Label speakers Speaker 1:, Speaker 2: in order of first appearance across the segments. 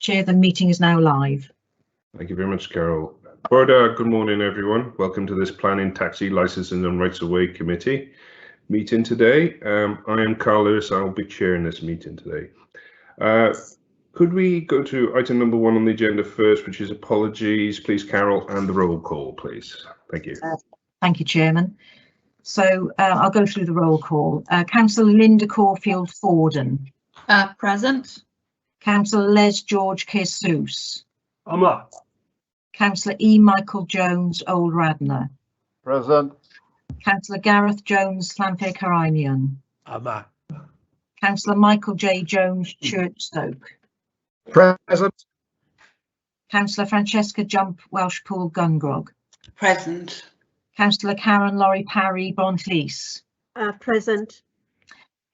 Speaker 1: Chair, the meeting is now live.
Speaker 2: Thank you very much, Carol. Good morning, everyone. Welcome to this Planning, Taxi, Licensing and Rights of Way Committee meeting today. I am Carl Lewis. I'll be chairing this meeting today. Could we go to item number 1 on the agenda first, which is apologies, please, Carol, and the roll call, please. Thank you.
Speaker 1: Thank you, Chairman. So I'll go through the roll call. Councillor Linda Caulfield Forden.
Speaker 3: Present.
Speaker 1: Councillor Les George Jesus.
Speaker 4: Amma.
Speaker 1: Councillor E. Michael Jones Old Radnor.
Speaker 4: Present.
Speaker 1: Councillor Gareth Jones Llanfair Carinian.
Speaker 4: Amma.
Speaker 1: Councillor Michael J. Jones Churchstoke.
Speaker 4: Present.
Speaker 1: Councillor Francesca Jump Welshpool Gungrog.
Speaker 3: Present.
Speaker 1: Councillor Karen Laurie Parry Bonfleece.
Speaker 5: Present.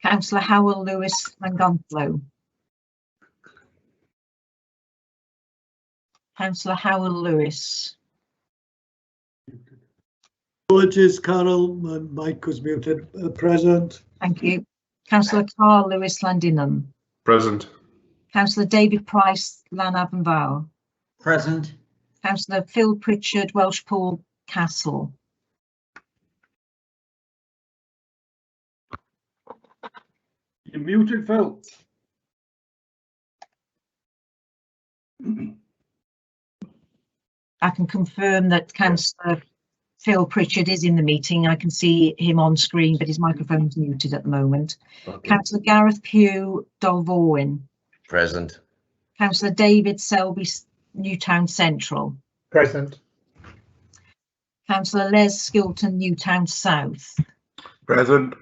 Speaker 1: Councillor Howell Lewis Mangonflow. Councillor Howell Lewis.
Speaker 6: Apologies, Carol, my mic was muted. Present.
Speaker 1: Thank you. Councillor Carl Lewis Landinham.
Speaker 2: Present.
Speaker 1: Councillor David Price Llanafnfawr.
Speaker 3: Present.
Speaker 1: Councillor Phil Pritchard Welshpool Castle.
Speaker 4: You're muted, Phil.
Speaker 1: I can confirm that Councillor Phil Pritchard is in the meeting. I can see him on screen, but his microphone's muted at the moment.
Speaker 2: Okay.
Speaker 1: Councillor Gareth Pugh Dolvorwin.
Speaker 7: Present.
Speaker 1: Councillor David Selby Newtown Central.
Speaker 4: Present.
Speaker 1: Councillor Les Skilton Newtown South.
Speaker 4: Present.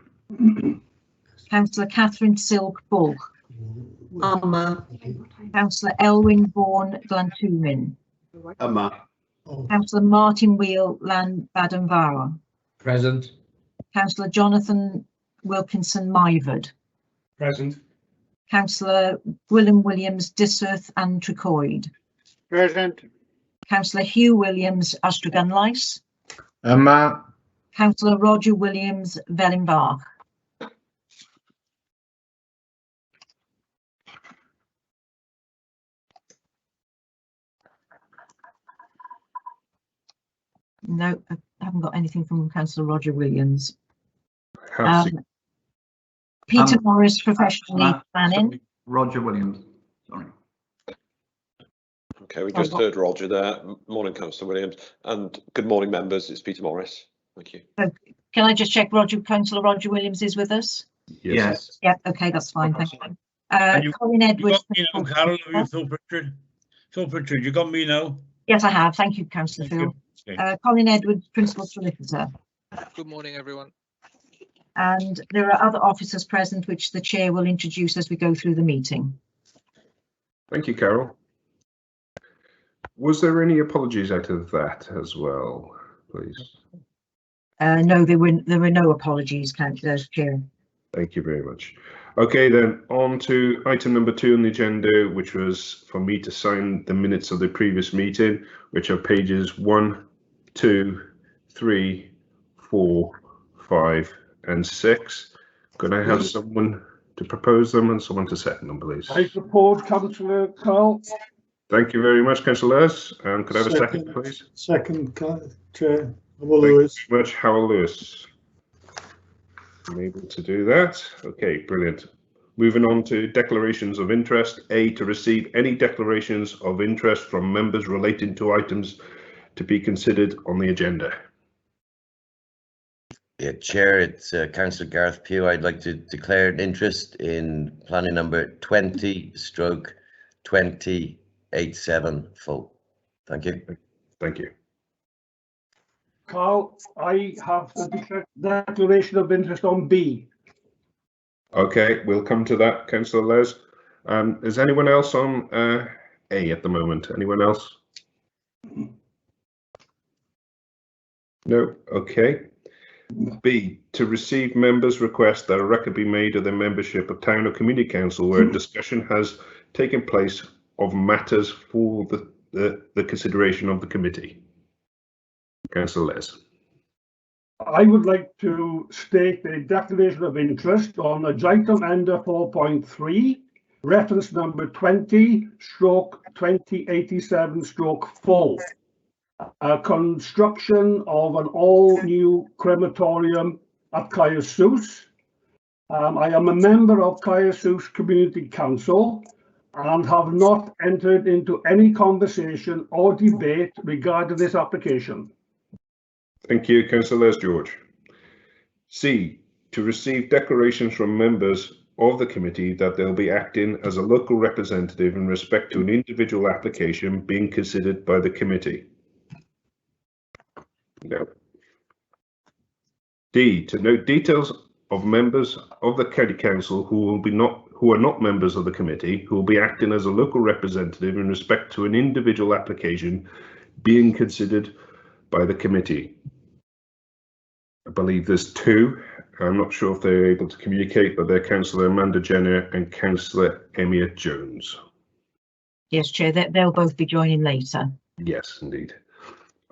Speaker 1: Councillor Catherine Silk Bull.
Speaker 3: Amma.
Speaker 1: Councillor Elwyn Vaughan Glantumin.
Speaker 4: Amma.
Speaker 1: Councillor Martin Wheel Badenvara.
Speaker 4: Present.
Speaker 1: Councillor Jonathan Wilkinson Myford.
Speaker 4: Present.
Speaker 1: Councillor William Williams Disworth and Tricoid.
Speaker 4: Present.
Speaker 1: Councillor Hugh Williams Astragunlais.
Speaker 4: Amma.
Speaker 1: Councillor Roger Williams Vellinbach. No, I haven't got anything from Councillor Roger Williams. Peter Morris, Professional Need Planning.
Speaker 8: Roger Williams, sorry.
Speaker 9: Okay, we just heard Roger there. Morning, Councillor Williams, and good morning, members. It's Peter Morris. Thank you.
Speaker 1: Can I just check Councillor Roger Williams is with us?
Speaker 8: Yes.
Speaker 1: Yeah, okay, that's fine, thank you. Colin Edwards.
Speaker 10: Carol, Phil Pritchard. Phil Pritchard, you got me now?
Speaker 1: Yes, I have. Thank you, Councillor Phil. Colin Edwards, Principal Solicitor.
Speaker 11: Good morning, everyone.
Speaker 1: And there are other officers present, which the Chair will introduce as we go through the meeting.
Speaker 2: Thank you, Carol. Was there any apologies out of that as well, please?
Speaker 1: No, there were no apologies, Chair.
Speaker 2: Thank you very much. Okay, then on to item number 2 on the agenda, which was for me to sign the minutes of the previous meeting, which are pages 1, 2, 3, 4, 5, and 6. Could I have someone to propose them and someone to second them, please?
Speaker 4: I support Councillor Carl.
Speaker 2: Thank you very much, Councillor Lewis. Could I have a second, please?
Speaker 6: Second, Chair. Howell Lewis.
Speaker 2: Thank you very much, Howell Lewis. I'm able to do that. Okay, brilliant. Moving on to declarations of interest. A, to receive any declarations of interest from members relating to items to be considered on the agenda.
Speaker 7: Yeah, Chair, it's Councillor Gareth Pugh. I'd like to declare an interest in planning number 20/2087 full. Thank you.
Speaker 2: Thank you.
Speaker 4: Carl, I have the declaration of interest on B.
Speaker 2: Okay, we'll come to that, Councillor Les. Is anyone else on A at the moment? Anyone else? No. Okay. B, to receive members' requests that a record be made of their membership of town or community council where a discussion has taken place of matters for the consideration of the committee. Councillor Les.
Speaker 4: I would like to state the declaration of interest on agenda under 4.3 reference number 20/2087/4. Construction of an all-new crematorium at Caersus. I am a member of Caersus Community Council and have not entered into any conversation or debate regarding this application.
Speaker 2: Thank you, Councillor Les George. C, to receive declarations from members of the committee that they'll be acting as a local representative in respect to an individual application being considered by the committee. No. D, to note details of members of the county council who are not members of the committee who will be acting as a local representative in respect to an individual application being considered by the committee. I believe there's two. I'm not sure if they're able to communicate, but they're Councillor Amanda Jenner and Councillor Emma Jones. Yes,
Speaker 1: Chair, they'll both be joining later.
Speaker 2: Yes, indeed.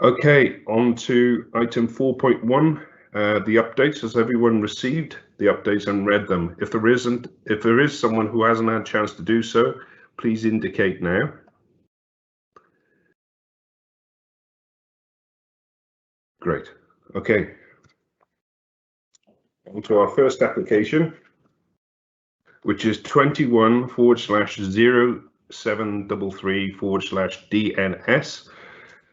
Speaker 2: Okay, on to item 4.1, the updates. Has everyone received the updates and read them? If there is someone who hasn't had a chance to do so, please indicate now. Great. Okay. On to our first application, which is 21/0733/DNS,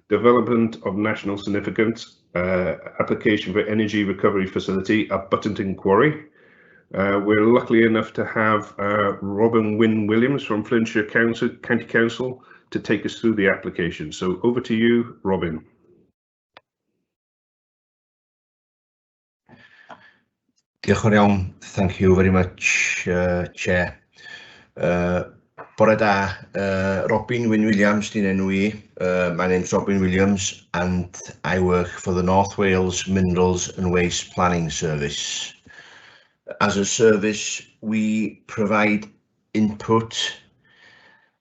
Speaker 2: Development of National Significance, application for energy recovery facility at Buttonton Quarry. We're lucky enough to have Robin Wynne Williams from Flintshire County Council to take us through the application. So over to you, Robin.
Speaker 5: Diolch yn iawn. Thank you very much, Chair. Bore da, Robin Wynne Williams, di'n enw I. My name's Robin Williams and I work for the North Wales Minerals and Waste Planning Service. As a service, we provide input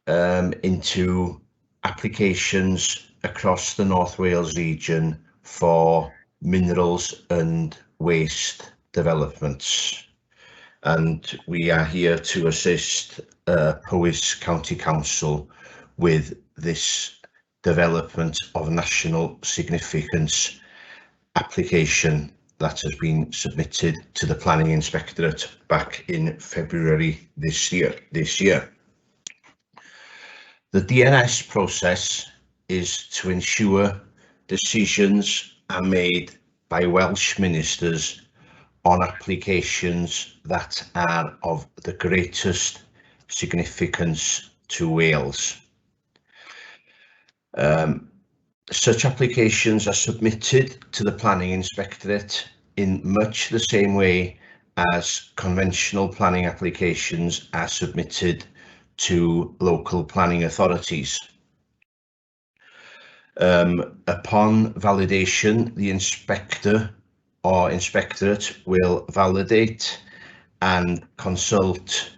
Speaker 5: into applications across the North Wales region for minerals and waste developments, and we are here to assist Powys County Council with this development of national significance application that has been submitted to the Planning Inspectorate back in February this year. The DNS process is to ensure decisions are made by Welsh ministers on applications that are of the greatest significance to Wales. Such applications are submitted to the Planning Inspectorate in much the same way as conventional planning applications are submitted to local planning authorities. Upon validation, the inspector or inspectorate will validate and consult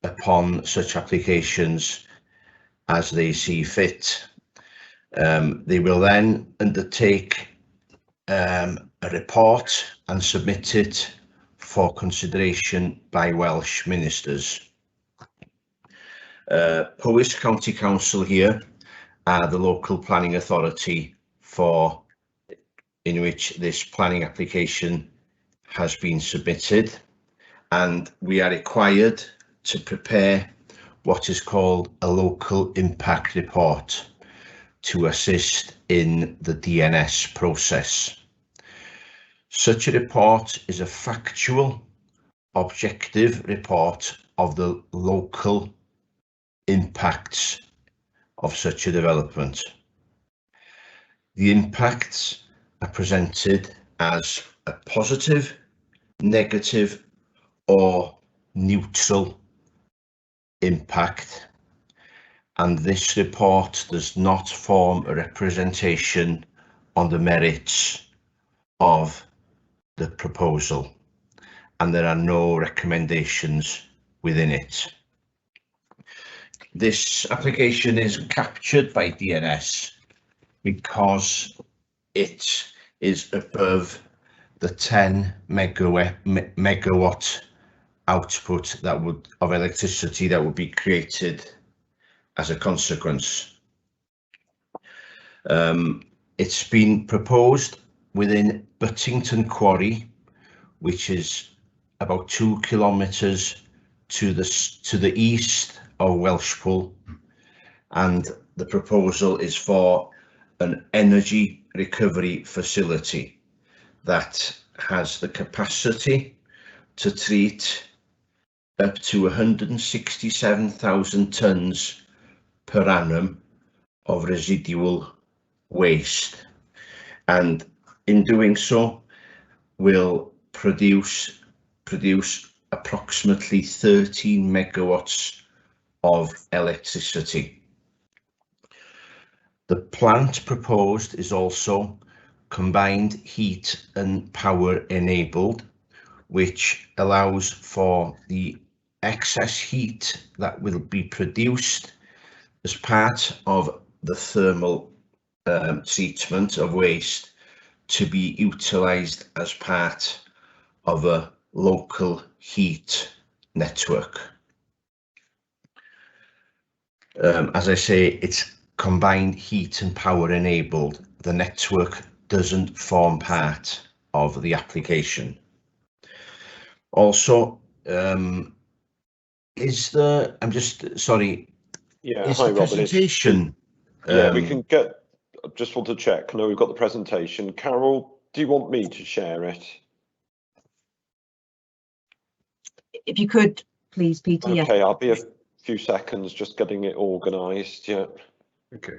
Speaker 5: upon such applications as they see fit. They will then undertake a report and submit it for consideration by Welsh ministers. Powys County Council here are the local planning authority in which this planning application has been submitted, and we are required to prepare what is called a local impact report to assist in the DNS process. Such a report is a factual, objective report of the local impacts of such a development. The impacts are presented as a positive, negative, or neutral impact, and this report does not form a representation on the merits of the proposal, and there are no recommendations within it. This application is captured by DNS because it is above the 10 megawatt output of electricity that would be created as a consequence. It's been proposed within Buttington Quarry, which is about 2 kilometres to the east of Welshpool, and the proposal is for an energy recovery facility that has the capacity to treat up to 167,000 tonnes per annum of residual waste, and in doing so will produce approximately 13 megawatts of electricity. The plant proposed is also combined heat and power enabled, which allows for the excess heat that will be produced as part of the thermal treatment of waste to be utilised as part of a local heat network. As I say, it's combined heat and power enabled. The network doesn't form part of the application. Also, is the, I'm just, sorry,
Speaker 9: Yeah,
Speaker 5: is
Speaker 9: hi,
Speaker 5: the
Speaker 9: Robin.
Speaker 5: presentation?
Speaker 9: Yeah, we can get, I just want to check. I know we've got the presentation. Carol, do you want me to share it?
Speaker 1: If you could, please, Peter.
Speaker 9: Okay,
Speaker 1: Yeah.
Speaker 9: I'll be a few seconds just getting it organised. Yeah.
Speaker 2: Okay.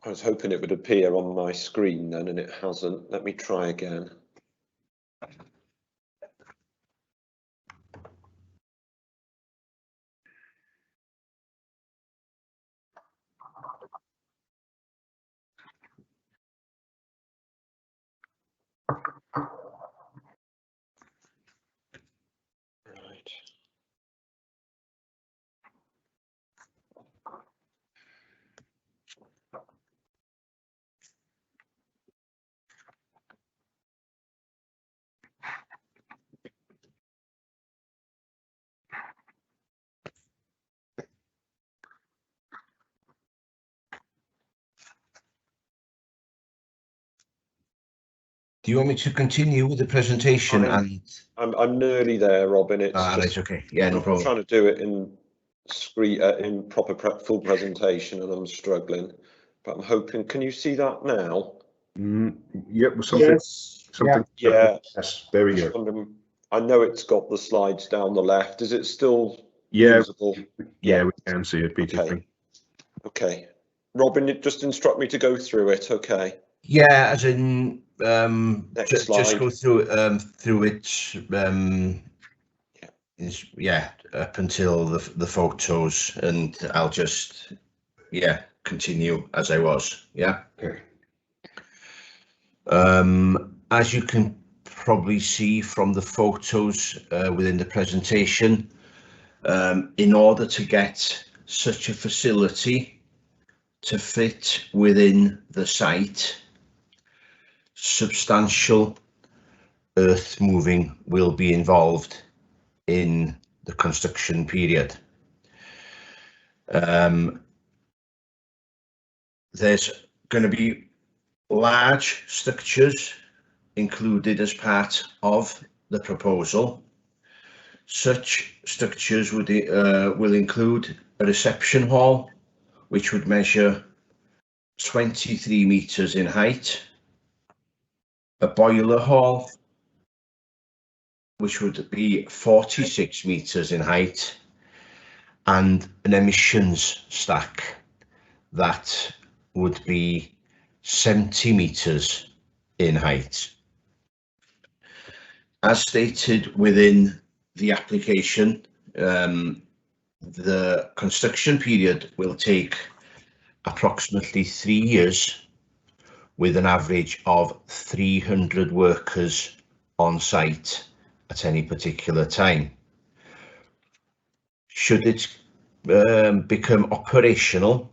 Speaker 9: I was hoping it would appear on my screen then, and it hasn't. Let me try again. Right.
Speaker 5: Do you want me to continue with the presentation?
Speaker 9: I'm nearly there, Robin. It's
Speaker 5: Right,
Speaker 9: just,
Speaker 5: okay. Yeah, no
Speaker 9: I'm
Speaker 5: problem.
Speaker 9: trying to do it in screen in proper full presentation, and I'm struggling. But I'm hoping. Can you see that now?
Speaker 2: Yep, something.
Speaker 4: Yes.
Speaker 2: Something.
Speaker 9: Yeah.
Speaker 2: Yes, there we go.
Speaker 9: I know it's got the slides down the left. Is it still usable?
Speaker 2: Yeah, we can see it, Peter.
Speaker 9: Okay. Okay. Robin, just instruct me to go through it. Okay.
Speaker 5: Yeah, as in
Speaker 9: Next
Speaker 5: just go
Speaker 9: slide.
Speaker 5: through it. Yeah, up until the photos, and I'll just continue as I was. Yeah.
Speaker 2: Okay.
Speaker 5: As you can probably see from the photos within the presentation, in order to get such a facility to fit within the site, substantial earth moving will be involved in the construction period. There's going to be large structures included as part of the proposal. Such structures will include a reception hall, which would measure 23 meters in height, a boiler hall, which would be 46 meters in height, and an emissions stack that would be 70 meters in height. As stated within the application, the construction period will take approximately 3 years, with an average of 300 workers on site at any particular time. Should it become operational,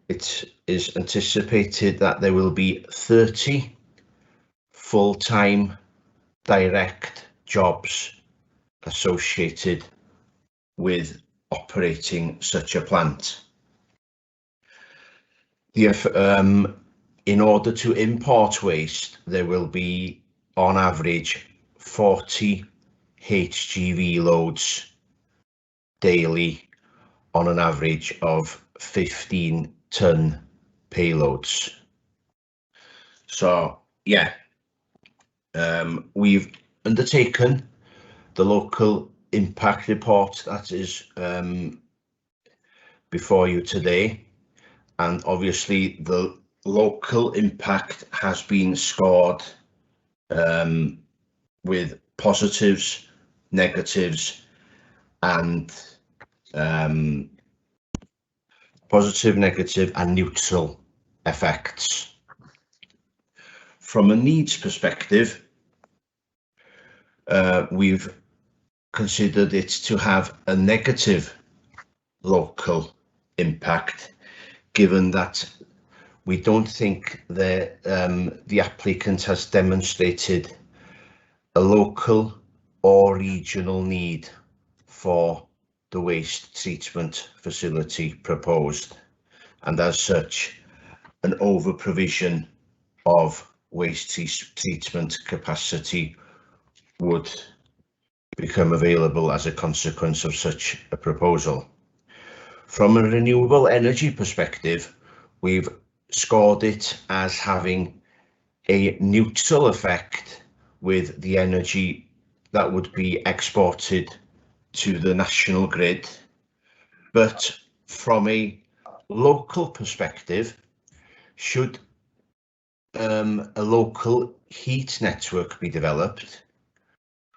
Speaker 5: it is anticipated that there will be 30 full-time direct jobs associated with operating such a plant. In order to import waste, there will be on average 40 HGV loads daily on an average of 15-ton payloads. So yeah, we've undertaken the local impact report that is before you today, and obviously the local impact has been scored with positives, negatives, and positive, negative, and neutral effects. From a needs perspective, we've considered it to have a negative local impact, given that we don't think that the applicant has demonstrated a local or regional need for the waste treatment facility proposed, and as such, an over provision of waste treatment capacity would become available as a consequence of such a proposal. From a renewable energy perspective, we've scored it as having a neutral effect with the energy that would be exported to the national grid, but from a local perspective, should a local heat network be developed,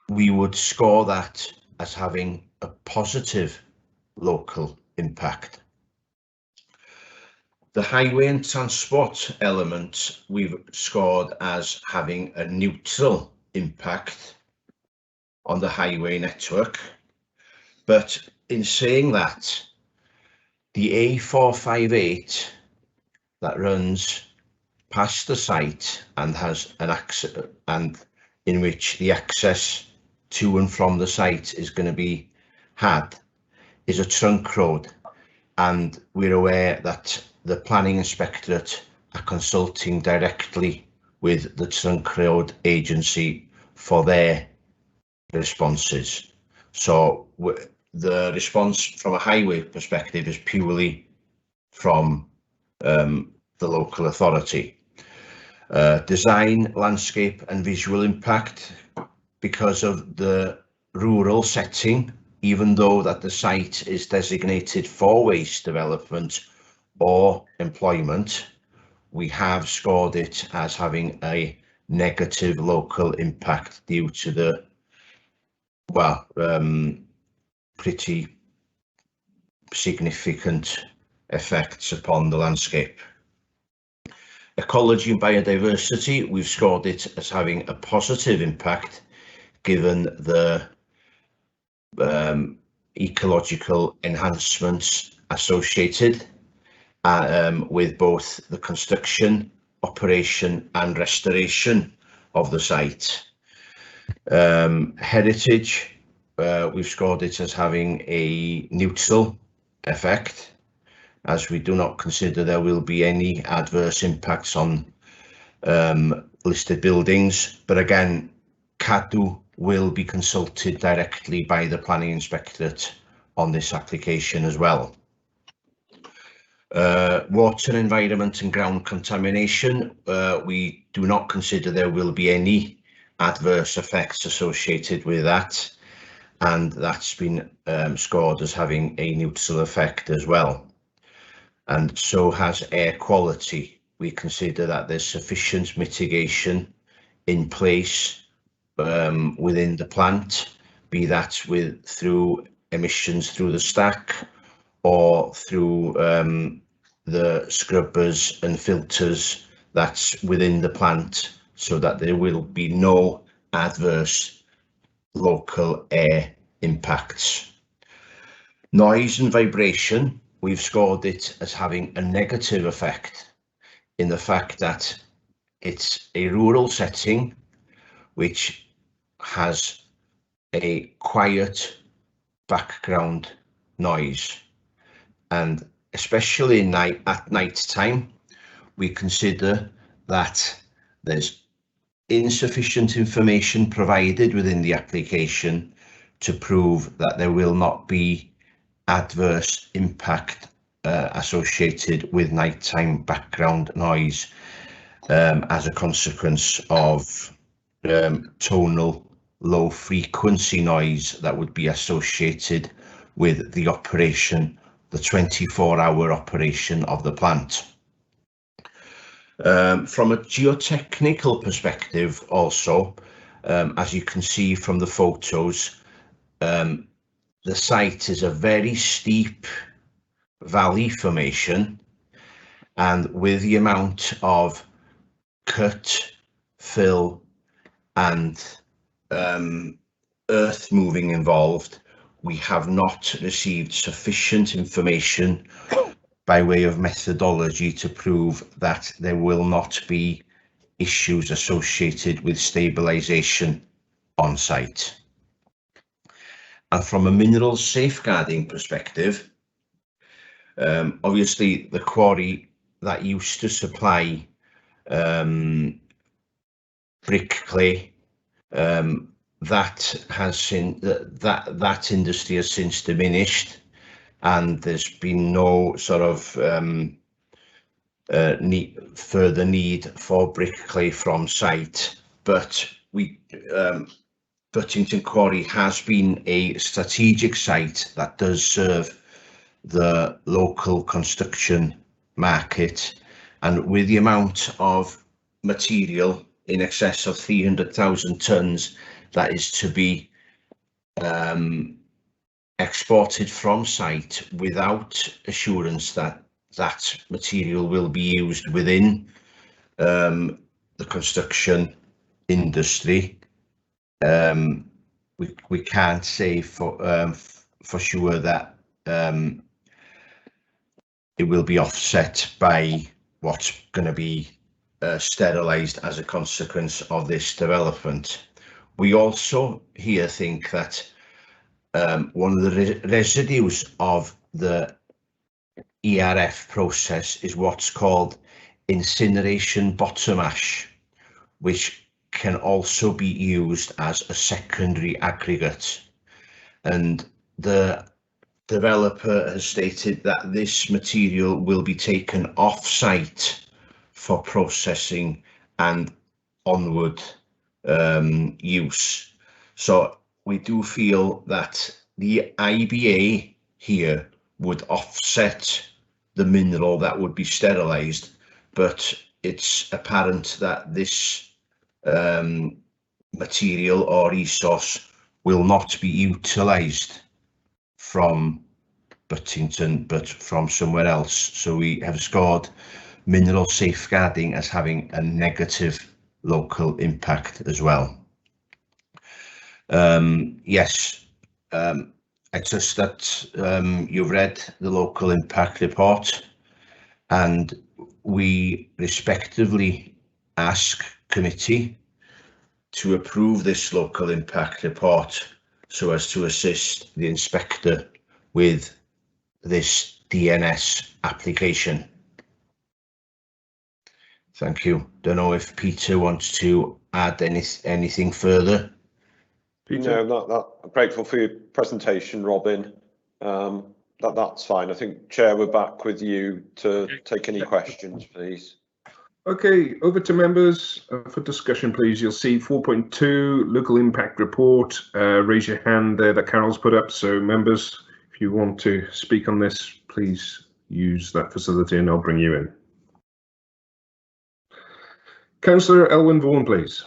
Speaker 5: we would score that as having a positive local impact. The highway and transport element we've scored as having a neutral impact on the highway network, but in saying that, the A458 that runs past the site and has an access, and in which the access to and from the site is going to be had, is a trunk road, and we're aware that the planning inspectorate are consulting directly with the trunk road agency for their responses. So the response from a highway perspective is purely from the local authority. Design, landscape and visual impact, because of the rural setting, even though that the site is designated for waste development or employment, we have scored it as having a negative local impact due to the, well, pretty significant effects upon the landscape. Ecology and biodiversity, we've scored it as having a positive impact, given the ecological enhancements associated with both the construction, operation and restoration of the site. Heritage, we've scored it as having a neutral effect, as we do not consider there will be any adverse impacts on listed buildings, but again, Cadw will be consulted directly by the planning inspectorate on this application as well. Water, environment and ground contamination, we do not consider there will be any adverse effects associated with that, and that's been scored as having a neutral effect as well. And so has air quality. We consider that there's sufficient mitigation in place within the plant, be that through emissions through the stack or through the scrubbers and filters that's within the plant, so that there will be no adverse local air impacts. Noise and vibration, we've scored it as having a negative effect in the fact that it's a rural setting which has a quiet background noise, and especially at night time, we consider that there's insufficient information provided within the application to prove that there will not be adverse impact associated with nighttime background noise as a consequence of tonal low frequency noise that would be associated with the operation, the 24-hour operation of the plant. From a geotechnical perspective also, as you can see from the photos, the site is a very steep valley formation, and with the amount of cut, fill and earth moving involved, we have not received sufficient information by way of methodology to prove that there will not be issues associated with stabilisation on site. And from a minerals safeguarding perspective, obviously the quarry that used to supply brick clay, that industry has since diminished, and there's been no sort of further need for brick clay from site. But Buttington Quarry has been a strategic site that does serve the local construction market, and with the amount of material in excess of 300,000 tonnes that is to be exported from site without assurance that that material will be used within the construction industry, we can't say for sure that it will be offset by what's going to be sterilised as a consequence of this development. We also here think that one of the residues of the ERF process is what's called incineration bottom ash, which can also be used as a secondary aggregate. And the developer has stated that this material will be taken off-site for processing and onward use. So we do feel that the IBA here would offset the mineral that would be sterilised, but it's apparent that this material or resource will not be utilised from Buttington, but from somewhere else. So we have scored mineral safeguarding as having a negative local impact as well. Yes, I trust that you've read the local impact report, and we respectively ask committee to approve this local impact report so as to assist the inspector with this DNS application. Thank you. Don't know if Peter wants to add anything further.
Speaker 2: Peter?
Speaker 9: No, I'm grateful for your presentation, Robin. That's fine. I think, Chair, we're back with you to take any questions, please.
Speaker 2: Okay, over to members for discussion, please. You'll see 4.2 local impact report. Raise your hand there that Carol's put up. So members, if you want to speak on this, please use that facility and I'll bring you in. Councillor Elwyn Vaughan, please.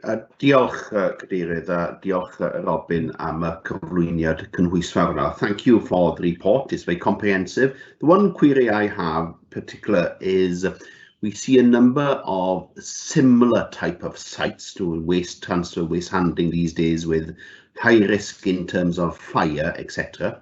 Speaker 12: Diolch Cadeirydd, a diolch Robin am y cyflwyniad cynhwysfawr yna. Thank you for the report, it's very comprehensive. The one query I have particular is we see a number of similar type of sites to waste transfer, waste handling these days with high risk in terms of fire, etc.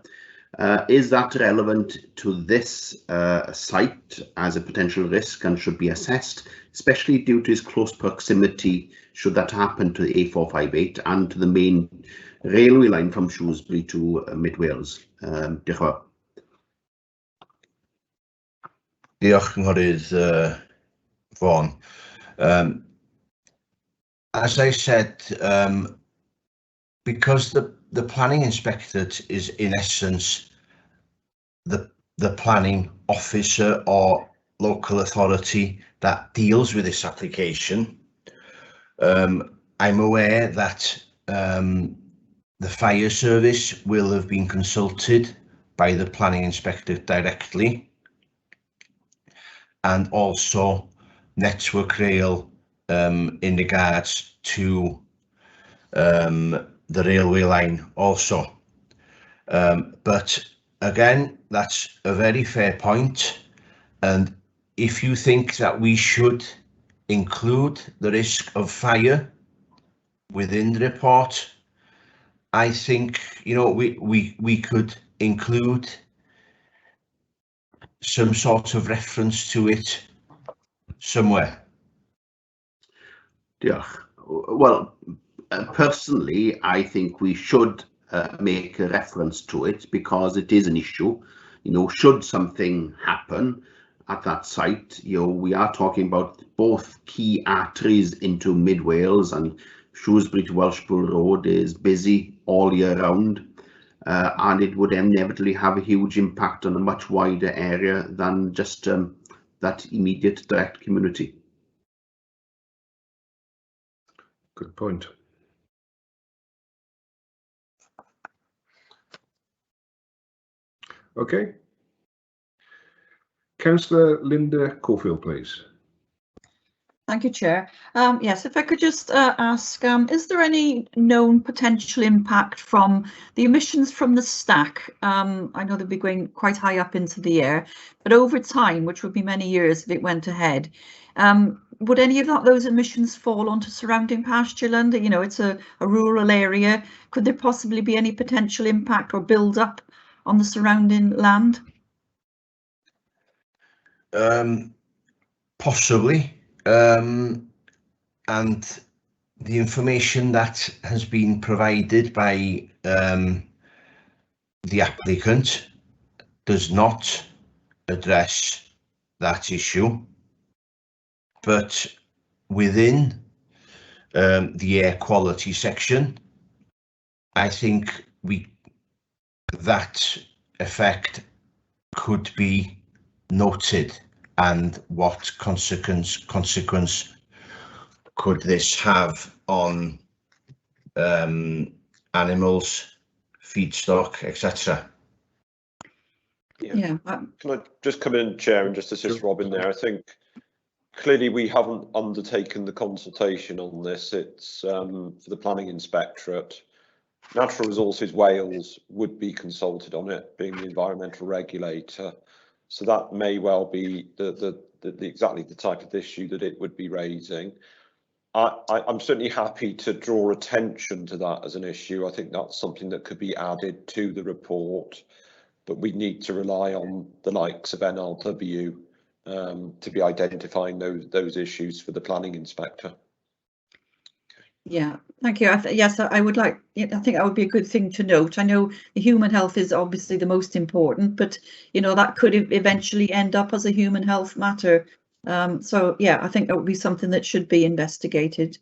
Speaker 12: Is that relevant to this site as a potential risk and should be assessed, especially due to its close proximity, should that happen to the A458 and to the main railway line from Shrewsbury to Mid Wales? Diolch yn fawr.
Speaker 5: Diolch Cynghorydd Vaughan. As I said, because the planning inspectorate is in essence the planning officer or local authority that deals with this application, I'm aware that the fire service will have been consulted by the planning inspector directly, and also Network Rail in regards to the railway line also. But again, that's a very fair point, and if you think that we should include the risk of fire within the report, I think, you know, we could include some sort of reference to it somewhere.
Speaker 12: Diolch. Well, personally, I think we should make a reference to it because it is an issue. You know, should something happen at that site, you know, we are talking about both key arteries into Mid Wales, and Shrewsbury to Welshpool Road is busy all year round, and it would inevitably have a huge impact on a much wider area than just that immediate direct community.
Speaker 2: Good point. Okay. Councillor Linda Caulfield, please.
Speaker 3: Thank you, Chair. Yes, if I could just ask, is there any known potential impact from the emissions from the stack? I know they'll be going quite high up into the air, but over time, which would be many years if it went ahead, would any of those emissions fall onto surrounding pasture land? You know, it's a rural area. Could there possibly be any potential impact or build up on the surrounding land?
Speaker 5: Possibly. And the information that has been provided by the applicant does not address that issue, but within the air quality section, I think that effect could be noted, and what consequence could this have on animals, feedstock, etc.
Speaker 3: Yeah.
Speaker 9: Can I just come in, Chair, and just assist Robin there? I think clearly we haven't undertaken the consultation on this. It's for the planning inspectorate. Natural Resources Wales would be consulted on it, being the environmental regulator. So that may well be exactly the type of issue that it would be raising. I'm certainly happy to draw attention to that as an issue. I think that's something that could be added to the report, but we need to rely on the likes of NRW to be identifying those issues for the planning inspector.
Speaker 3: Yeah, thank you. Yes, I would like. I think that would be a good thing to note. I know the human health is obviously the most important, but you know that could eventually end up as a human health matter. So yeah, I think that would be something that should be investigated,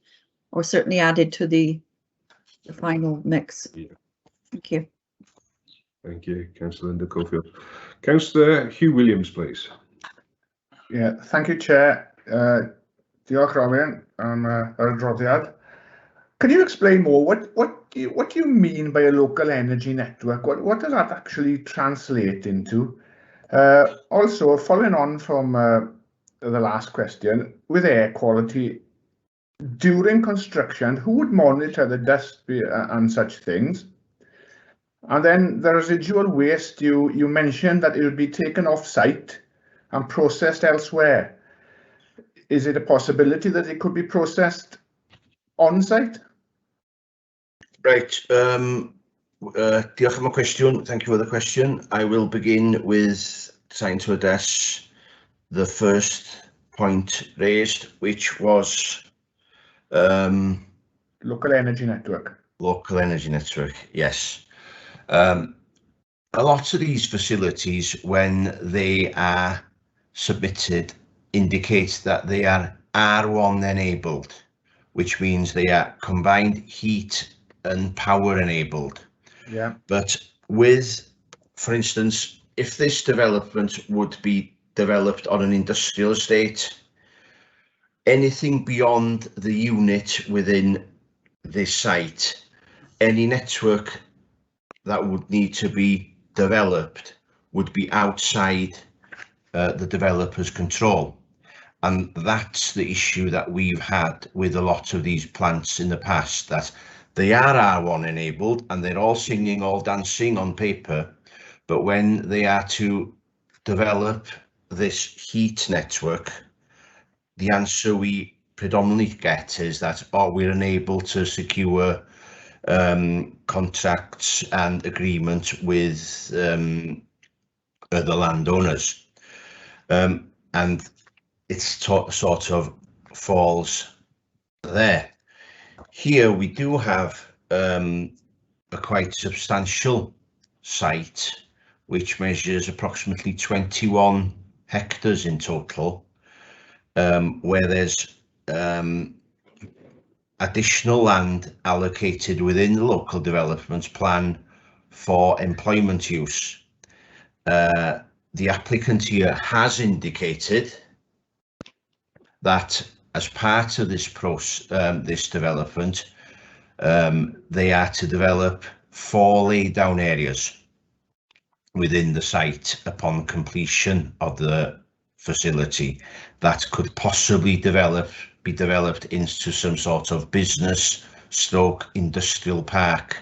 Speaker 3: or certainly added to the final mix. Yeah. Thank you.
Speaker 2: Thank you, Councillor Linda Caulfield. Councillor Hugh Williams, please.
Speaker 13: Yeah, thank you, Chair. Diolch Robin am yr adroddiad. Can you explain more? What do you mean by a local energy network? What does that actually translate into? Also, following on from the last question, with air quality, during construction, who would monitor the dust and such things? And then the residual waste, you mentioned that it would be taken off site and processed elsewhere. Is it a possibility that it could be processed on site?
Speaker 5: Right. Diolch am y cwestiwn. Thank you for the question. I will begin with trying to address the first point raised, which was
Speaker 13: local energy network.
Speaker 5: Local energy network, yes. A lot of these facilities, when they are submitted, indicate that they are R1 enabled, which means they are combined heat and power enabled.
Speaker 13: Yeah.
Speaker 5: But with, for instance, if this development would be developed on an industrial estate, anything beyond the unit within this site, any network that would need to be developed would be outside the developer's control. And that's the issue that we've had with a lot of these plants in the past, that they are R1 enabled and they're all singing, all dancing on paper, but when they are to develop this heat network, the answer we predominantly get is that, oh, we're unable to secure contracts and agreement with other landowners, and it sort of falls there. Here we do have a quite substantial site which measures approximately 21 hectares in total, where there's additional land allocated within the local development plan for employment use. The applicant here has indicated that as part of this this development, they are to develop 4 lay-down areas within the site upon completion of the facility that could possibly be developed into some sort of business / industrial park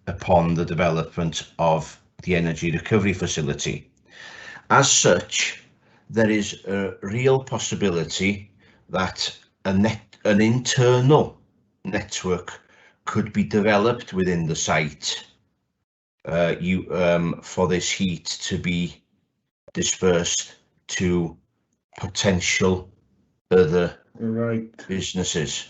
Speaker 5: upon the development of the energy recovery facility. As such, there is a real possibility that an internal network could be developed within the site for this heat to be dispersed to potential other businesses.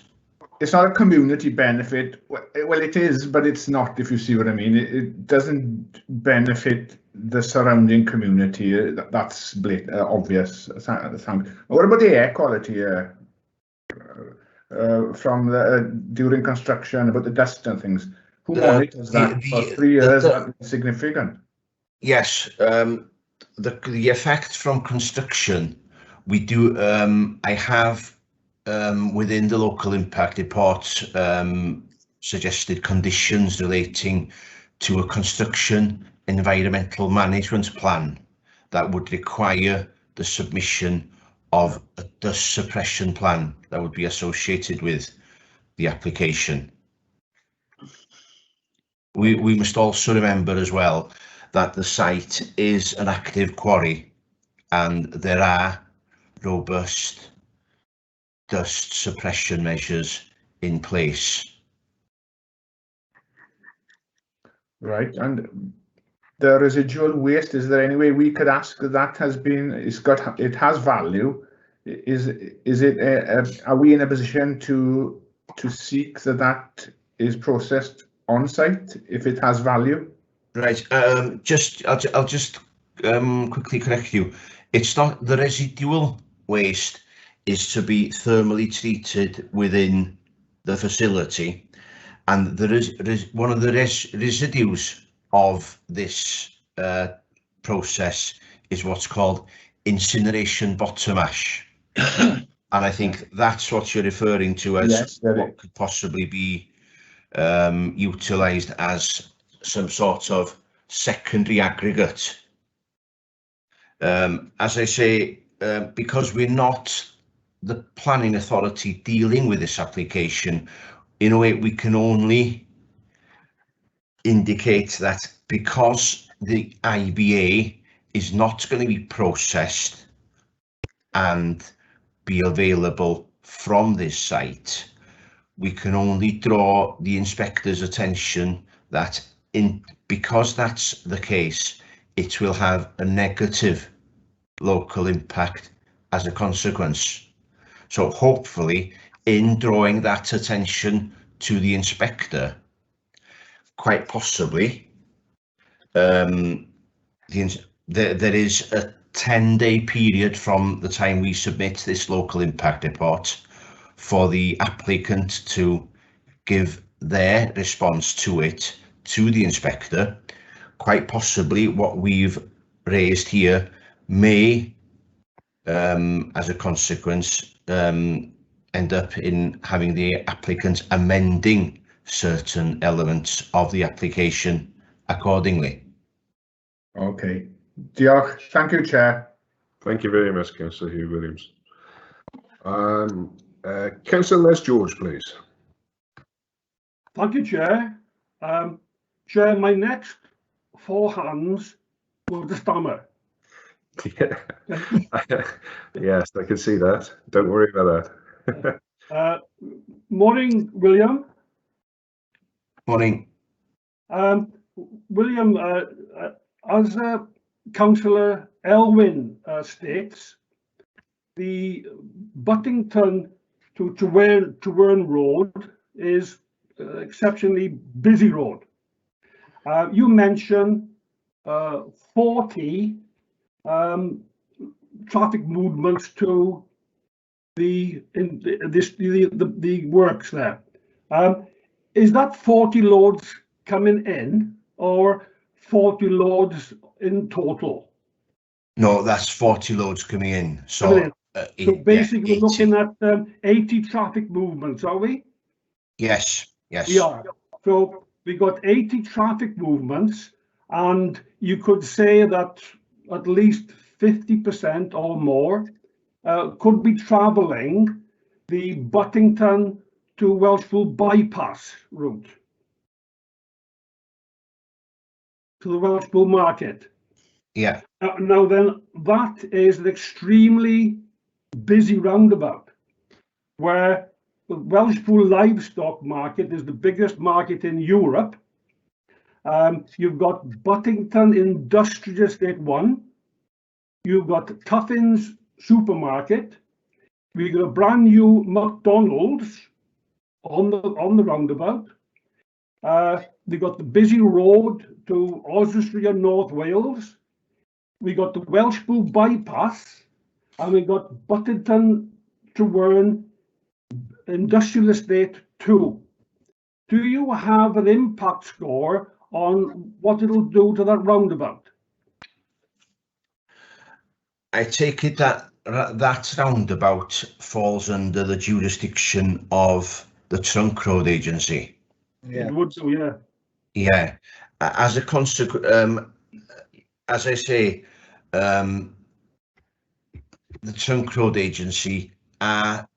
Speaker 13: It's not a community benefit. Well, it is, but it's not, if you see what I mean. It doesn't benefit the surrounding community. That's obvious. What about the air quality from during construction, about the dust and things? Who monitors that for 3 years? That's significant.
Speaker 5: Yes, the effect from construction, we do. I have within the local impact report suggested conditions relating to a construction environmental management plan that would require the submission of a dust suppression plan that would be associated with the application. We must also remember as well that the site is an active quarry and there are robust dust suppression measures in place.
Speaker 13: Right, and the residual waste, is there any way we could ask that it has value? Is it are we in a position to seek that is processed on site if it has value?
Speaker 5: Right. I'll just quickly correct you. It's not the residual waste is to be thermally treated within the facility, and there is one of the residues of this process is what's called incineration bottom ash. And I think that's what you're referring to as what could possibly be utilised as some sort of secondary aggregate. As I say, because we're not the planning authority dealing with this application, in a way, we can only indicate that because the IBA is not going to be processed and be available from this site, we can only draw the inspector's attention that because that's the case, it will have a negative local impact as a consequence. So hopefully, in drawing that attention to the inspector, quite possibly, there is a 10-day period from the time we submit this local impact report for the applicant to give their response to it to the inspector. Quite possibly what we've raised here may, as a consequence, end up in having the applicant amending certain elements of the application accordingly.
Speaker 13: Okay. Diolch. Thank you, Chair.
Speaker 2: Thank you very much, Councillor Hugh Williams. Councillor Les George, please.
Speaker 4: Thank you, Chair. Chair, my next 4 hands were the stammer.
Speaker 2: Yes, I can see that. Don't worry about that.
Speaker 4: Morning, William.
Speaker 5: Morning.
Speaker 4: William, as Councillor Elwyn states, the Buttington to Tywern Road is exceptionally busy road. You mentioned 40 traffic movements to the works there. Is that 40 loads coming in or 40 loads in total?
Speaker 5: No, that's 40 loads coming in. So,
Speaker 4: so basically, we're looking at 80 traffic movements, are we?
Speaker 5: Yes, yes.
Speaker 4: We are. So we got 80 traffic movements, and you could say that at least 50% or more could be travelling the Buttington to Welshpool bypass route to the Welshpool market.
Speaker 5: Yeah.
Speaker 4: Now then, that is an extremely busy roundabout where the Welshpool livestock market is the biggest market in Europe. You've got Buttington Industrial Estate 1. You've got Tuffins Supermarket. We've got a brand new McDonald's on the roundabout. We've got the busy road to Oswestry and North Wales. We got the Welshpool bypass, and we got Buttington Tywern Industrial Estate 2. Do you have an impact score on what it'll do to that roundabout?
Speaker 5: I take it that that roundabout falls under the jurisdiction of the Trunk Road Agency.
Speaker 4: Yeah. It would do, yeah.
Speaker 5: Yeah. As a consequence, as I say, the Trunk Road Agency are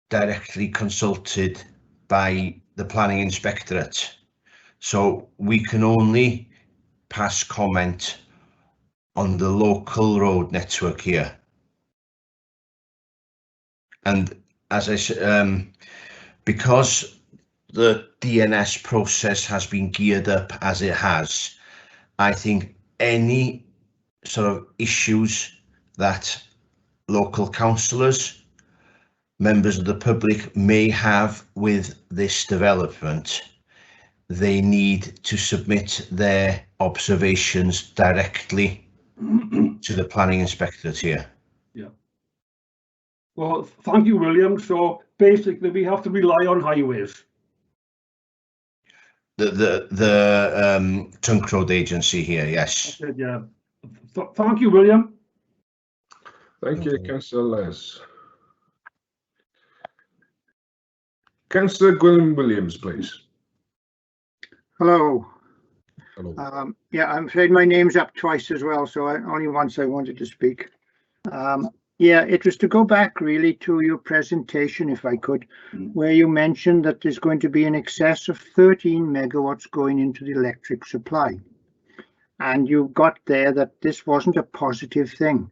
Speaker 5: directly consulted by the Planning Inspectorate. So we can only pass comment on the local road network here. And as I said, because the DNS process has been geared up as it has, I think any sort of issues that local councillors, members of the public may have with this development, they need to submit their observations directly to the Planning Inspectorate here.
Speaker 4: Yeah. Well, thank you, William. So basically, we have to rely on highways.
Speaker 5: The Trunk Road Agency here, yes.
Speaker 4: Okay, yeah. Thank you, William.
Speaker 2: Thank you, Councillor Les. Councillor Gwilym Williams, please.
Speaker 14: Hello.
Speaker 2: Hello.
Speaker 14: Yeah, I'm afraid my name's up twice as well, so only once I wanted to speak. Yeah, it was to go back really to your presentation, if I could, where you mentioned that there's going to be in excess of 13 megawatts going into the electric supply. And you got there that this wasn't a positive thing.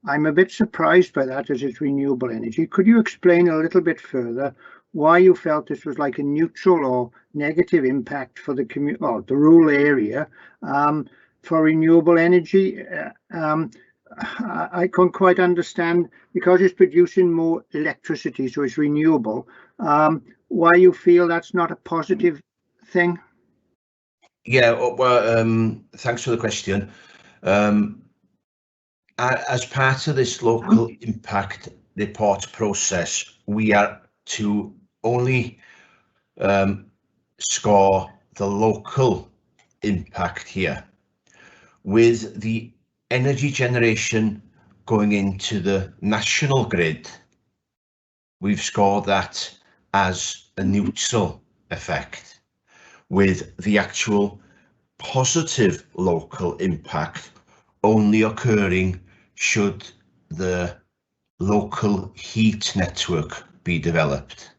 Speaker 14: I'm a bit surprised by that, as it's renewable energy. Could you explain a little bit further why you felt this was like a neutral or negative impact for the the rural area for renewable energy? I can't quite understand, because it's producing more electricity, so it's renewable, why you feel that's not a positive thing?
Speaker 5: Yeah, well, thanks for the question. As part of this local impact report process, we are to only score the local impact here. With the energy generation going into the national grid, we've scored that as a neutral effect, with the actual positive local impact only occurring should the local heat network be developed.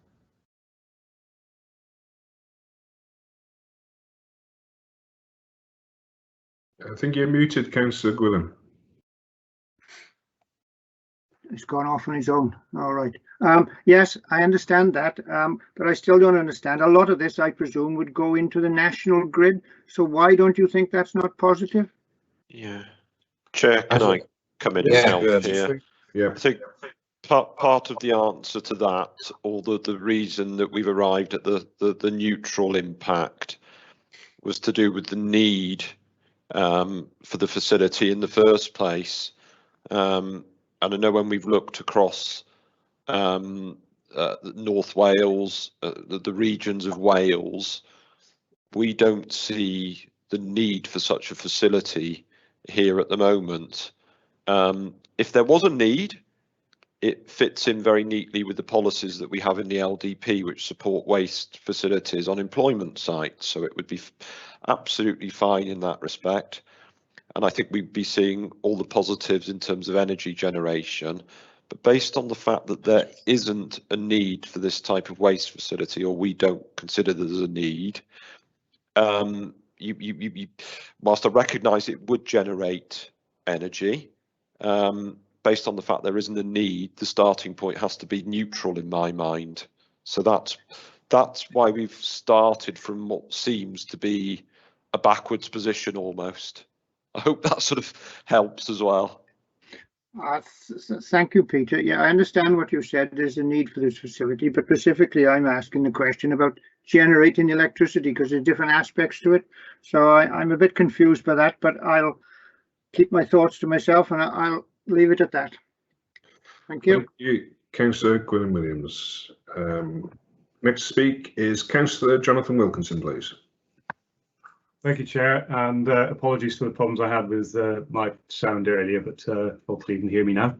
Speaker 2: I think you're muted, Councillor Gwilym.
Speaker 14: It's gone off on his own. All right. Yes, I understand that, but I still don't understand. A lot of this, I presume, would go into the national grid. So why don't you think that's not positive?
Speaker 9: Yeah. Chair, can I come in and help here?
Speaker 2: Yeah.
Speaker 9: I think part of the answer to that, or the reason that we've arrived at the neutral impact, was to do with the need for the facility in the first place. And I know when we've looked across North Wales, the regions of Wales, we don't see the need for such a facility here at the moment. If there was a need, it fits in very neatly with the policies that we have in the LDP, which support waste facilities on employment sites. So it would be absolutely fine in that respect. And I think we'd be seeing all the positives in terms of energy generation. But based on the fact that there isn't a need for this type of waste facility, or we don't consider there's a need, whilst I recognise it would generate energy, based on the fact there isn't a need, the starting point has to be neutral in my mind. So that's why we've started from what seems to be a backwards position almost. I hope that sort of helps as well.
Speaker 14: Thank you, Peter. Yeah, I understand what you said. There's a need for this facility, but specifically I'm asking the question about generating electricity, because there's different aspects to it. So I'm a bit confused by that, but I'll keep my thoughts to myself and I'll leave it at that. Thank you.
Speaker 2: Thank you, Councillor Gwilym Williams. Next to speak is Councillor Jonathan Wilkinson, please.
Speaker 15: Thank you, Chair, and apologies for the problems I had with my sound earlier, but hopefully you can hear me now.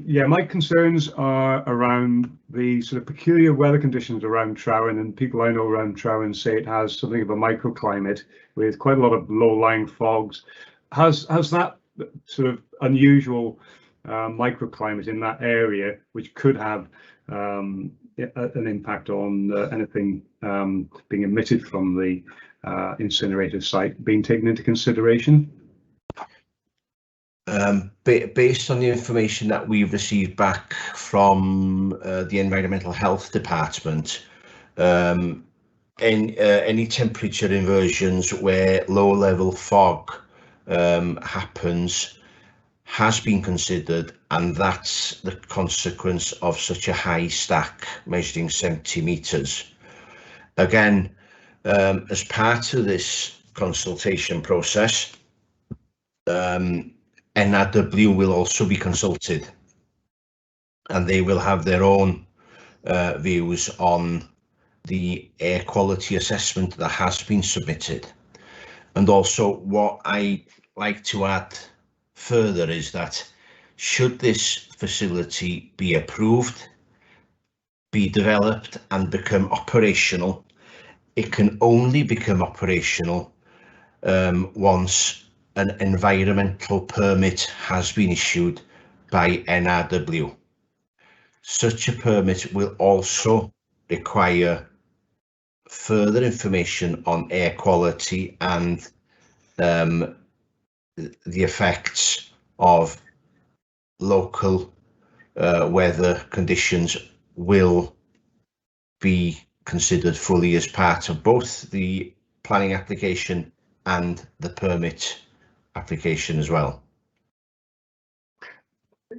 Speaker 15: Yeah, my concerns are around the sort of peculiar weather conditions around Trowen, and people I know around Trowen say it has something of a microclimate with quite a lot of low-lying fogs. Has that sort of unusual microclimate in that area, which could have an impact on anything being emitted from the incinerator site, being taken into consideration?
Speaker 5: Based on the information that we've received back from the Environmental Health Department, any temperature inversions where low-level fog happens has been considered, and that's the consequence of such a high stack measuring 70 metres. Again, as part of this consultation process, NRW will also be consulted, and they will have their own views on the air quality assessment that has been submitted. And also, what I like to add further is that should this facility be approved, be developed and become operational, it can only become operational once an environmental permit has been issued by NRW. Such a permit will also require further information on air quality and the effects of local weather conditions will be considered fully as part of both the planning application and the permit application as well.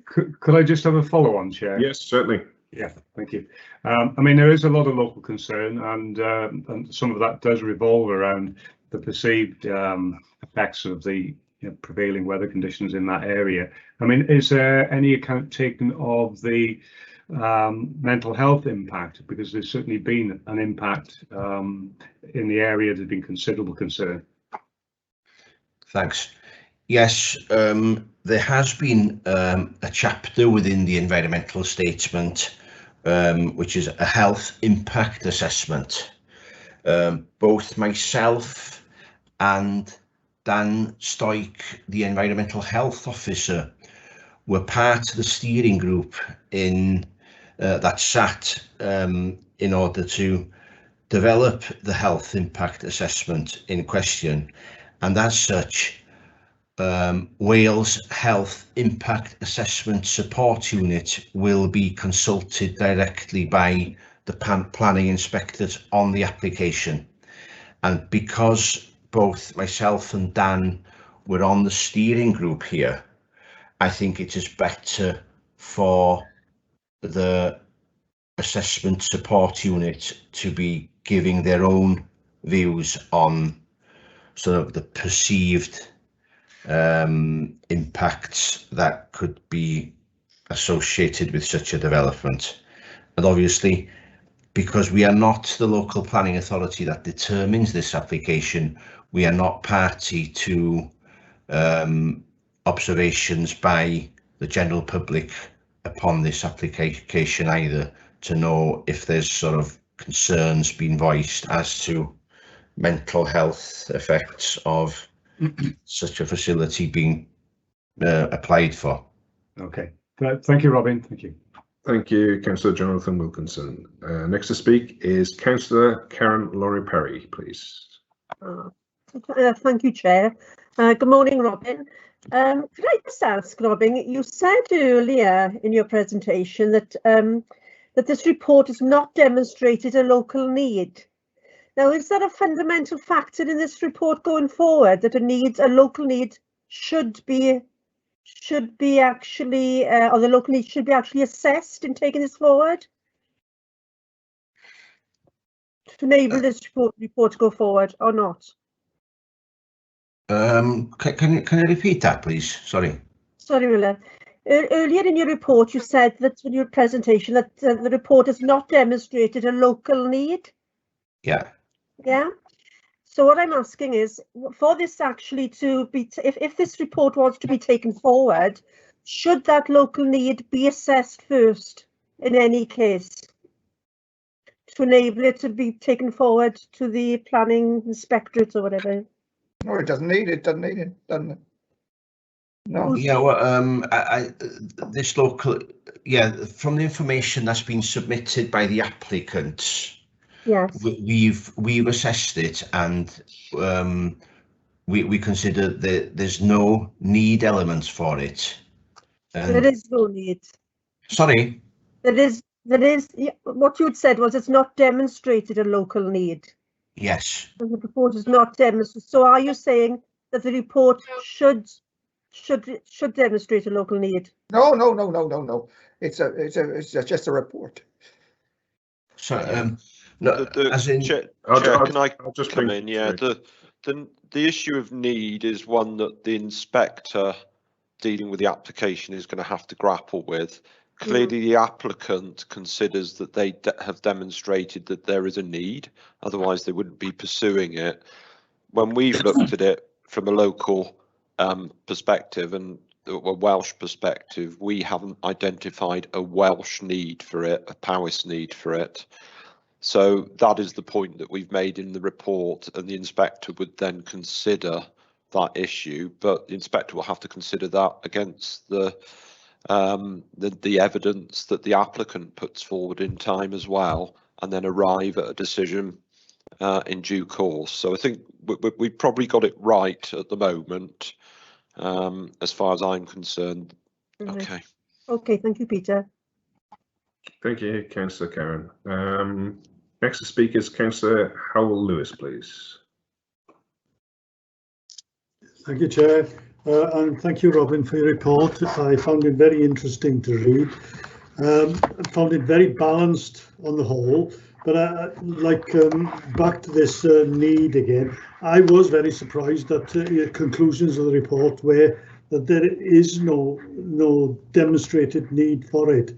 Speaker 15: Could I just have a follow on, Chair?
Speaker 2: Yes, certainly.
Speaker 15: Yeah, thank you. I mean, there is a lot of local concern, and some of that does revolve around the perceived effects of the prevailing weather conditions in that area. I mean, is there any account taken of the mental health impact? Because there's certainly been an impact in the area. There's been considerable concern.
Speaker 5: Thanks. Yes, there has been a chapter within the environmental statement, which is a health impact assessment. Both myself and Dan Stoik, the environmental health officer, were part of the steering group in that sat in order to develop the health impact assessment in question, and as such, Wales Health Impact Assessment Support Unit will be consulted directly by the planning inspectors on the application. And because both myself and Dan were on the steering group here, I think it is better for the Assessment Support Unit to be giving their own views on sort of the perceived impacts that could be associated with such a development. And obviously, because we are not the local planning authority that determines this application, we are not party to observations by the general public upon this application either, to know if there's sort of concerns being voiced as to mental health effects of such a facility being applied for.
Speaker 15: Okay, thank you, Robin. Thank you.
Speaker 2: Thank you, Councillor Jonathan Wilkinson. Next to speak is Councillor Karen Laurie Perry, please.
Speaker 16: Thank you, Chair. Good morning, Robin. Could I just ask, Robin, you said earlier in your presentation that that this report has not demonstrated a local need. Now, is that a fundamental factor in this report going forward, that a local need should be actually, or the local need should be actually assessed in taking this forward to enable this report to go forward, or not?
Speaker 5: Can you repeat that, please? Sorry.
Speaker 16: Sorry, Willa. Earlier in your report, you said that in your presentation that the report has not demonstrated a local need.
Speaker 5: Yeah.
Speaker 16: Yeah. So what I'm asking is, for this actually to be, if this report was to be taken forward, should that local need be assessed first in any case to enable it to be taken forward to the planning inspectorate or whatever?
Speaker 17: No, it doesn't need it. Doesn't need it. Doesn't it? No.
Speaker 5: Yeah. Well, this local. Yeah. From the information that's been submitted by the applicants.
Speaker 16: Yes.
Speaker 5: We've assessed it, and we consider that there's no need elements for it.
Speaker 16: There is no need.
Speaker 5: Sorry.
Speaker 16: There is. What you had said was it's not demonstrated a local need.
Speaker 5: Yes.
Speaker 16: The report is not demonstrated. So are you saying that the report should demonstrate a local need?
Speaker 17: No. It's just a report.
Speaker 5: So no, as in,
Speaker 9: Chair, can I just come in? Yeah, the issue of need is one that the inspector dealing with the application is going to have to grapple with. Clearly, the applicant considers that they have demonstrated that there is a need, otherwise they wouldn't be pursuing it. When we've looked at it from a local perspective and a Welsh perspective, we haven't identified a Welsh need for it, a Powys need for it. So that is the point that we've made in the report, and the inspector would then consider that issue, but the inspector will have to consider that against the evidence that the applicant puts forward in time as well, and then arrive at a decision in due course. So I think we've probably got it right at the moment, as far as I'm concerned. Okay.
Speaker 16: Okay, thank you, Peter.
Speaker 2: Thank you, Councillor Karen. Next to speak is Councillor Howell Lewis, please.
Speaker 6: Thank you, Chair, and thank you, Robin, for your report. I found it very interesting to read. I found it very balanced on the whole, but back to this need again. I was very surprised that the conclusions of the report were that there is no demonstrated need for it.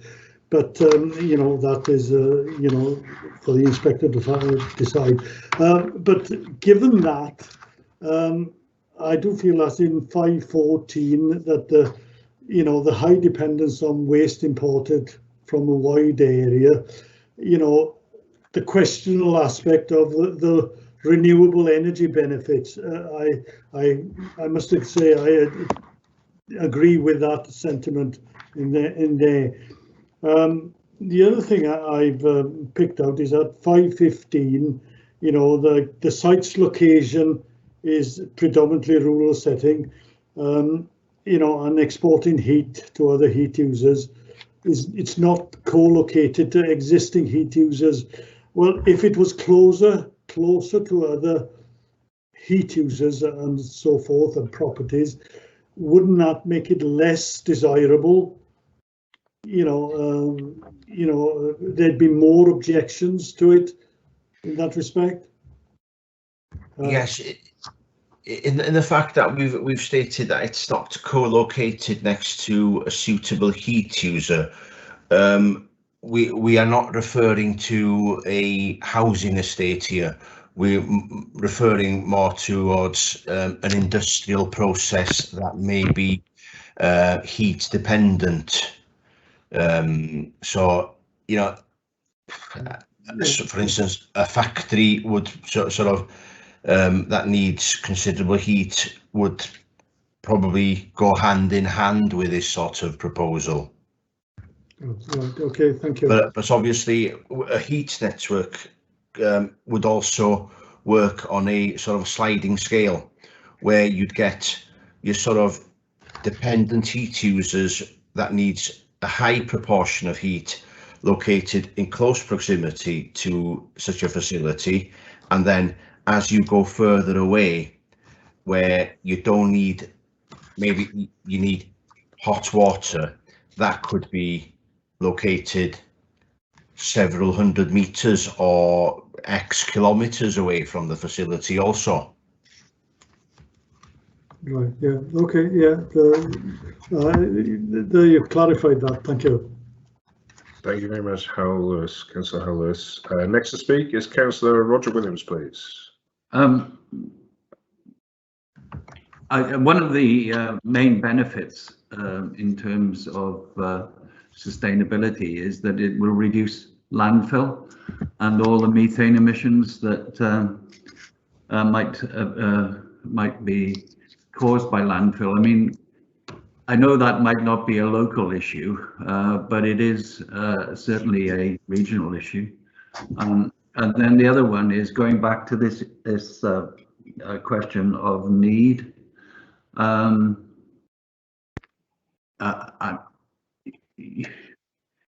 Speaker 6: But you know, that is you know, for the inspector to decide. But given that, I do feel that in 514 that the high dependence on waste imported from a wide area, the questionable aspect of the renewable energy benefits. I must say I agree with that sentiment in there. The other thing I've picked out is at 515, the site's location is predominantly rural setting, and exporting heat to other heat users. It's not co-located to existing heat users. Well, if it was closer to other heat users and so forth and properties, wouldn't that make it less desirable? There'd be more objections to it in that respect.
Speaker 5: Yes, in the fact that we've stated that it's not co-located next to a suitable heat user, we are not referring to a housing estate here. We're referring more towards an industrial process that may be heat dependent. So for instance, a factory would sort of that needs considerable heat would probably go hand in hand with this sort of proposal.
Speaker 6: Right, okay, thank you.
Speaker 5: But obviously a heat network would also work on a sort of sliding scale, where you'd get your sort of dependent heat users that needs a high proportion of heat located in close proximity to such a facility, and then as you go further away, where you don't need, maybe you need hot water, that could be located several hundred meters or X kilometers away from the facility also.
Speaker 6: Right, yeah, okay, yeah, you've clarified that, thank you.
Speaker 2: Thank you very much, Councillor Howell Lewis. Next to speak is Councillor Roger Williams, please.
Speaker 8: One of the main benefits in terms of sustainability is that it will reduce landfill and all the methane emissions that might be caused by landfill. I mean, I know that might not be a local issue, but it is certainly a regional issue. And then the other one is going back to this question of need.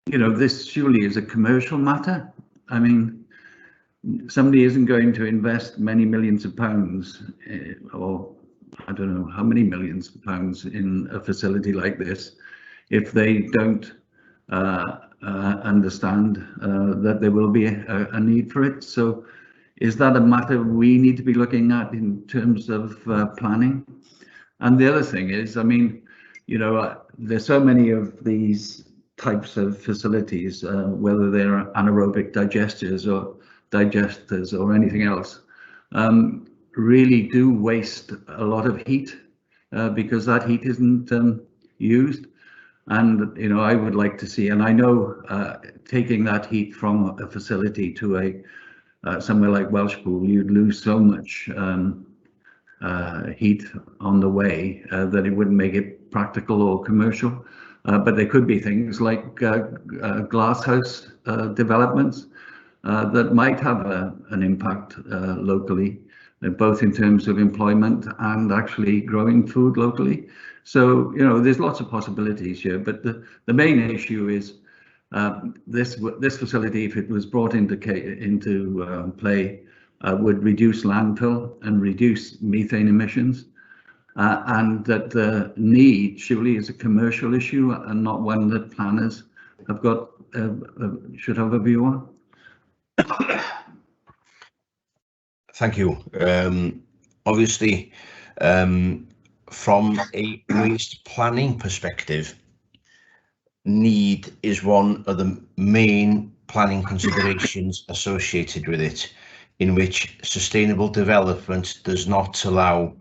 Speaker 8: This surely is a commercial matter. I mean, somebody isn't going to invest many millions of pounds, or I don't know how many millions of pounds in a facility like this, if they don't understand that there will be a need for it. So is that a matter we need to be looking at in terms of planning? And the other thing is, I mean, there's so many of these types of facilities, whether they're anaerobic digesters or anything else, really do waste a lot of heat because that heat isn't used. And I would like to see, and I know taking that heat from a facility to a somewhere like Welshpool, you'd lose so much heat on the way, that it wouldn't make it practical or commercial. But there could be things like glasshouse developments that might have an impact locally, both in terms of employment and actually growing food locally. So, you know, there's lots of possibilities here, but the main issue is this facility, if it was brought into play, would reduce landfill and reduce methane emissions, and that the need surely is a commercial issue and not one that planners have got should have a view on.
Speaker 5: Thank you. Obviously, from a waste planning perspective, need is one of the main planning considerations associated with it, in which sustainable development does not allow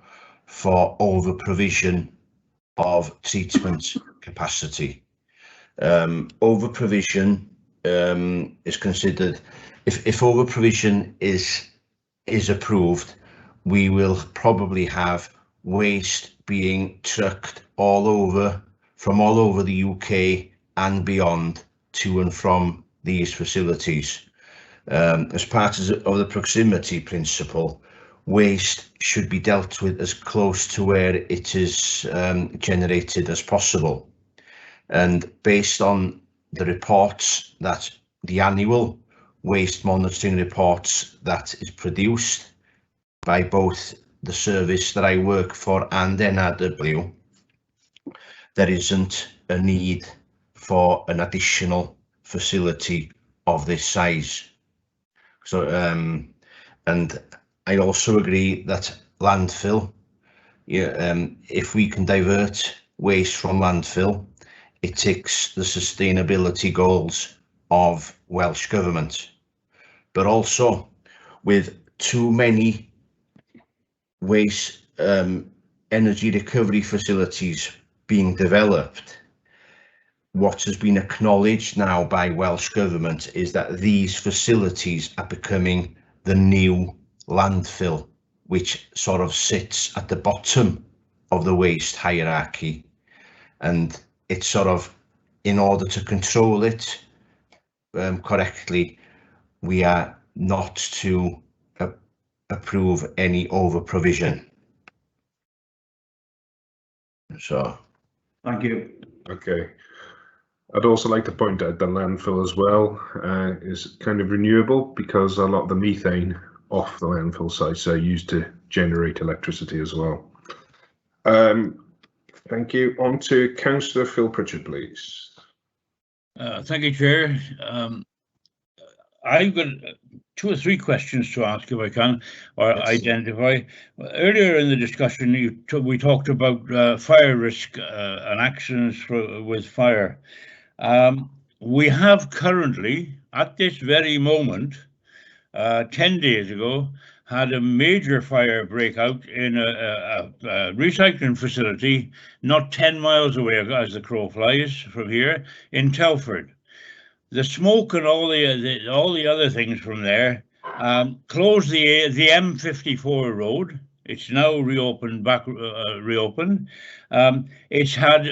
Speaker 5: for over provision of treatment capacity. Over provision is considered, if over provision is approved, we will probably have waste being trucked from all over the UK and beyond to and from these facilities. As part of the proximity principle, waste should be dealt with as close to where it is generated as possible. And based on the reports, that the annual waste monitoring reports that is produced by both the service that I work for and NRW, there isn't a need for an additional facility of this size. So, and I also agree that landfill, if we can divert waste from landfill, it ticks the sustainability goals of Welsh Government. But also, with too many waste energy recovery facilities being developed, what has been acknowledged now by Welsh Government is that these facilities are becoming the new landfill, which sort of sits at the bottom of the waste hierarchy. And it's sort of, in order to control it correctly, we are not to approve any over provision. So,
Speaker 8: thank you.
Speaker 2: Okay. I'd also like to point out the landfill as well is kind of renewable, because a lot of the methane off the landfill sites are used to generate electricity as well. Thank you. On to Councillor Phil Pritchard, please.
Speaker 10: Thank you, Chair. I've got 2 or 3 questions to ask, if I can, or identify. Earlier in the discussion, we talked about fire risk and actions with fire. We have currently, at this very moment, 10 days ago, had a major fire break out in a recycling facility not 10 miles away, as the crow flies, from here in Telford. The smoke and all the other things from there closed the M54 road. It's now reopened. It's had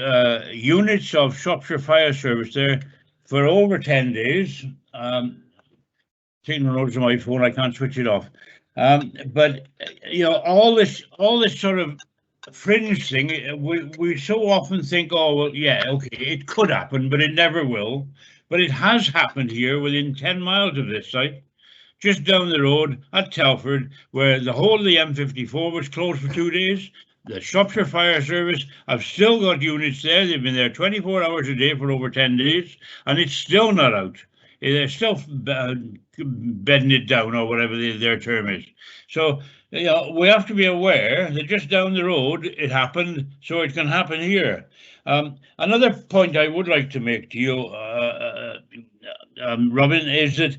Speaker 10: units of Shropshire Fire Service there for over 10 days. Taking notes on my phone, I can't switch it off. But you know, all this sort of fringe thing, we so often think, oh well, yeah, okay, it could happen, but it never will. But it has happened here within 10 miles of this site, just down the road at Telford, where the whole of the M54 was closed for 2 days. The Shropshire Fire Service have still got units there. They've been there 24 hours a day for over 10 days, and it's still not out. They're still bedding it down, or whatever their term is. So, you know, we have to be aware that just down the road it happened, so it can happen here. Another point I would like to make to you, Robin, is that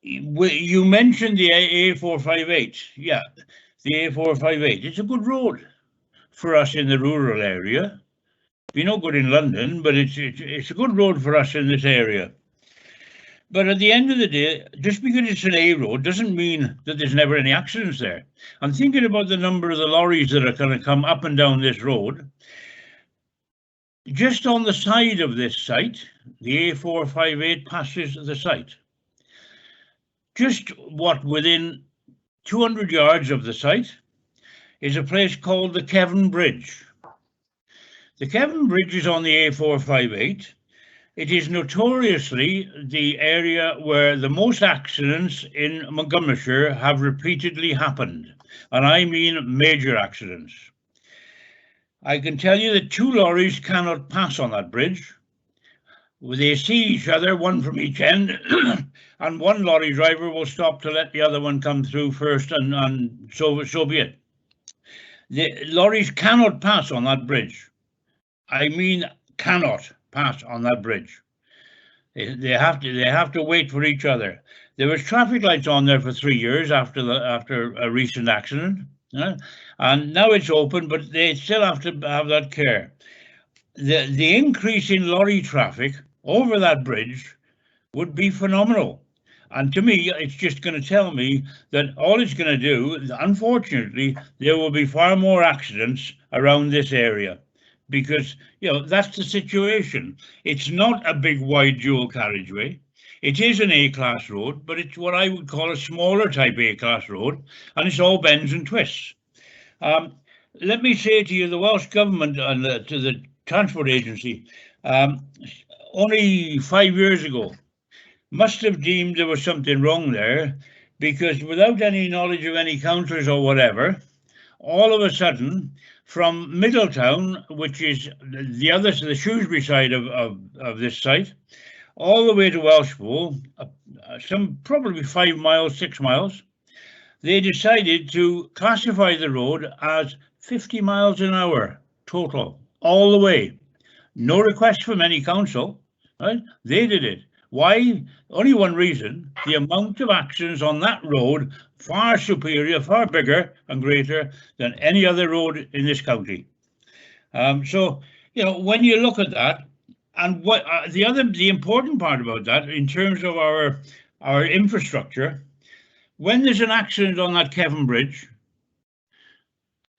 Speaker 10: you mentioned the A458. Yeah, the A458. It's a good road for us in the rural area. Be no good in London, but it's a good road for us in this area. But at the end of the day, just because it's an A road doesn't mean that there's never any accidents there. I'm thinking about the number of the lorries that are going to come up and down this road. Just on the side of this site, the A458 passes the site. Just within 200 yards of the site is a place called the Kevin Bridge. The Kevin Bridge is on the A458. It is notoriously the area where the most accidents in Montgomeryshire have repeatedly happened, and I mean major accidents. I can tell you that 2 lorries cannot pass on that bridge. They see each other, one from each end, and one lorry driver will stop to let the other one come through first, and so be it. The lorries cannot pass on that bridge. I mean, cannot pass on that bridge. They have to wait for each other. There was traffic lights on there for 3 years after a recent accident, and now it's open, but they still have to have that care. The increase in lorry traffic over that bridge would be phenomenal. And to me, it's just going to tell me that all it's going to do, unfortunately, there will be far more accidents around this area. Because, that's the situation. It's not a big wide dual carriageway. It is an A-class road, but it's what I would call a smaller type A-class road, and it's all bends and twists. Let me say to you, the Welsh Government and to the Transport Agency, only 5 years ago, must have deemed there was something wrong there, because without any knowledge of any councillors or whatever, all of a sudden, from Middletown, which is the Shrewsbury side of this site, all the way to Welshpool, some probably 5 miles, 6 miles, they decided to classify the road as 50 miles an hour total, all the way. No request from any council, right? They did it. Why? Only one reason: the amount of accidents on that road far superior, far bigger and greater than any other road in this county. So, when you look at that, and what the important part about that, in terms of our infrastructure, when there's an accident on that Kevin Bridge,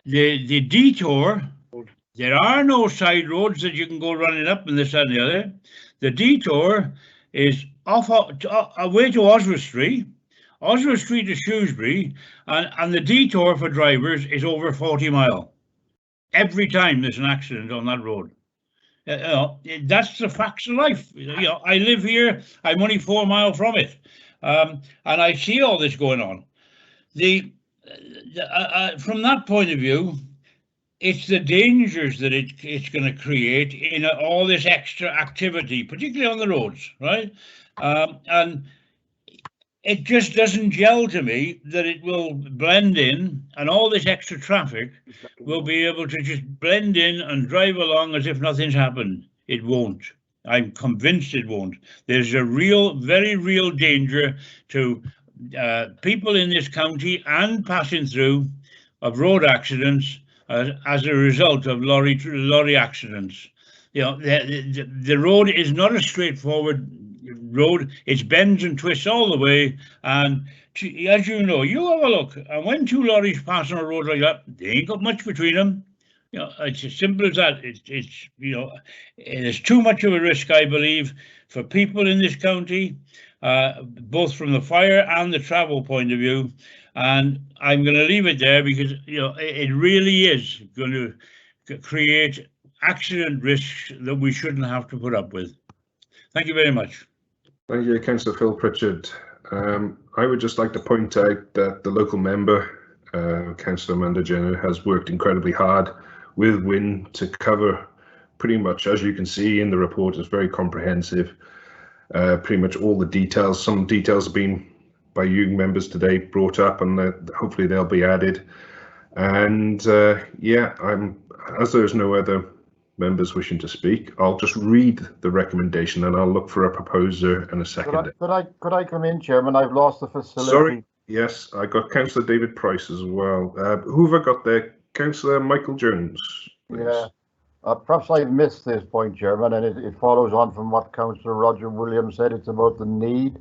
Speaker 10: the detour, there are no side roads that you can go running up and this and the other. The detour is away to Oswald Street to Shrewsbury, and the detour for drivers is over 40 mile. Every time there's an accident on that road. That's the facts of life. I live here, I'm only 4 miles from it, and I see all this going on. From that point of view, it's the dangers that it's going to create in all this extra activity, particularly on the roads, right? And it just doesn't gel to me that it will blend in, and all this extra traffic will be able to just blend in and drive along as if nothing's happened. It won't. I'm convinced it won't. There's a very real danger to people in this county and passing through of road accidents as a result of lorry accidents. The road is not a straightforward road. It's bends and twists all the way, and as you know, you have a look, and when 2 lorries pass on a road like that, they ain't got much between them. It's as simple as that. There's too much of a risk, I believe, for people in this county, both from the fire and the travel point of view. And I'm going to leave it there because it really is going to create accident risks that we shouldn't have to put up with. Thank you very much.
Speaker 2: Thank you, Councillor Phil Pritchard. I would just like to point out that the local member, Councillor Amanda Jenner, has worked incredibly hard with Wyn to cover pretty much, as you can see in the report, it's very comprehensive. Pretty much all the details. Some details have been by you members today brought up, and hopefully they'll be added. And as there's no other members wishing to speak, I'll just read the recommendation and I'll look for a proposer and a seconder.
Speaker 17: Could I come in, Chairman? I've lost the facility.
Speaker 2: Sorry, yes, I got Councillor David Price as well. Who have I got there? Councillor Michael Jones, please.
Speaker 17: Yeah.
Speaker 18: Perhaps I've missed this point, Chairman, and it follows on from what Councillor Roger Williams said. It's about the need.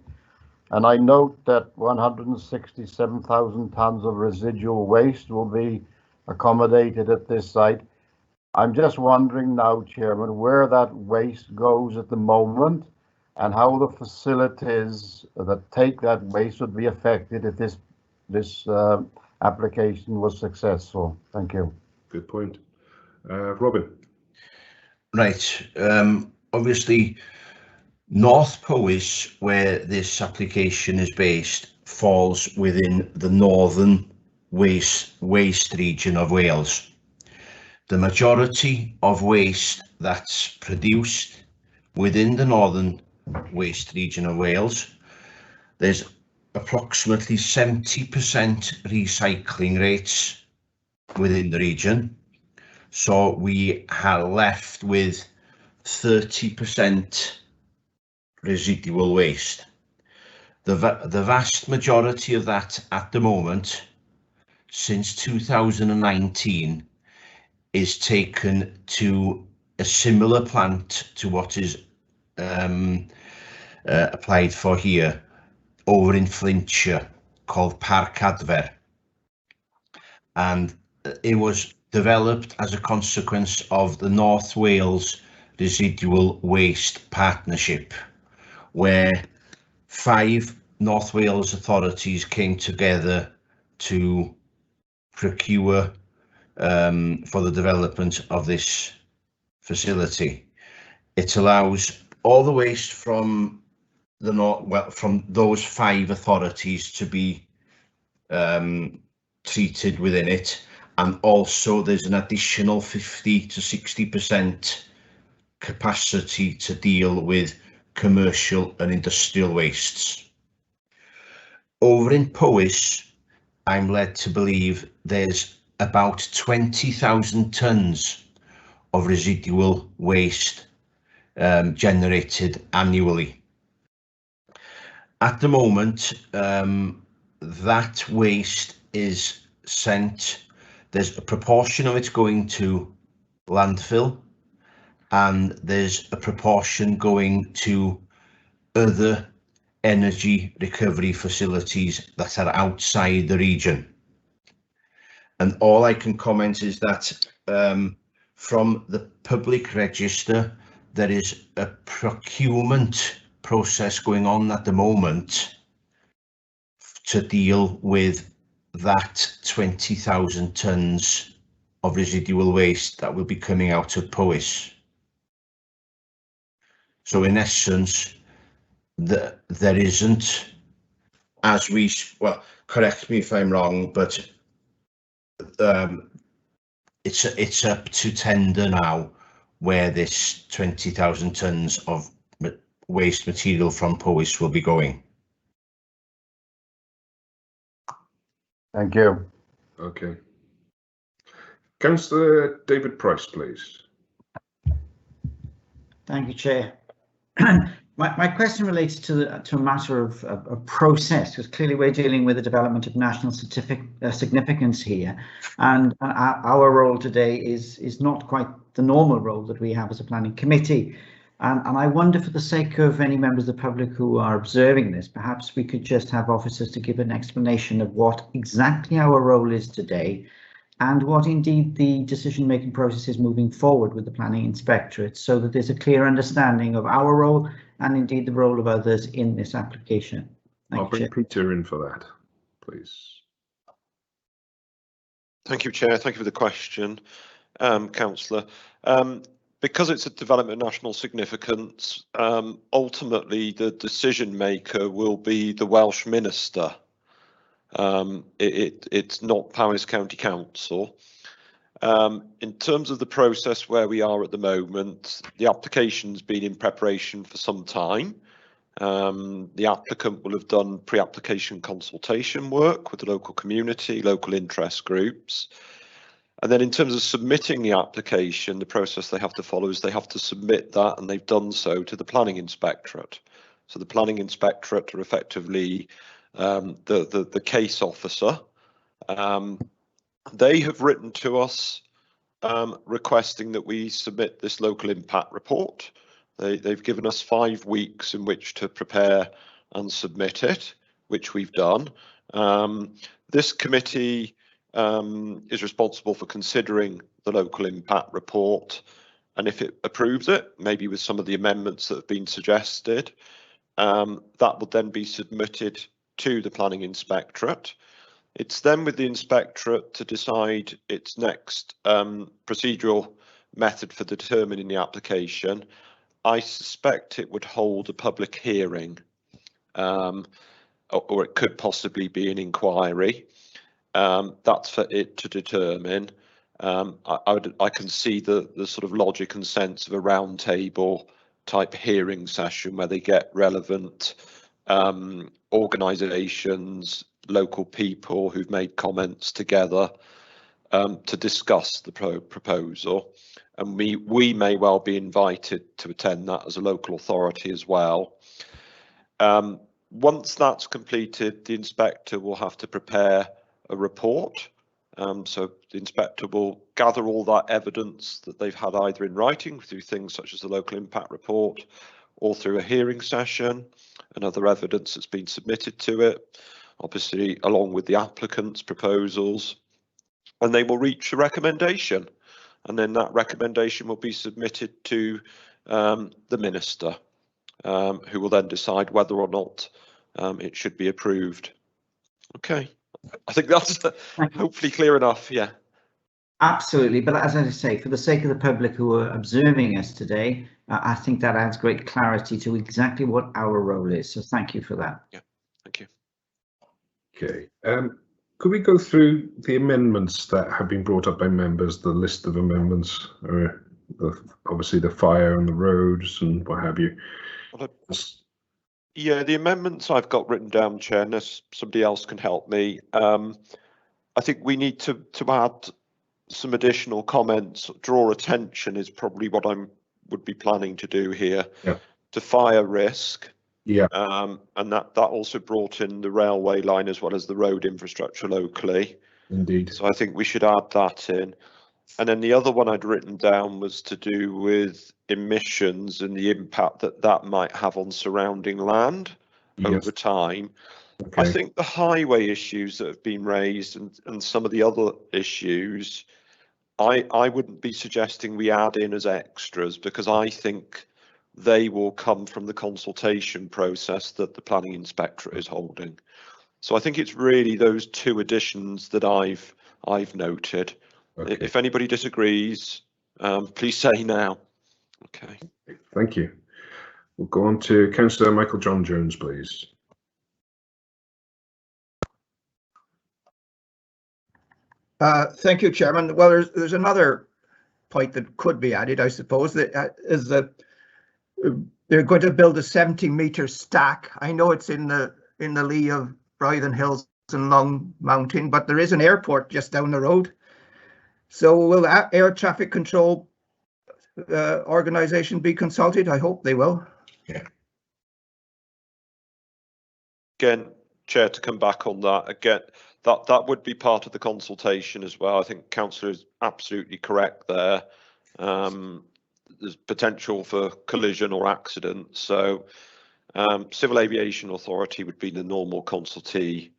Speaker 18: And I note that 167,000 tonnes of residual waste will be accommodated at this site. I'm just wondering now, Chairman, where that waste goes at the moment and how the facilities that take that waste would be affected if this application was successful. Thank you.
Speaker 2: Good point. Robin.
Speaker 5: Right. Obviously, North Powys, where this application is based, falls within the northern waste region of Wales. The majority of waste that's produced within the northern waste region of Wales, there's approximately 70% recycling rates within the region. So we are left with 30% residual waste. The vast majority of that at the moment, since 2019, is taken to a similar plant to what is applied for here over in Flintshire, called Parc Adfer, and it was developed as a consequence of the North Wales Residual Waste Partnership, where 5 North Wales authorities came together to procure for the development of this facility. It allows all the waste from the from those 5 authorities to be treated within it, and also there's an additional 50 to 60% capacity to deal with commercial and industrial wastes. Over in Powys, I'm led to believe there's about 20,000 tonnes of residual waste generated annually. At the moment, that waste is sent, there's a proportion of it going to landfill, and there's a proportion going to other energy recovery facilities that are outside the region. And all I can comment is that from the public register, there is a procurement process going on at the moment to deal with that 20,000 tonnes of residual waste that will be coming out of Powys. So in essence, there isn't, as we, well, correct me if I'm wrong, but it's up to tender now where this 20,000 tonnes of waste material from Powys will be going.
Speaker 18: Thank you.
Speaker 2: Okay. Councillor David Price, please.
Speaker 19: Thank you, Chair. My question relates to a matter of process, because clearly we're dealing with the development of national significance here, and our role today is not quite the normal role that we have as a planning committee. And I wonder, for the sake of any members of the public who are observing this, perhaps we could just have officers to give an explanation of what exactly our role is today, and what indeed the decision-making process is moving forward with the Planning Inspectorate, so that there's a clear understanding of our role and indeed the role of others in this application.
Speaker 2: I'll bring Peter in for that, please.
Speaker 9: Thank you, Chair. Thank you for the question, Councillor. Because it's a development of national significance, ultimately the decision maker will be the Welsh Minister. It's not Powys County Council. In terms of the process where we are at the moment, the application's been in preparation for some time. The applicant will have done pre-application consultation work with the local community, local interest groups. And then in terms of submitting the application, the process they have to follow is they have to submit that, and they've done so to the Planning Inspectorate. So the Planning Inspectorate are effectively the case officer. They have written to us requesting that we submit this local impact report. They've given us 5 weeks in which to prepare and submit it, which we've done. This committee is responsible for considering the local impact report, and if it approves it, maybe with some of the amendments that have been suggested, that will then be submitted to the Planning Inspectorate. It's then with the Inspectorate to decide its next procedural method for determining the application. I suspect it would hold a public hearing, or it could possibly be an inquiry. That's for it to determine. I can see the sort of logic and sense of a roundtable type hearing session where they get relevant organisations, local people who've made comments together to discuss the proposal, and we may well be invited to attend that as a local authority as well. Once that's completed, the inspector will have to prepare a report. So the inspector will gather all that evidence that they've had either in writing through things such as the local impact report or through a hearing session and other evidence that's been submitted to it, obviously along with the applicant's proposals, and they will reach a recommendation, and then that recommendation will be submitted to the minister, who will then decide whether or not it should be approved. Okay. I think that's hopefully clear enough. Yeah.
Speaker 19: Absolutely. But as I say, for the sake of the public who are observing us today, I think that adds great clarity to exactly what our role is. So thank you for that.
Speaker 9: Yeah, thank you.
Speaker 2: Okay. Could we go through the amendments that have been brought up by members, the list of amendments, obviously the fire and the roads and what have you?
Speaker 9: Well, yeah, the amendments I've got written down, Chair, unless somebody else can help me. I think we need to add some additional comments. Draw attention is probably what I would be planning to do here.
Speaker 2: Yeah.
Speaker 9: To fire risk.
Speaker 2: Yeah.
Speaker 9: And that also brought in the railway line as well as the road infrastructure locally.
Speaker 2: Indeed.
Speaker 9: So I think we should add that in. And then the other one I'd written down was to do with emissions and the impact that might have on surrounding land over time. Okay. I think the highway issues that have been raised and some of the other issues, I wouldn't be suggesting we add in as extras, because I think they will come from the consultation process that the Planning Inspectorate is holding. So I think it's really those 2 additions that I've noted. Okay. If anybody disagrees, please say now. Okay.
Speaker 2: Thank you. We'll go on to Councillor Michael John Jones, please.
Speaker 17: Thank you, Chairman. Well, there's another point that could be added, I suppose, that is that they're going to build a 70-metre stack. I know it's in the lee of Brython Hills and Long Mountain, but there is an airport just down the road. So will air traffic control organisation be consulted? I hope they will.
Speaker 2: Yeah.
Speaker 9: Again, Chair, to come back on that again, that would be part of the consultation as well. I think Councillor is absolutely correct there. There's potential for collision or accident, so Civil Aviation Authority would be the normal consultee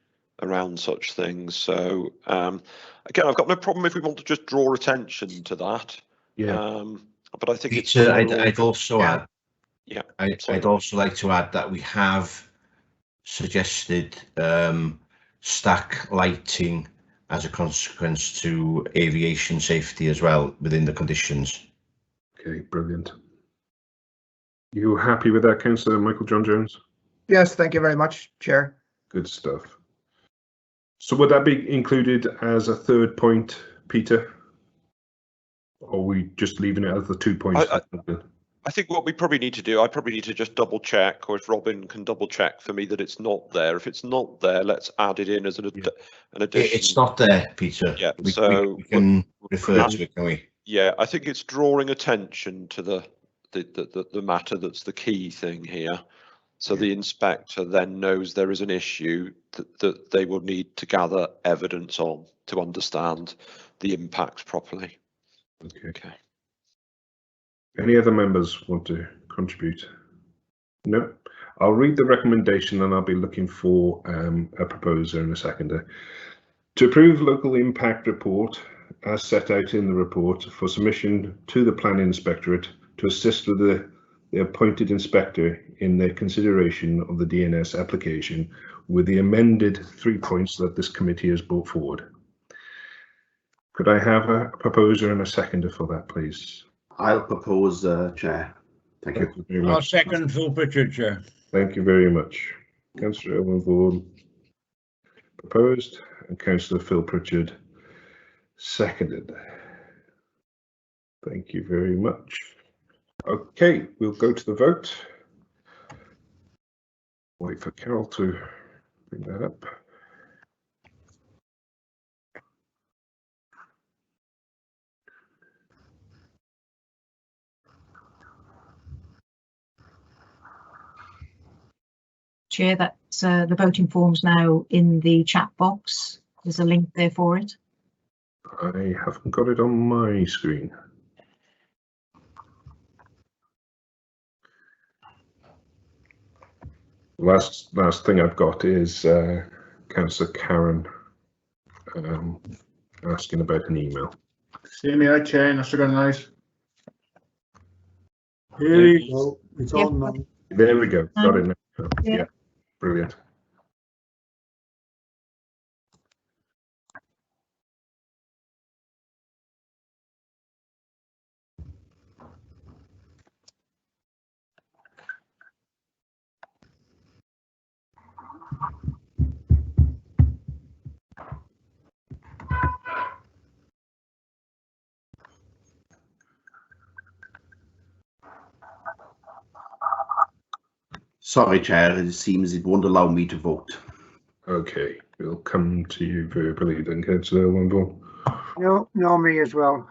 Speaker 9: around such things. So again, I've got no problem if we want to just draw attention to that.
Speaker 2: Yeah.
Speaker 9: But I think
Speaker 5: Peter, I'd also add.
Speaker 9: Yeah.
Speaker 5: I'd also like to add that we have suggested stack lighting as a consequence to aviation safety as well within the conditions.
Speaker 2: Okay, brilliant. You happy with that, Councillor Michael John Jones?
Speaker 17: Yes, thank you very much, Chair.
Speaker 2: Good stuff. So would that be included as a 3rd point, Peter? Or are we just leaving it as the 2 points?
Speaker 9: I think what we probably need to do, I probably need to just double check, or if Robin can double check for me that it's not there. If it's not there, let's add it in as an addition.
Speaker 5: It's not there, Peter.
Speaker 9: Yeah,
Speaker 5: we
Speaker 9: can
Speaker 5: refer to it, can we?
Speaker 9: Yeah, I think it's drawing attention to the matter that's the key thing here. So the inspector then knows there is an issue that they will need to gather evidence on to understand the impact properly.
Speaker 2: Okay. Any other members want to contribute? No. I'll read the recommendation and I'll be looking for a proposer and a seconder. To approve local impact report as set out in the report for submission to the Planning Inspectorate to assist with the appointed inspector in their consideration of the DNS application with the amended 3 points that this committee has brought forward. Could I have a proposer and a seconder for that, please?
Speaker 12: I'll propose, Chair. Thank you
Speaker 2: very much.
Speaker 10: I'll second Phil Pritchard, Chair.
Speaker 2: Thank you very much. Councillor Owen Vaughan proposed and Councillor Phil Pritchard seconded. Thank you very much. Okay, we'll go to the vote. Wait for Carol to bring that up.
Speaker 1: Chair, that's the voting form's now in the chat box. There's a link there for it.
Speaker 2: I haven't got it on my screen. Last thing I've got is Councillor Karen asking about an email.
Speaker 13: Same here, Chair, and that's nice.
Speaker 6: Here you go. It's on now.
Speaker 2: There we go. Got it now. Yeah, brilliant.
Speaker 12: Sorry, Chair, it seems it won't allow me to vote.
Speaker 2: Okay, we'll come to you verbally then, Councillor Wimble.
Speaker 14: No, me as well.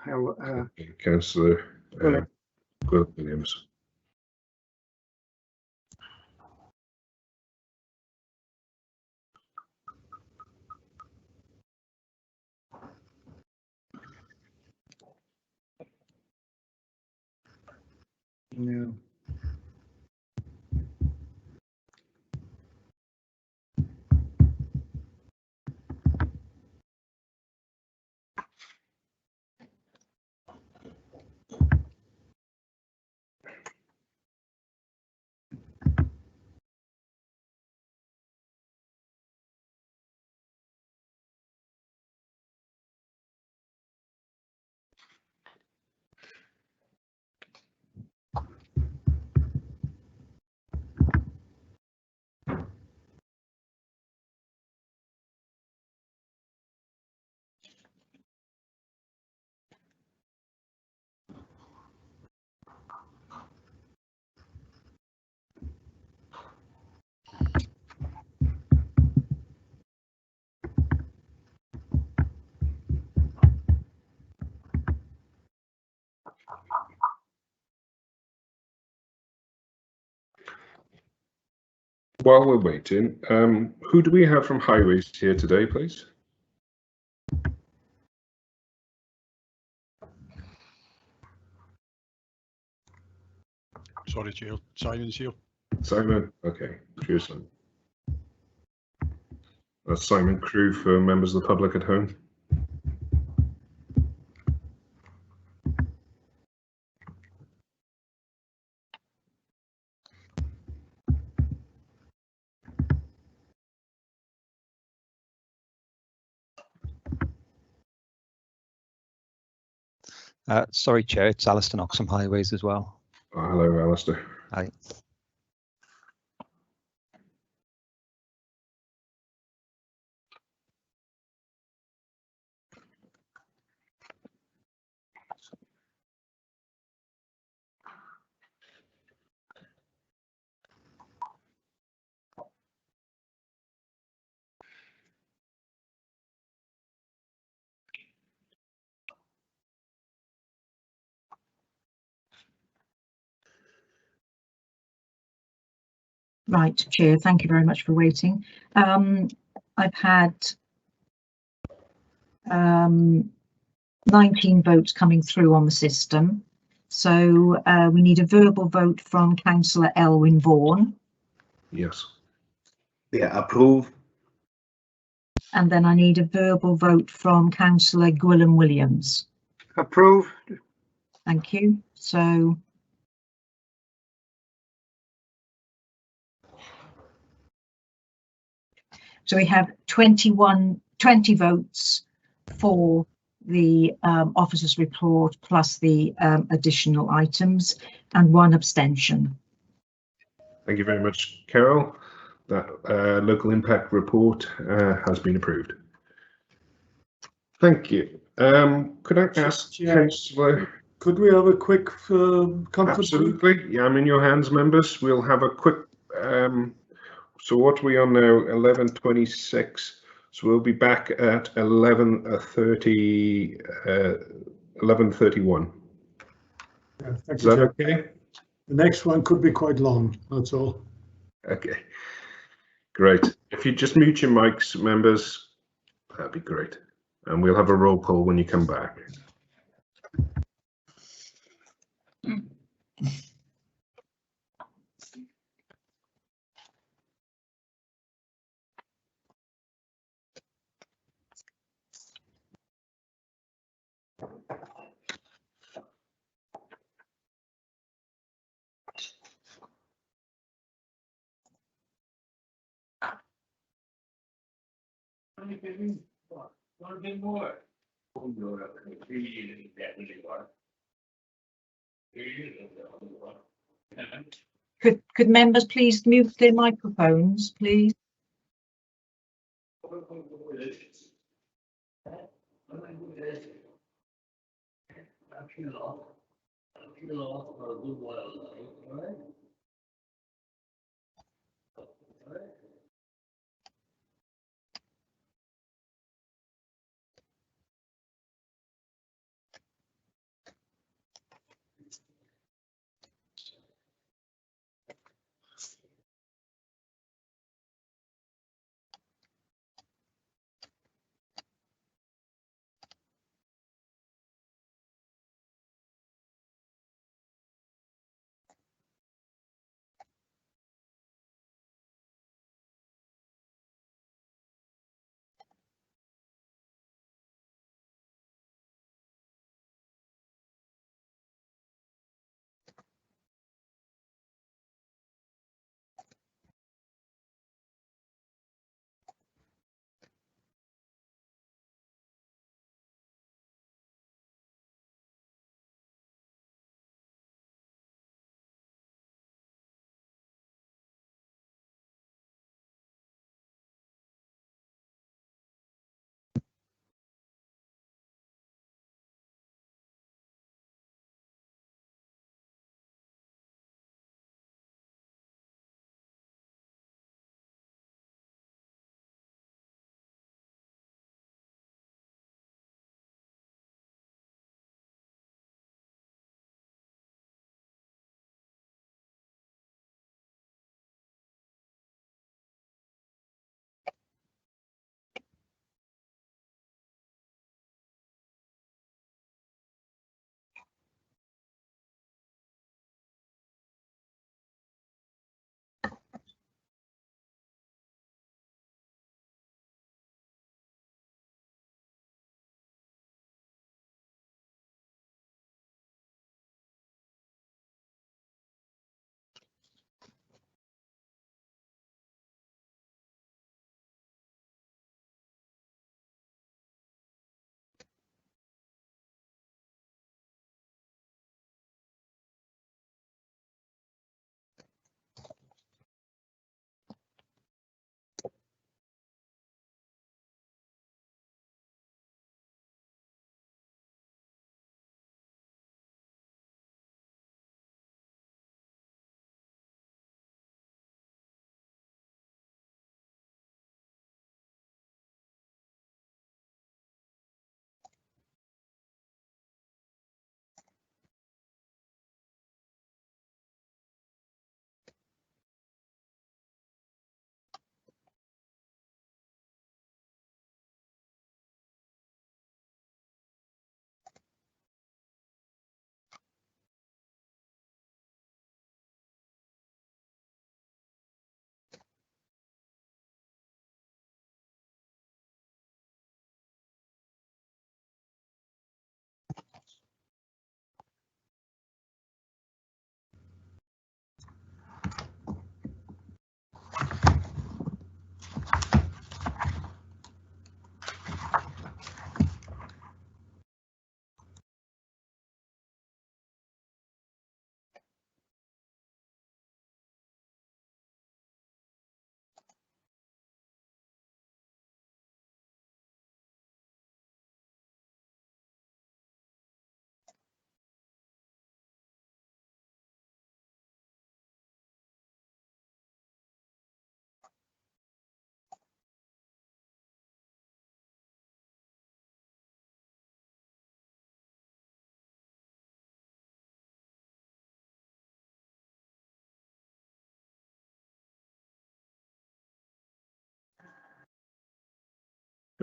Speaker 2: Councillor Williams.
Speaker 14: No.
Speaker 2: While we're waiting, who do we have from Highways here today, please?
Speaker 20: Sorry, Chair. Simon's here.
Speaker 2: Simon, okay. Cheers, Simon. That's Simon Crew for members of the public at home.
Speaker 21: Sorry, Chair, it's Alistair Knox from Highways as well.
Speaker 2: Oh, hello, Alistair.
Speaker 21: Hi.
Speaker 1: Right, Chair, thank you very much for waiting. I've had 19 votes coming through on the system. So we need a verbal vote from Councillor Elwyn Vaughan.
Speaker 2: Yes.
Speaker 12: Yeah, approve.
Speaker 1: And then I need a verbal vote from Councillor Gwilym Williams.
Speaker 14: Approve.
Speaker 1: Thank you. So we have 20 votes for the officer's report plus the additional items and 1 abstention.
Speaker 2: Thank you very much, Carol. That local impact report has been approved. Thank you. Could I ask Councillor?
Speaker 6: Could we have a quick conference?
Speaker 2: Absolutely. Yeah, I'm in your hands, members. We'll have a quick. So what are we on now? 11:26. So we'll be back at 11:30. 11:31.
Speaker 6: Yeah, thank
Speaker 2: Is
Speaker 6: you,
Speaker 2: that
Speaker 6: Chair.
Speaker 2: okay?
Speaker 6: The next one could be quite long, that's all.
Speaker 2: Okay. Great. If you just mute your mics, members, that'd be great. And we'll have a roll call when you come back.
Speaker 1: Could members please mute their microphones, please?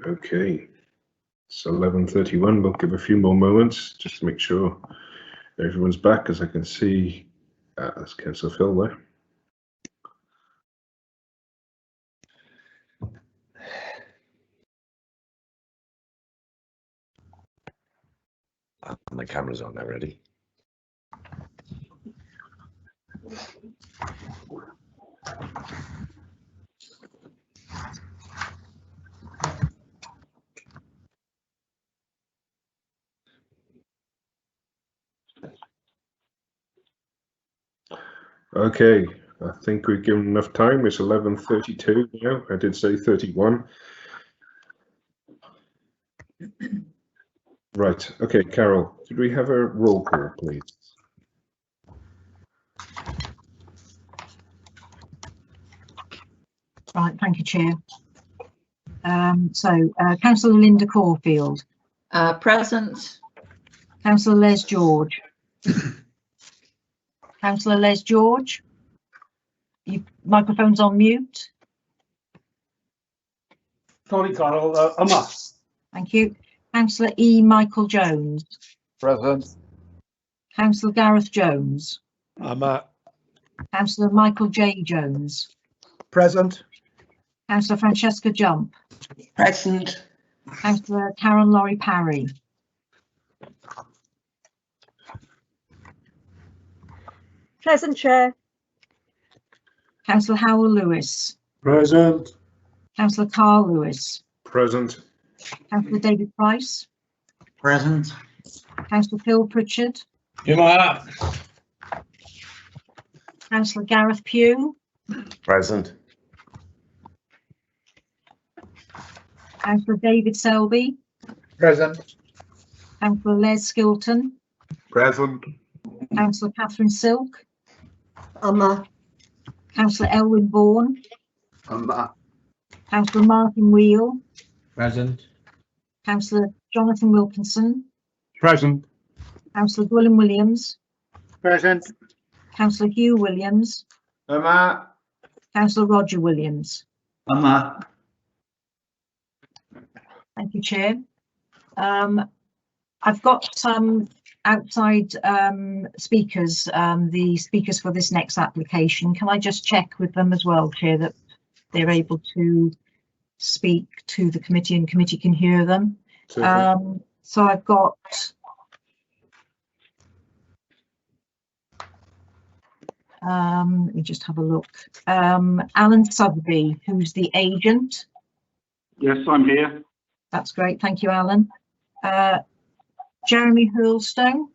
Speaker 2: Okay, it's 11:31. We'll give a few more moments just to make sure everyone's back, as I can see that's Councillor Phil there.
Speaker 20: My camera's on already.
Speaker 2: Okay, I think we've given enough time. It's 11:32 now. I did say 31. Right, okay, Carol, could we have a roll call, please?
Speaker 1: Right, thank you, Chair. Councillor Linda Caulfield.
Speaker 3: Present.
Speaker 1: Councillor Les George. Councillor Les George. Your microphone's on mute.
Speaker 4: Sorry, Carol, Emma.
Speaker 1: Thank you. Councillor E. Michael Jones.
Speaker 18: Present.
Speaker 1: Councillor Gareth Jones.
Speaker 18: Emma.
Speaker 1: Councillor Michael J. Jones.
Speaker 17: Present.
Speaker 1: Councillor Francesca Jump.
Speaker 17: Present.
Speaker 1: Councillor Karen Laurie Parry.
Speaker 16: Present, Chair.
Speaker 1: Councillor Howell Lewis.
Speaker 6: Present.
Speaker 1: Councillor Carl Lewis.
Speaker 2: Present.
Speaker 1: Councillor David Price.
Speaker 19: Present.
Speaker 1: Councillor Phil Pritchard.
Speaker 10: Jemma.
Speaker 1: Councillor Gareth Pugh.
Speaker 20: Present.
Speaker 1: Councillor David Selby.
Speaker 13: Present.
Speaker 1: Councillor Les Skilton.
Speaker 13: Present.
Speaker 1: Councillor Catherine Silk. Councillor Elwyn Vaughan. Councillor Martin Wheel.
Speaker 8: Present.
Speaker 1: Councillor Jonathan Wilkinson.
Speaker 15: Present.
Speaker 1: Councillor Gwilym Williams.
Speaker 14: Present.
Speaker 1: Councillor Hugh Williams.
Speaker 13: Emma.
Speaker 1: Councillor Roger Williams.
Speaker 8: Emma.
Speaker 1: Thank you, Chair. I've got some outside speakers, the speakers for this next application. Can I just check with them as well, Chair, that they're able to speak to the committee and committee can hear them? So I've got let me just have a look. Alan Sotheby, who's the agent.
Speaker 22: Yes, I'm here.
Speaker 1: That's great. Thank you, Alan. Jeremy Hurlstone.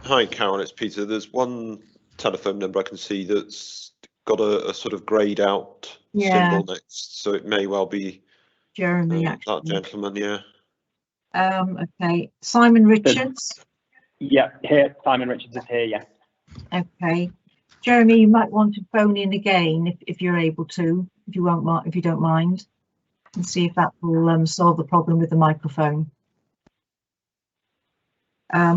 Speaker 9: Hi, Carol, it's Peter. There's one telephone number I can see that's got a sort of greyed out symbol next, so it may well be
Speaker 1: Jeremy,
Speaker 9: that gentleman, yeah.
Speaker 1: Okay, Simon Richards.
Speaker 22: Yeah, here, Simon Richards is here, yeah.
Speaker 1: Okay, Jeremy, you might want to phone in again if you're able to, if you don't mind, and see if that will solve the problem with the microphone.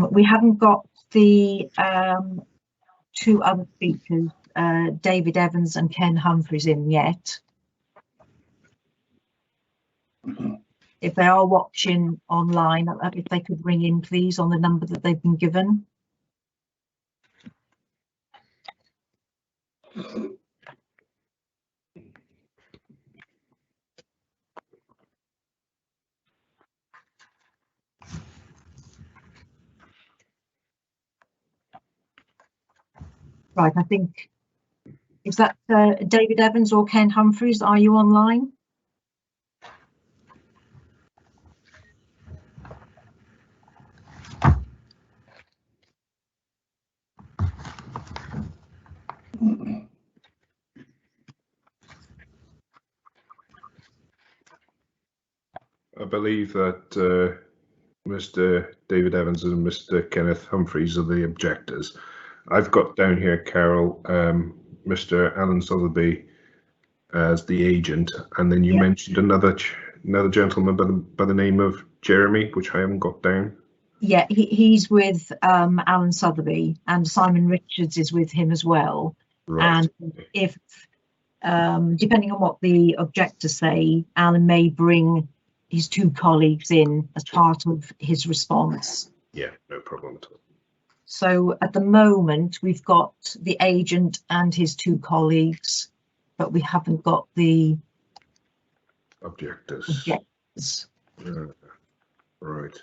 Speaker 1: We haven't got the two other speakers, David Evans and Ken Humphreys, in yet. If they are watching online, if they could ring in, please, on the number that they've been given. Right, I think, is that David Evans or Ken Humphreys? Are you online?
Speaker 2: I believe that Mr. David Evans and Mr. Kenneth Humphreys are the objectors. I've got down here, Carol, Mr. Alan Sotheby as the agent, and then you mentioned another gentleman by the name of Jeremy, which I haven't got down.
Speaker 1: Yeah, he's with Alan Sotheby, and Simon Richards is with him as well.
Speaker 2: Right.
Speaker 1: And if, depending on what the objectors say, Alan may bring his 2 colleagues in as part of his response.
Speaker 2: Yeah, no problem at all.
Speaker 1: So at the moment, we've got the agent and his 2 colleagues, but we haven't got the
Speaker 2: objectors. Right.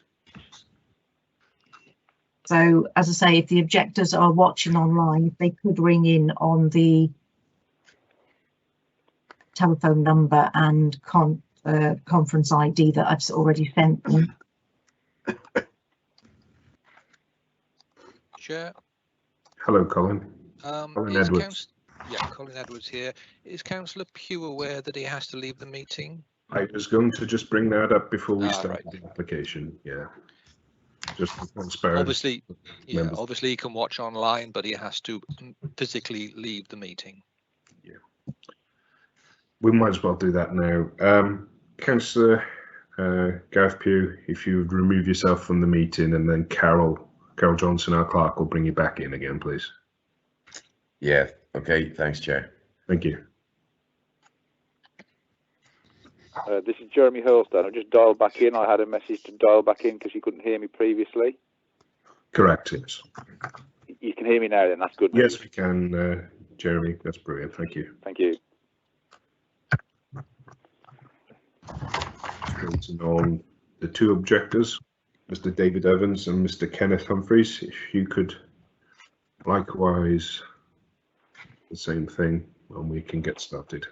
Speaker 1: So, as I say, if the objectors are watching online, if they could ring in on the telephone number and conference ID that I've already sent them.
Speaker 7: Chair.
Speaker 2: Hello, Colin. Colin Edwards.
Speaker 7: Colin Edwards here. Is Councillor Pugh aware that he has to leave the meeting?
Speaker 2: I was going to just bring that up before we start the application. Yeah. Just for transparency.
Speaker 7: Obviously he can watch online, but he has to physically leave the meeting.
Speaker 2: Yeah. We might as well do that now. Councillor Gareth Pugh, if you would remove yourself from the meeting, and then Carol Johnson, our clerk, will bring you back in again, please.
Speaker 20: Yeah, okay, thanks, Chair.
Speaker 2: Thank you.
Speaker 11: This is Jeremy Hurlstone. I just dialed back in. I had a message to dial back in because you couldn't hear me previously.
Speaker 2: Correct, yes.
Speaker 11: You can hear me now then, that's good news.
Speaker 2: Yes, we can, Jeremy. That's brilliant. Thank you.
Speaker 11: Thank you.
Speaker 2: On the 2 objectors, Mr. David Evans and Mr. Kenneth Humphreys, if you could likewise the same thing, and we can get started.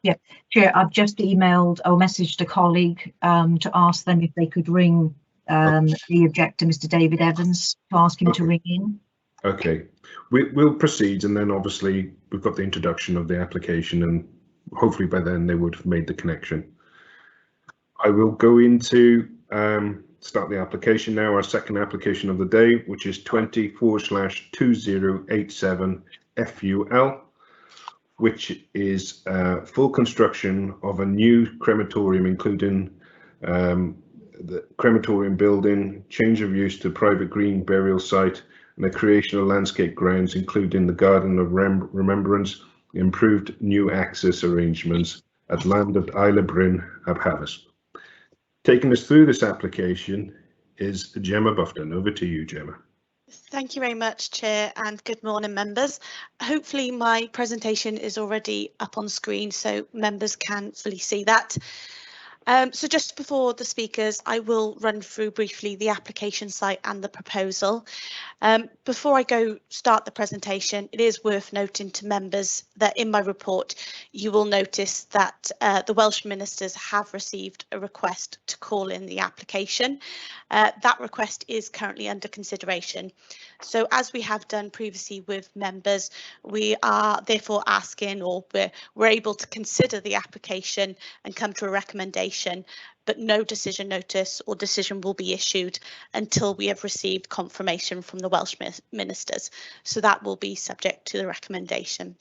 Speaker 1: Yeah, Chair, I've just emailed or messaged a colleague to ask them if they could ring the objector, Mr. David Evans, to ask him to ring in.
Speaker 2: Okay, we'll proceed, and then obviously we've got the introduction of the application, and hopefully by then they would have made the connection. I will go into start the application now, our second application of the day, which is 20/2087 FUL, which is full construction of a new crematorium, including the crematorium building, change of use to private green burial site, and the creation of landscape grounds, including the Garden of Remembrance, improved new access arrangements at land at Isla Bryn, Abhavis. Taking us through this application is Gemma Bufton. Over to you, Gemma.
Speaker 23: Thank you very much, Chair, and good morning, members. Hopefully my presentation is already up on screen so members can fully see that. So just before the speakers, I will run through briefly the application site and the proposal. Before I start the presentation, it is worth noting to members that in my report, you will notice that the Welsh ministers have received a request to call in the application. That request is currently under consideration. So as we have done previously with members, we are therefore asking, or we're able to consider the application and come to a recommendation, but no decision notice or decision will be issued until we have received confirmation from the Welsh ministers. So that will be subject to the recommendation.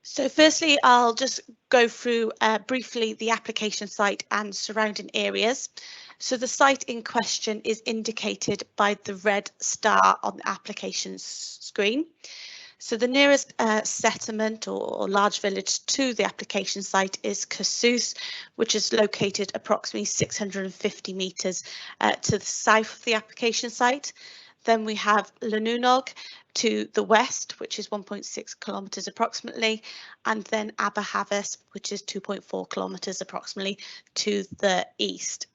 Speaker 23: So firstly, I'll just go through briefly the application site and surrounding areas. So the site in question is indicated by the red star on the application screen. So the nearest settlement or large village to the application site is Carsws, which is located approximately 650 metres to the south of the application site. Then we have Llanunog to the west, which is 1.6 kilometres approximately, and then Aberhavis, which is 2.4 kilometres approximately to the east.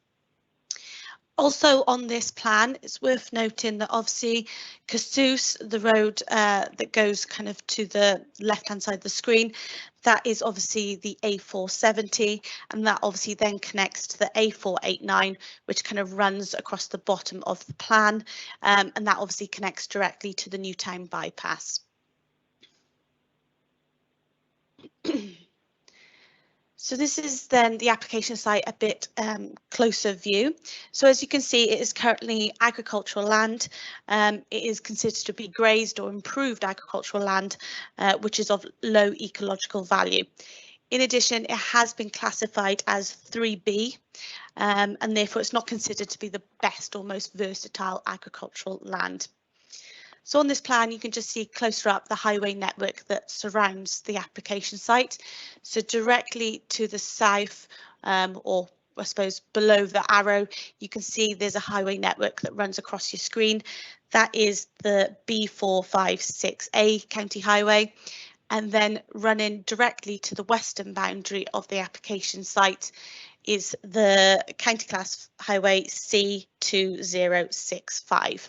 Speaker 23: Also on this plan, it's worth noting that obviously Carsws, the road that goes kind of to the left-hand side of the screen, that is obviously the A470, and that obviously then connects to the A489, which kind of runs across the bottom of the plan, and that obviously connects directly to the Newtown bypass. So this is then the application site, a bit closer view. So as you can see, it is currently agricultural land. It is considered to be grazed or improved agricultural land, which is of low ecological value. In addition, it has been classified as 3B, and therefore it's not considered to be the best or most versatile agricultural land. So on this plan, you can just see closer up the highway network that surrounds the application site. So directly to the south, or I suppose below the arrow, you can see there's a highway network that runs across your screen. That is the B456A county highway. And then running directly to the western boundary of the application site is the county class highway C2065.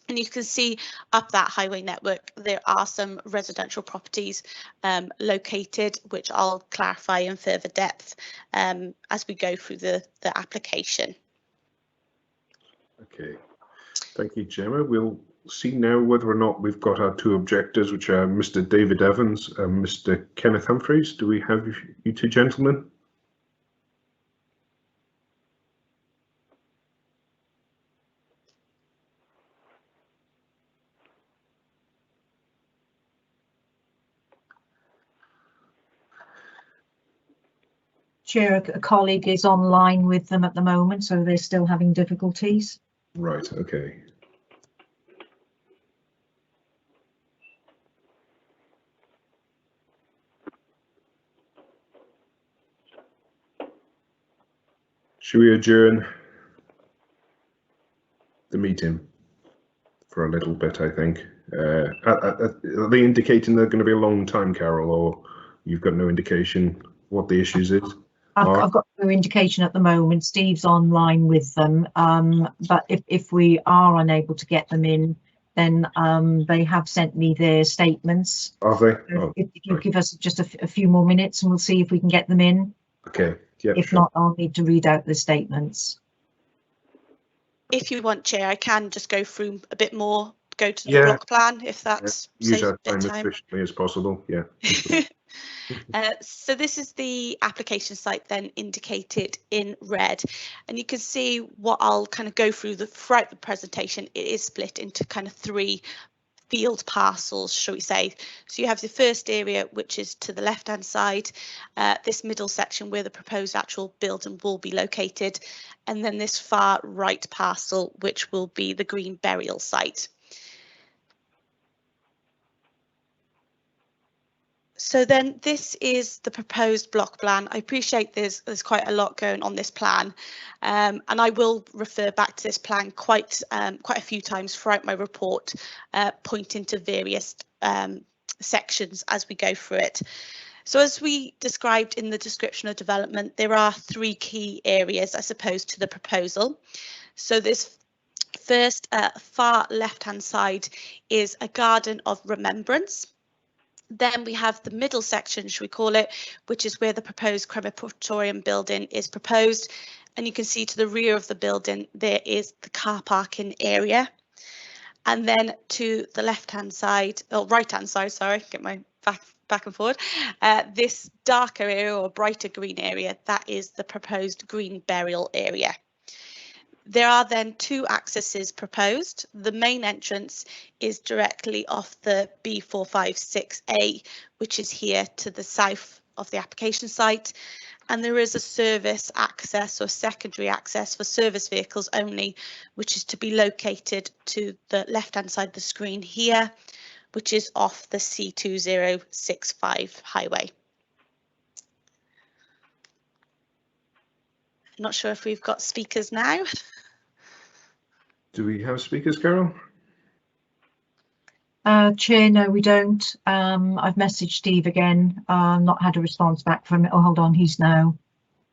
Speaker 23: And you can see up that highway network, there are some residential properties located, which I'll clarify in further depth as we go through the application.
Speaker 2: Okay, thank you, Gemma. We'll see now whether or not we've got our two objectors, which are Mr. David Evans and Mr. Kenneth Humphreys. Do we have you two gentlemen?
Speaker 1: Chair, a colleague is online with them at the moment, so they're still having difficulties.
Speaker 2: Right, okay. Should we adjourn the meeting for a little bit, I think? Are they indicating they're going to be a long time, Carol, or you've got no indication what the issues is?
Speaker 1: I've got no indication at the moment. Steve's online with them, but if we are unable to get them in, then they have sent me their statements.
Speaker 2: Are they?
Speaker 1: So if you give us just a few more minutes and we'll see if we can get them in.
Speaker 2: Okay. Yep,
Speaker 1: if not, I'll need to read out the statements.
Speaker 23: If you want, Chair, I can just go through a bit more, go to the block plan, if that's
Speaker 2: use our
Speaker 23: a bit
Speaker 2: time as
Speaker 23: time.
Speaker 2: efficiently as possible. Yeah.
Speaker 23: So this is the application site then indicated in red, and you can see what I'll kind of go through throughout the presentation. It is split into kind of three field parcels, shall we say. So you have the first area, which is to the left hand side, this middle section where the proposed actual building will be located, and then this far right parcel, which will be the green burial site. So then this is the proposed block plan. I appreciate there's quite a lot going on this plan, and I will refer back to this plan quite a few times throughout my report, pointing to various sections as we go through it. So as we described in the description of development, there are three key areas, I suppose, to the proposal. So this first far left-hand side is a garden of remembrance. Then we have the middle section, should we call it, which is where the proposed crematorium building is proposed. And you can see to the rear of the building, there is the car parking area. And then to the left-hand side, or right-hand side, sorry, get my back and forward, this darker area or brighter green area, that is the proposed green burial area. There are then two accesses proposed. The main entrance is directly off the B456A, which is here to the south of the application site. And there is a service access or secondary access for service vehicles only, which is to be located to the left-hand side of the screen here, which is off the C2065 highway. I'm not sure if we've got speakers now.
Speaker 2: Do we have speakers, Carol?
Speaker 1: Chair, no, we don't. I've messaged Steve again, not had a response back from it. Oh, hold on, he's now.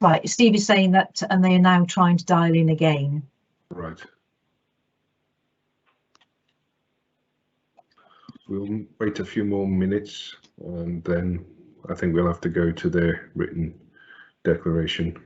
Speaker 1: Right, Steve is saying that, and they are now trying to dial in again.
Speaker 2: Right. We'll wait a few more minutes, and then I think we'll have to go to their written declaration.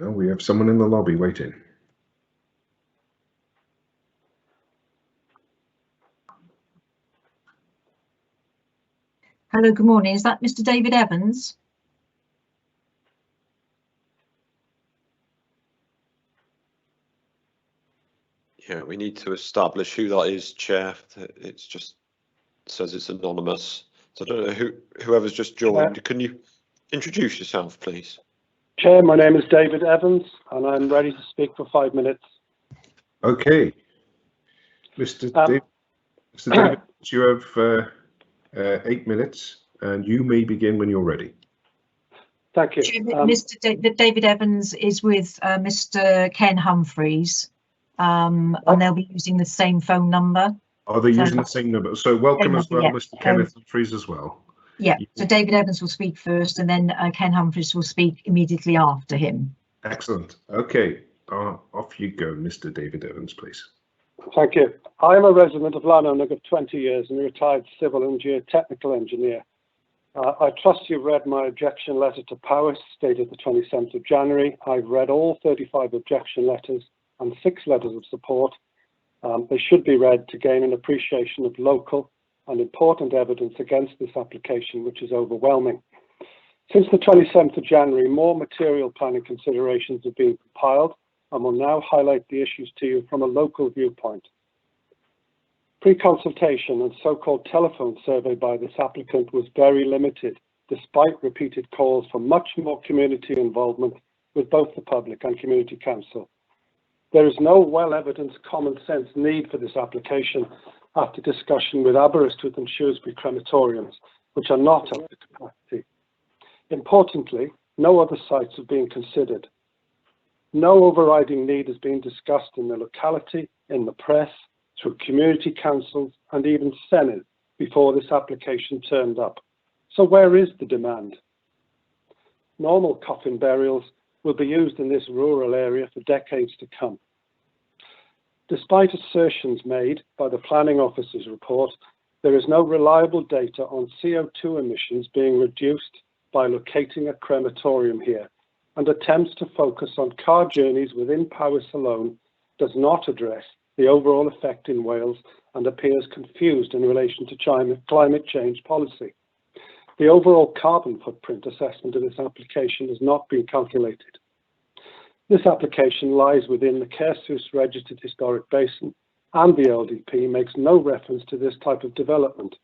Speaker 2: We have someone in the lobby waiting.
Speaker 1: Hello, good morning. Is that Mr. David Evans?
Speaker 9: Yeah, we need to establish who that is, Chair. It's just says it's anonymous. So I don't know whoever's just joined. Can you introduce yourself, please?
Speaker 5: Chair, my name is David Evans, and I'm ready to speak for 5 minutes.
Speaker 2: Okay. Mr. David, you have 8 minutes, and you may begin when you're ready.
Speaker 5: Thank you.
Speaker 1: Mr. David Evans is with Mr. Ken Humphreys, and they'll be using the same phone number.
Speaker 2: Are they using the same number? So welcome as well,
Speaker 1: yeah.
Speaker 2: Mr. Kenneth Humphreys as well.
Speaker 1: Yeah, so David Evans will speak first, and then Ken Humphreys will speak immediately after him.
Speaker 2: Excellent. Okay, off you go, Mr. David Evans, please.
Speaker 5: Thank you. I am a resident of Llanonnog of 20 years and a retired civil and geotechnical engineer. I trust you've read my objection letter to Powys, dated the 27th of January. I've read all 35 objection letters and 6 letters of support. They should be read to gain an appreciation of local and important evidence against this application, which is overwhelming. Since the 27th of January, more material planning considerations have been compiled and will now highlight the issues to you from a local viewpoint. Pre-consultation and so-called telephone survey by this applicant was very limited, despite repeated calls for much more community involvement with both the public and community council. There is no well-evidenced common sense need for this application after discussion with Aberystwyth and Shrewsbury crematoriums, which are not up to capacity. Importantly, no other sites have been considered. No overriding need has been discussed in the locality, in the press, through community councils and even Senate before this application turned up. So where is the demand? Normal coffin burials will be used in this rural area for decades to come. Despite assertions made by the Planning Officer's report, there is no reliable data on CO2 emissions being reduced by locating a crematorium here, and attempts to focus on car journeys within Powys alone does not address the overall effect in Wales and appears confused in relation to climate change policy. The overall carbon footprint assessment of this application has not been calculated. This application lies within the Caersws Registered Historic Basin, and the LDP makes no reference to this type of development.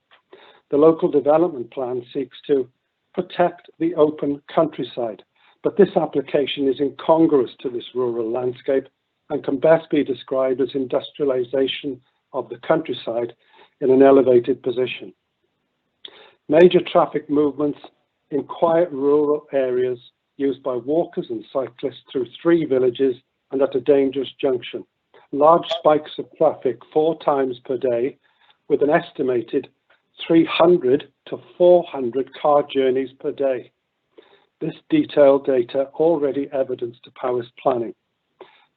Speaker 5: The local development plan seeks to protect the open countryside, but this application is incongruous to this rural landscape and can best be described as industrialization of the countryside in an elevated position. Major traffic movements in quiet rural areas used by walkers and cyclists through 3 villages and at a dangerous junction. Large spikes of traffic 4 times per day with an estimated 300 to 400 car journeys per day. This detailed data already evidenced to Powys planning.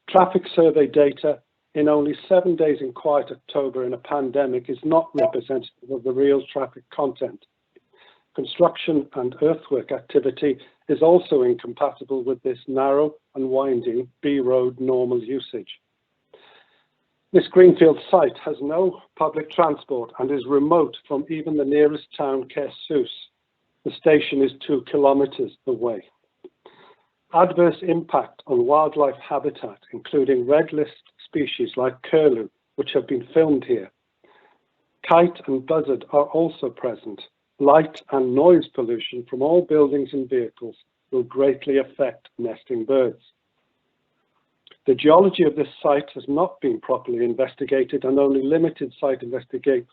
Speaker 5: Traffic survey data in only 7 days in quiet October in a pandemic is not representative of the real traffic content. Construction and earthwork activity is also incompatible with this narrow and winding B road normal usage. This greenfield site has no public transport and is remote from even the nearest town, Caersws. The station is 2 kilometers away. Adverse impact on wildlife habitat, including red list species like curlew, which have been filmed here. Kite and buzzard are also present. Light and noise pollution from all buildings and vehicles will greatly affect nesting birds. The geology of this site has not been properly investigated, and only limited site investigation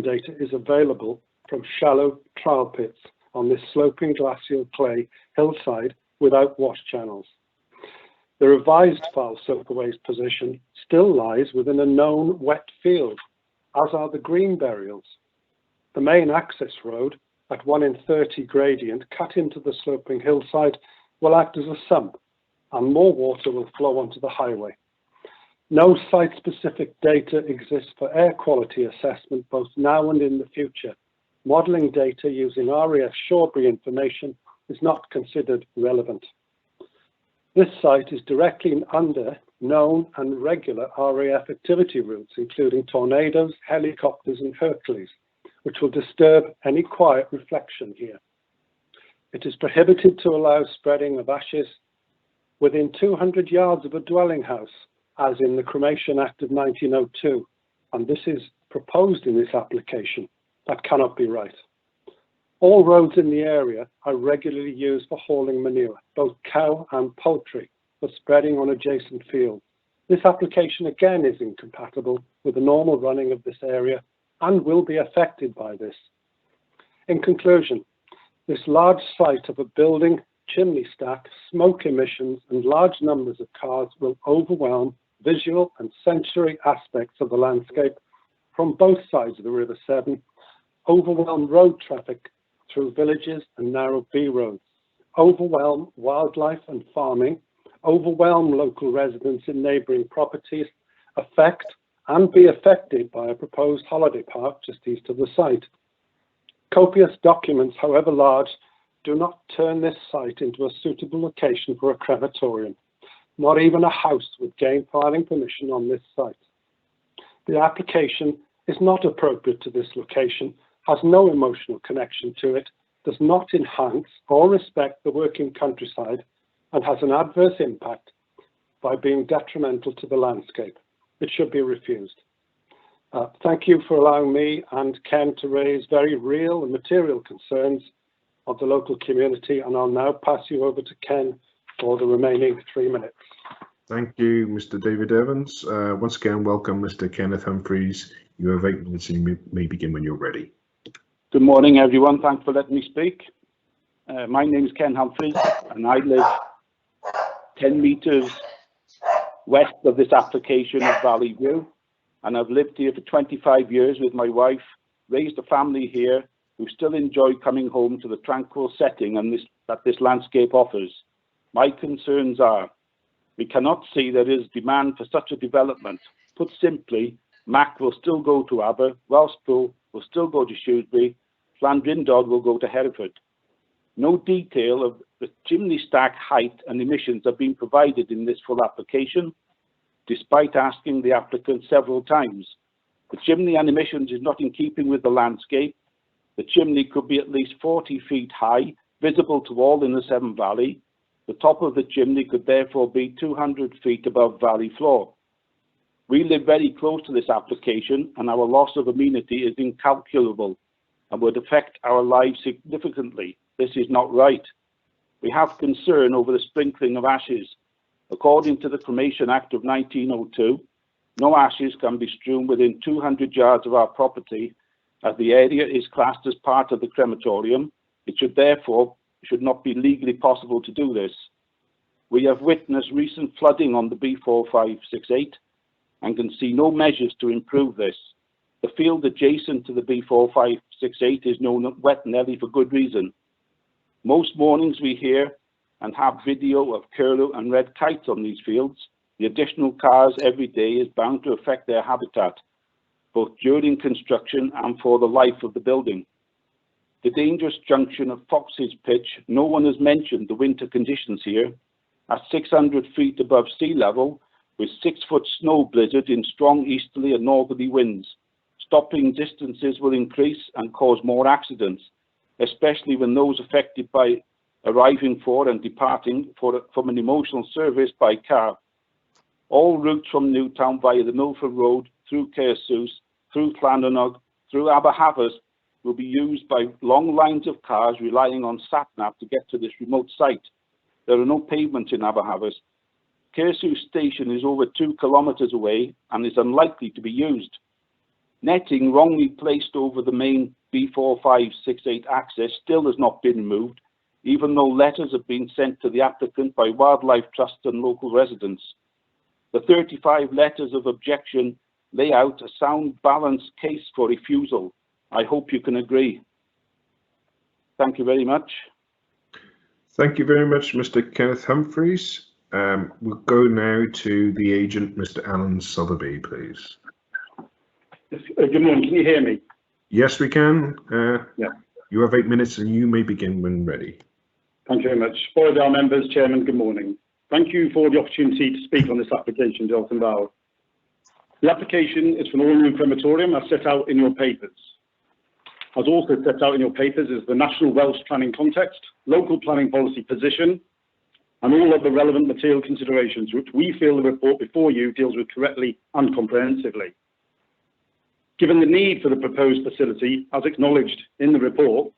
Speaker 5: data is available from shallow trial pits on this sloping glacial clay hillside without wash channels. The revised file soakaways position still lies within a known wet field, as are the green burials. The main access road at 1 in 30 gradient cut into the sloping hillside will act as a sump, and more water will flow onto the highway. No site-specific data exists for air quality assessment both now and in the future. Modelling data using RAF Shawbury information is not considered relevant. This site is directly under known and regular RAF activity routes, including tornadoes, helicopters and Hercules, which will disturb any quiet reflection here. It is prohibited to allow spreading of ashes within 200 yards of a dwelling house, as in the Cremation Act of 1902, and this is proposed in this application. That cannot be right. All roads in the area are regularly used for hauling manure, both cow and poultry, for spreading on adjacent fields. This application again is incompatible with the normal running of this area and will be affected by this. In conclusion, this large site of a building, chimney stack, smoke emissions and large numbers of cars will overwhelm visual and sensory aspects of the landscape from both sides of the River Severn, overwhelm road traffic through villages and narrow B roads, overwhelm wildlife and farming, overwhelm local residents in neighbouring properties, affect and be affected by a proposed holiday park just east of the site. Copious documents, however large, do not turn this site into a suitable location for a crematorium. Not even a house would gain planning permission on this site. The application is not appropriate to this location, has no emotional connection to it, does not enhance or respect the working countryside, and has an adverse impact by being detrimental to the landscape. It should be refused. Thank you for allowing me and Ken to raise very real and material concerns of the local community, and I'll now pass you over to Ken for the remaining 3 minutes.
Speaker 2: Thank you, Mr. David Evans. Once again, welcome, Mr. Kenneth Humphreys. You have 8 minutes and you may begin when you're ready.
Speaker 22: Good morning, everyone. Thanks for letting me speak. My name is Ken Humphreys, and I live 10 metres west of this application of Valley View, and I've lived here for 25 years with my wife, raised a family here who still enjoy coming home to the tranquil setting that this landscape offers. My concerns are, we cannot see there is demand for such a development. Put simply, Mac will still go to Aber, Wellspool will still go to Shrewsbury, Llandrindod will go to Hereford. No detail of the chimney stack height and emissions have been provided in this full application, despite asking the applicant several times. The chimney and emissions is not in keeping with the landscape. The chimney could be at least 40 feet high, visible to all in the Severn Valley. The top of the chimney could therefore be 200 feet above valley floor. We live very close to this application, and our loss of amenity is incalculable and would affect our lives significantly. This is not right. We have concern over the sprinkling of ashes. According to the Cremation Act of 1902, no ashes can be strewn within 200 yards of our property, as the area is classed as part of the crematorium. It should not be legally possible to do this. We have witnessed recent flooding on the B4568 and can see no measures to improve this. The field adjacent to the B4568 is known Wet Nelly for good reason. Most mornings we hear and have video of curlew and red kites on these fields. The additional cars every day is bound to affect their habitat, both during construction and for the life of the building. The dangerous junction of Fox's Pitch, no one has mentioned the winter conditions here. At 600 feet above sea level, with 6-foot snow blizzard in strong easterly and northerly winds, stopping distances will increase and cause more accidents, especially when those affected by arriving for and departing from an emotional service by car. All routes from Newtown via the Milford Road, through Caersws, through Llandrindod, through Aberhavers will be used by long lines of cars relying on sat-nav to get to this remote site. There are no pavements in Aberhavers. Caersws station is over 2 kilometres away and is unlikely to be used. Netting wrongly placed over the main B4568 access still has not been removed, even though letters have been sent to the applicant by Wildlife Trust and local residents. The 35 letters of objection lay out a sound, balanced case for refusal. I hope you can agree. Thank you very much.
Speaker 2: Thank you very much, Mr. Kenneth Humphreys. We'll go now to the agent, Mr. Alan Sotheby, please.
Speaker 22: Good morning, can you hear me?
Speaker 2: Yes, we can.
Speaker 22: Yeah.
Speaker 2: You have 8 minutes and you may begin when ready.
Speaker 22: Thank you very much. Board of our members, Chairman, good morning.
Speaker 3: Thank you for the opportunity to speak on this application, Dalton Vale. The application is for an all-new crematorium as set out in your papers. As also set out in your papers is the National Welsh planning context, local planning policy position, and all of the relevant material considerations which we feel the report before you deals with correctly and comprehensively. Given the need for the proposed facility, as acknowledged in the report,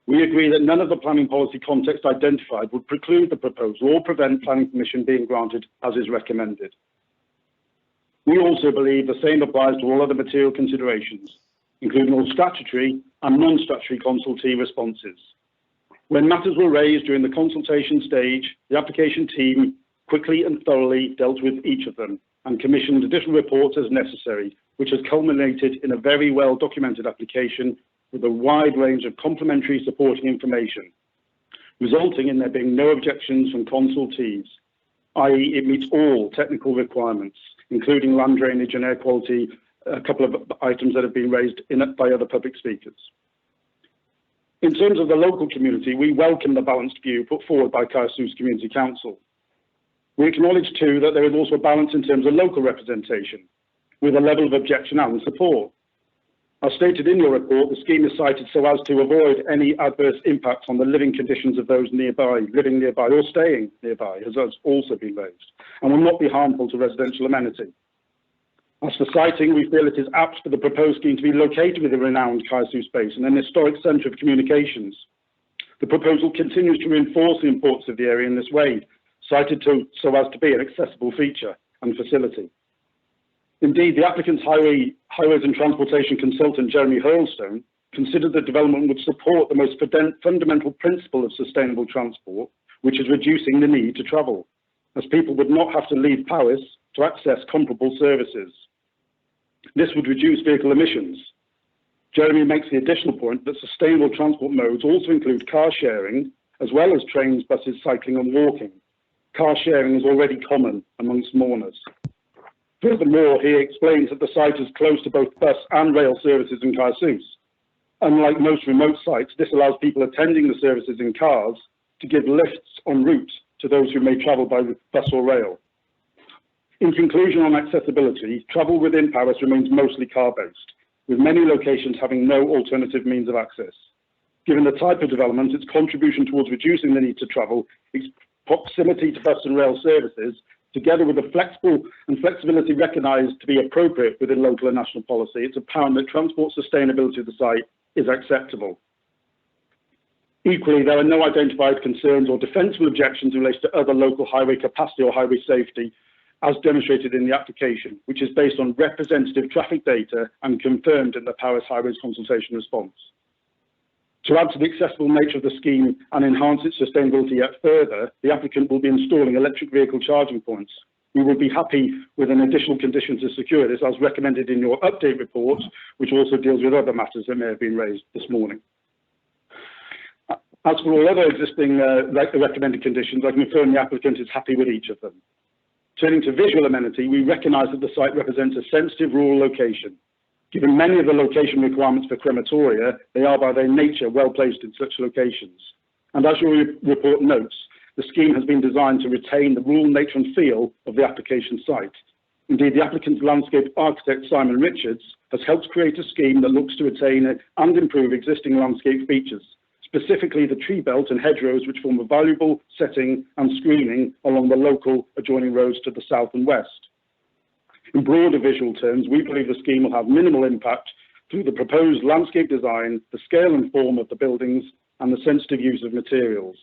Speaker 3: we agree that none of the planning policy context identified would preclude the proposal or prevent planning permission being granted as is recommended. We also believe the same applies to all other material considerations, including all statutory and non-statutory consultee responses. When matters were raised during the consultation stage, the application team quickly and thoroughly dealt with each of them and commissioned additional reports as necessary, which has culminated in a very well documented application with a wide range of complementary supporting information, resulting in there being no objections from consultees, i.e. it meets all technical requirements, including land drainage and air quality, a couple of items that have been raised by other public speakers. In terms of the local community, we welcome the balanced view put forward by Caersws Community Council. We acknowledge too that there is also a balance in terms of local representation, with a level of objection and support. As stated in your report, the scheme is cited so as to avoid any adverse impacts on the living conditions of those nearby, living nearby or staying nearby, as has also been raised, and will not be harmful to residential amenity. As for siting, we feel it is apt for the proposed scheme to be located within the renowned Caersws Basin, an historic centre of communications. The proposal continues to reinforce the importance of the area in this way, cited so as to be an accessible feature and facility. Indeed, the applicant's highways and transportation consultant, Jeremy Hurlstone, considered the development would support the most fundamental principle of sustainable transport, which is reducing the need to travel, as people would not have to leave Powys to access comparable services. This would reduce vehicle emissions. Jeremy makes the additional point that sustainable transport modes also include car sharing, as well as trains, buses, cycling and walking. Car sharing is already common amongst mourners. Furthermore, he explains that the site is close to both bus and rail services in Caersws. Unlike most remote sites, this allows people attending the services in cars to give lifts en route to those who may travel by bus or rail. In conclusion on accessibility, travel within Powys remains mostly car-based, with many locations having no alternative means of access. Given the type of development, its contribution towards reducing the need to travel, its proximity to bus and rail services, together with the flexibility recognised to be appropriate within local and national policy, it's apparent that transport sustainability of the site is acceptable. Equally, there are no identified concerns or defensible objections in relation to other local highway capacity or highway safety, as demonstrated in the application, which is based on representative traffic data and confirmed in the Powys Highways consultation response. To add to the accessible nature of the scheme and enhance its sustainability yet further, the applicant will be installing electric vehicle charging points. We would be happy with an additional condition to secure this, as recommended in your update report, which also deals with other matters that may have been raised this morning. As for all other existing recommended conditions, I can confirm the applicant is happy with each of them. Turning to visual amenity, we recognise that the site represents a sensitive rural location. Given many of the location requirements for crematoria, they are by their nature well placed in such locations. And as your report notes, the scheme has been designed to retain the rural nature and feel of the application site. Indeed, the applicant's landscape architect, Simon Richards, has helped create a scheme that looks to retain and improve existing landscape features, specifically the tree belt and hedgerows, which form a valuable setting and screening along the local adjoining roads to the south and west. In broader visual terms, we believe the scheme will have minimal impact through the proposed landscape design, the scale and form of the buildings, and the sensitive use of materials.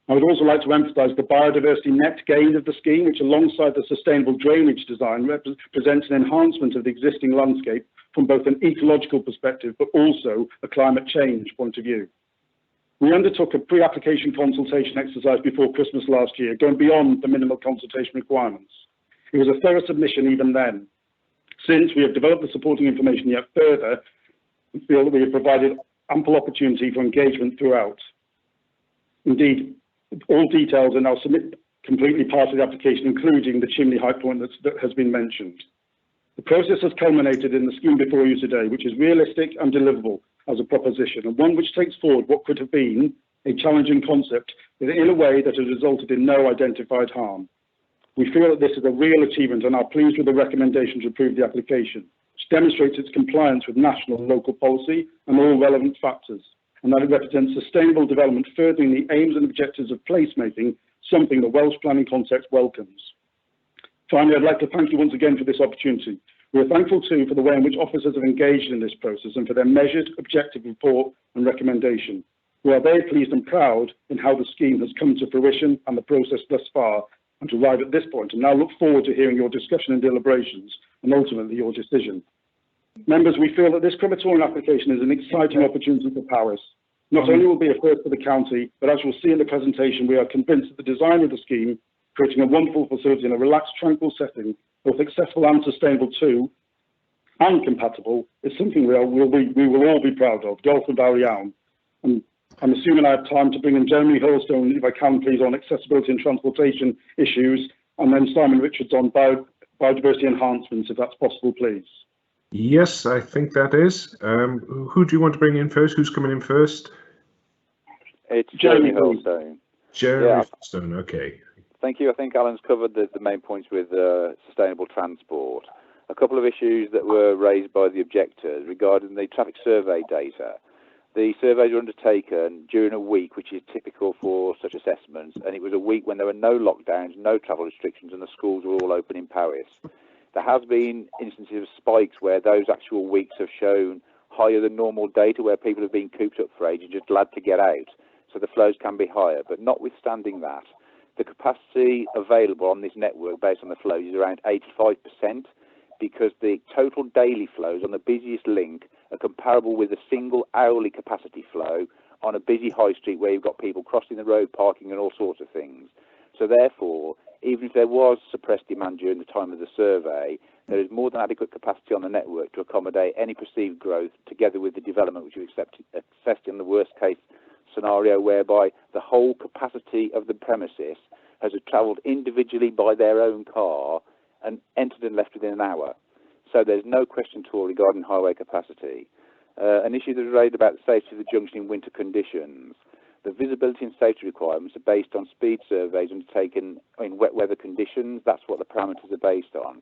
Speaker 3: I would also like to emphasise the biodiversity net gain of the scheme, which alongside the sustainable drainage design presents an enhancement of the existing landscape from both an ecological perspective, but also a climate change point of view. We undertook a pre-application consultation exercise before Christmas last year, going beyond the minimal consultation requirements. It was a thorough submission even then. Since we have developed the supporting information yet further, we feel that we have provided ample opportunity for engagement throughout. Indeed, all details are now completely part of the application, including the chimney height point that has been mentioned. The process has culminated in the scheme before you today, which is realistic and deliverable as a proposition, and one which takes forward what could have been a challenging concept in a way that has resulted in no identified harm. We feel that this is a real achievement and are pleased with the recommendation to approve the application, which demonstrates its compliance with national and local policy and all relevant factors, and that it represents sustainable development furthering the aims and objectives of placemaking, something the Welsh planning context welcomes. Finally, I'd like to thank you once again for this opportunity. We are thankful too for the way in which officers have engaged in this process and for their measured, objective report and recommendation. We are very pleased and proud in how the scheme has come to fruition and the process thus far, and to arrive at this point, and now look forward to hearing your discussion and deliberations and ultimately your decision. Members, we feel that this crematorium application is an exciting opportunity for Powys. Not only will it be a first for the county, but as you'll see in the presentation, we are convinced that the design of the scheme, creating a wonderful facility in a relaxed, tranquil setting, both accessible and sustainable too, and compatible, is something we will all be proud of. Golf and Barry. And I'm assuming I have time to bring in Jeremy Hurlstone, if I can please, on accessibility and transportation issues, and then Simon Richards on biodiversity enhancements, if that's possible, please.
Speaker 2: Yes, I think that is. Who do you want to bring in first? Who's coming in first?
Speaker 11: It's Jeremy Hurlstone.
Speaker 2: Jeremy Hurlstone, okay.
Speaker 11: Thank you. I think Alan's covered the main points with sustainable transport. A couple of issues that were raised by the objectors regarding the traffic survey data. The surveys were undertaken during a week, which is typical for such assessments, and it was a week when there were no lockdowns, no travel restrictions, and the schools were all open in Powys. There has been instances of spikes where those actual weeks have shown higher than normal data, where people have been cooped up for ages, just glad to get out, so the flows can be higher. But notwithstanding that, the capacity available on this network based on the flows is around 85%, because the total daily flows on the busiest link are comparable with a single hourly capacity flow on a busy high street where you've got people crossing the road, parking and all sorts of things. So therefore, even if there was suppressed demand during the time of the survey, there is more than adequate capacity on the network to accommodate any perceived growth, together with the development which we assessed in the worst case scenario, whereby the whole capacity of the premises has travelled individually by their own car and entered and left within an hour. So there's no question at all regarding highway capacity. An issue that was raised about the safety of the junction in winter conditions. The visibility and safety requirements are based on speed surveys undertaken in wet weather conditions. That's what the parameters are based on.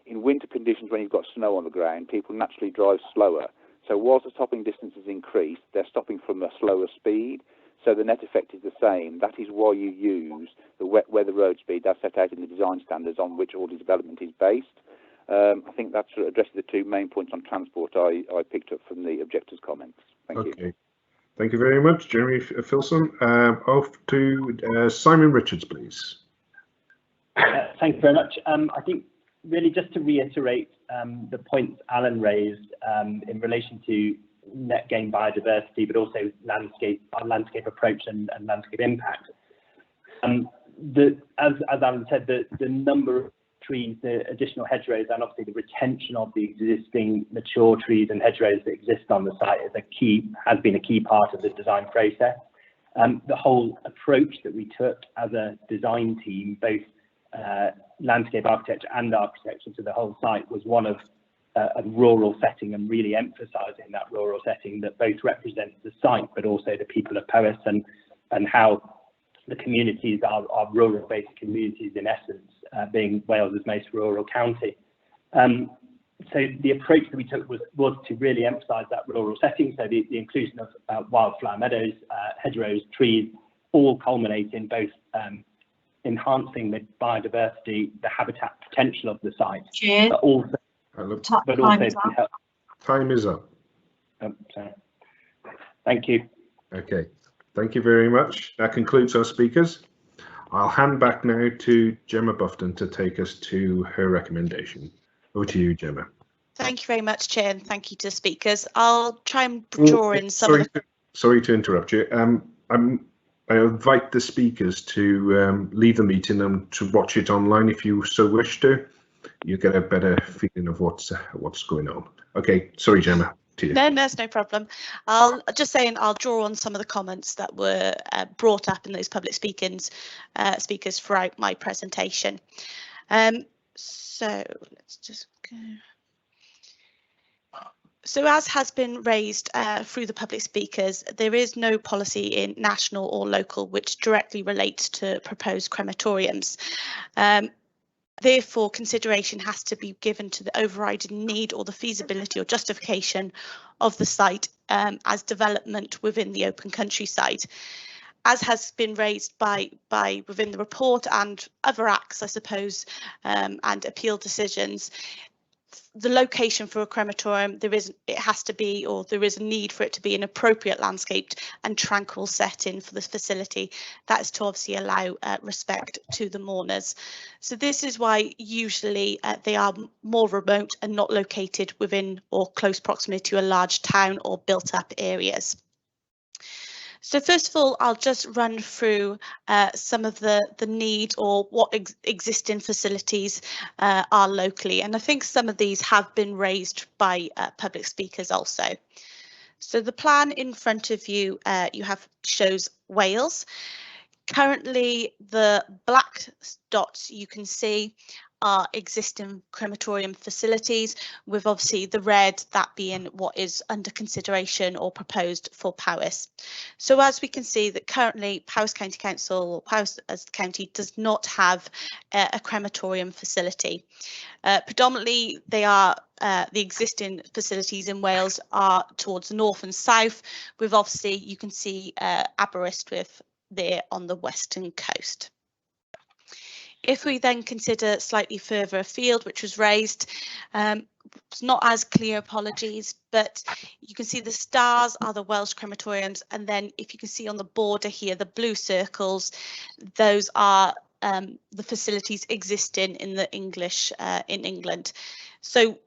Speaker 11: In winter conditions, when you've got snow on the ground, people naturally drive slower. So whilst the stopping distances increase, they're stopping from a slower speed. So the net effect is the same. That is why you use the wet weather road speed as set out in the design standards on which all the development is based. I think that sort of addresses the two main points on transport I picked up from the objectors' comments. Thank you.
Speaker 2: Thank you very much, Jeremy Hurlstone. Off to Simon Richards, please.
Speaker 4: Thank you very much. I think really just to reiterate the points Alan raised in relation to net gain biodiversity, but also our landscape approach and landscape impact. As Alan said, the number of trees, the additional hedgerows, and obviously the retention of the existing mature trees and hedgerows that exist on the site has been a key part of the design process. The whole approach that we took as a design team, both landscape architecture and architecture to the whole site, was one of a rural setting, and really emphasising that rural setting that both represents the site but also the people of Powys, and how the communities are rural-based communities in essence, being Wales's most rural county. So the approach that we took was to really emphasise that rural setting, so the inclusion of wildflower meadows, hedgerows, trees, all culminate in both enhancing the biodiversity, the habitat potential of the site, but also
Speaker 2: Time is up.
Speaker 4: Sorry. Thank you.
Speaker 2: Okay, thank you very much. That concludes our speakers. I'll hand back now to Gemma Bufton to take us to her recommendation. Over to you, Gemma.
Speaker 23: Thank you very much, Chair, and thank you to the speakers. I'll try and draw in some of the...
Speaker 2: Sorry to interrupt you. I invite the speakers to leave the meeting and to watch it online if you so wish to. You get a better feeling of what's going on. Okay, sorry, Gemma. To you.
Speaker 23: No, that's no problem. I'll just saying I'll draw on some of the comments that were brought up in those public speakers throughout my presentation. So let's just go. So as has been raised through the public speakers, there is no policy in national or local which directly relates to proposed crematoriums. Therefore, consideration has to be given to the overriding need or the feasibility or justification of the site as development within the open countryside. As has been raised by within the report and other acts, I suppose, and appeal decisions, the location for a crematorium, it has to be, or there is a need for it to be an appropriate landscaped and tranquil setting for the facility. That is to obviously allow respect to the mourners. So this is why usually they are more remote and not located within or close proximity to a large town or built up areas. So first of all, I'll just run through some of the need or what existing facilities are locally. And I think some of these have been raised by public speakers also. So the plan in front of you, shows Wales. Currently, the black dots you can see are existing crematorium facilities, with obviously the red that being what is under consideration or proposed for Powys. So as we can see that currently Powys County Council, or Powys as the county, does not have a crematorium facility. Predominantly they are the existing facilities in Wales are towards the north and south, with obviously you can see Aberystwyth there on the western coast. If we then consider slightly further afield, which was raised, it's not as clear, apologies, but you can see the stars are the Welsh crematoriums, and then if you can see on the border here, the blue circles, those are the facilities existing in the English in England. So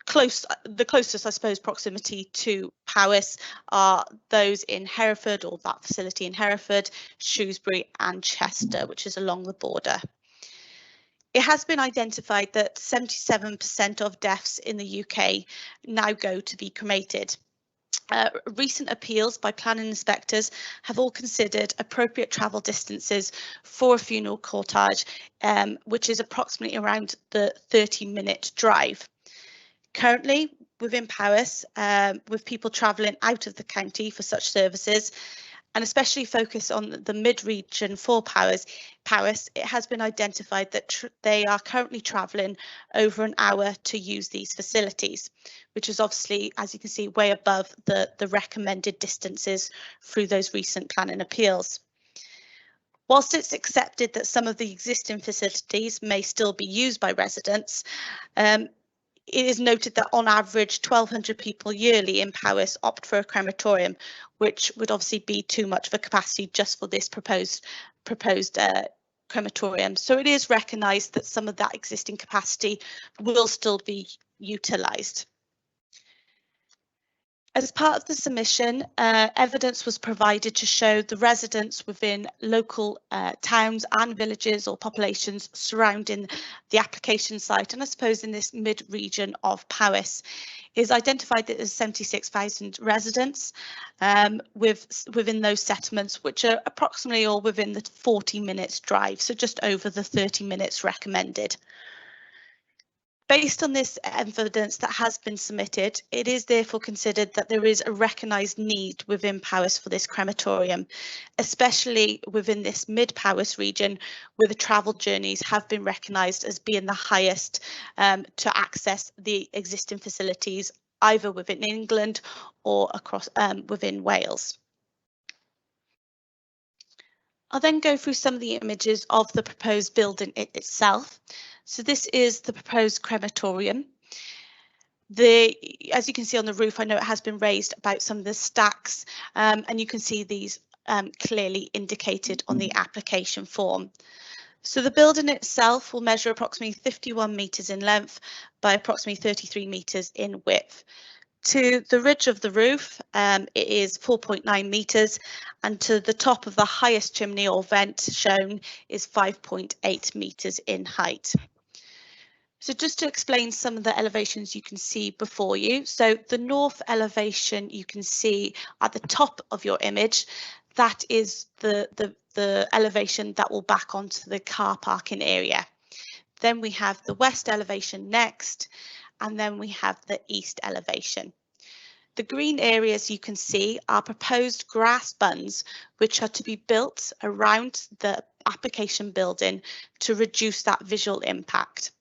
Speaker 23: the closest, I suppose, proximity to Powys are those in Hereford, or that facility in Hereford, Shrewsbury and Chester, which is along the border. It has been identified that 77% of deaths in the UK now go to be cremated. Recent appeals by planning inspectors have all considered appropriate travel distances for a funeral cortege, which is approximately around the 30-minute drive. Currently, within Powys, with people travelling out of the county for such services, and especially focus on the mid-region for Powys, it has been identified that they are currently travelling over an hour to use these facilities, which is obviously, as you can see, way above the recommended distances through those recent planning appeals. Whilst it's accepted that some of the existing facilities may still be used by residents, it is noted that on average 1,200 people yearly in Powys opt for a crematorium, which would obviously be too much of a capacity just for this proposed crematorium. So it is recognised that some of that existing capacity will still be utilised. As part of the submission, evidence was provided to show the residents within local towns and villages or populations surrounding the application site, and I suppose in this mid-region of Powys. It is identified that there's 76,000 residents within those settlements, which are approximately all within the 40 minutes drive, so just over the 30 minutes recommended. Based on this evidence that has been submitted, it is therefore considered that there is a recognised need within Powys for this crematorium, especially within this mid-Powys region, where the travel journeys have been recognised as being the highest to access the existing facilities, either within England or across within Wales. I'll then go through some of the images of the proposed building itself. So this is the proposed crematorium. As you can see on the roof, I know it has been raised about some of the stacks, and you can see these clearly indicated on the application form. So the building itself will measure approximately 51 metres in length by approximately 33 metres in width. To the ridge of the roof, it is 4.9 metres, and to the top of the highest chimney or vent shown is 5.8 metres in height. So just to explain some of the elevations you can see before you. So the north elevation you can see at the top of your image, that is the elevation that will back onto the car parking area. Then we have the west elevation next, and then we have the east elevation. The green areas you can see are proposed grass bunds, which are to be built around the application building to reduce that visual impact.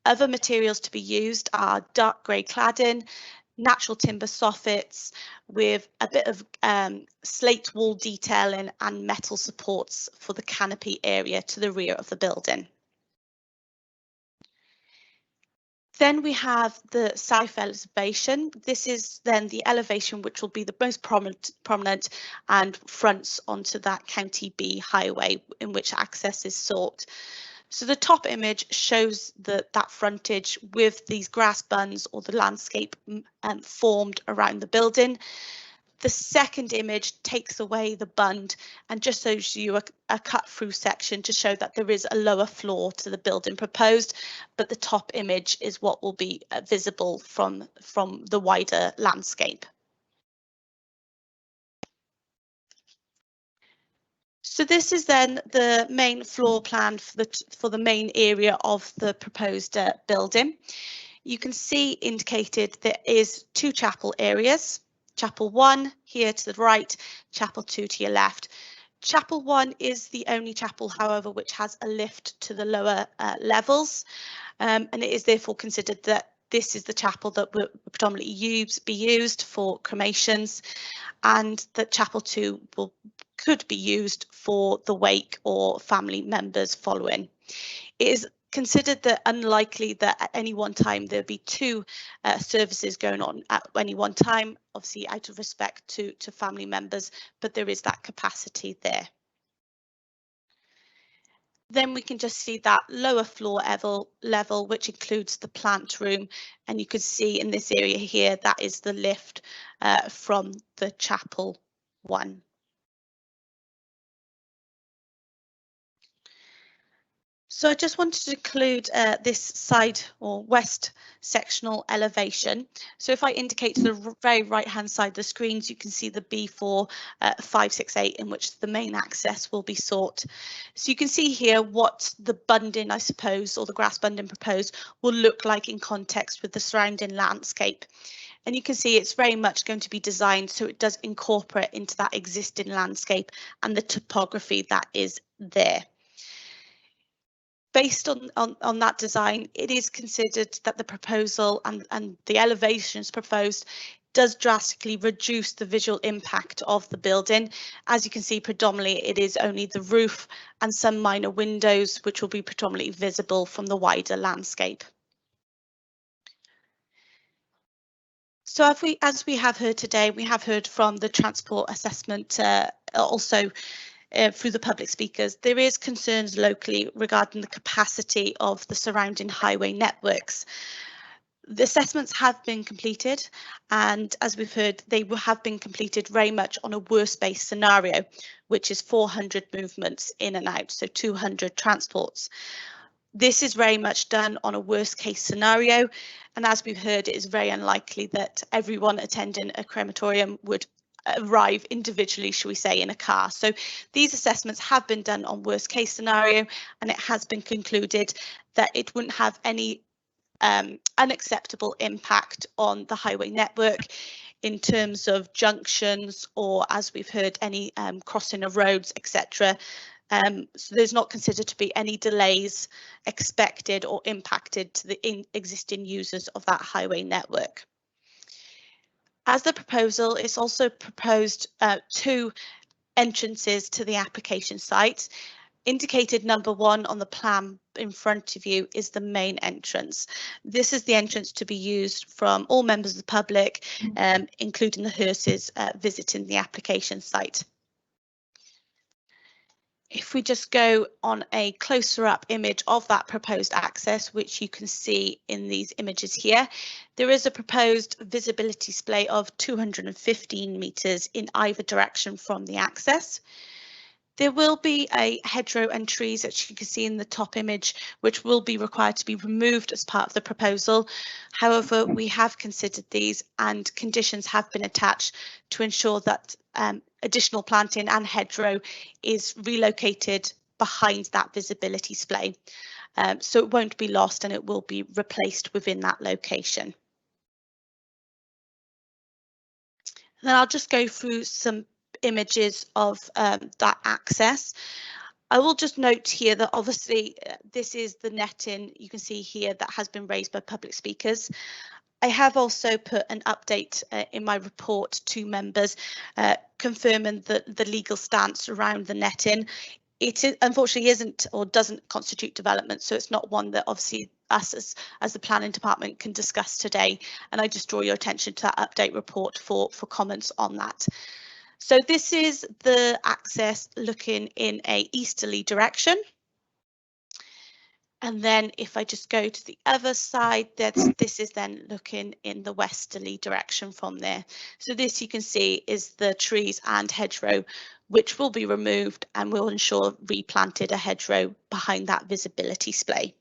Speaker 23: Other materials to be used are dark grey cladding, natural timber soffits with a bit of slate wall detailing and metal supports for the canopy area to the rear of the building. Then we have the south elevation. This is then the elevation which will be the most prominent and fronts onto that County B highway in which access is sought. So the top image shows that frontage with these grass bunds or the landscape formed around the building. The second image takes away the bund and just shows you a cut through section to show that there is a lower floor to the building proposed, but the top image is what will be visible from the wider landscape. So this is then the main floor plan for the main area of the proposed building. You can see indicated there is 2 chapel areas. Chapel 1 here to the right, Chapel 2 to your left. Chapel 1 is the only chapel, however, which has a lift to the lower levels, and it is therefore considered that this is the chapel that will predominantly be used for cremations, and that Chapel 2 could be used for the wake or family members following. It is considered that unlikely that at any one time there'll be 2 services going on at any one time, obviously out of respect to family members, but there is that capacity there. Then we can just see that lower floor level, which includes the plant room, and you can see in this area here that is the lift from the Chapel 1. So I just wanted to include this side or west sectional elevation. So if I indicate to the very right hand side of the screens, you can see the B4 568 in which the main access will be sought. So you can see here what the bunding, I suppose, or the grass bunding proposed will look like in context with the surrounding landscape. And you can see it's very much going to be designed so it does incorporate into that existing landscape and the topography that is there. Based on that design, it is considered that the proposal and the elevations proposed does drastically reduce the visual impact of the building. As you can see, predominantly it is only the roof and some minor windows which will be predominantly visible from the wider landscape. So as we have heard today, we have heard from the transport assessment also through the public speakers, there is concerns locally regarding the capacity of the surrounding highway networks. The assessments have been completed, and as we've heard, they have been completed very much on a worst-case scenario, which is 400 movements in and out, so 200 transports. This is very much done on a worst-case scenario, and as we've heard, it is very unlikely that everyone attending a crematorium would arrive individually, shall we say, in a car. So these assessments have been done on worst case scenario, and it has been concluded that it wouldn't have any unacceptable impact on the highway network in terms of junctions or, as we've heard, any crossing of roads, etc. So there's not considered to be any delays expected or impacted to the existing users of that highway network. As the proposal, it's also proposed 2 entrances to the application site. Indicated number 1 on the plan in front of you is the main entrance. This is the entrance to be used from all members of the public, including the hearses visiting the application site. If we just go on a closer up image of that proposed access, which you can see in these images here, there is a proposed visibility display of 215 metres in either direction from the access. There will be a hedgerow and trees, as you can see in the top image, which will be required to be removed as part of the proposal. However, we have considered these and conditions have been attached to ensure that additional planting and hedgerow is relocated behind that visibility display. So it won't be lost and it will be replaced within that location. Then I'll just go through some images of that access. I will just note here that obviously this is the netting you can see here that has been raised by public speakers. I have also put an update in my report to members confirming the legal stance around the netting. It unfortunately isn't or doesn't constitute development, so it's not one that obviously us as the planning department can discuss today, and I just draw your attention to that update report for comments on that. So this is the access looking in a easterly direction. And then if I just go to the other side, this is then looking in the westerly direction from there. So this you can see is the trees and hedgerow, which will be removed and will ensure replanted a hedgerow behind that visibility splay.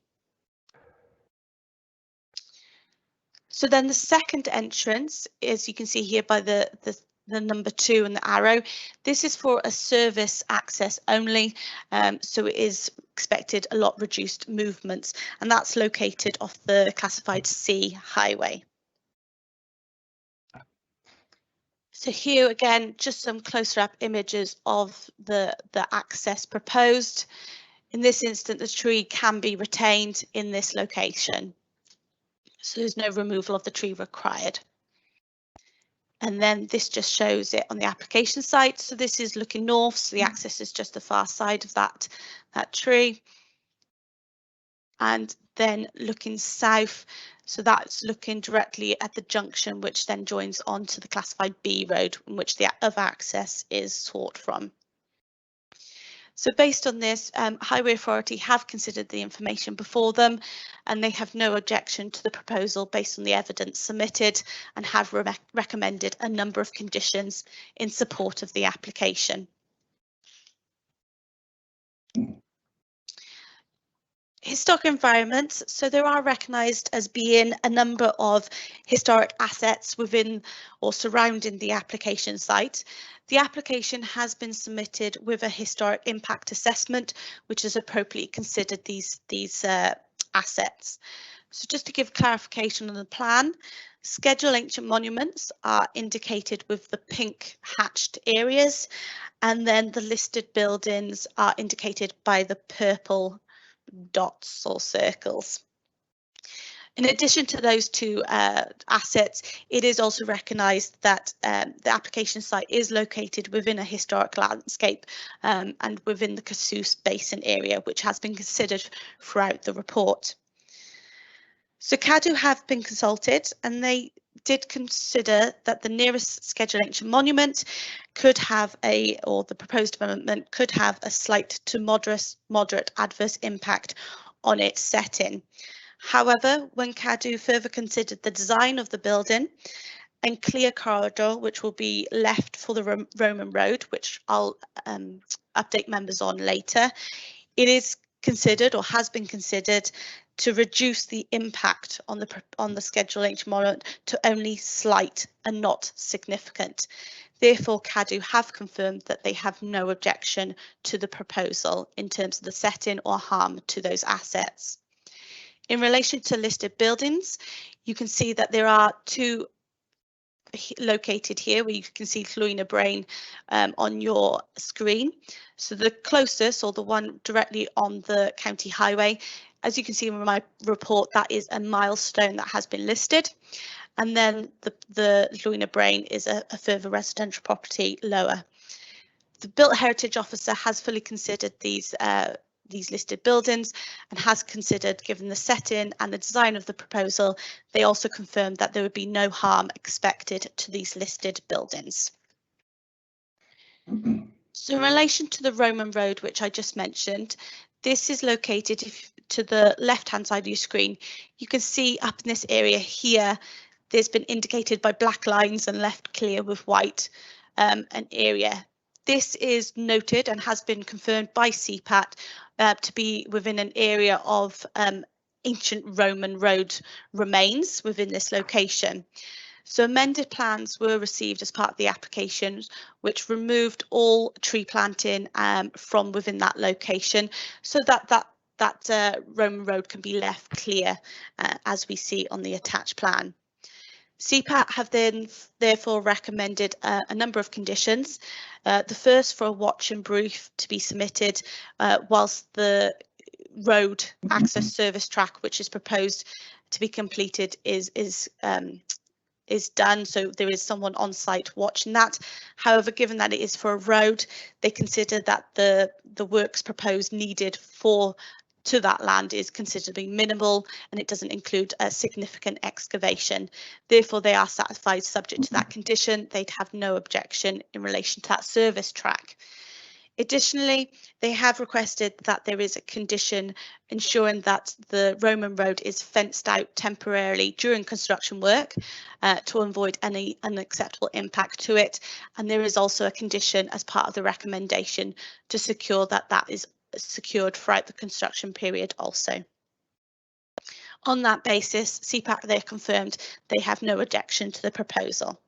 Speaker 23: So then the second entrance, as you can see here by the number 2 and the arrow, this is for a service access only, so it is expected a lot reduced movements, and that's located off the classified C highway. So here again, just some closer up images of the access proposed. In this instance, the tree can be retained in this location, so there's no removal of the tree required. And then this just shows it on the application site. So this is looking north, so the access is just the far side of that tree. And then looking south, so that's looking directly at the junction, which then joins onto the classified B road, in which the other access is sought from. So based on this, Highway Authority have considered the information before them, and they have no objection to the proposal based on the evidence submitted, and have recommended a number of conditions in support of the application. Historic environments, so there are recognised as being a number of historic assets within or surrounding the application site. The application has been submitted with a historic impact assessment, which has appropriately considered these assets. So just to give clarification on the plan, scheduled ancient monuments are indicated with the pink hatched areas, and then the listed buildings are indicated by the purple dots or circles. In addition to those two assets, it is also recognised that the application site is located within a historic landscape and within the Casus Basin area, which has been considered throughout the report. So CADU have been consulted, and they did consider that the nearest scheduled ancient monument could have or the proposed development could have a slight to moderate adverse impact on its setting. However, when CADU further considered the design of the building and clear corridor, which will be left for the Roman road, which I'll update members on later, it is considered or has been considered to reduce the impact on the scheduled ancient monument to only slight and not significant. Therefore, CADU have confirmed that they have no objection to the proposal in terms of the setting or harm to those assets. In relation to listed buildings, you can see that there are two located here, where you can see Llwyn y Brain on your screen. So the closest, or the one directly on the county highway, as you can see in my report, that is a milestone that has been listed. And then the Llwyn y Brain is a further residential property lower. The Built Heritage Officer has fully considered these listed buildings and has considered, given the setting and the design of the proposal, they also confirmed that there would be no harm expected to these listed buildings. So in relation to the Roman road, which I just mentioned, this is located to the left-hand side of your screen. You can see up in this area here, there's been indicated by black lines and left clear with white an area. This is noted and has been confirmed by CPAT to be within an area of ancient Roman road remains within this location. So amended plans were received as part of the application, which removed all tree planting from within that location, so that Roman road can be left clear as we see on the attached plan. CPAT have then therefore recommended a number of conditions. The first for a watch and brief to be submitted whilst the road access service track, which is proposed to be completed, is done, so there is someone on site watching that. However, given that it is for a road, they consider that the works proposed needed to that land is considerably minimal, and it doesn't include a significant excavation. Therefore, they are satisfied subject to that condition. They'd have no objection in relation to that service track. Additionally, they have requested that there is a condition ensuring that the Roman road is fenced out temporarily during construction work to avoid any unacceptable impact to it. And there is also a condition as part of the recommendation to secure that that is secured throughout the construction period also. On that basis, CPAT they confirmed they have no objection to the proposal.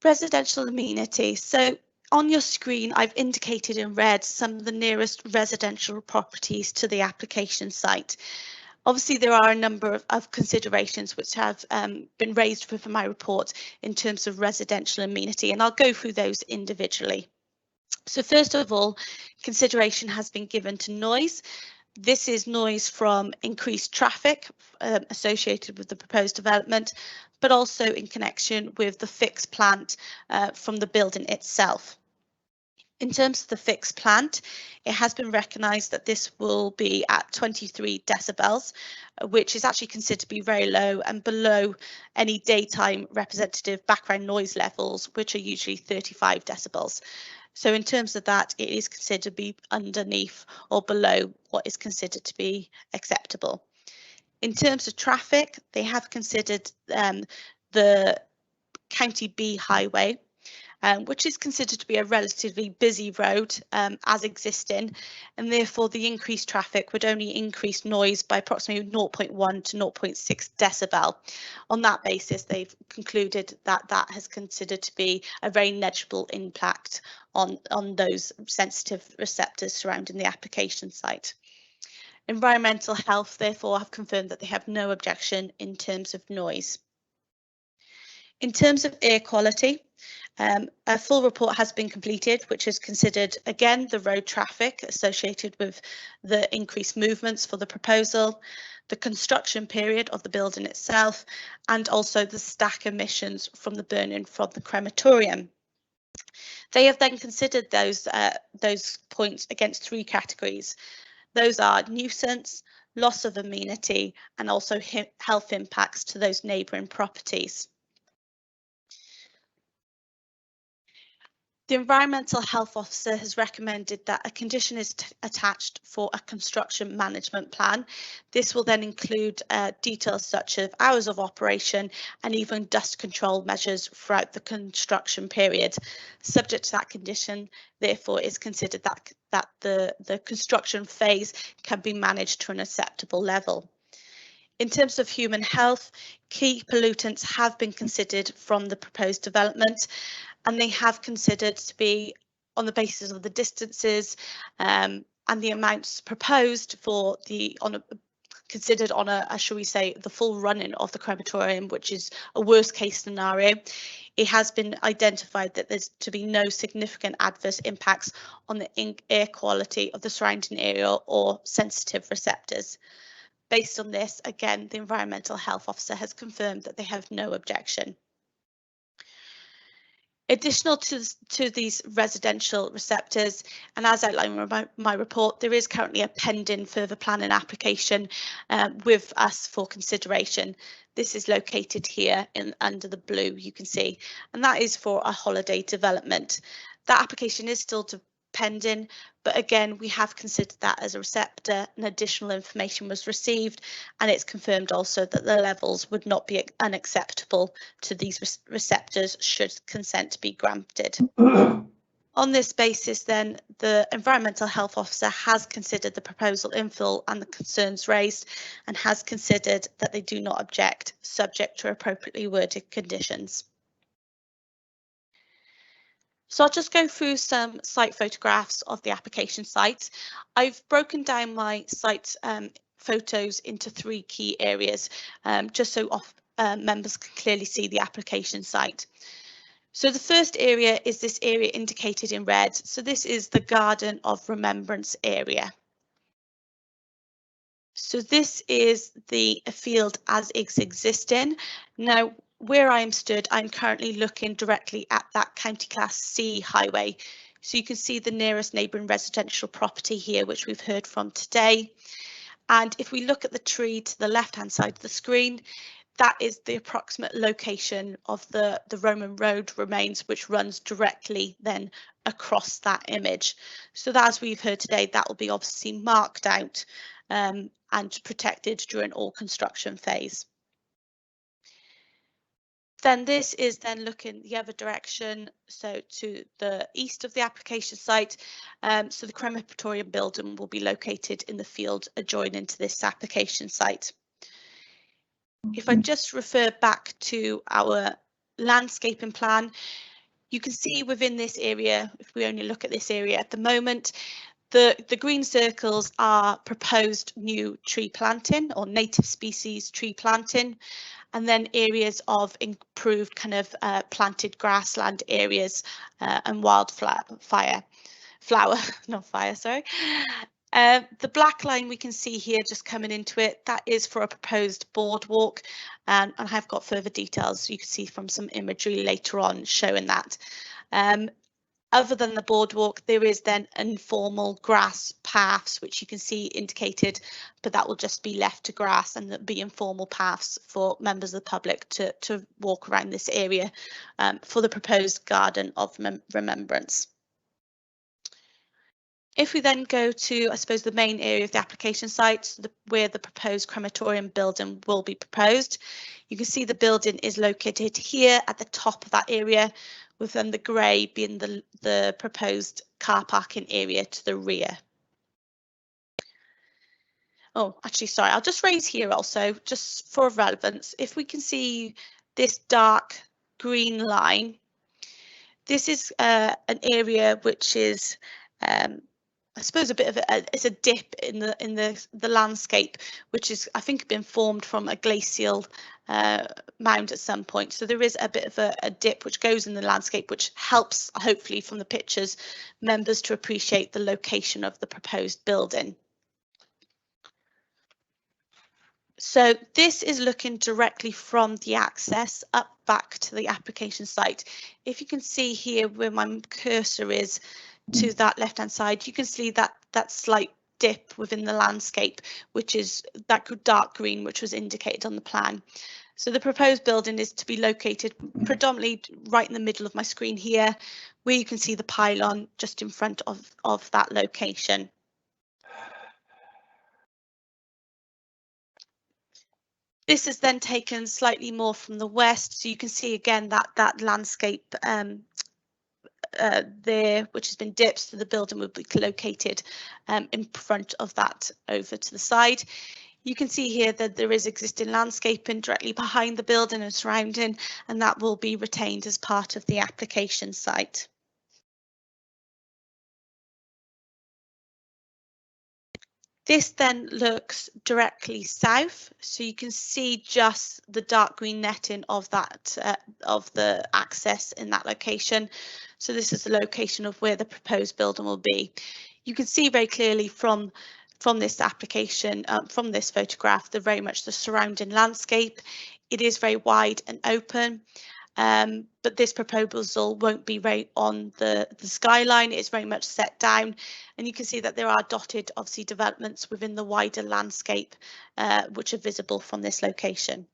Speaker 23: Residential amenities. So on your screen, I've indicated in red some of the nearest residential properties to the application site. Obviously, there are a number of considerations which have been raised within my report in terms of residential amenity, and I'll go through those individually. So first of all, consideration has been given to noise. This is noise from increased traffic associated with the proposed development, but also in connection with the fixed plant from the building itself. In terms of the fixed plant, it has been recognised that this will be at 23 decibels, which is actually considered to be very low and below any daytime representative background noise levels, which are usually 35 decibels. So in terms of that, it is considered to be underneath or below what is considered to be acceptable. In terms of traffic, they have considered the County B highway, which is considered to be a relatively busy road as existing, and therefore the increased traffic would only increase noise by approximately 0.1 to 0.6 decibel. On that basis, they've concluded that that has considered to be a very negligible impact on those sensitive receptors surrounding the application site. Environmental health, therefore, have confirmed that they have no objection in terms of noise. In terms of air quality, a full report has been completed, which has considered, again, the road traffic associated with the increased movements for the proposal, the construction period of the building itself, and also the stack emissions from the burning from the crematorium. They have then considered those points against three categories. Those are nuisance, loss of amenity, and also health impacts to those neighbouring properties. The Environmental Health Officer has recommended that a condition is attached for a construction management plan. This will then include details such as hours of operation and even dust control measures throughout the construction period. Subject to that condition, therefore, is considered that the construction phase can be managed to an acceptable level. In terms of human health, key pollutants have been considered from the proposed development, and they have considered to be on the basis of the distances and the amounts proposed for considered on a shall we say, the full running of the crematorium, which is a worst case scenario. It has been identified that there's to be no significant adverse impacts on the air quality of the surrounding area or sensitive receptors. Based on this, again, the Environmental Health Officer has confirmed that they have no objection. Additional to these residential receptors, and as outlined in my report, there is currently a pending further planning application with us for consideration. This is located here under the blue, you can see, and that is for a holiday development. That application is still pending, but again, we have considered that as a receptor and additional information was received, and it's confirmed also that the levels would not be unacceptable to these receptors should consent be granted. On this basis, then, the Environmental Health Officer has considered the proposal in full and the concerns raised, and has considered that they do not object, subject to appropriately worded conditions. So I'll just go through some site photographs of the application site. I've broken down my site photos into 3 key areas, just so members can clearly see the application site. So the first area is this area indicated in red. So this is the Garden of Remembrance area. So this is the field as it's existing. Now, where I'm stood, I'm currently looking directly at that County Class C highway. So you can see the nearest neighbouring residential property here, which we've heard from today. And if we look at the tree to the left-hand side of the screen, that is the approximate location of the Roman road remains, which runs directly then across that image. So that, as we've heard today, that will be obviously marked out and protected during all construction phase. Then this is then looking the other direction, so to the east of the application site. So the crematorium building will be located in the field adjoining to this application site. If I just refer back to our landscaping plan, you can see within this area, if we only look at this area at the moment, the green circles are proposed new tree planting or native species tree planting, and then areas of improved kind of planted grassland areas and wildflower, not fire, sorry. The black line we can see here just coming into it, that is for a proposed boardwalk, and I have got further details you can see from some imagery later on showing that. Other than the boardwalk, there is then informal grass paths, which you can see indicated, but that will just be left to grass, and there'll be informal paths for members of the public to walk around this area for the proposed Garden of Remembrance. If we then go to, I suppose, the main area of the application site, where the proposed crematorium building will be proposed, you can see the building is located here at the top of that area, with then the grey being the proposed car parking area to the rear. Oh, actually, sorry, I'll just raise here also, just for relevance. If we can see this dark green line, this is an area which is I suppose a bit of it's a dip in the landscape, which is, I think, been formed from a glacial mound at some point. So there is a bit of a dip which goes in the landscape, which helps, hopefully, from the pictures, members to appreciate the location of the proposed building. So this is looking directly from the access up back to the application site. If you can see here where my cursor is, to that left-hand side, you can see that slight dip within the landscape, which is that dark green, which was indicated on the plan. So the proposed building is to be located predominantly right in the middle of my screen here, where you can see the pylon just in front of that location. This is then taken slightly more from the west, so you can see again that landscape there, which has been dipped, so the building will be located in front of that over to the side. You can see here that there is existing landscaping directly behind the building and surrounding, and that will be retained as part of the application site. This then looks directly south, so you can see just the dark green netting of that of the access in that location. So this is the location of where the proposed building will be. You can see very clearly from this application, from this photograph, very much the surrounding landscape. It is very wide and open. But this proposal won't be right on the skyline. It's very much set down, and you can see that there are dotted, obviously, developments within the wider landscape, which are visible from this location.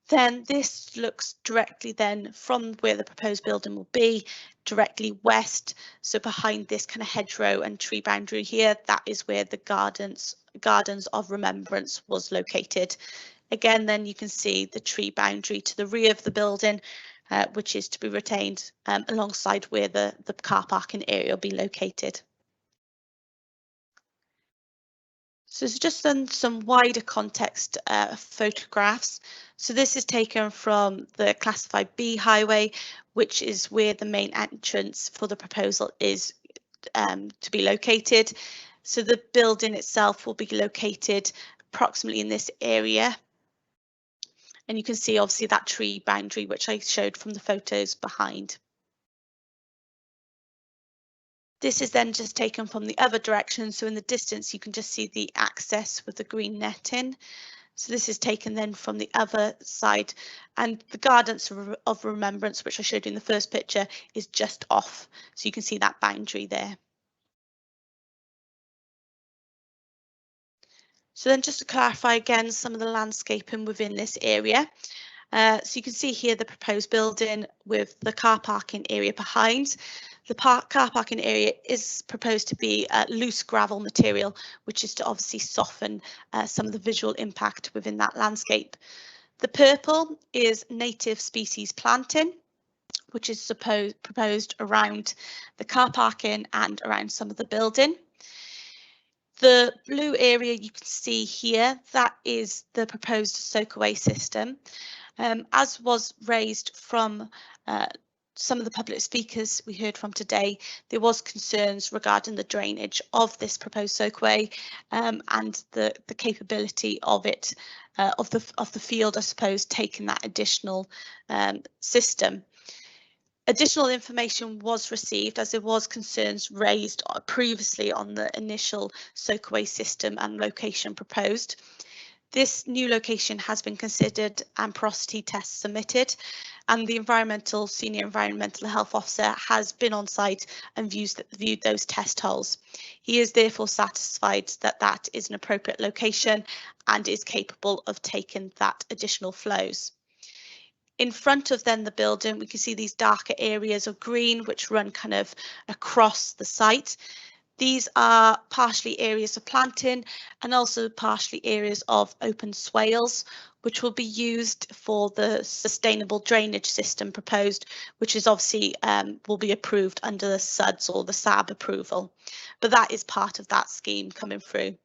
Speaker 23: Then this looks directly then from where the proposed building will be, directly west. So behind this kind of hedgerow and tree boundary here, that is where the Gardens of Remembrance was located. Again, then you can see the tree boundary to the rear of the building, which is to be retained alongside where the car parking area will be located. So it's just done some wider context photographs. So this is taken from the Classified B highway, which is where the main entrance for the proposal is to be located. So the building itself will be located approximately in this area. And you can see obviously that tree boundary, which I showed from the photos behind. This is then just taken from the other direction. So in the distance, you can just see the access with the green netting. So this is taken then from the other side, and the Gardens of Remembrance, which I showed you in the first picture, is just off. So you can see that boundary there. So then just to clarify again, some of the landscaping within this area. So you can see here the proposed building with the car parking area behind. The car parking area is proposed to be loose gravel material, which is to obviously soften some of the visual impact within that landscape. The purple is native species planting, which is proposed around the car parking and around some of the building. The blue area you can see here, that is the proposed soakaway system. As was raised from some of the public speakers we heard from today, there was concerns regarding the drainage of this proposed soakaway and the capability of it, of the field, I suppose, taking that additional system. Additional information was received as there was concerns raised previously on the initial soakaway system and location proposed. This new location has been considered and porosity tests submitted, and the senior environmental health officer has been on site and viewed those test holes. He is therefore satisfied that that is an appropriate location and is capable of taking that additional flows. In front of then the building, we can see these darker areas of green which run kind of across the site. These are partially areas of planting and also partially areas of open swales, which will be used for the sustainable drainage system proposed, which is obviously will be approved under the SUDS or the SAB approval. But that is part of that scheme coming through.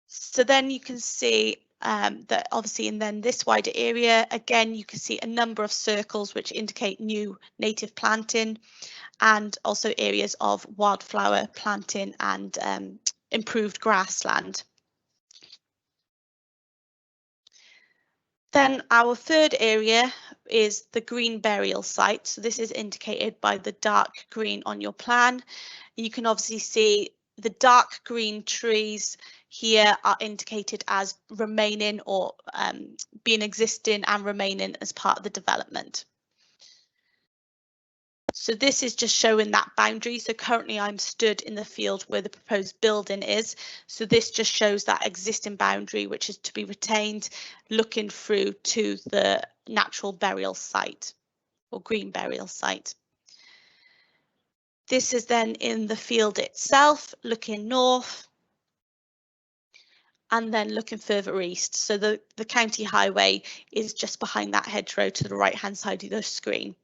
Speaker 23: So then you can see that obviously in then this wider area, again, you can see a number of circles which indicate new native planting and also areas of wildflower planting and improved grassland. Then our third area is the green burial site. So this is indicated by the dark green on your plan. You can obviously see the dark green trees here are indicated as remaining or being existing and remaining as part of the development. So this is just showing that boundary. So currently I'm stood in the field where the proposed building is. So this just shows that existing boundary, which is to be retained, looking through to the natural burial site or green burial site. This is then in the field itself, looking north and then looking further east. So the county highway is just behind that hedgerow to the right hand side of the screen.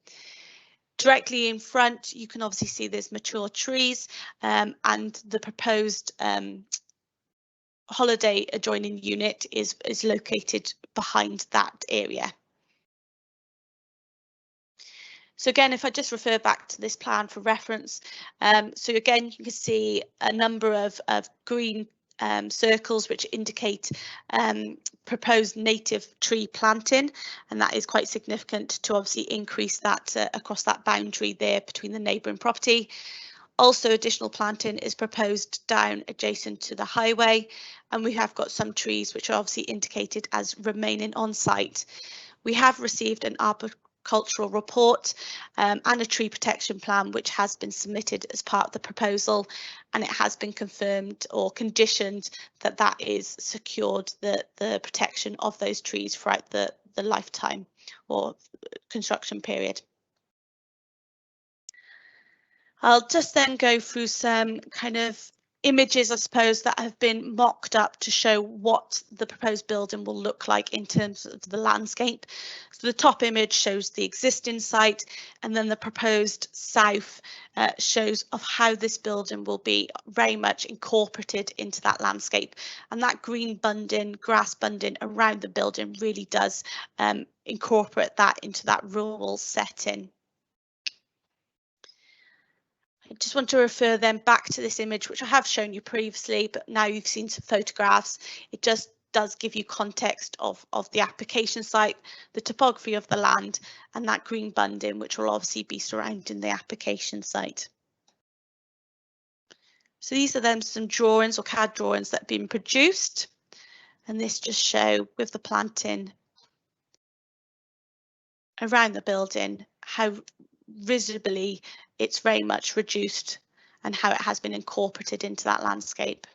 Speaker 23: Directly in front, you can obviously see there's mature trees and the proposed holiday adjoining unit is located behind that area. So again, if I just refer back to this plan for reference, so again, you can see a number of green circles which indicate proposed native tree planting, and that is quite significant to obviously increase that across that boundary there between the neighbouring property. Also, additional planting is proposed down adjacent to the highway, and we have got some trees which are obviously indicated as remaining on site. We have received an arboricultural report and a tree protection plan which has been submitted as part of the proposal, and it has been confirmed or conditioned that that is secured the protection of those trees throughout the lifetime or construction period. I'll just then go through some kind of images, I suppose, that have been mocked up to show what the proposed building will look like in terms of the landscape. So the top image shows the existing site, and then the proposed south shows of how this building will be very much incorporated into that landscape. And that green bunding, grass bunding around the building really does incorporate that into that rural setting. I just want to refer them back to this image, which I have shown you previously, but now you've seen some photographs. It just does give you context of the application site, the topography of the land, and that green bunding, which will obviously be surrounding the application site. So these are then some drawings or CAD drawings that have been produced, and this just show with the planting around the building how visibly it's very much reduced and how it has been incorporated into that landscape.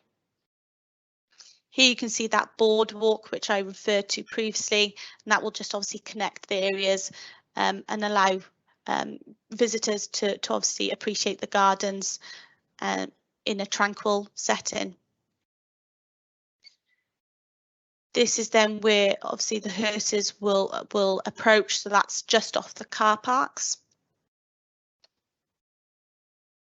Speaker 23: Here you can see that boardwalk which I referred to previously, and that will just obviously connect the areas and allow visitors to obviously appreciate the gardens in a tranquil setting. This is then where obviously the hearses will approach, so that's just off the car parks.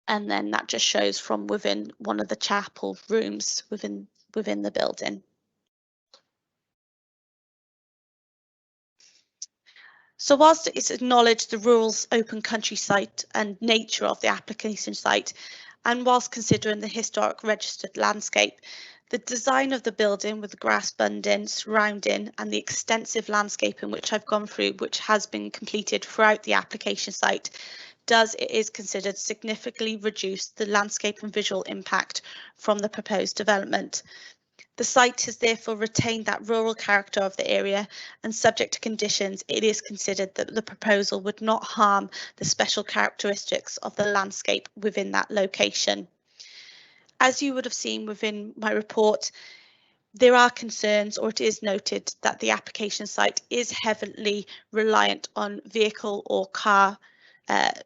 Speaker 23: And then that just shows from within one of the chapel rooms within the building. So whilst it's acknowledged the rural open country site and nature of the application site, and whilst considering the historic registered landscape, the design of the building with the grass bunding surrounding and the extensive landscaping which I've gone through, which has been completed throughout the application site, it is considered significantly reduce the landscape and visual impact from the proposed development. The site has therefore retained that rural character of the area, and subject to conditions, it is considered that the proposal would not harm the special characteristics of the landscape within that location. As you would have seen within my report, there are concerns, or it is noted, that the application site is heavily reliant on vehicle or car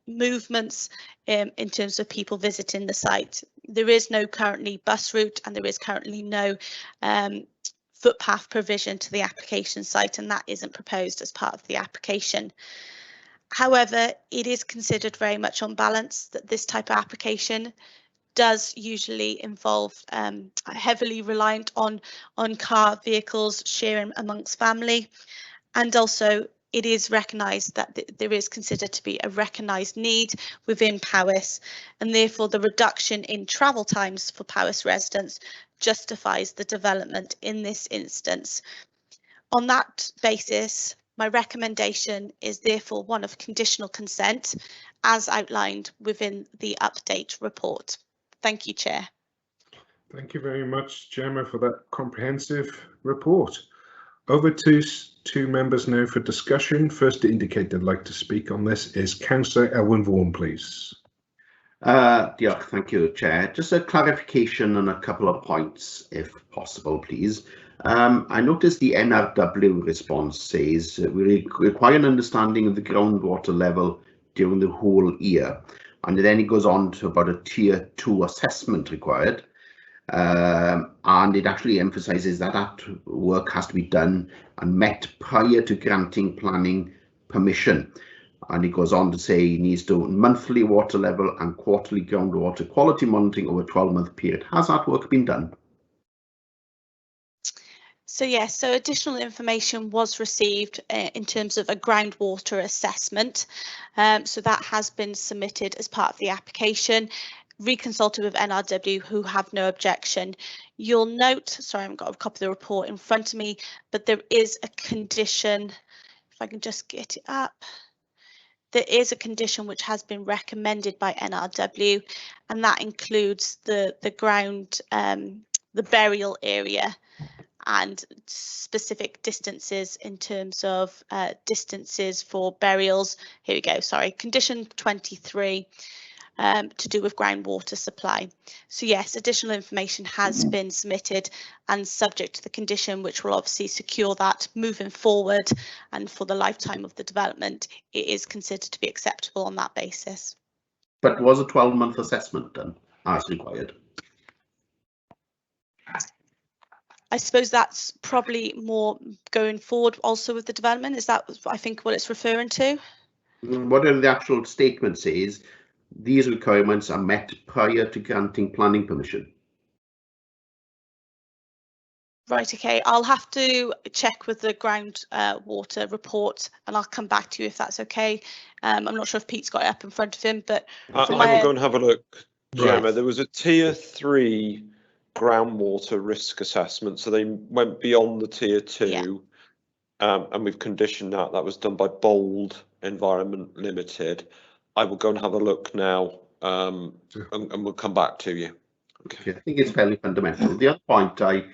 Speaker 23: movements in terms of people visiting the site. There is no currently bus route, and there is currently no footpath provision to the application site, and that isn't proposed as part of the application. However, it is considered very much on balance that this type of application does usually involve heavily reliant on car vehicles sharing amongst family, and also it is recognised that there is considered to be a recognised need within Powys, and therefore the reduction in travel times for Powys residents justifies the development in this instance. On that basis, my recommendation is therefore one of conditional consent as outlined within the update report. Thank you, Chair.
Speaker 2: Thank you very much, Gemma, for that comprehensive report. Over to two members now for discussion. First to indicate they'd like to speak on this is Councillor Elwyn Vaughan, please.
Speaker 12: Diolch, thank you, Chair. Just a clarification on a couple of points, if possible, please. I noticed the NRW response says we require an understanding of the groundwater level during the whole year. And then it goes on to about a tier 2 assessment required. And it actually emphasises that that work has to be done and met prior to granting planning permission. And it goes on to say it needs to monthly water level and quarterly groundwater quality monitoring over a 12-month period. Has that work been done?
Speaker 23: So yes, so additional information was received in terms of a groundwater assessment. So that has been submitted as part of the application, reconsulted with NRW, who have no objection. You'll note, sorry, I haven't got a copy of the report in front of me, but there is a condition, if I can just get it up. There is a condition which has been recommended by NRW, and that includes the ground, the burial area, and specific distances in terms of distances for burials. Here we go, sorry, condition 23 to do with groundwater supply. So yes, additional information has been submitted and subject to the condition, which will obviously secure that moving forward and for the lifetime of the development, it is considered to be acceptable on that basis.
Speaker 12: But was a 12-month assessment done as required?
Speaker 23: I suppose that's probably more going forward also with the development. Is that, I think, what it's referring to?
Speaker 12: Whatever the actual statement says, these requirements are met prior to granting planning permission.
Speaker 23: Right, okay, I'll have to check with the ground water report and I'll come back to you if that's okay. I'm not sure if Pete's got it up in front of him, but
Speaker 9: I will go and have a look, Gemma. There was a tier 3 groundwater risk assessment, so they went beyond the tier 2, and we've conditioned that. That was done by Bold Environment Limited. I will go and have a look now, and we'll come back to you.
Speaker 12: Okay, I think it's fairly fundamental. The other point I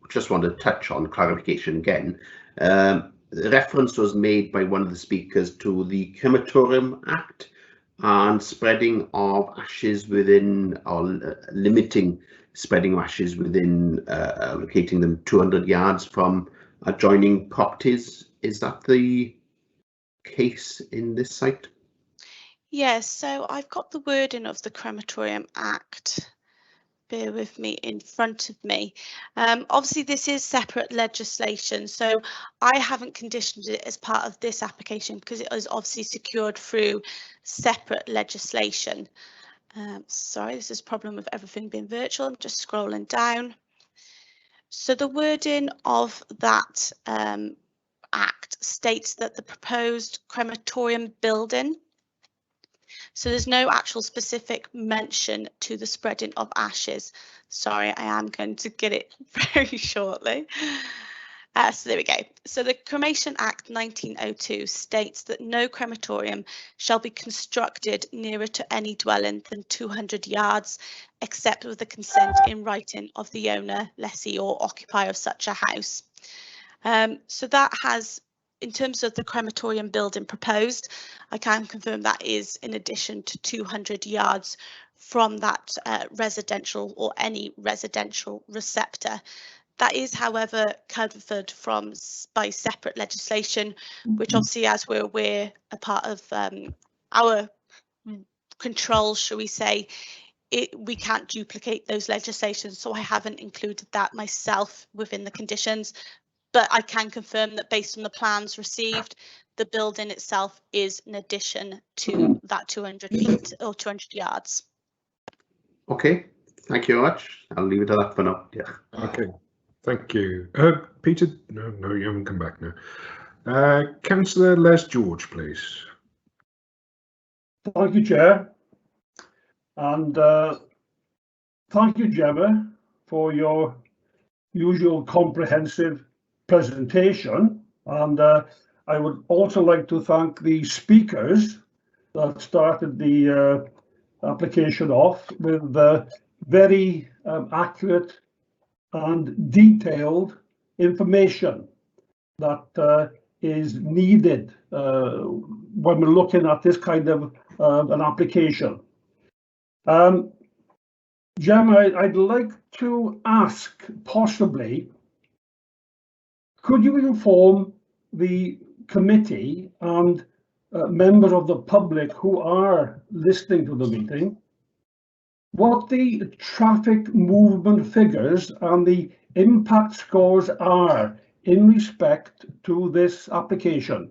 Speaker 12: just want to touch on, clarification again, the reference was made by one of the speakers to the Crematorium Act and spreading of ashes within, or limiting spreading of ashes within, locating them 200 yards from adjoining properties. Is that the case in this site?
Speaker 23: Yes, so I've got the wording of the Crematorium Act. Bear with me in front of me. Obviously, this is separate legislation, so I haven't conditioned it as part of this application because it was obviously secured through separate legislation. Sorry, this is a problem with everything being virtual. I'm just scrolling down. So the wording of that Act states that the proposed crematorium building, so there's no actual specific mention to the spreading of ashes. Sorry, I am going to get it very shortly. So there we go. So the Cremation Act 1902 states that no crematorium shall be constructed nearer to any dwelling than 200 yards, except with the consent in writing of the owner, lessee or occupier of such a house. So that has, in terms of the crematorium building proposed, I can confirm that is in addition to 200 yards from that residential or any residential receptor. That is, however, covered by separate legislation, which obviously, as we're aware, a part of our control, shall we say, we can't duplicate those legislations, so I haven't included that myself within the conditions. But I can confirm that based on the plans received, the building itself is in addition to that 200 feet or 200 yards.
Speaker 12: Okay, thank you very much. I'll leave it at that for now. Yeah.
Speaker 2: Okay, thank you. Peter, no, you haven't come back now. Councillor Les George, please.
Speaker 6: Thank you, Chair. And thank you, Gemma, for your usual comprehensive presentation. And I would also like to thank the speakers that started the application off with very accurate and detailed information that is needed when we're looking at this kind of an application. Gemma, I'd like to ask, possibly, could you inform the committee and members of the public who are listening to the meeting what the traffic movement figures and the impact scores are in respect to this application?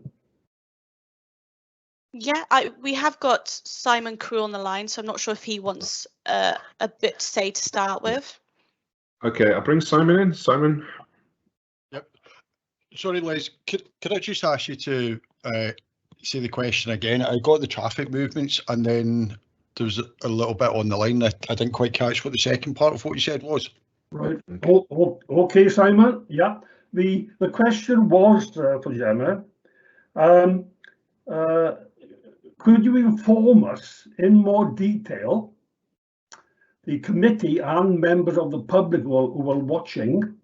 Speaker 23: Yeah, we have got Simon Crew on the line, so I'm not sure if he wants a bit to say to start with.
Speaker 2: Okay, I'll bring Simon in. Simon.
Speaker 17: Yep. Sorry, Liz, could I just ask you to say the question again? I got the traffic movements and then there was a little bit on the line that I didn't quite catch what the second part of what you said was.
Speaker 6: Right. Okay, Simon. Yeah. The question was for Gemma. Could you inform us in more detail, the committee and members of the public who are watching,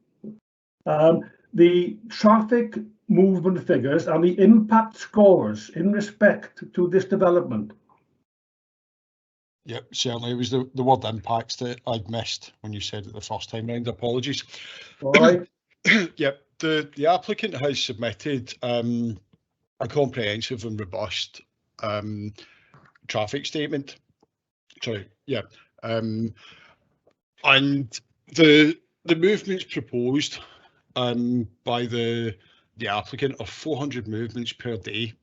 Speaker 6: the traffic movement figures and the impact scores in respect to this development?
Speaker 17: Yep, certainly. It was the word impacts that I'd missed when you said it the first time round. Apologies.
Speaker 6: All right.
Speaker 17: Yep, the applicant has submitted a comprehensive and robust traffic statement. Sorry, yeah. And the movements proposed by the applicant are 400 movements per day.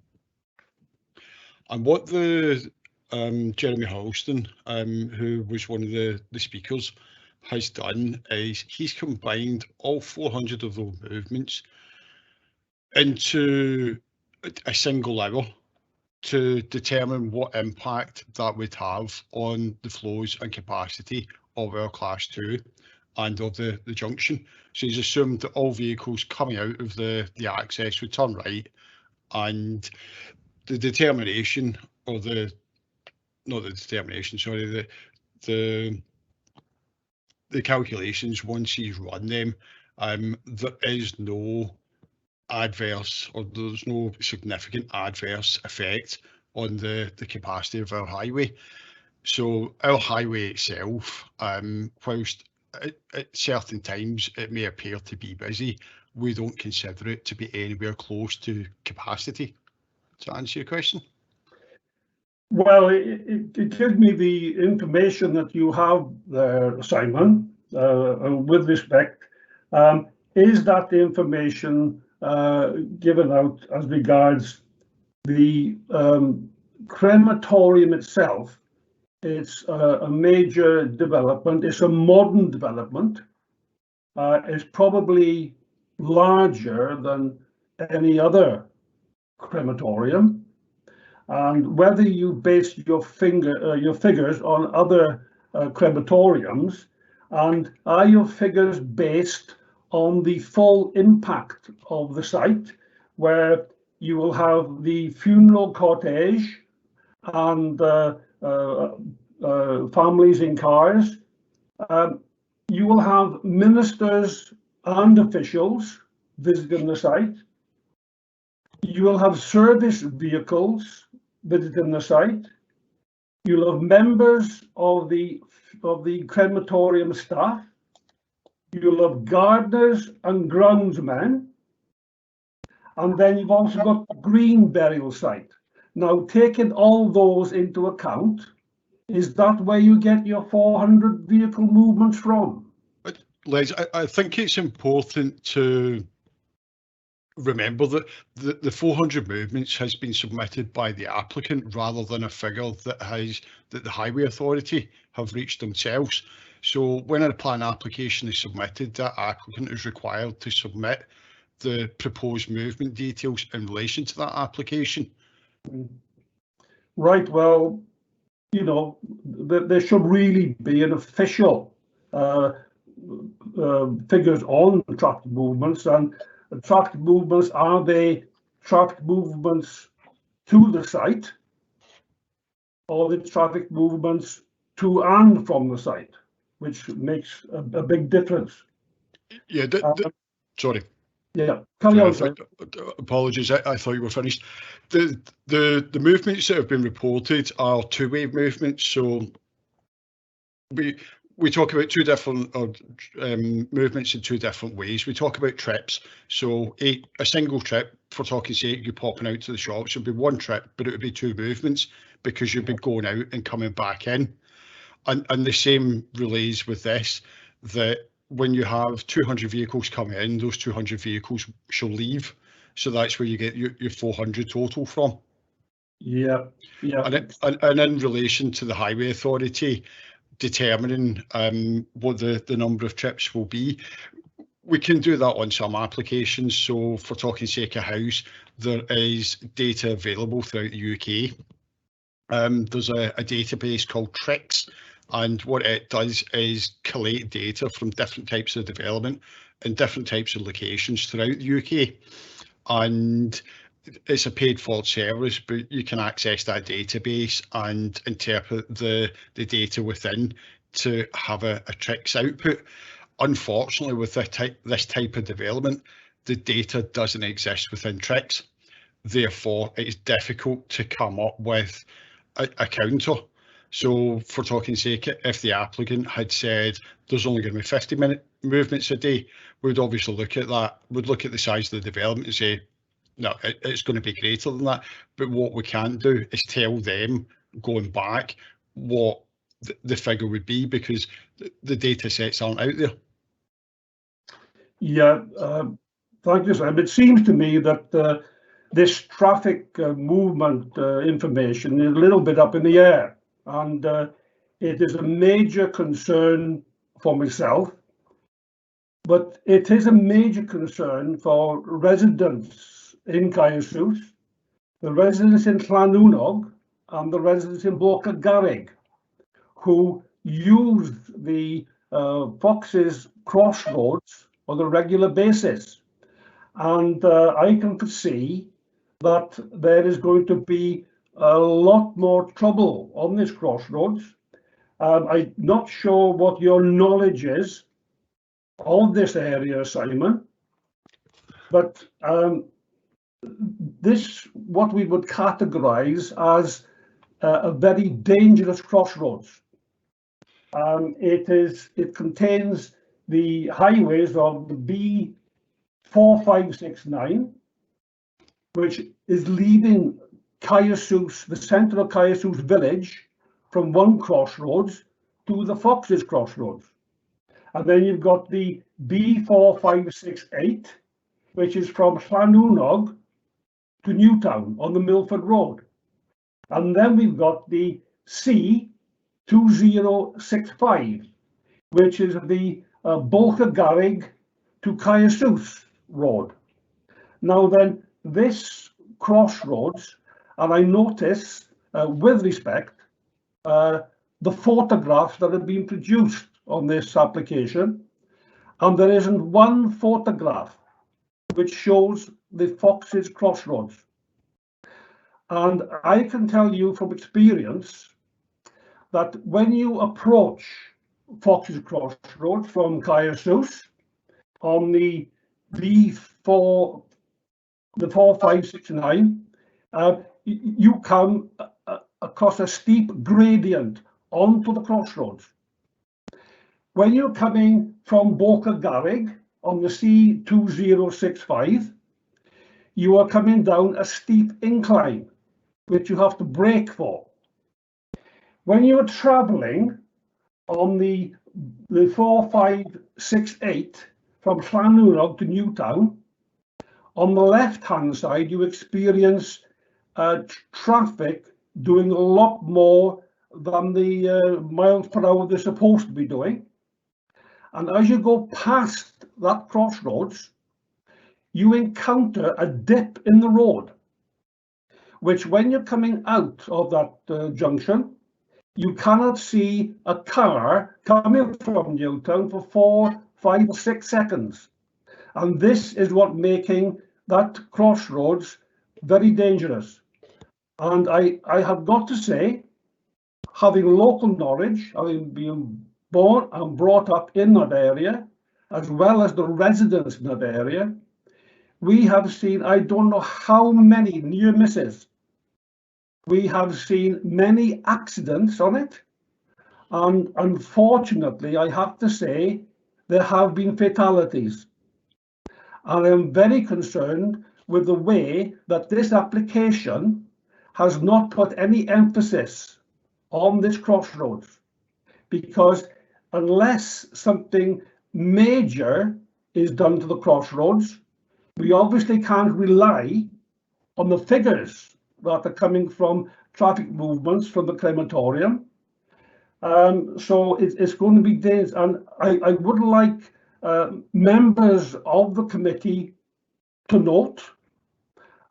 Speaker 17: And what the Jeremy Halston, who was one of the speakers, has done is he's combined all 400 of those movements into a single hour to determine what impact that would have on the flows and capacity of our class 2 and of the junction. So he's assumed that all vehicles coming out of the access would turn right, and the determination, or the calculations, once he's run them, there is no adverse, or there's no significant adverse effect on the capacity of our highway. So our highway itself, whilst at certain times it may appear to be busy, we don't consider it to be anywhere close to capacity. Does that answer your question?
Speaker 16: Well, it gives me the information that you have there, Simon, with respect. Is that the information given out as regards the crematorium itself? It's a major development. It's a modern development. It's probably larger than any other crematorium. And whether you base your figures on other crematoriums, and are your figures based on the full impact of the site, where you will have the funeral cortege and families in cars. You will have ministers and officials visiting the site. You will have service vehicles visiting the site. You'll have members of the crematorium staff. You'll have gardeners and groundsmen. And then you've also got the green burial site. Now, taking all those into account, is that where you get your 400 vehicle movements from?
Speaker 17: Les, I think it's important to remember that the 400 movements has been submitted by the applicant rather than a figure that the Highway Authority have reached themselves. So when a plan application is submitted, that applicant is required to submit the proposed movement details in relation to that application.
Speaker 16: Right, well, you know, there should really be an official figures on traffic movements, and traffic movements, are they traffic movements to the site, or the traffic movements to and from the site, which makes a big difference.
Speaker 17: Yeah, sorry.
Speaker 16: Yeah, carry on.
Speaker 17: Apologies, I thought you were finished. The movements that have been reported are two-way movements. So we talk about two different movements in two different ways. We talk about trips. So a single trip, for talking sake, you popping out to the shops would be one trip, but it would be two movements because you'd be going out and coming back in. And the same relays with this, that when you have 200 vehicles coming in, those 200 vehicles shall leave. So that's where you get your 400 total from.
Speaker 16: Yeah, yeah.
Speaker 17: And in relation to the Highway Authority determining what the number of trips will be, we can do that on some applications. So for talking sake of house, there is data available throughout the UK. There's a database called TRIX, and what it does is collate data from different types of development and different types of locations throughout the UK. And it's a paid for service, but you can access that database and interpret the data within to have a TRIX output. Unfortunately, with this type of development, the data doesn't exist within TRIX. Therefore, it's difficult to come up with a counter. So for talking sake, if the applicant had said there's only going to be 50-minute movements a day, we'd obviously look at that. We'd look at the size of the development and say, no, it's going to be greater than that. But what we can't do is tell them, going back, what the figure would be, because the data sets aren't out there.
Speaker 16: Yeah, thank you, Sam. It seems to me that this traffic movement information is a little bit up in the air, and it is a major concern for myself, but it is a major concern for residents in Caersus, the residents in Llanwnog, and the residents in Borca Garrig, who use the Fox's Crossroads on a regular basis. And I can foresee that there is going to be a lot more trouble on this crossroads. I'm not sure what your knowledge is of this area, Simon, but this, what we would categorize as a very dangerous crossroads. It contains the highways of the B4569, which is leaving Caersus, the centre of Caersus village, from one crossroads to the Fox's Crossroads. And then you've got the B4568, which is from Llanwnog to Newtown on the Milford Road. And then we've got the C2065, which is the Borca Garrig to Caersus Road. Now then, this crossroads, and I notice with respect, the photographs that have been produced on this application, and there isn't one photograph which shows the Fox's Crossroads. And I can tell you from experience that when you approach Fox's Crossroads from Caersus on the B4569, you come across a steep gradient onto the crossroads. When you're coming from Borca Garrig on the C2065, you are coming down a steep incline, which you have to brake for. When you're travelling on the 4568 from Llanwnog to Newtown, on the left-hand side, you experience traffic doing a lot more than the miles per hour they're supposed to be doing. And as you go past that crossroads, you encounter a dip in the road, which when you're coming out of that junction, you cannot see a car coming from Newtown for 4, 5 or 6 seconds. And this is what making that crossroads very dangerous. And I have got to say, having local knowledge, having been born and brought up in that area, as well as the residents in that area, we have seen, I don't know how many near misses. We have seen many accidents on it. And unfortunately, I have to say, there have been fatalities. And I am very concerned with the way that this application has not put any emphasis on this crossroads, because unless something major is done to the crossroads, we obviously can't rely on the figures that are coming from traffic movements from the crematorium. So it's going to be dangerous, and I would like members of the committee to note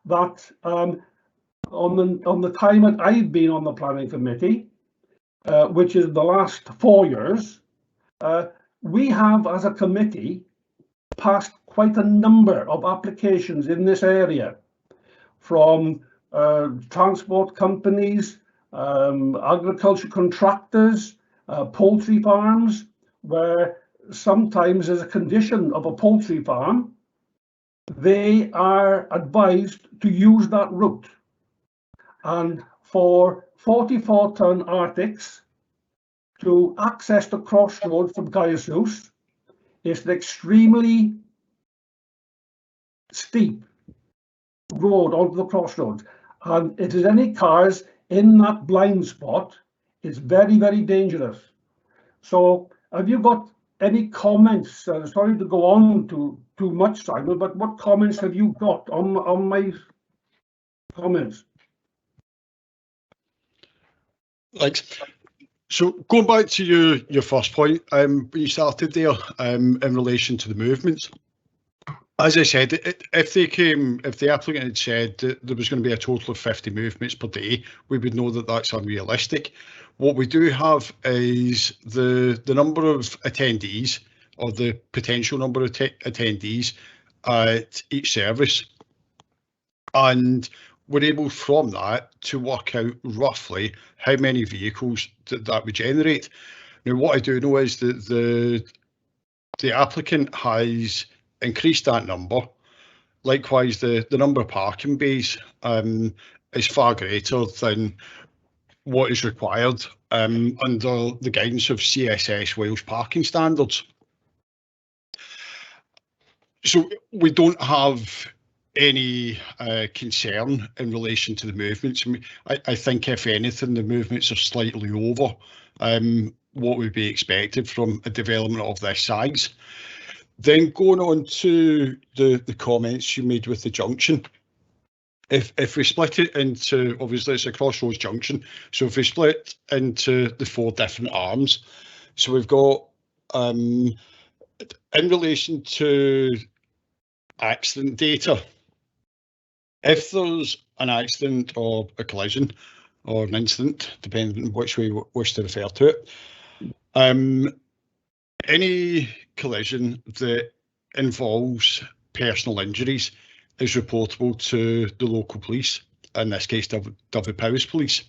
Speaker 16: that on the time that I've been on the planning committee, which is the last 4 years, we have as a committee passed quite a number of applications in this area from transport companies, agriculture contractors, poultry farms, where sometimes as a condition of a poultry farm, they are advised to use that route. And for 44-ton Arctics to access the crossroads from Caersus, it's an extremely steep road onto the crossroads. And if there's any cars in that blind spot, it's very, very dangerous. So have you got any comments? Sorry to go on too much, Simon, but what comments have you got on my comments?
Speaker 17: Like, So going back to your first point, when you started there, in relation to the movements, as I said, if the applicant had said that there was going to be a total of 50 movements per day, we would know that that's unrealistic. What we do have is the number of attendees, or the potential number of attendees at each service, and we're able from that to work out roughly how many vehicles that would generate. Now, what I do know is that the applicant has increased that number. Likewise, the number of parking bays is far greater than what is required under the guidance of CSS Wales parking standards. So we don't have any concern in relation to the movements. I mean, I think if anything, the movements are slightly over what would be expected from a development of this size. Then going on to the comments you made with the junction. If we split it into, obviously it's a crossroads junction, so if we split into the 4 different arms, so we've got in relation to accident data, if there's an accident or a collision or an incident, depending on which way you wish to refer to it, any collision that involves personal injuries is reportable to the local police, in this case Dyfed-Powys Police.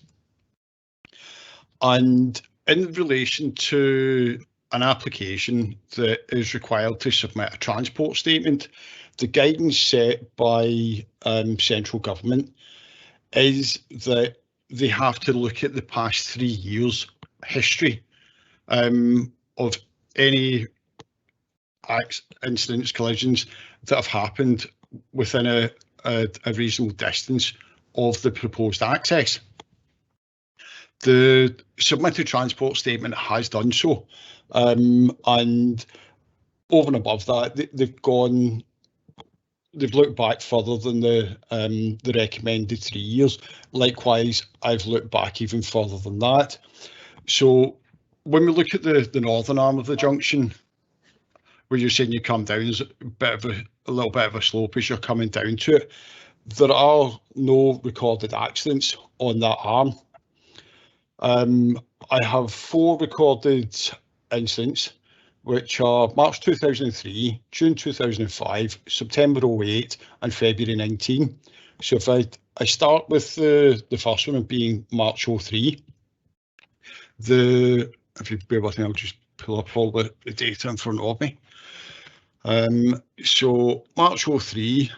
Speaker 17: And in relation to an application that is required to submit a transport statement, the guidance set by central government is that they have to look at the past 3 years' history of any incidents, collisions that have happened within a reasonable distance of the proposed access. The submitted transport statement has done so, and over and above that, they've looked back further than the recommended 3 years. Likewise, I've looked back even further than that. So when we look at the northern arm of the junction, where you're saying you come down, there's a little bit of a slope as you're coming down to it. There are no recorded accidents on that arm. I have 4 recorded incidents, which are March 2003, June 2005, September 08, and February 19. So if I start with the first one being March 03, if you bear with me, I'll just pull up all the data in front of me. So March 03,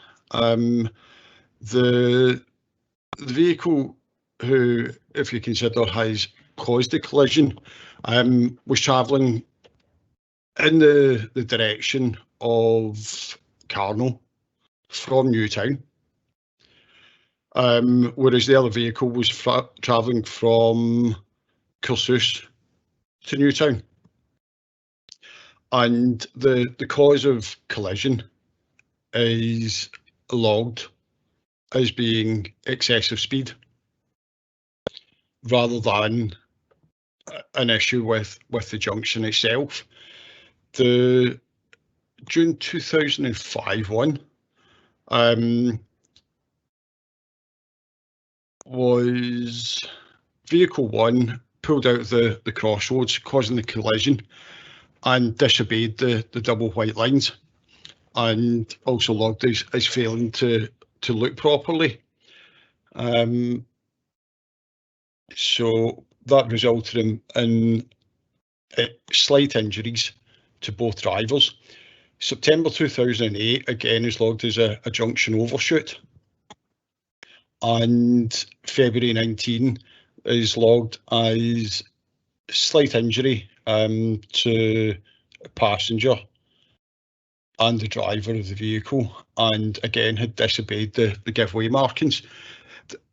Speaker 17: the vehicle who, if you consider, has caused the collision, was travelling in the direction of Carnell from Newtown, whereas the other vehicle was travelling from Carsous to Newtown. And the cause of collision is logged as being excessive speed, rather than an issue with the junction itself. The June 2005 one was vehicle 1 pulled out the crossroads, causing the collision, and disobeyed the double white lines, and also logged as failing to look properly. So that resulted in slight injuries to both drivers. September 2008 again is logged as a junction overshoot, and February 19 is logged as slight injury to a passenger and the driver of the vehicle, and again had disobeyed the giveaway markings.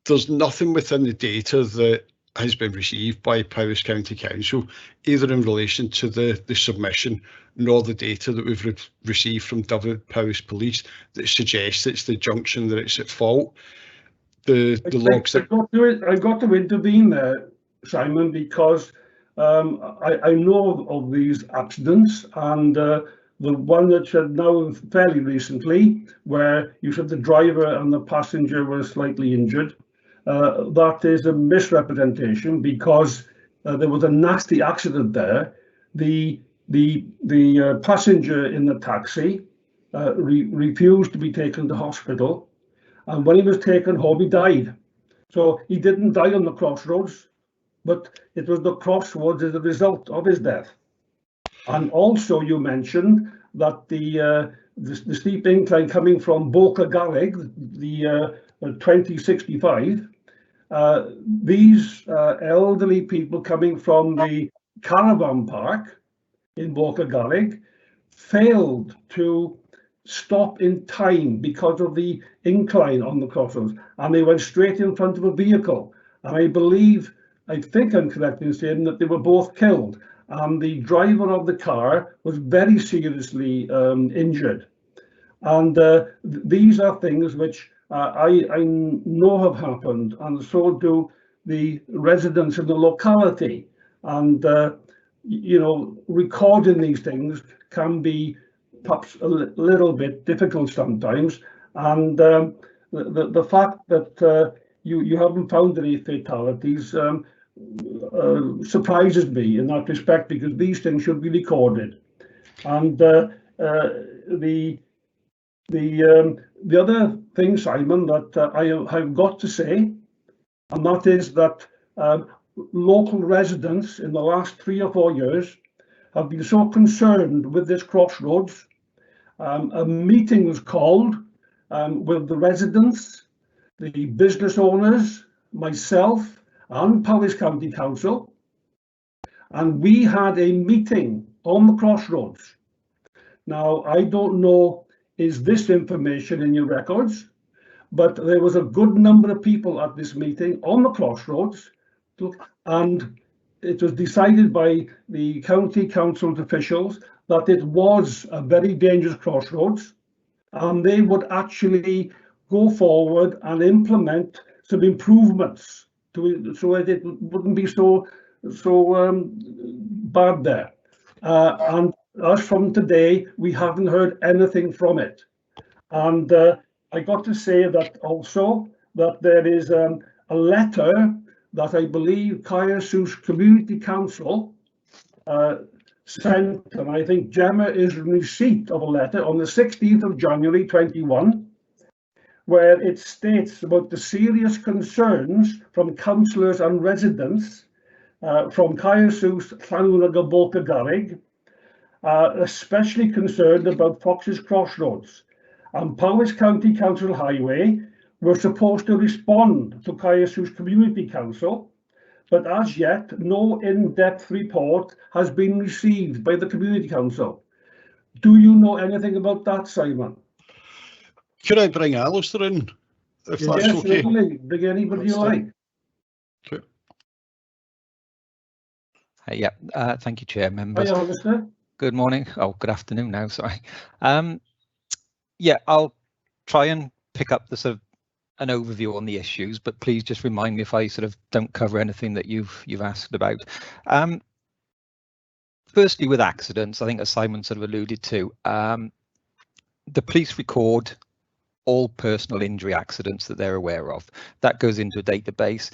Speaker 17: There's nothing within the data that has been received by Powys County Council, either in relation to the submission nor the data that we've received from Dyfed-Powys Police, that suggests it's the junction that it's at fault. The logs that
Speaker 16: I've got to intervene there, Simon, because I know of these accidents, and the one that had now fairly recently, where you said the driver and the passenger were slightly injured, that is a misrepresentation, because there was a nasty accident there. The passenger in the taxi refused to be taken to hospital, and when he was taken home, he died. So he didn't die on the crossroads, but it was the crossroads as a result of his death. And also, you mentioned that the steep incline coming from Boca Galig, the 2065, these elderly people coming from the caravan park in Boca Galig failed to stop in time because of the incline on the crossroads, and they went straight in front of a vehicle. And I think I'm correct in saying that they were both killed, and the driver of the car was very seriously injured. And these are things which I know have happened, and so do the residents in the locality. And you know, recording these things can be perhaps a little bit difficult sometimes. And the fact that you haven't found any fatalities surprises me in that respect, because these things should be recorded. And the other thing, Simon, that I have got to say, and that is that local residents in the last 3 or 4 years have been so concerned with this crossroads. A meeting was called with the residents, the business owners, myself, and Powys County Council, and we had a meeting on the crossroads. Now, I don't know, is this information in your records, but there was a good number of people at this meeting on the crossroads, and it was decided by the county council's officials that it was a very dangerous crossroads, and they would actually go forward and implement some improvements so that it wouldn't be so bad there. And as from today, we haven't heard anything from it. And I got to say that also that there is a letter that I believe Kayassus Community Council sent, and I think Gemma is in receipt of a letter on the 16th of January 21, where it states about the serious concerns from councillors and residents from Kayassus, Llanwrog, Boca Galig, especially concerned about Fox's Crossroads. And Powys County Council Highway were supposed to respond to Kayassus Community Council, but as yet no in-depth report has been received by the Community Council. Do you know anything about that, Simon?
Speaker 17: Could I bring Alistair in, if that's okay?
Speaker 16: Certainly. Bring anybody you like.
Speaker 17: Okay.
Speaker 18: Yeah, thank you, Chair, members.
Speaker 16: Hi, Alistair.
Speaker 18: Good morning. Oh, good afternoon now, sorry. Yeah, I'll try and pick up the sort of an overview on the issues, but please just remind me if I sort of don't cover anything that you've asked about. Firstly, with accidents, I think as Simon sort of alluded to, the police record all personal injury accidents that they're aware of. That goes into a database.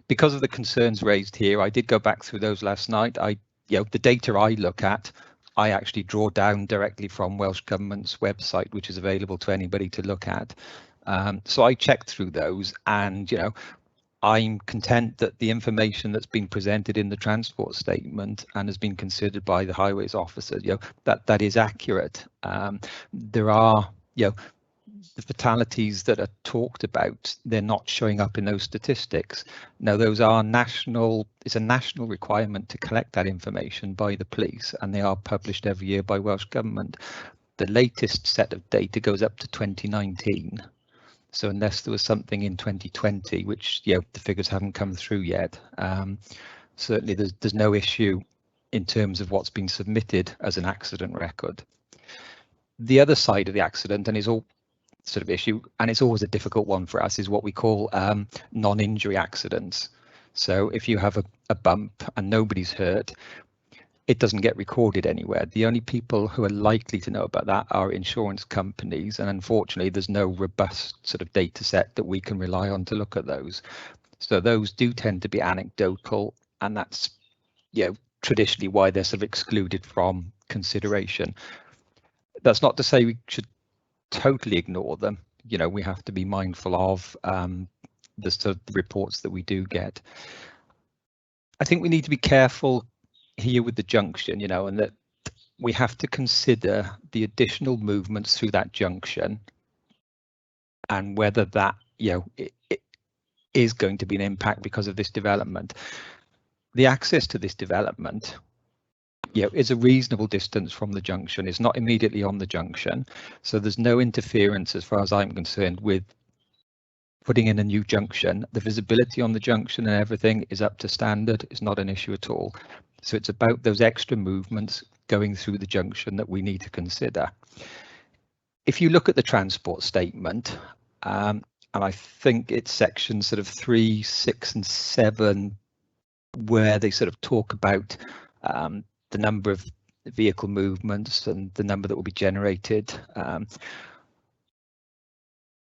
Speaker 18: Because of the concerns raised here, I did go back through those last night. The data I look at, I actually draw down directly from Welsh Government's website, which is available to anybody to look at. So I checked through those, and I'm content that the information that's been presented in the transport statement and has been considered by the highways officer, that is accurate. There are, the fatalities that are talked about, they're not showing up in those statistics. Now, those are it's a national requirement to collect that information by the police, and they are published every year by Welsh Government. The latest set of data goes up to 2019. So unless there was something in 2020, which the figures haven't come through yet, certainly there's no issue in terms of what's been submitted as an accident record. The other side of the accident, and is all sort of issue, and it's always a difficult one for us, is what we call non-injury accidents. So if you have a bump and nobody's hurt, it doesn't get recorded anywhere. The only people who are likely to know about that are insurance companies, and unfortunately there's no robust sort of data set that we can rely on to look at those. So those do tend to be anecdotal, and that's, you know, traditionally why they're sort of excluded from consideration. That's not to say we should totally ignore them. You know, we have to be mindful of the sort of reports that we do get. I think we need to be careful here with the junction, you know, and that we have to consider the additional movements through that junction and whether that, you know, it is going to be an impact because of this development. The access to this development, you know, is a reasonable distance from the junction. It's not immediately on the junction, so there's no interference as far as I'm concerned with putting in a new junction. The visibility on the junction and everything is up to standard. It's not an issue at all. So it's about those extra movements going through the junction that we need to consider. If you look at the transport statement, and I think it's sections sort of 3, 6 and 7, where they sort of talk about the number of vehicle movements and the number that will be generated.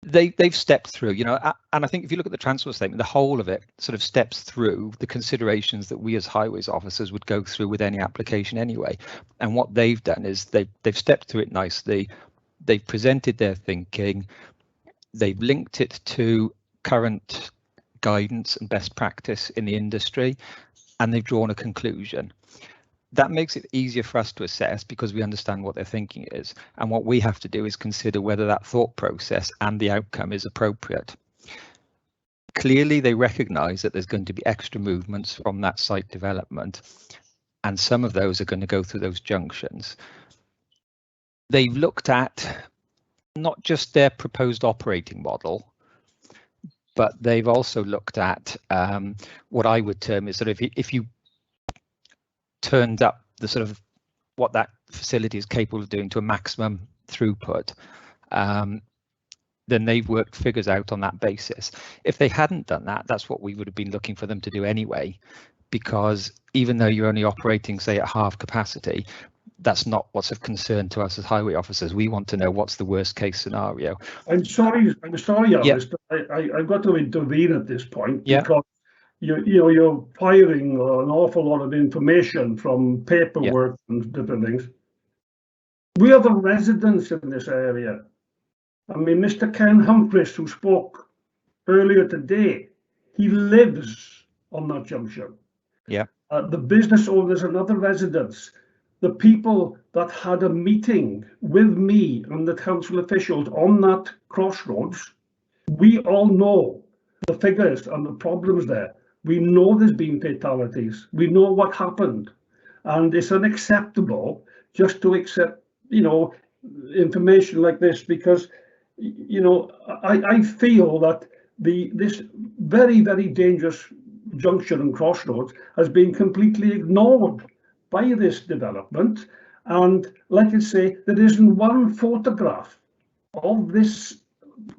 Speaker 18: They've stepped through, you know, and I think if you look at the transport statement, the whole of it sort of steps through the considerations that we as highways officers would go through with any application anyway. And what they've done is they've stepped through it nicely. They've presented their thinking. They've linked it to current guidance and best practice in the industry, and they've drawn a conclusion. That makes it easier for us to assess because we understand what their thinking is. And what we have to do is consider whether that thought process and the outcome is appropriate. Clearly, they recognise that there's going to be extra movements from that site development, and some of those are going to go through those junctions. They've looked at not just their proposed operating model, but they've also looked at what I would term is sort of if you turned up the sort of what that facility is capable of doing to a maximum throughput, then they've worked figures out on that basis. If they hadn't done that, that's what we would have been looking for them to do anyway, because even though you're only operating, say, at half capacity, that's not what's of concern to us as highway officers. We want to know what's the worst case scenario.
Speaker 16: I'm sorry, Alice,
Speaker 18: Yeah.
Speaker 16: I've got to intervene at this point
Speaker 18: Yeah.
Speaker 16: because you're firing an awful lot of information from paperwork and different things. We are the residents in this area. I mean, Mr. Ken Humphries, who spoke earlier today, he lives on that junction.
Speaker 18: Yeah.
Speaker 16: The business owners and other residents, the people that had a meeting with me and the council officials on that crossroads, we all know the figures and the problems there. We know there's been fatalities. We know what happened, and it's unacceptable just to accept, you know, information like this because, you know, I feel that this very, very dangerous junction and crossroads has been completely ignored by this development. And like I say, there isn't one photograph of this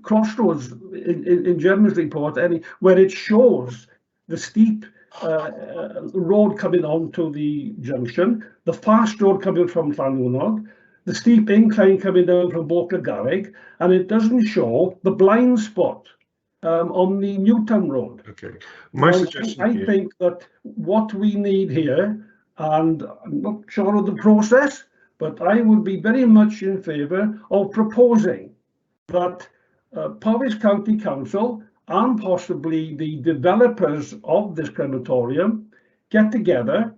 Speaker 16: crossroads in Jeremy's report where it shows the steep road coming onto the junction, the fast road coming from Llanwnog, the steep incline coming down from Boca Garrig, and it doesn't show the blind spot on the Newtown Road.
Speaker 2: Okay, my suggestion
Speaker 16: I think that what we need here, and I'm not sure of the process, but I would be very much in favour of proposing that Powys County Council and possibly the developers of this crematorium get together.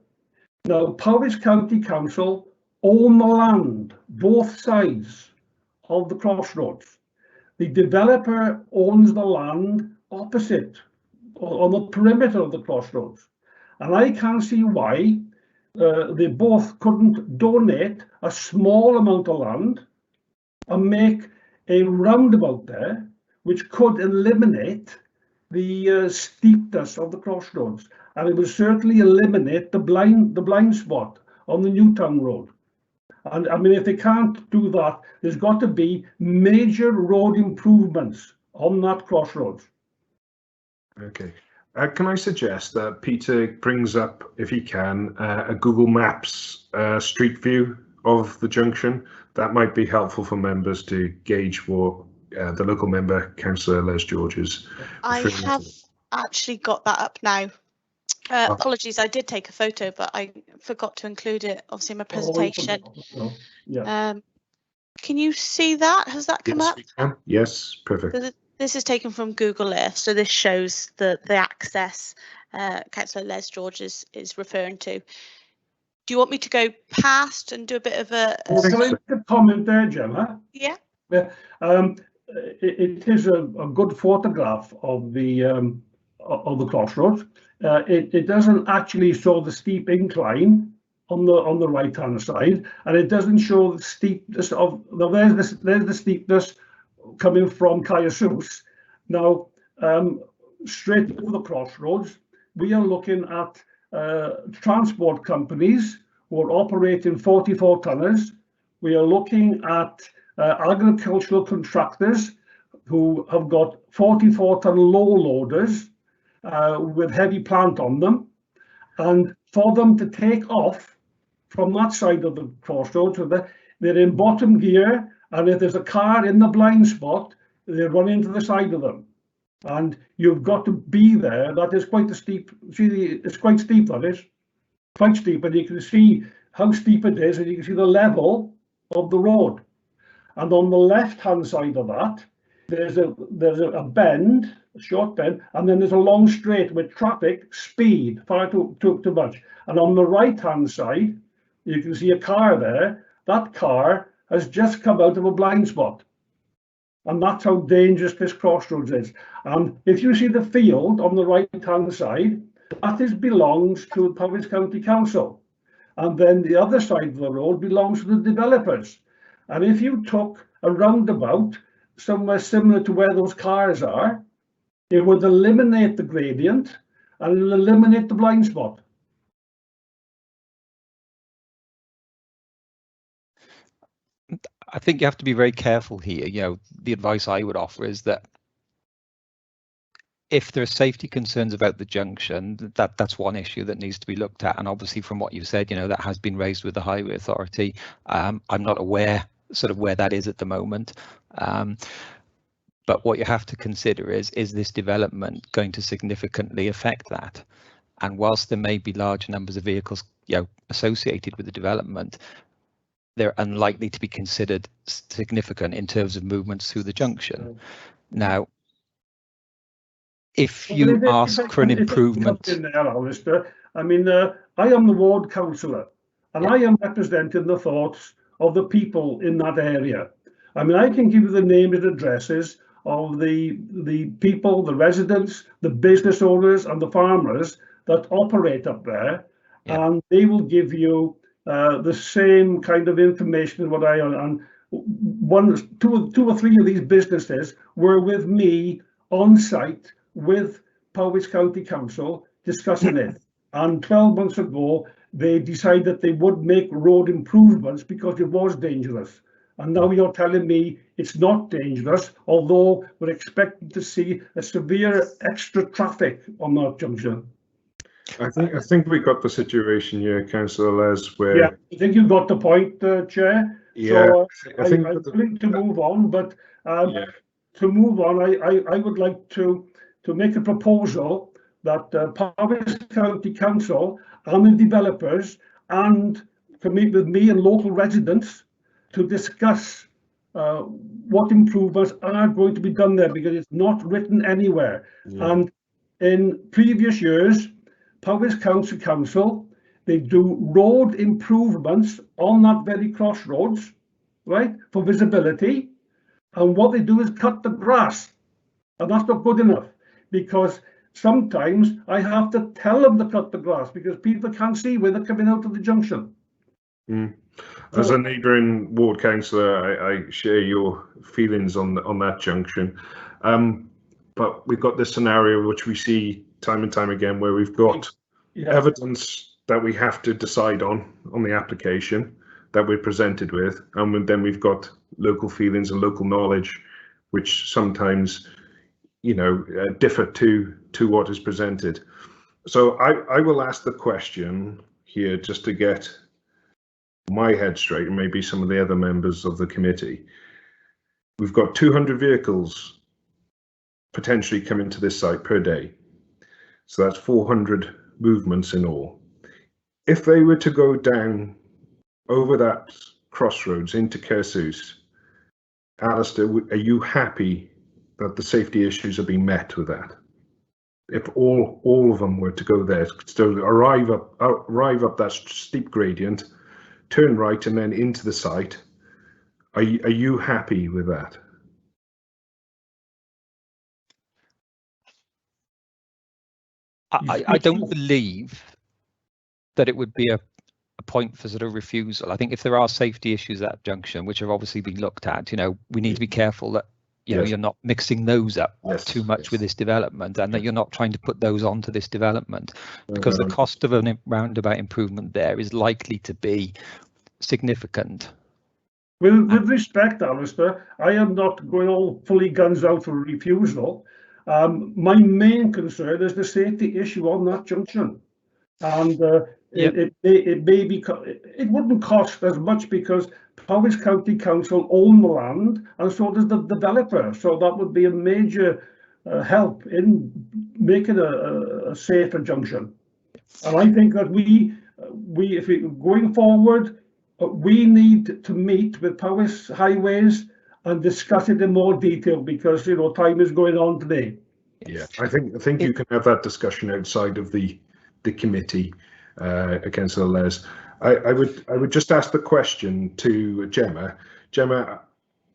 Speaker 16: Now, Powys County Council own the land, both sides of the crossroads. The developer owns the land opposite, on the perimeter of the crossroads. And I can't see why they both couldn't donate a small amount of land and make a roundabout there, which could eliminate the steepness of the crossroads, and it would certainly eliminate the blind spot on the Newtown Road. And I mean, if they can't do that, there's got to be major road improvements on that crossroads.
Speaker 2: Okay. Can I suggest that Peter brings up, if he can, a Google Maps street view of the junction? That might be helpful for members to gauge what the local member, Councillor Les George's.
Speaker 23: I have actually got that up now. Apologies, I did take a photo, but I forgot to include it, obviously, in my presentation. Can you see that? Has that come up?
Speaker 2: Yes, perfect.
Speaker 23: This is taken from Google Earth, so this shows the access Councillor Les George is referring to. Do you want me to go past and do a bit of a?
Speaker 16: Can I make a comment there, Gemma?
Speaker 23: Yeah.
Speaker 16: It is a good photograph of the crossroads. It doesn't actually show the steep incline on the right hand side, and it doesn't show the steepness of. Now there's the steepness coming from Caiasus. Now, straight over the crossroads, we are looking at transport companies who are operating 44 tonners. We are looking at agricultural contractors who have got 44-ton low loaders with heavy plant on them. And for them to take off from that side of the crossroads, they're in bottom gear, and if there's a car in the blind spot, they run into the side of them. And you've got to be there. That is quite a steep, it's quite steep, that is. Quite steep, and you can see how steep it is, and you can see the level of the road. And on the left-hand side of that, there's a bend, a short bend, and then there's a long straight with traffic speed, far too much. And on the right-hand side, you can see a car there. That car has just come out of a blind spot. And that's how dangerous this crossroads is. And if you see the field on the right-hand side, that belongs to Powys County Council. And then the other side of the road belongs to the developers. And if you took a roundabout somewhere similar to where those cars are, it would eliminate the gradient and it'll eliminate the blind spot.
Speaker 18: I think you have to be very careful here. You know, the advice I would offer is that if there are safety concerns about the junction, that's one issue that needs to be looked at. And obviously, from what you've said, you know, that has been raised with the Highway Authority. I'm not aware sort of where that is at the moment. But what you have to consider is this development going to significantly affect that? And whilst there may be large numbers of vehicles, you know, associated with the development, they're unlikely to be considered significant in terms of movements through the junction. Now, if you ask for an improvement,
Speaker 16: I mean, I am the ward councillor, and I am representing the thoughts of the people in that area. I mean, I can give you the names and addresses of the people, the residents, the business owners, and the farmers that operate up there, and they will give you the same kind of information as what I am. And two or three of these businesses were with me on site with Powys County Council discussing it. And 12 months ago, they decided that they would make road improvements because it was dangerous. And now you're telling me it's not dangerous, although we're expecting to see a severe extra traffic on that junction.
Speaker 2: I think we got the situation here, Councillor Les, where...
Speaker 16: Yeah, I think you got the point, Chair.
Speaker 2: Yeah,
Speaker 16: so,
Speaker 2: I think
Speaker 16: I'm willing to move on, but to move on, I would like to make a proposal that Powys County Council and the developers and to meet with me and local residents to discuss what improvements are going to be done there, because it's not written anywhere. And in previous years, Powys County Council, they do road improvements on that very crossroads, right, for visibility. And what they do is cut the grass. And that's not good enough, because sometimes I have to tell them to cut the grass because people can't see where they're coming out of the junction.
Speaker 2: As a neighbouring ward councillor, I share your feelings on that junction. But we've got this scenario which we see time and time again where we've got evidence that we have to decide on the application that we're presented with, and then we've got local feelings and local knowledge, which sometimes differ to what is presented. So I will ask the question here just to get my head straight, and maybe some of the other members of the committee. We've got 200 vehicles potentially coming to this site per day. So that's 400 movements in all. If they were to go down over that crossroads into Caersus, Alistair, are you happy that the safety issues are being met with that? If all of them were to go there, so arrive up that steep gradient, turn right and then into the site, are you happy with that?
Speaker 18: I don't believe that it would be a point for sort of refusal. I think if there are safety issues at that junction, which have obviously been looked at, we need to be careful that you're not mixing those up too much with this development, and that you're not trying to put those onto this development, because the cost of a roundabout improvement there is likely to be significant.
Speaker 16: With respect, Alistair, I am not going all fully guns out for refusal. My main concern is the safety issue on that junction, and it wouldn't cost as much because Powys County Council own the land, and so does the developer. So that would be a major help in making a safer junction. And I think that if we going forward, we need to meet with Powys Highways and discuss it in more detail, because time is going on today.
Speaker 2: Yeah, I think you can have that discussion outside of the committee, Councillor Les. I would just ask the question to Gemma. Gemma,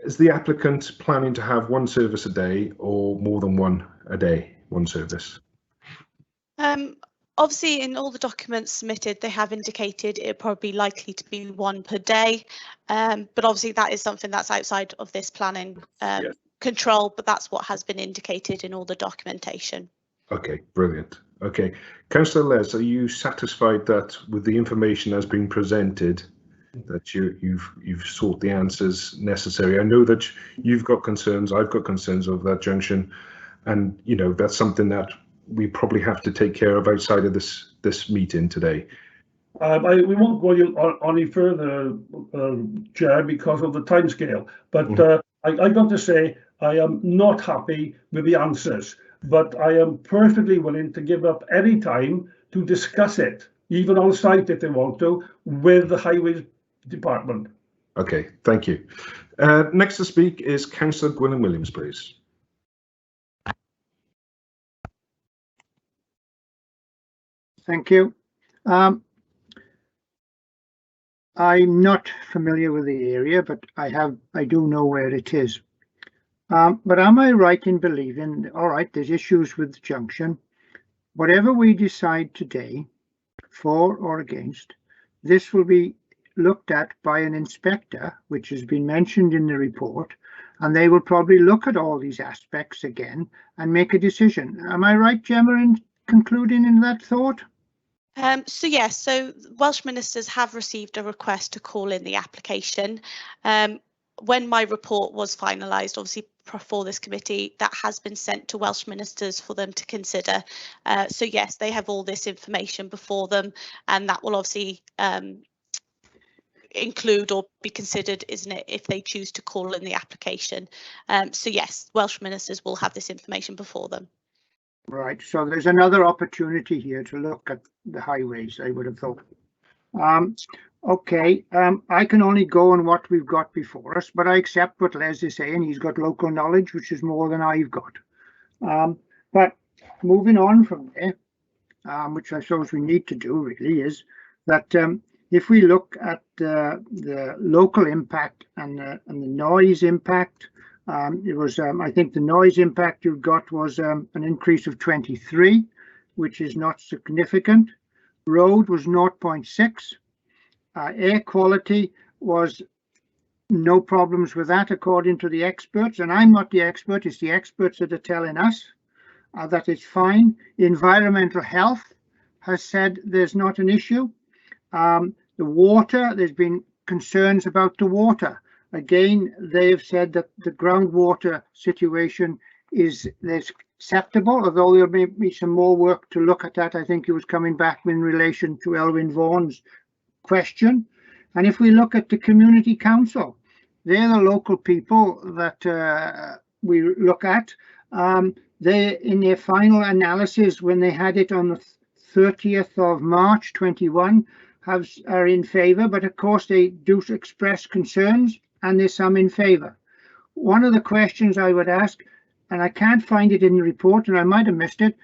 Speaker 2: is the applicant planning to have one service a day or more than one a day, one service?
Speaker 23: Obviously, in all the documents submitted, they have indicated it probably likely to be one per day, but obviously that is something that's outside of this planning control, but that's what has been indicated in all the documentation.
Speaker 2: Okay, brilliant. Okay, Councillor Les, are you satisfied that with the information that's been presented, that you've sought the answers necessary? I know that you've got concerns, I've got concerns over that junction, and that's something that we probably have to take care of outside of this meeting today.
Speaker 16: We won't go any further, Chair, because of the timescale. But I got to say, I am not happy with the answers, but I am perfectly willing to give up any time to discuss it, even on site if they want to, with the Highways Department.
Speaker 2: Okay, thank you. Next to speak is Councillor Gwynne Williams, please.
Speaker 14: Thank you. I'm not familiar with the area, but I do know where it is. But am I right in believing, all right, there's issues with the junction. Whatever we decide today, for or against, this will be looked at by an inspector, which has been mentioned in the report, and they will probably look at all these aspects again and make a decision. Am I right, Gemma, in concluding in that thought?
Speaker 23: So yes, so Welsh ministers have received a request to call in the application. When my report was finalised, obviously for this committee, that has been sent to Welsh ministers for them to consider. So yes, they have all this information before them, and that will obviously include or be considered, isn't it, if they choose to call in the application. So yes, Welsh ministers will have this information before them.
Speaker 14: Right, so there's another opportunity here to look at the highways, I would have thought. Okay, I can only go on what we've got before us, but I accept what Les is saying. He's got local knowledge, which is more than I've got. But moving on from there, which I suppose we need to do really, is that if we look at the local impact and the noise impact, it was, I think the noise impact you've got was an increase of 23, which is not significant. Road was 0.6. Air quality was no problems with that, according to the experts. And I'm not the expert, it's the experts that are telling us that it's fine. Environmental health has said there's not an issue. The water, there's been concerns about the water. Again, they have said that the groundwater situation is acceptable, although there may be some more work to look at that. I think it was coming back in relation to Elwyn Vaughan's question. And if we look at the community council, they're the local people that we look at. They, in their final analysis, when they had it on the 30th of March 21, are in favour, but of course they do express concerns, and there's some in favour. One of the questions I would ask, and I can't find it in the report, and I might have missed it,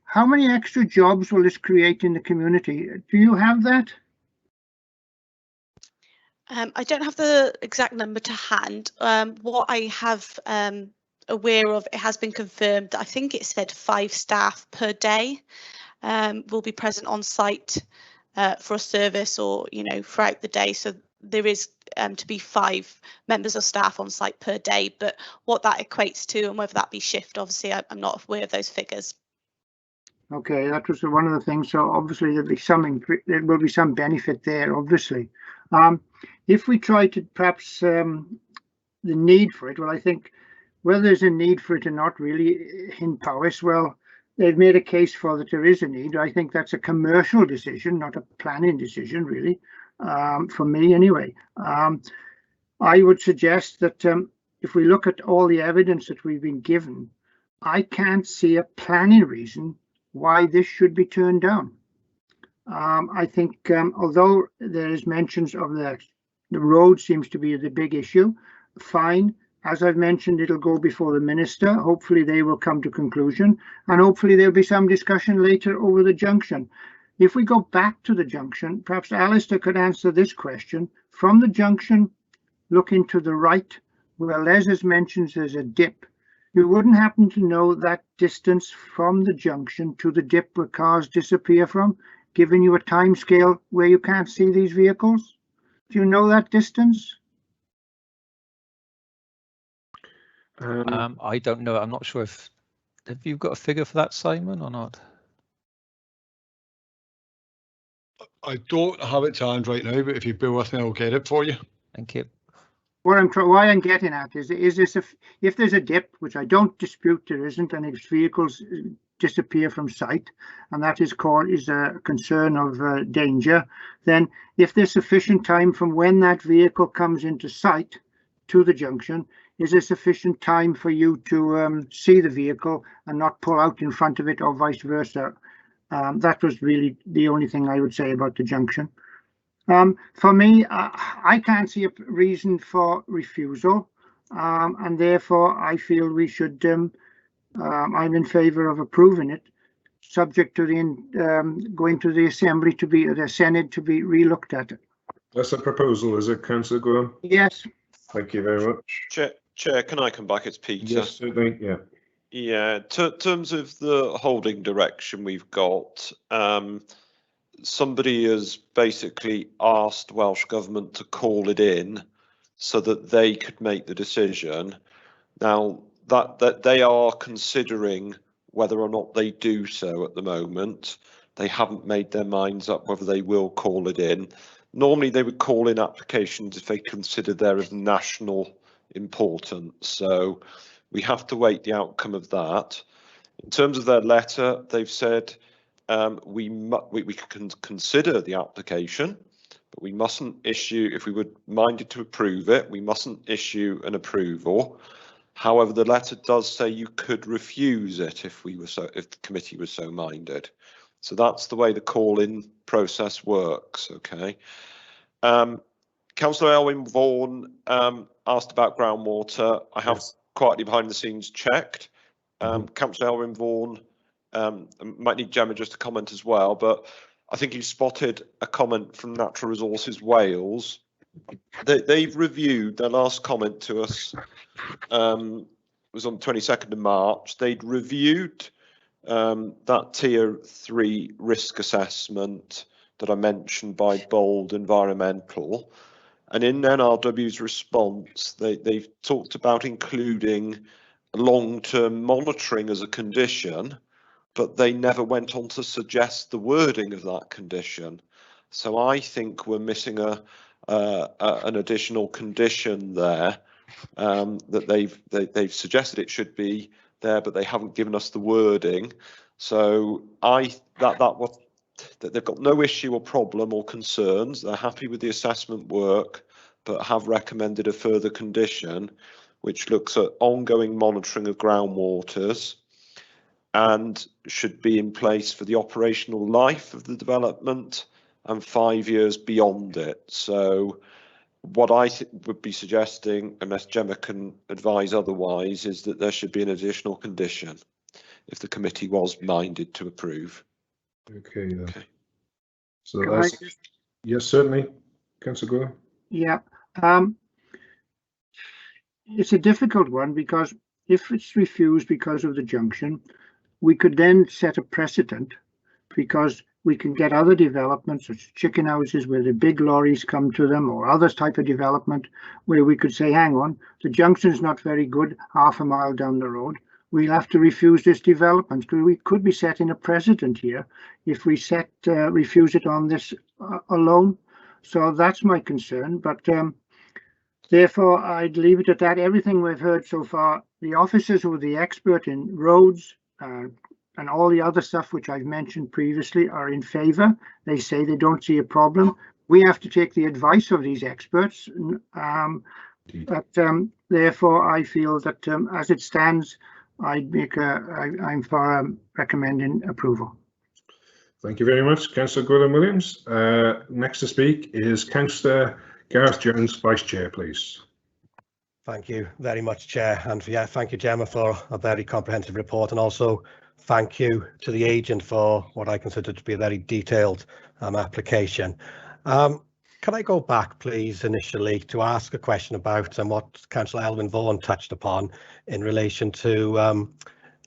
Speaker 14: how many extra jobs will this create in the community? Do you have that?
Speaker 23: I don't have the exact number to hand. What I have aware of, it has been confirmed that I think it said 5 staff per day will be present on site for a service, or throughout the day. So there is to be 5 members of staff on site per day, but what that equates to and whether that be shift, obviously I'm not aware of those figures.
Speaker 14: Okay, that was one of the things. So obviously there will be some benefit there, obviously. If we try to perhaps the need for it, well, I think whether there's a need for it or not really in Powys, well, they've made a case for that there is a need. I think that's a commercial decision, not a planning decision, really, for me anyway. I would suggest that if we look at all the evidence that we've been given, I can't see a planning reason why this should be turned down. I think although there is mentions of the road seems to be the big issue, fine. As I've mentioned, it'll go before the minister. Hopefully they will come to conclusion, and hopefully there'll be some discussion later over the junction. If we go back to the junction, perhaps Alistair could answer this question. From the junction, looking to the right, where Les has mentioned there's a dip. You wouldn't happen to know that distance from the junction to the dip where cars disappear from, giving you a time scale where you can't see these vehicles? Do you know that distance?
Speaker 18: I don't know. I'm not sure if have you got a figure for that, Simon, or not?
Speaker 17: I don't have it to hand right now, but if you bear with me, I'll get it for you.
Speaker 18: Thank you.
Speaker 14: Why I'm getting at is this if there's a dip, which I don't dispute there isn't, and if vehicles disappear from sight, and that is a concern of danger, then if there's sufficient time from when that vehicle comes into sight to the junction, is there sufficient time for you to see the vehicle and not pull out in front of it, or vice versa? That was really the only thing I would say about the junction. For me, I can't see a reason for refusal, and therefore I feel we should, I'm in favour of approving it, subject to the going to the Assembly to be, the Senate to be re-looked at.
Speaker 2: That's a proposal, is it, Councillor Graham?
Speaker 14: Yes.
Speaker 2: Thank you very much.
Speaker 9: Chair, can I come back? It's Peter.
Speaker 2: Yes, certainly, yeah.
Speaker 9: Yeah, in terms of the holding direction we've got, somebody has basically asked Welsh Government to call it in so that they could make the decision. Now, that they are considering whether or not they do so at the moment. They haven't made their minds up whether they will call it in. Normally, they would call in applications if they consider they're of national importance. So we have to wait the outcome of that. In terms of their letter, they've said we can consider the application, but we mustn't issue, if we were minded to approve it, we mustn't issue an approval. However, the letter does say you could refuse it if the committee was so minded. So that's the way the call-in process works. Okay. Councillor Elwyn Vaughan asked about groundwater. I have quietly behind the scenes checked. Councillor Elwyn Vaughan might need Gemma just to comment as well, but I think you spotted a comment from Natural Resources Wales. They've reviewed their last comment to us was on the 22nd of March. They'd reviewed that tier 3 risk assessment that I mentioned by Bold Environmental, and in NRW's response they've talked about including long-term monitoring as a condition, but they never went on to suggest the wording of that condition. So I think we're missing an additional condition there, that they've suggested it should be there, but they haven't given us the wording. So that they've got no issue or problem or concerns. They're happy with the assessment work, but have recommended a further condition, which looks at ongoing monitoring of groundwaters and should be in place for the operational life of the development and 5 years beyond it. So what I would be suggesting, unless Gemma can advise otherwise, is that there should be an additional condition if the committee was minded to approve.
Speaker 2: Okay, then.
Speaker 9: Okay.
Speaker 2: So that's, yes, certainly, Councillor Gwilym.
Speaker 14: Yeah, it's a difficult one, because if it's refused because of the junction, we could then set a precedent, because we can get other developments such as chicken houses where the big lorries come to them, or other type of development where we could say, hang on, the junction's not very good half a mile down the road. We'll have to refuse this development. We could be setting a precedent here if we refuse it on this alone. So that's my concern. But therefore, I'd leave it at that. Everything we've heard so far, the officers who are the expert in roads and all the other stuff which I've mentioned previously are in favour. They say they don't see a problem. We have to take the advice of these experts. Therefore, I feel that as it stands, I'm for recommending approval.
Speaker 2: Thank you very much, Councillor Gwilym Williams. Next to speak is Councillor Gareth Jones, Vice Chair, please.
Speaker 10: Thank you very much, Chair, and yeah, thank you, Gemma, for a very comprehensive report, and also thank you to the agent for what I consider to be a very detailed application. Can I go back, please, initially to ask a question about what Councillor Elwyn Vaughan touched upon in relation to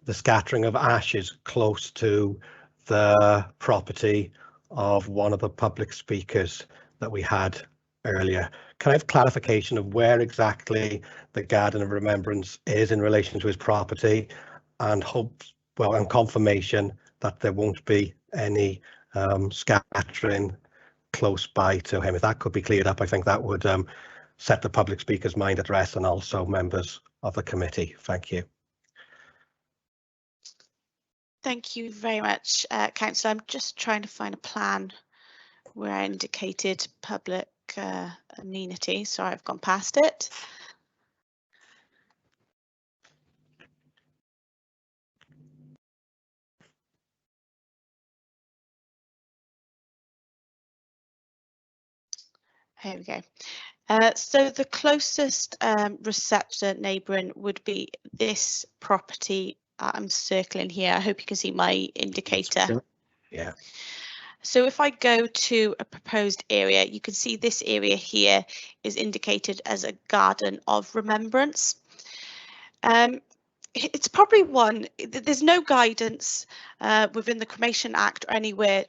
Speaker 10: the scattering of ashes close to the property of one of the public speakers that we had earlier? Can I have clarification of where exactly the Garden of Remembrance is in relation to his property, and and confirmation that there won't be any scattering close by to him? If that could be cleared up, I think that would set the public speaker's mind at rest, and also members of the committee. Thank you.
Speaker 23: Thank you very much, Councillor. I'm just trying to find a plan where I indicated public amenity. Sorry, I've gone past it. Here we go. So the closest receptor neighbouring would be this property I'm circling here. I hope you can see my indicator.
Speaker 10: Yeah.
Speaker 23: So if I go to a proposed area, you can see this area here is indicated as a Garden of Remembrance. It's probably one, there's no guidance within the Cremation Act or anywhere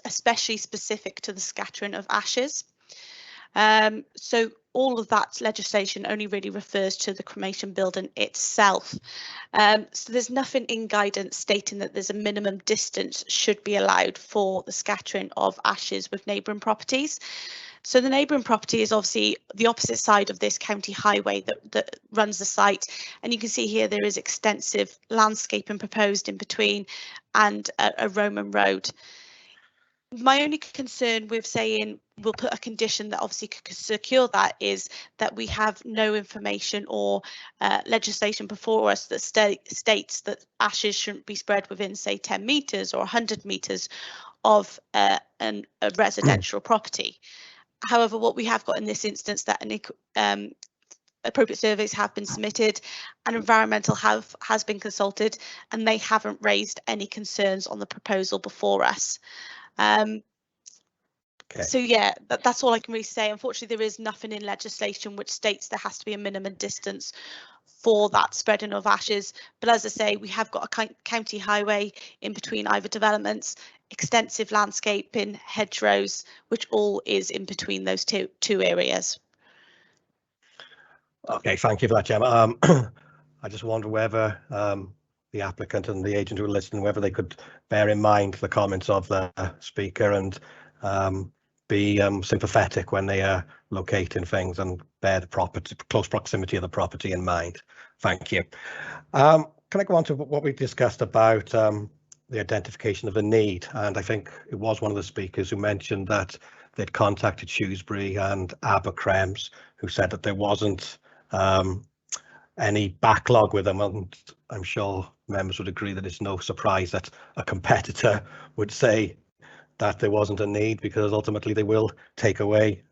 Speaker 23: especially specific to the scattering of ashes. So all of that legislation only really refers to the cremation building itself. So there's nothing in guidance stating that there's a minimum distance should be allowed for the scattering of ashes with neighbouring properties. So the neighbouring property is obviously the opposite side of this county highway that runs the site. And you can see here there is extensive landscaping proposed in between and a Roman road. My only concern with saying we'll put a condition that obviously could secure that is that we have no information or legislation before us that states that ashes shouldn't be spread within, say, 10 metres or 100 metres of a residential property. However, what we have got in this instance, that appropriate surveys have been submitted and environmental health has been consulted, and they haven't raised any concerns on the proposal before us. So yeah, that's all I can really say. Unfortunately, there is nothing in legislation which states there has to be a minimum distance for that spreading of ashes. But as I say, we have got a county highway in between either developments, extensive landscaping, hedgerows, which all is in between those two areas.
Speaker 10: Okay, thank you for that, Gemma. I just wonder whether the applicant and the agent who are listening, whether they could bear in mind the comments of the speaker and be sympathetic when they are locating things and bear the property, close proximity of the property in mind. Thank you. Can I go on to what we discussed about the identification of the need? And I think it was one of the speakers who mentioned that they'd contacted Shrewsbury and Abercrems, who said that there wasn't any backlog with them. And I'm sure members would agree that it's no surprise that a competitor would say that there wasn't a need, because ultimately they will take away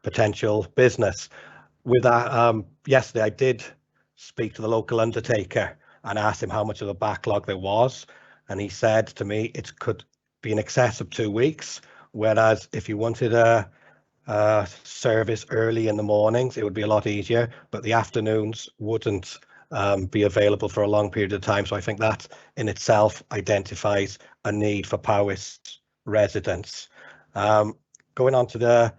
Speaker 10: potential business. With that, yesterday I did speak to the local undertaker and asked him how much of a backlog there was, and he said to me it could be in excess of 2 weeks, whereas if you wanted a service early in the mornings it would be a lot easier, but the afternoons wouldn't be available for a long period of time. So I think that in itself identifies a need for Powys residents. Going on to the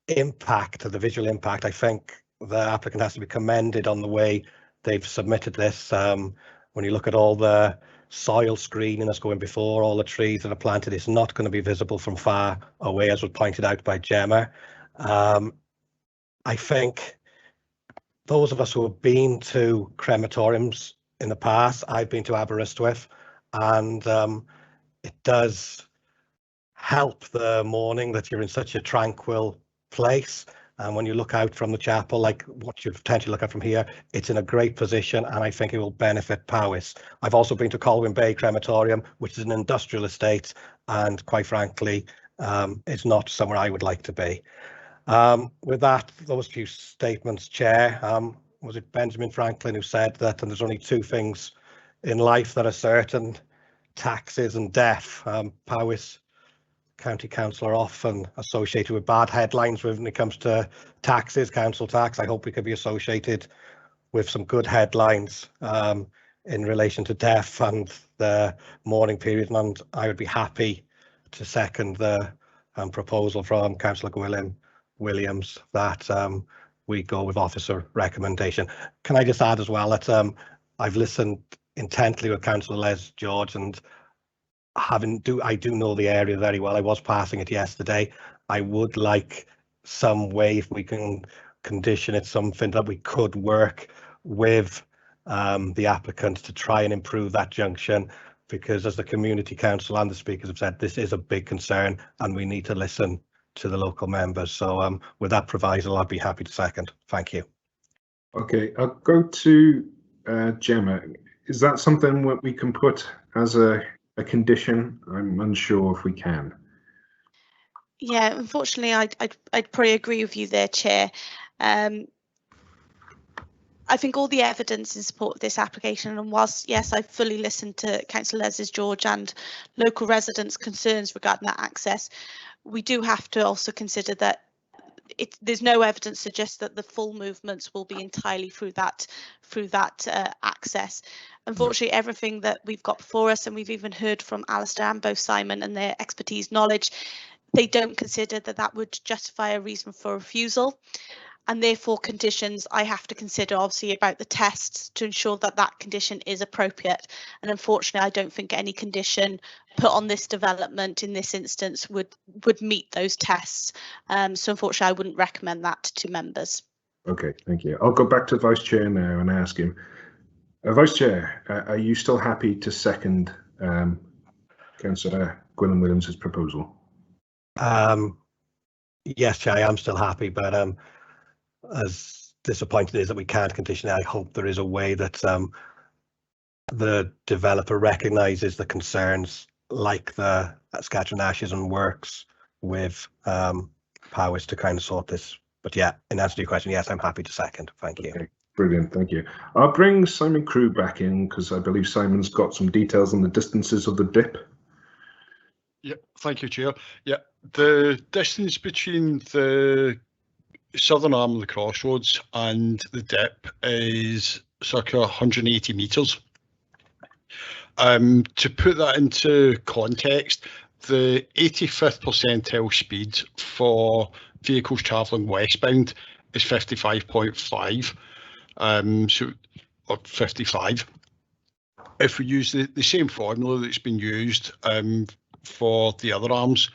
Speaker 10: impact, the visual impact, I think the applicant has to be commended on the way they've submitted this. When you look at all the soil screening that's going before, all the trees that are planted, it's not going to be visible from far away, as was pointed out by Gemma. I think those of us who have been to crematoriums in the past, I've been to Aberystwyth, and it does help the morning that you're in such a tranquil place. And when you look out from the chapel, like what you potentially look at from here, it's in a great position, and I think it will benefit Powys. I've also been to Colwyn Bay Crematorium, which is an industrial estate, and quite frankly, it's not somewhere I would like to be. With that, those few statements, Chair, was it Benjamin Franklin who said that and there's only two things in life that are certain: taxes and death. Powys County Council are often associated with bad headlines when it comes to taxes, council tax. I hope we could be associated with some good headlines in relation to death and the mourning period, and I would be happy to second the proposal from Councillor Gwilym Williams that we go with officer recommendation. Can I just add as well that I've listened intently with Councillor Les George, and I do know the area very well. I was passing it yesterday. I would like some way, if we can condition it, something that we could work with the applicant to try and improve that junction, because as the community council and the speakers have said, this is a big concern and we need to listen to the local members. So with that proviso, I'd be happy to second. Thank you.
Speaker 2: Okay, I'll go to Gemma. Is that something that we can put as a condition? I'm unsure if we can.
Speaker 23: Yeah, unfortunately, I'd probably agree with you there, Chair. I think all the evidence in support of this application, and whilst, yes, I've fully listened to Councillor Les George and local residents' concerns regarding that access, we do have to also consider that there's no evidence suggests that the full movements will be entirely through that access. Unfortunately, everything that we've got before us, and we've even heard from Alistair and both Simon and their expertise knowledge, they don't consider that that would justify a reason for refusal. And therefore conditions I have to consider obviously about the tests to ensure that that condition is appropriate. And unfortunately, I don't think any condition put on this development in this instance would meet those tests. So unfortunately, I wouldn't recommend that to members. Okay, thank you. I'll go back to Vice Chair now and ask him. Vice Chair, are you still happy to second Councillor Gwilym Williams' proposal?
Speaker 10: Yes, Chair, I am still happy, but as disappointed is that we can't condition it, I hope there is a way that the developer recognises the concerns, like the Scattering Ashes, and works with Powys to kind of sort this. But yeah, in answer to your question, yes, I'm happy to second. Thank you.
Speaker 2: Okay, brilliant, thank you. I'll bring Simon Crew back in because I believe Simon's got some details on the distances of the dip.
Speaker 17: Yeah, thank you, Chair. Yeah, the distance between the southern arm of the crossroads and the dip is circa 180 metres. To put that into context, the 85th percentile speed for vehicles travelling westbound is 55.5, or 55. If we use the same formula that's been used for the other arms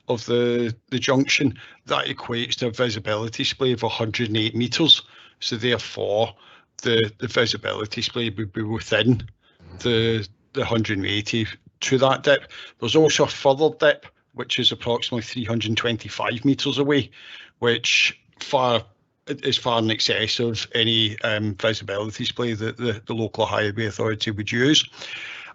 Speaker 17: of the junction, that equates to a visibility display of 108 metres. So therefore, the visibility display would be within the 180 to that dip. There's also a further dip, which is approximately 325 metres away, which is far in excess of any visibility display that the local highway authority would use.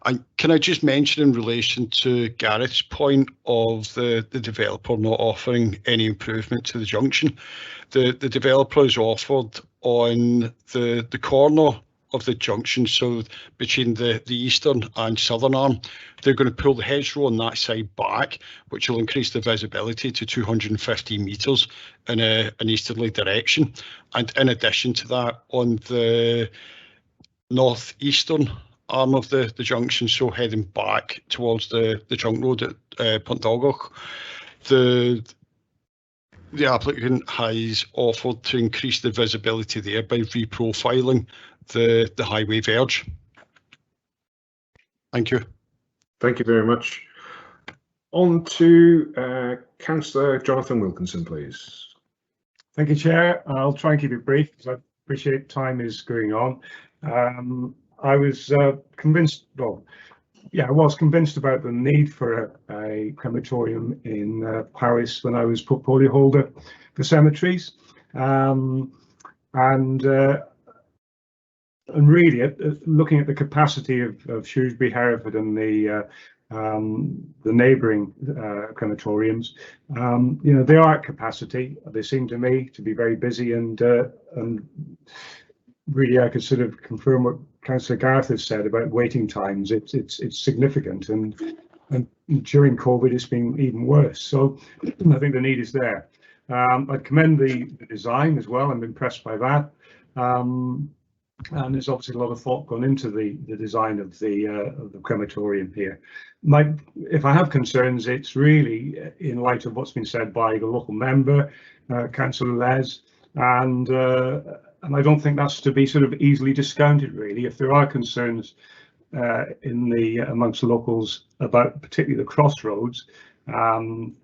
Speaker 17: And can I just mention in relation to Gareth's point of the developer not offering any improvement to the junction, the developer has offered on the corner of the junction, so between the eastern and southern arm, they're going to pull the hedgerow on that side back, which will increase the visibility to 250 metres in an easterly direction. And in addition to that, on the northeastern arm of the junction, so heading back towards the trunk road at Pontogloch, the applicant has offered to increase the visibility there by reprofiling the highway verge. Thank you.
Speaker 2: Thank you very much. On to Councillor Jonathan Wilkinson, please.
Speaker 15: Thank you, Chair. I'll try and keep it brief because I appreciate time is going on. I was convinced, I was convinced about the need for a crematorium in Paris when I was portfolio holder for cemeteries, and really looking at the capacity of Shrewsbury, Hereford, and the neighbouring crematoriums, they are at capacity. They seem to me to be very busy, and really I could sort of confirm what Councillor Gareth has said about waiting times. It's significant, and during COVID it's been even worse. So I think the need is there. I commend the design as well. I'm impressed by that. And there's obviously a lot of thought gone into the design of the crematorium here. If I have concerns, it's really in light of what's been said by the local member, Councillor Les, and I don't think that's to be sort of easily discounted, really. If there are concerns amongst the locals about particularly the crossroads, and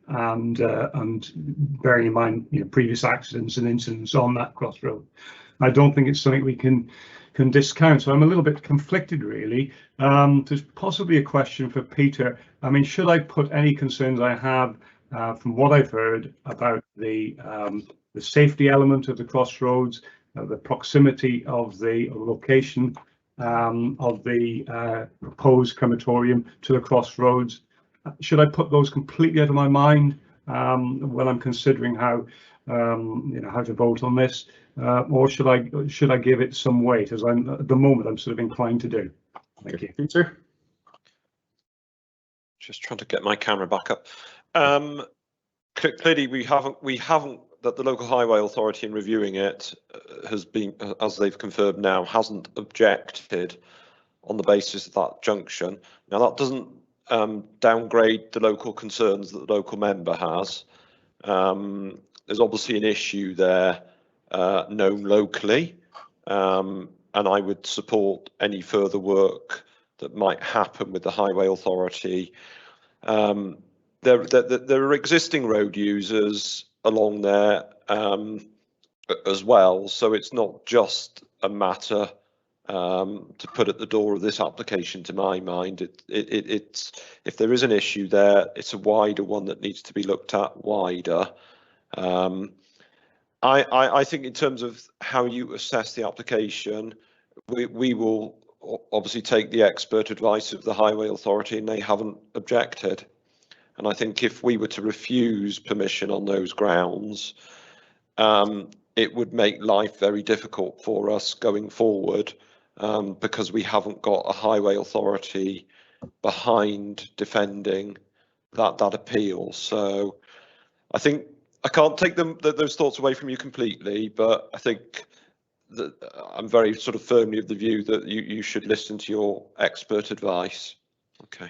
Speaker 15: bearing in mind previous accidents and incidents on that crossroad, I don't think it's something we can discount. So I'm a little bit conflicted, really. There's possibly a question for Peter. I mean, should I put any concerns I have from what I've heard about the safety element of the crossroads, the proximity of the location of the proposed crematorium to the crossroads? Should I put those completely out of my mind when I'm considering how to vote on this, or should I give it some weight, as at the moment I'm sort of inclined to do? Thank you,
Speaker 2: Peter.
Speaker 9: Just trying to get my camera back up. Clearly, we haven't that the local highway authority in reviewing it has been, as they've confirmed now, hasn't objected on the basis of that junction. Now that doesn't downgrade the local concerns that the local member has. There's obviously an issue there known locally, and I would support any further work that might happen with the highway authority. There are existing road users along there as well, so it's not just a matter to put at the door of this application. To my mind, it's if there is an issue there, it's a wider one that needs to be looked at wider. I think in terms of how you assess the application, we will obviously take the expert advice of the highway authority, and they haven't objected. And I think if we were to refuse permission on those grounds, it would make life very difficult for us going forward, because we haven't got a highway authority behind defending that appeal. So I think I can't take those thoughts away from you completely, but I think that I'm very sort of firmly of the view that you should listen to your expert advice. Okay.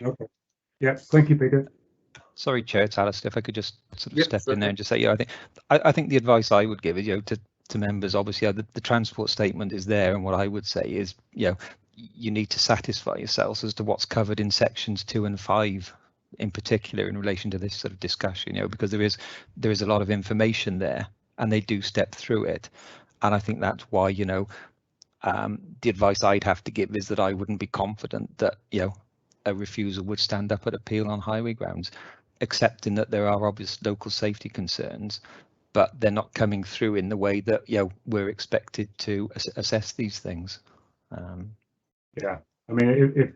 Speaker 15: Yeah, thank you, Peter.
Speaker 18: Sorry, Chair, it's Alistair. If I could just sort of step in there and just say, I think the advice I would give is, to members, obviously, the transport statement is there, and what I would say is, you need to satisfy yourselves as to what's covered in sections 2 and 5 in particular in relation to this sort of discussion, because there is a lot of information there, and they do step through it. And I think that's why, the advice I'd have to give is that I wouldn't be confident that, a refusal would stand up at appeal on highway grounds, accepting that there are obvious local safety concerns, but they're not coming through in the way that, we're expected to assess these things.
Speaker 15: Yeah, I mean,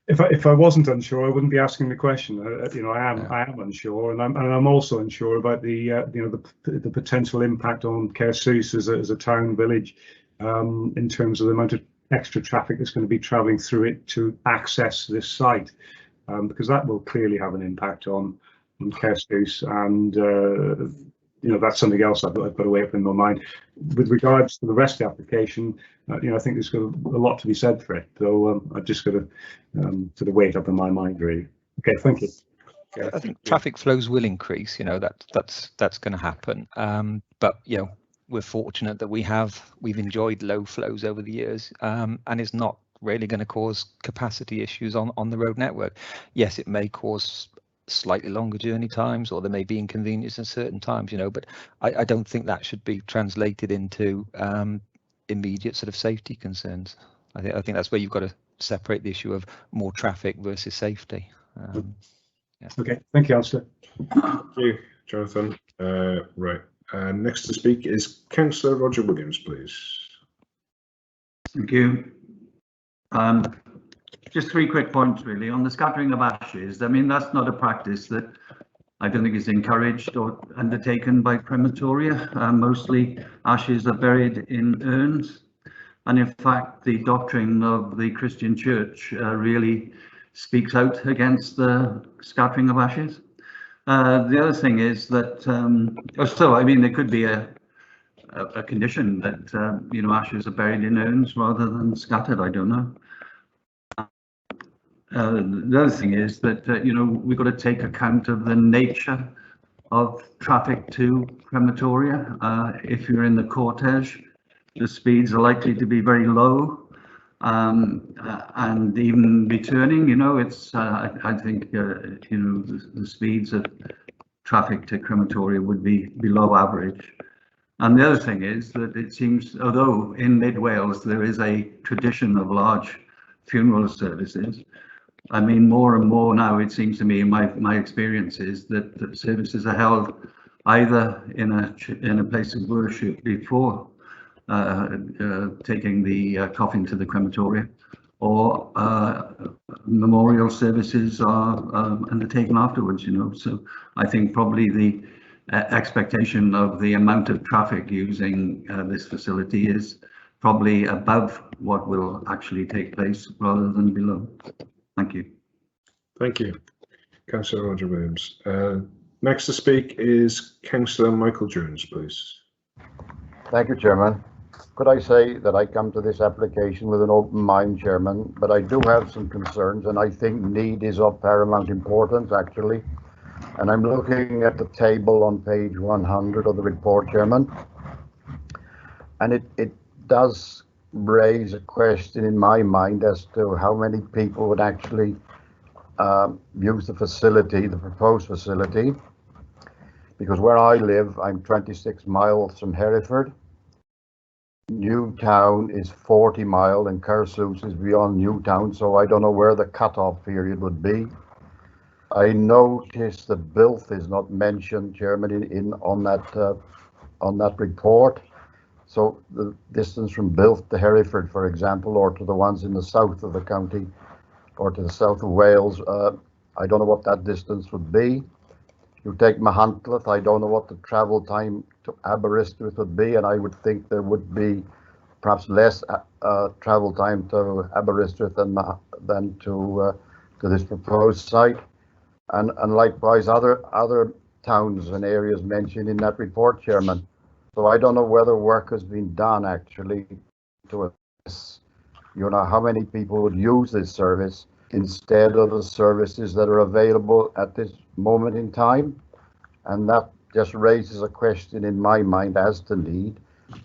Speaker 15: if I wasn't unsure, I wouldn't be asking the question. I am unsure, and I'm also unsure about the potential impact on Caersws as a town village, in terms of the amount of extra traffic that's going to be travelling through it to access this site, because that will clearly have an impact on Caersws, and that's something else I've got to weigh up in my mind. With regards to the rest of the application, I think there's got a lot to be said for it. So I've just got to sort of weigh it up in my mind, really. Okay, thank you.
Speaker 18: I think traffic flows will increase. That's going to happen. But we're fortunate that we've enjoyed low flows over the years, and it's not really going to cause capacity issues on the road network. Yes, it may cause slightly longer journey times, or there may be inconvenience at certain times, but I don't think that should be translated into immediate sort of safety concerns. I think that's where you've got to separate the issue of more traffic versus safety.
Speaker 15: Yeah. Okay, thank you, Alistair.
Speaker 2: Thank you, Jonathan. Right, next to speak is Councillor Roger Williams, please.
Speaker 8: Thank you. Just 3 quick points really on the scattering of ashes. I mean, that's not a practice that I don't think is encouraged or undertaken by crematoria. Mostly ashes are buried in urns, and in fact the doctrine of the Christian Church really speaks out against the scattering of ashes. The other thing is that there could be a condition that ashes are buried in urns rather than scattered. I don't know. The other thing is that we've got to take account of the nature of traffic to crematoria. If you're in the cortege, the speeds are likely to be very low, and even returning, it's I think the speeds of traffic to crematoria would be below average. And the other thing is that it seems, although in Mid Wales there is a tradition of large funeral services, I mean, more and more now, it seems to me, in my experience is that services are held either in a place of worship before taking the coffin to the crematoria, or memorial services are undertaken afterwards. So I think probably the expectation of the amount of traffic using this facility is probably above what will actually take place rather than below. Thank you.
Speaker 2: Thank you, Councillor Roger Williams. Next to speak is Councillor Michael Jones, please.
Speaker 13: Thank you, Chairman. Could I say that I come to this application with an open mind, Chairman, but I do have some concerns, and I think need is of paramount importance, actually. And I'm looking at the table on page 100 of the report, Chairman, and it does raise a question in my mind as to how many people would actually use the facility, the proposed facility, because where I live, I'm 26 miles from Hereford. Newtown is 40 miles and Caersws is beyond Newtown, so I don't know where the cutoff period would be. I noticed that Bilth is not mentioned, Chairman, on that report. So the distance from Bilth to Hereford, for example, or to the ones in the south of the county, or to the south of Wales, I don't know what that distance would be. You take Machynlleth, I don't know what the travel time to Aberystwyth would be, and I would think there would be perhaps less travel time to Aberystwyth than to this proposed site, and likewise other towns and areas mentioned in that report, Chairman. So I don't know whether work has been done actually to assess, how many people would use this service instead of the services that are available at this moment in time. And that just raises a question in my mind as to need,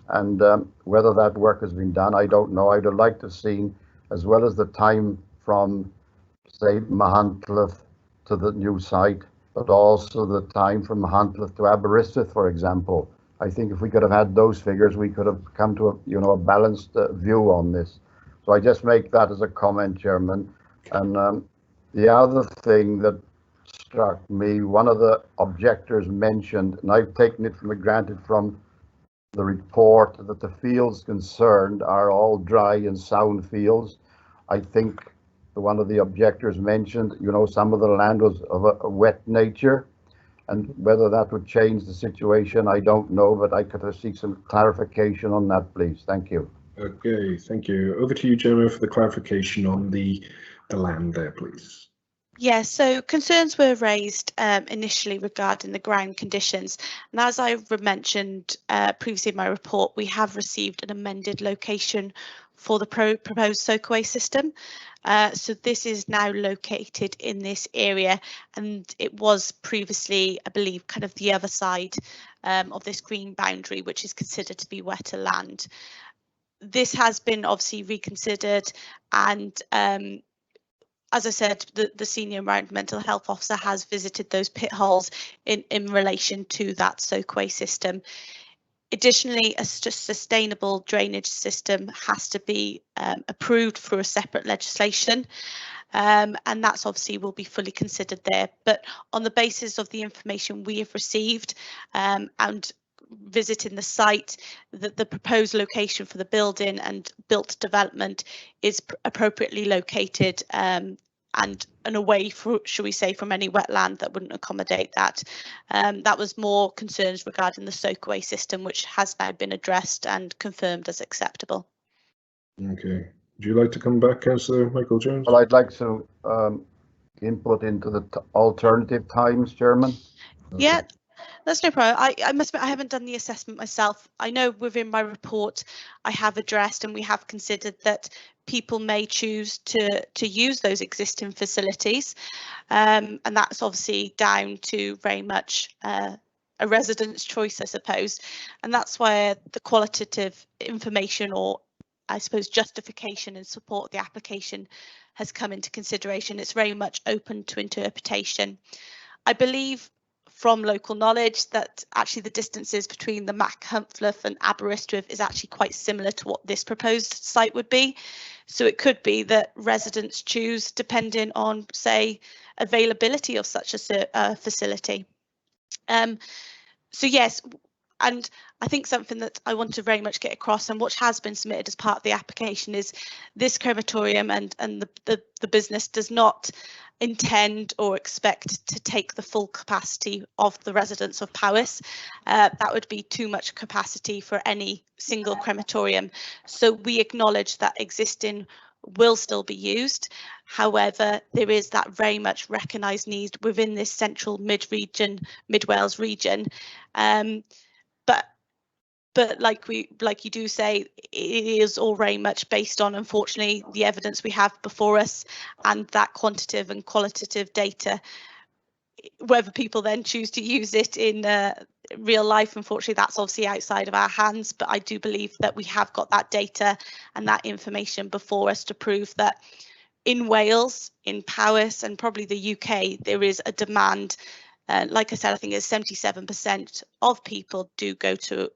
Speaker 13: and whether that work has been done, I don't know. I'd like to see, as well as the time from say, Machynlleth to the new site, but also the time from Machynlleth to Aberystwyth, for example. I think if we could have had those figures, we could have come to a balanced view on this. So I just make that as a comment, Chairman. And the other thing that struck me, one of the objectors mentioned, and I've taken it for granted from the report, that the fields concerned are all dry and sound fields. I think one of the objectors mentioned, some of the land was of a wet nature, and whether that would change the situation, I don't know, but I could seek some clarification on that, please. Thank you.
Speaker 2: Okay, thank you. Over to you, Gemma, for the clarification on the land there, please.
Speaker 23: Yeah, so concerns were raised initially regarding the ground conditions. And as I mentioned previously in my report, we have received an amended location for the proposed soakaway system. So this is now located in this area, and it was previously, I believe, kind of the other side of this green boundary, which is considered to be wetter land. This has been obviously reconsidered, and as I said, the senior environmental health officer has visited those pit holes in relation to that soakaway system. Additionally, a sustainable drainage system has to be approved through a separate legislation, and that's obviously will be fully considered there. But on the basis of the information we have received and visiting the site, the proposed location for the building and built development is appropriately located and away, shall we say, from any wetland that wouldn't accommodate that. That was more concerns regarding the soakaway system, which has now been addressed and confirmed as acceptable.
Speaker 2: Okay. Would you like to come back, Councillor Michael Jones?
Speaker 13: Well, I'd like to input into the alternative times, Chairman.
Speaker 23: Yeah. That's no problem. I must admit, I haven't done the assessment myself. I know within my report I have addressed and we have considered that people may choose to use those existing facilities, and that's obviously down to very much a resident's choice, I suppose, and that's where the qualitative information, or I suppose justification and support of the application, has come into consideration. It's very much open to interpretation. I believe from local knowledge that actually the distances between the Machynlleth and Aberystwyth is actually quite similar to what this proposed site would be. So it could be that residents choose depending on, say, availability of such a facility. So yes, and I think something that I want to very much get across, and what has been submitted as part of the application, is this crematorium and the business does not intend or expect to take the full capacity of the residents of Powys. That would be too much capacity for any single crematorium. So we acknowledge that existing will still be used. However, there is that very much recognised need within this central Mid Wales region. But like you do say, it is all very much based on, unfortunately, the evidence we have before us and that quantitative and qualitative data. Whether people then choose to use it in real life, unfortunately, that's obviously outside of our hands. But I do believe that we have got that data and that information before us to prove that in Wales, in Powys, and probably the UK, there is a demand. Like I said, I think it's 77% of people do go to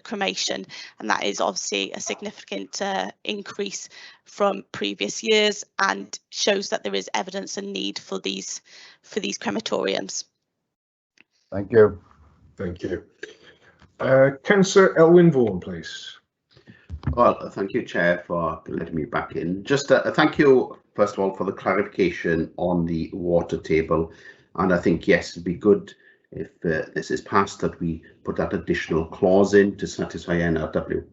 Speaker 23: cremation, and that is obviously a significant increase from previous years and shows that there is evidence and need for these crematoriums.
Speaker 13: Thank you.
Speaker 2: Thank you. Councillor Elwyn Vaughan, please.
Speaker 12: Well, thank you, Chair, for letting me back in. Just thank you, first of all, for the clarification on the water table. And I think, yes, it'd be good if this is passed that we put that additional clause in to satisfy NRW.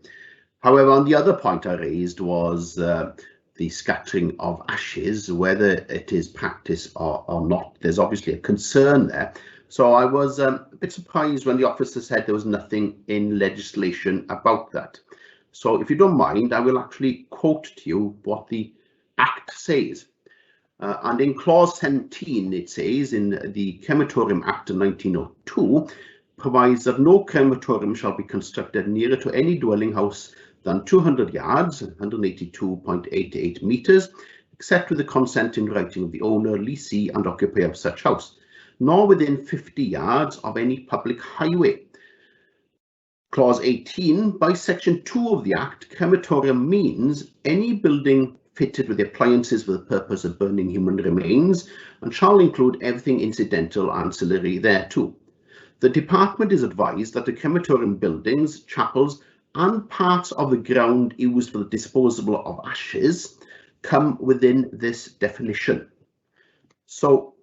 Speaker 12: However, on the other point I raised was the scattering of ashes, whether it is practice or not. There's obviously a concern there. So I was a bit surprised when the officer said there was nothing in legislation about that. So if you don't mind, I will actually quote to you what the Act says. And in clause 17, it says, in the Crematorium Act of 1902, provides that no crematorium shall be constructed nearer to any dwelling house than 200 yards, 182.88 metres, except with the consent in writing of the owner, leasee and occupier of such house, nor within 50 yards of any public highway. Clause 18, by section 2 of the Act, crematorium means any building fitted with appliances for the purpose of burning human remains and shall include everything incidental ancillary thereto. The department is advised that the crematorium buildings, chapels and parts of the ground used for the disposal of ashes come within this definition. So,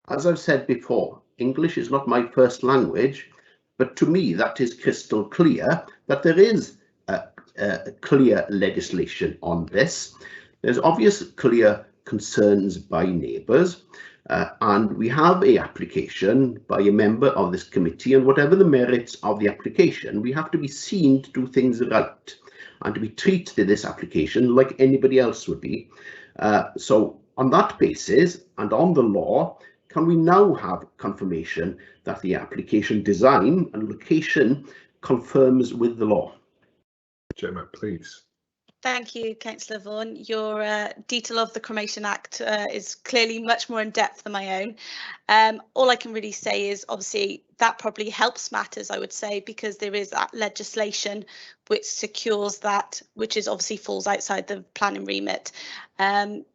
Speaker 12: as I've said before, English is not my first language, but to me that is crystal clear that there is a clear legislation on this. There's obvious clear concerns by neighbours, and we have an application by a member of this committee, and whatever the merits of the application, we have to be seen to do things right and to be treated in this application like anybody else would be. So on that basis and on the law, can we now have confirmation that the application design and location confirms with the law?
Speaker 2: Gemma, please.
Speaker 23: Thank you, Councillor Vaughan. Your detail of the Cremation Act is clearly much more in depth than my own. All I can really say is obviously that probably helps matters, I would say, because there is that legislation which secures that, which is obviously falls outside the planning remit.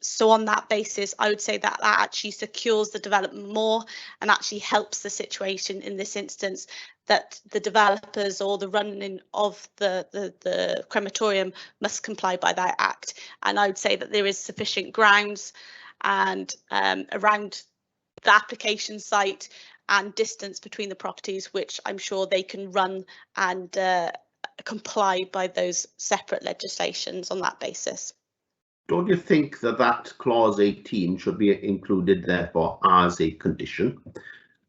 Speaker 23: So on that basis, I would say that that actually secures the development more and actually helps the situation in this instance, that the developers or the running of the crematorium must comply by that act. And I would say that there is sufficient grounds and around the application site and distance between the properties, which I'm sure they can run and comply by those separate legislations on that basis.
Speaker 12: Don't you think that that clause 18 should be included therefore as a condition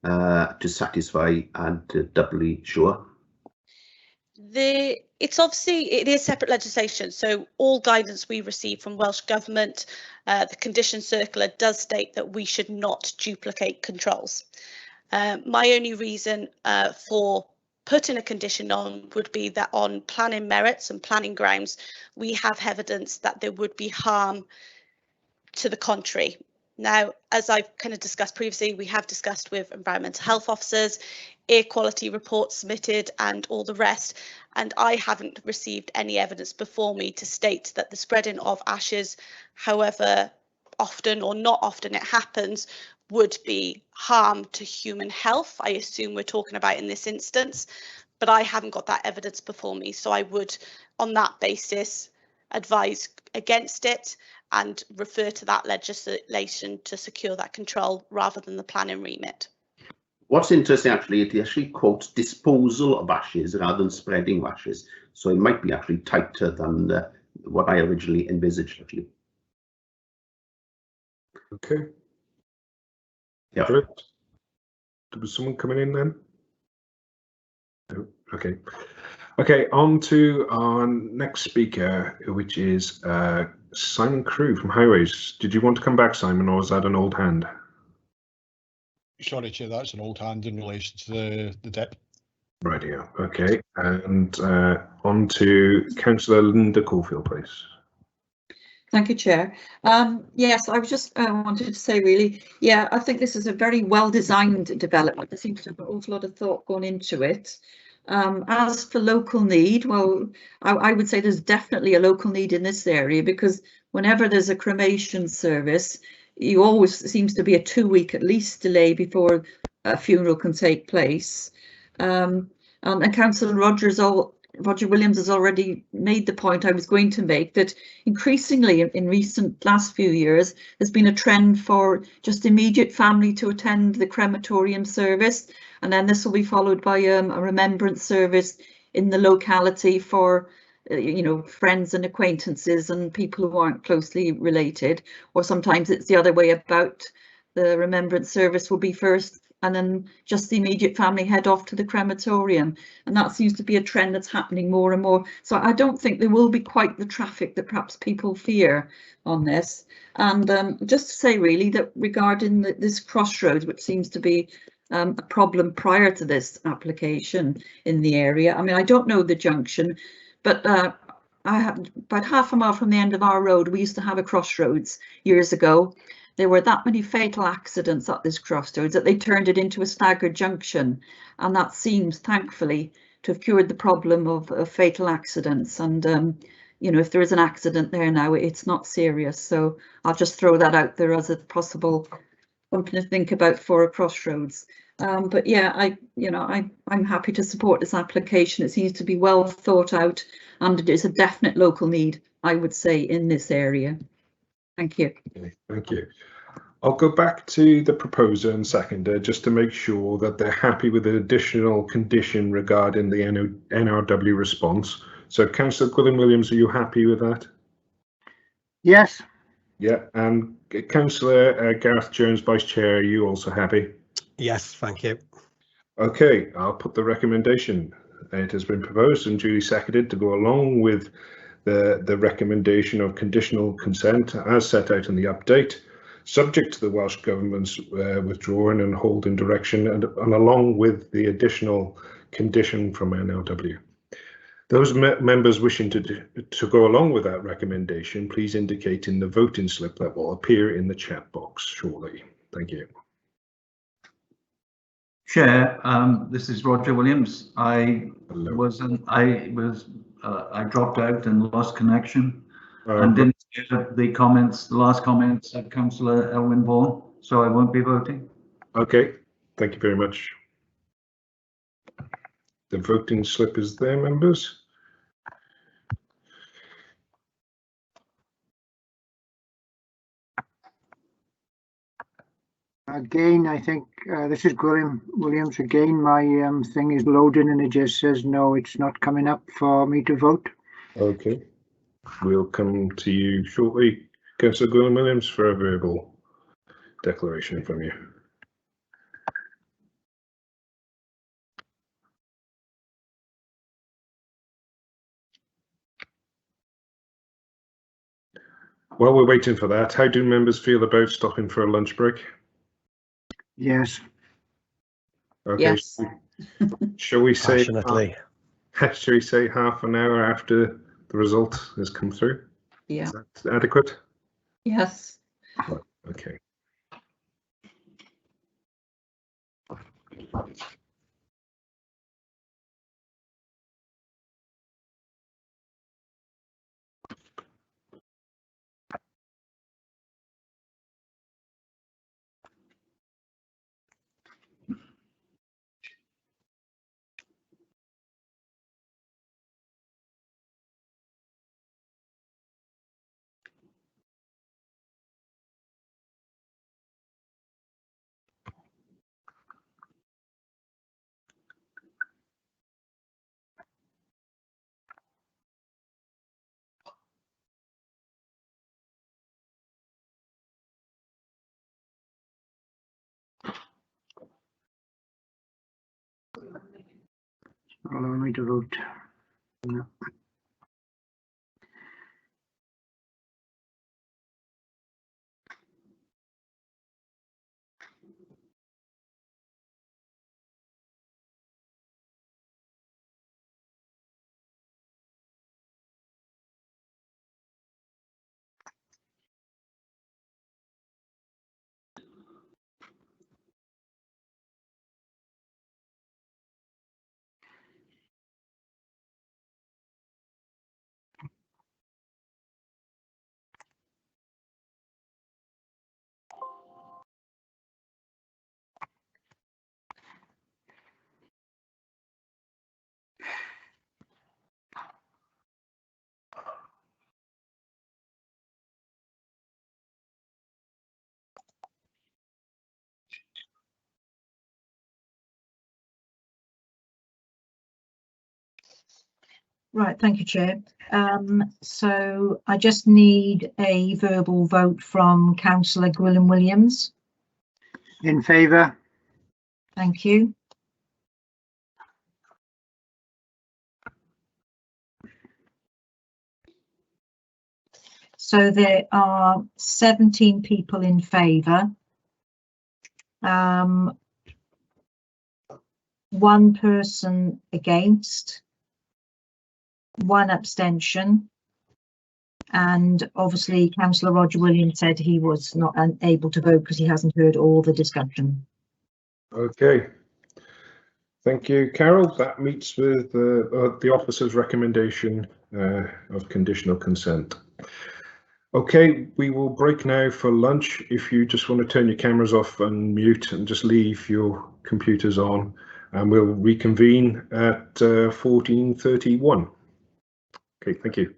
Speaker 12: to satisfy and to doubly sure?
Speaker 23: It's obviously, it is separate legislation, so all guidance we receive from Welsh Government, the condition circular does state that we should not duplicate controls. My only reason for putting a condition on would be that on planning merits and planning grounds, we have evidence that there would be harm to the contrary. Now, as I've kind of discussed previously, we have discussed with environmental health officers, air quality reports submitted and all the rest, and I haven't received any evidence before me to state that the spreading of ashes, however often or not often it happens, would be harm to human health. I assume we're talking about in this instance, but I haven't got that evidence before me, so I would, on that basis, advise against it and refer to that legislation to secure that control rather than the planning remit.
Speaker 12: What's interesting actually, it actually quotes disposal of ashes rather than spreading ashes, so it might be actually tighter than what I originally envisaged actually.
Speaker 2: Okay.
Speaker 12: Yeah.
Speaker 2: There was someone coming in then? No. Okay. Okay, on to our next speaker, which is Simon Crew from Highways. Did you want to come back, Simon, or is that an old hand?
Speaker 17: Sorry, Chair, that's an old hand in relation to the DEP.
Speaker 2: Right, yeah. Okay, and on to Councillor Linda Caulfield, please.
Speaker 7: Thank you, Chair. Yes, I was just wanted to say really, yeah, I think this is a very well-designed development. There seems to have an awful lot of thought gone into it. As for local need, well, I would say there's definitely a local need in this area, because whenever there's a cremation service, you always seems to be a 2-week at least delay before a funeral can take place. And Councillor Roger Williams has already made the point I was going to make, that increasingly in recent last few years there's been a trend for just immediate family to attend the crematorium service, and then this will be followed by a remembrance service in the locality for you know, friends and acquaintances and people who aren't closely related, or sometimes it's the other way about. The remembrance service will be first and then just the immediate family head off to the crematorium, and that seems to be a trend that's happening more and more. So I don't think there will be quite the traffic that perhaps people fear on this. And just to say really that regarding this crossroads, which seems to be a problem prior to this application in the area, I mean, I don't know the junction, but I have about half a mile from the end of our road. We used to have a crossroads years ago. There were that many fatal accidents at this crossroads that they turned it into a staggered junction, and that seems, thankfully, to have cured the problem of fatal accidents. And you know, if there is an accident there now, it's not serious. So I'll just throw that out there as a possible something to think about for a crossroads. But yeah, I'm happy to support this application. It seems to be well thought out, and it is a definite local need, I would say, in this area. Thank you.
Speaker 2: Okay, thank you. I'll go back to the proposer and seconder just to make sure that they're happy with the additional condition regarding the NRW response. So Councillor Gwilym-Williams, are you happy with that?
Speaker 14: Yes.
Speaker 2: Yeah, and Councillor Gareth Jones, Vice Chair, are you also happy?
Speaker 10: Yes, thank you.
Speaker 2: Okay, I'll put the recommendation. It has been proposed and duly seconded to go along with the recommendation of conditional consent as set out in the update, subject to the Welsh Government's withdrawing and holding direction, and along with the additional condition from NRW. Those members wishing to go along with that recommendation, please indicate in the voting slip that will appear in the chat box shortly. Thank you.
Speaker 8: Chair, this is Roger Williams. I dropped out and lost connection and didn't hear the last comments of Councillor Elwyn Vaughan, so I won't be voting.
Speaker 2: Okay, thank you very much. The voting slip is there, members.
Speaker 14: Again, I think this is Gwilym-Williams again. My thing is loading and it just says no, it's not coming up for me to vote.
Speaker 2: Okay, we'll come to you shortly, Councillor Gwilym-Williams, for a verbal declaration from you. While we're waiting for that, how do members feel about stopping for a lunch break?
Speaker 14: Yes.
Speaker 2: Okay.
Speaker 7: Yes.
Speaker 2: Shall we say?
Speaker 10: Passionately.
Speaker 2: Shall we say half an hour after the result has come through?
Speaker 7: Yeah.
Speaker 2: Is that adequate?
Speaker 7: Yes.
Speaker 2: Okay.
Speaker 14: Allow me to vote. No.
Speaker 1: Right, thank you, Chair. So I just need a verbal vote from Councillor Gwilym-Williams.
Speaker 14: In favour.
Speaker 1: Thank you. So there are 17 people in favour. One person against. One abstention. And obviously Councillor Roger Williams said he was not able to vote because he hasn't heard all the discussion.
Speaker 2: Okay. Thank you, Carol. That meets with the officer's recommendation of conditional consent. Okay, we will break now for lunch. If you just want to turn your cameras off and mute and just leave your computers on, and we'll reconvene at 14:31. Okay, thank you.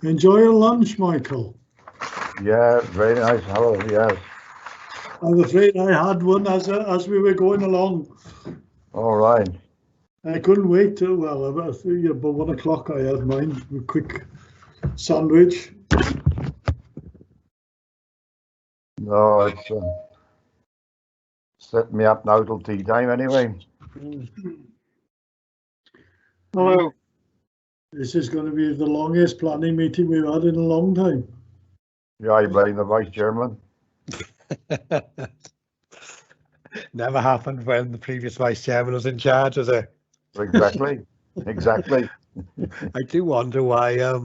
Speaker 6: Enjoy your lunch, Michael.
Speaker 13: Yeah, very nice. Hello, yes.
Speaker 6: I'm afraid I had one as we were going along.
Speaker 13: All right.
Speaker 6: I couldn't wait till, well, about 1 o'clock I had mine, a quick sandwich.
Speaker 13: No, it's set me up now till tea time anyway.
Speaker 14: Hello.
Speaker 6: This is going to be the longest planning meeting we've had in a long time.
Speaker 13: Yeah, I blame the vice chairman.
Speaker 10: Never happened when the previous vice chairman was in charge, was it?
Speaker 13: Exactly, exactly.
Speaker 10: I do wonder why, I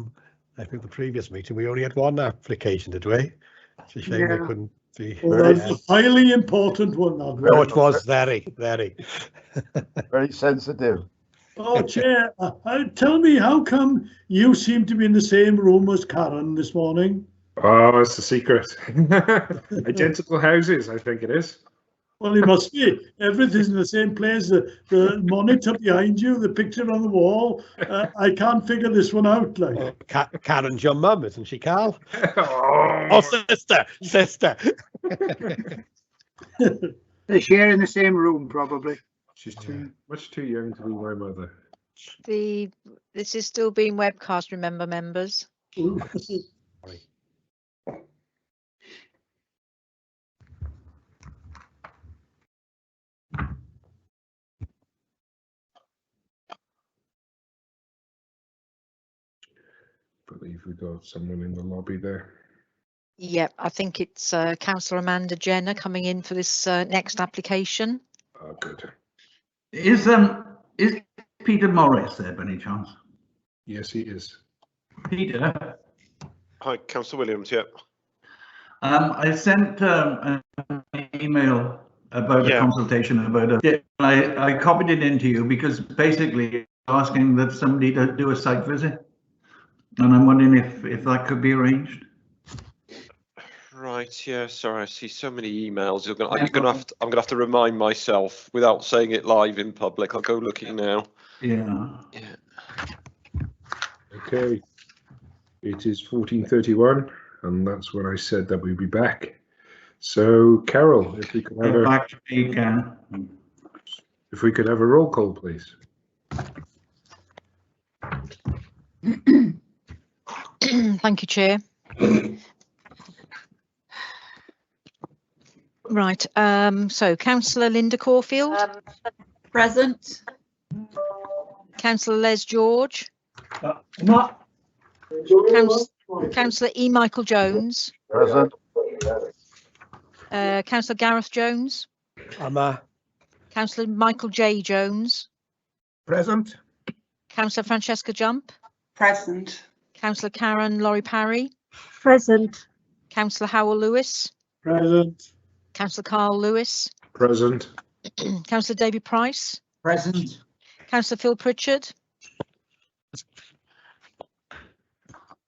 Speaker 10: think the previous meeting, we only had one application, did we? It's a shame they couldn't be.
Speaker 6: Well, that's a highly important one, that
Speaker 10: No, it was very.
Speaker 13: Very sensitive.
Speaker 6: Oh, Chair, tell me, how come you seem to be in the same room as Karen this morning?
Speaker 2: Oh, it's a secret. Identical houses, I think it is.
Speaker 6: Well, it must be. Everything's in the same place. The monitor behind you, the picture on the wall. I can't figure this one out. Like,
Speaker 10: Karen's your mum, isn't she, Carl? Oh, sister.
Speaker 14: They share in the same room, probably.
Speaker 2: She's much too young to be my mother.
Speaker 19: This is still being webcast, remember, members.
Speaker 2: Believe we got someone in the lobby there.
Speaker 19: Yep, I think it's Councillor Amanda Jenner coming in for this next application.
Speaker 2: Oh, good.
Speaker 8: Is Peter Morris there by any chance?
Speaker 2: Yes, he is.
Speaker 8: Peter?
Speaker 9: Hi, Councillor Williams, yeah.
Speaker 8: I sent an email about a consultation about it. I copied it into you because basically asking that somebody to do a site visit. And I'm wondering if that could be arranged.
Speaker 9: Right, yeah, sorry, I see so many emails. I'm gonna have to remind myself without saying it live in public. I'll go looking now.
Speaker 8: Yeah.
Speaker 2: Okay. It is 14:31, and that's when I said that we'd be back. So, Carol, if we could have a roll call, please.
Speaker 19: Thank you, Chair. Right, so Councillor Linda Caulfield.
Speaker 7: Present.
Speaker 19: Councillor Les George. Councillor E. Michael Jones.
Speaker 13: Present.
Speaker 19: Councillor Gareth Jones. Councillor Michael J. Jones.
Speaker 20: Present.
Speaker 19: Councillor Francesca Jump.
Speaker 21: Present.
Speaker 19: Councillor Karen Laurie Parry.
Speaker 21: Present.
Speaker 19: Councillor Howell Lewis.
Speaker 6: Present.
Speaker 19: Councillor Carl Lewis.
Speaker 2: Present.
Speaker 19: Councillor David Price.
Speaker 20: Present.
Speaker 19: Councillor Phil Pritchard.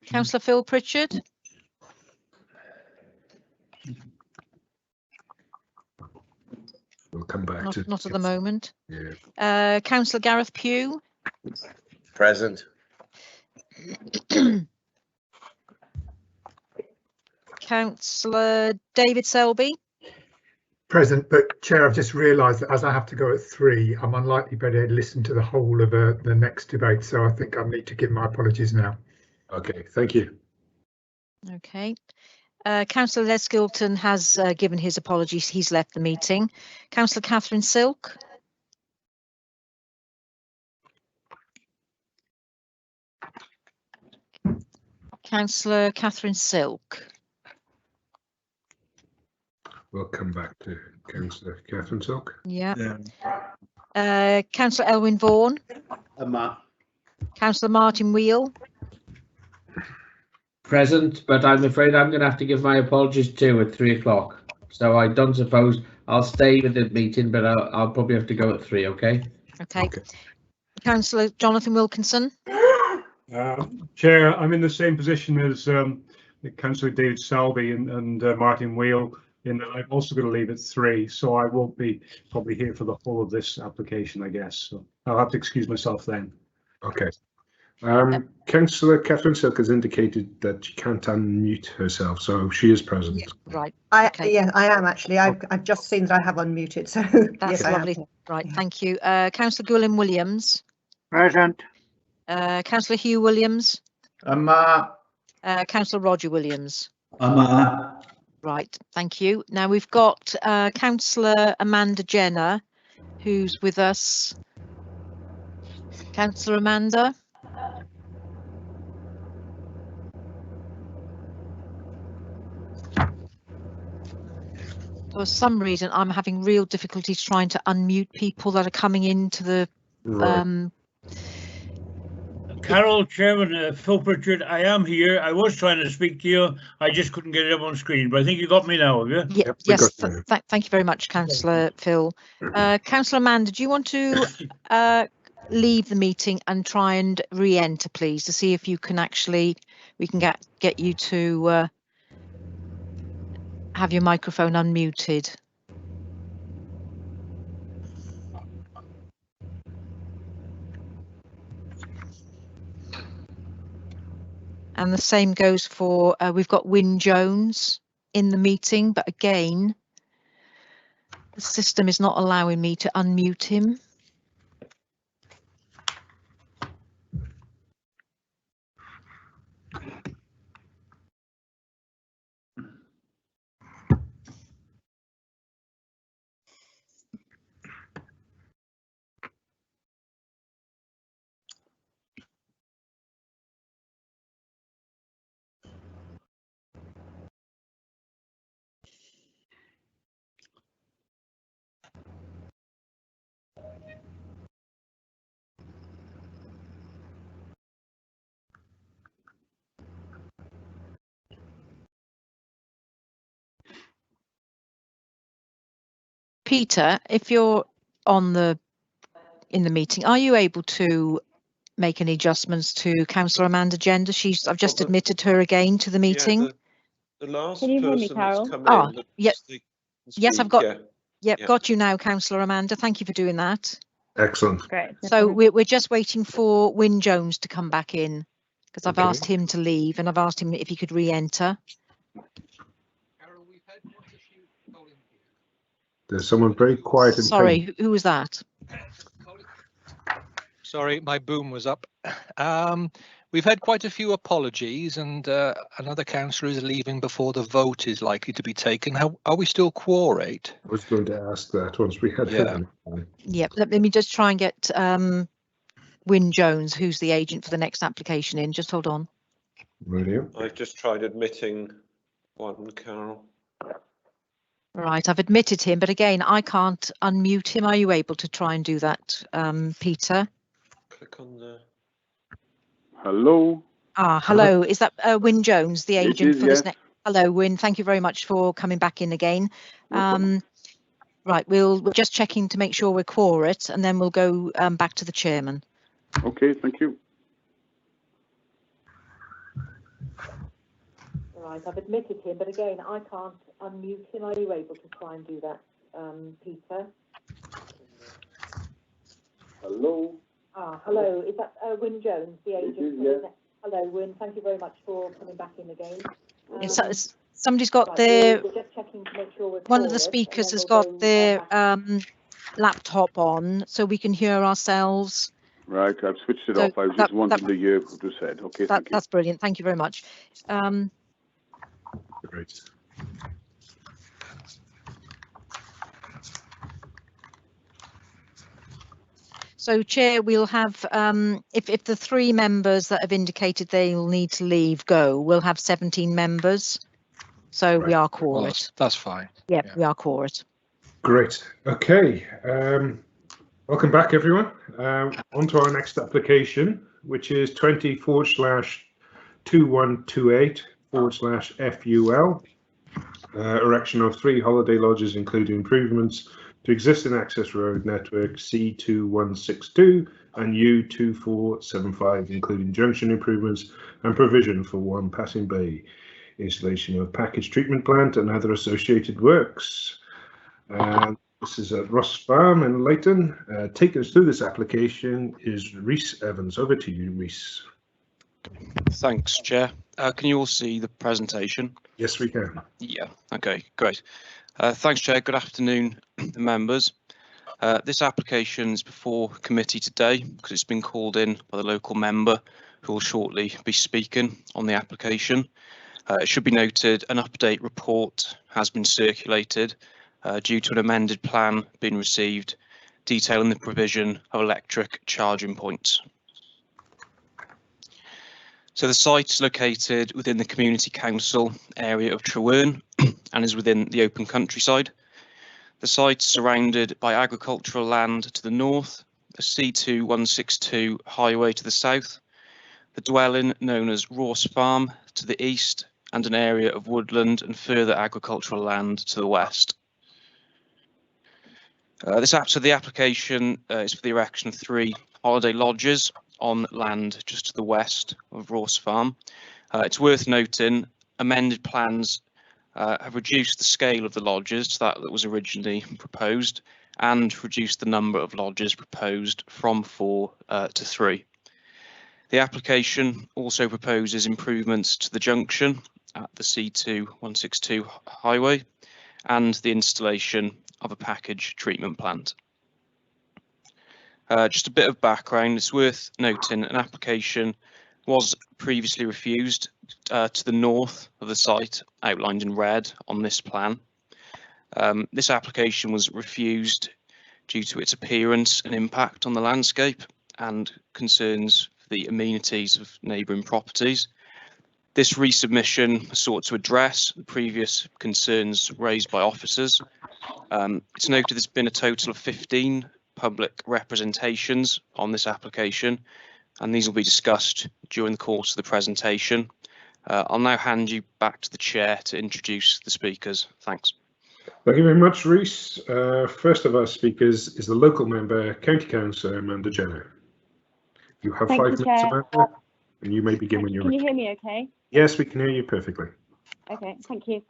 Speaker 19: Councillor Phil Pritchard.
Speaker 2: We'll come back to
Speaker 19: Not at the moment.
Speaker 2: Yeah.
Speaker 19: Councillor Gareth Pugh.
Speaker 24: Present.
Speaker 19: Councillor David Selby.
Speaker 20: Present, but Chair, I've just realised that as I have to go at 3, I'm unlikely to be able to listen to the whole of the next debate, so I think I need to give my apologies now.
Speaker 2: Okay, thank you.
Speaker 19: Okay. Councillor Les Gilton has given his apologies. He's left the meeting. Councillor Catherine Silk. Councillor Catherine Silk.
Speaker 2: We'll come back to Councillor Catherine Silk.
Speaker 19: Yeah. Councillor Elwyn Vaughan. Councillor Martin Wheel.
Speaker 25: Present, but I'm afraid I'm going to have to give my apologies too at 3 o'clock. So I don't suppose I'll stay with the meeting, but I'll probably have to go at 3, okay?
Speaker 19: Okay. Councillor Jonathan Wilkinson.
Speaker 15: Chair, I'm in the same position as Councillor David Selby and Martin Wheel, in that I'm also going to leave at 3, so I won't be probably here for the whole of this application, I guess. So I'll have to excuse myself then.
Speaker 2: Okay. Councillor Catherine Silk has indicated that she can't unmute herself, so she is present.
Speaker 19: Right.
Speaker 3: Yeah, I am actually. I've just seen that I have unmuted, so
Speaker 19: That's
Speaker 3: yes, I am.
Speaker 19: lovely. Right, thank you. Councillor Gwilym Williams.
Speaker 14: Present.
Speaker 19: Councillor Hugh Williams. Councillor Roger Williams. Right, thank you. Now we've got Councillor Amanda Jenner, who's with us. Councillor Amanda. For some reason, I'm having real difficulties trying to unmute people that are coming into the.
Speaker 4: Carol, Chairman, Phil Pritchard, I am here. I was trying to speak to you. I just couldn't get it up on screen, but I think you got me now, have you?
Speaker 19: Yeah, yes, thank you very much, Councillor Phil. Councillor Amanda, do you want to leave the meeting and try and re-enter, please, to see if you can actually, we can get you to have your microphone unmuted. And the same goes for, we've got Wyn Jones in the meeting, but again, the system is not allowing me to unmute him. Peter, if you're in the meeting, are you able to make any adjustments to Councillor Amanda Jenner? I've just admitted her again to the meeting.
Speaker 9: Yeah, the last
Speaker 19: Can you hear me,
Speaker 9: person
Speaker 19: Carol?
Speaker 9: that's come
Speaker 19: Oh,
Speaker 9: in.
Speaker 19: yep. Yes, I've got.
Speaker 9: Yeah.
Speaker 19: Yep, got you now, Councillor Amanda. Thank you for doing that.
Speaker 2: Excellent.
Speaker 19: Great. So we're just waiting for Wyn Jones to come back in because I've asked him to leave and I've asked him if he could re-enter.
Speaker 2: There's someone very quiet and
Speaker 19: Sorry, who was that?
Speaker 18: Sorry, my boom was up. We've had quite a few apologies and another councillor is leaving before the vote is likely to be taken. Are we still quorate?
Speaker 2: I was going to ask that once we had him.
Speaker 19: Yep, let me just try and get Wyn Jones, who's the agent for the next application, in. Just hold on.
Speaker 2: Radio.
Speaker 9: I've just tried admitting one, Carol.
Speaker 19: Right, I've admitted him, but again, I can't unmute him. Are you able to try and do that, Peter?
Speaker 9: Click on the...
Speaker 5: Hello.
Speaker 19: Hello. Is that Wyn Jones, the agent for this
Speaker 5: yes.
Speaker 19: next? Hello, Wyn. Thank you very much for coming back in again. Right, we're just checking to make sure we're quorate, and then we'll go back to the chairman.
Speaker 5: Okay, thank you.
Speaker 19: Right, I've admitted him, but again, I can't unmute him. Are you able to try and do that, Peter?
Speaker 5: Hello.
Speaker 19: Hello. Is that Wyn Jones, the agent?
Speaker 5: Yes.
Speaker 19: Hello, Wyn. Thank you very much for coming back in again.
Speaker 11: Somebody's got their, one of the speakers has got their laptop on, so we can hear ourselves.
Speaker 5: Right, I've switched it
Speaker 11: So
Speaker 5: off. I was just wanting to hear what you said. Okay, thank you.
Speaker 11: That's brilliant. Thank you very much.
Speaker 2: Great.
Speaker 11: So, Chair, we'll have, if the 3 members that have indicated they will need to leave go, we'll have 17 members. So we are quorate.
Speaker 18: Well, that's fine.
Speaker 11: Yep, we are quorate.
Speaker 2: Great. Okay. Welcome back, everyone. On to our next application, which is 20/2128/FUL. Erection of 3 holiday lodges, including improvements to existing access road network C2162 and U2475, including junction improvements and provision for 1 passing bay, installation of package treatment plant and other associated works. This is at Ross Farm in Leighton. Taking us through this application is Rhys Evans. Over to you, Rhys.
Speaker 12: Thanks, Chair. Can you all see the presentation?
Speaker 2: Yes, we can.
Speaker 12: Yeah, okay, great. Thanks, Chair. Good afternoon, members. This application is before committee today because it's been called in by the local member who will shortly be speaking on the application. It should be noted an update report has been circulated due to an amended plan being received detailing the provision of electric charging points. So the site is located within the Community Council area of Trewern and is within the open countryside. The site is surrounded by agricultural land to the north, a C2 162 highway to the south, the dwelling known as Ross Farm to the east, and an area of woodland and further agricultural land to the west. The application is for the erection of 3 holiday lodges on land just to the west of Ross Farm. It's worth noting amended plans have reduced the scale of the lodges to that was originally proposed and reduced the number of lodges proposed from 4 to 3. The application also proposes improvements to the junction at the C2 162 highway and the installation of a package treatment plant. Just a bit of background, it's worth noting an application was previously refused to the north of the site, outlined in red on this plan. This application was refused due to its appearance and impact on the landscape and concerns for the amenities of neighbouring properties. This resubmission sought to address the previous concerns raised by officers. It's noted there's been a total of 15 public representations on this application, and these will be discussed during the course of the presentation. I'll now hand you back to the chair to introduce the speakers. Thanks.
Speaker 2: Thank you very much, Rhys. First of our speakers is the local member, County Councillor Amanda Jenner. You have 5 minutes, Amanda, and you may begin when you're ready.
Speaker 16: Can you hear me okay?
Speaker 2: Yes, we can hear you perfectly.
Speaker 16: Okay, thank you.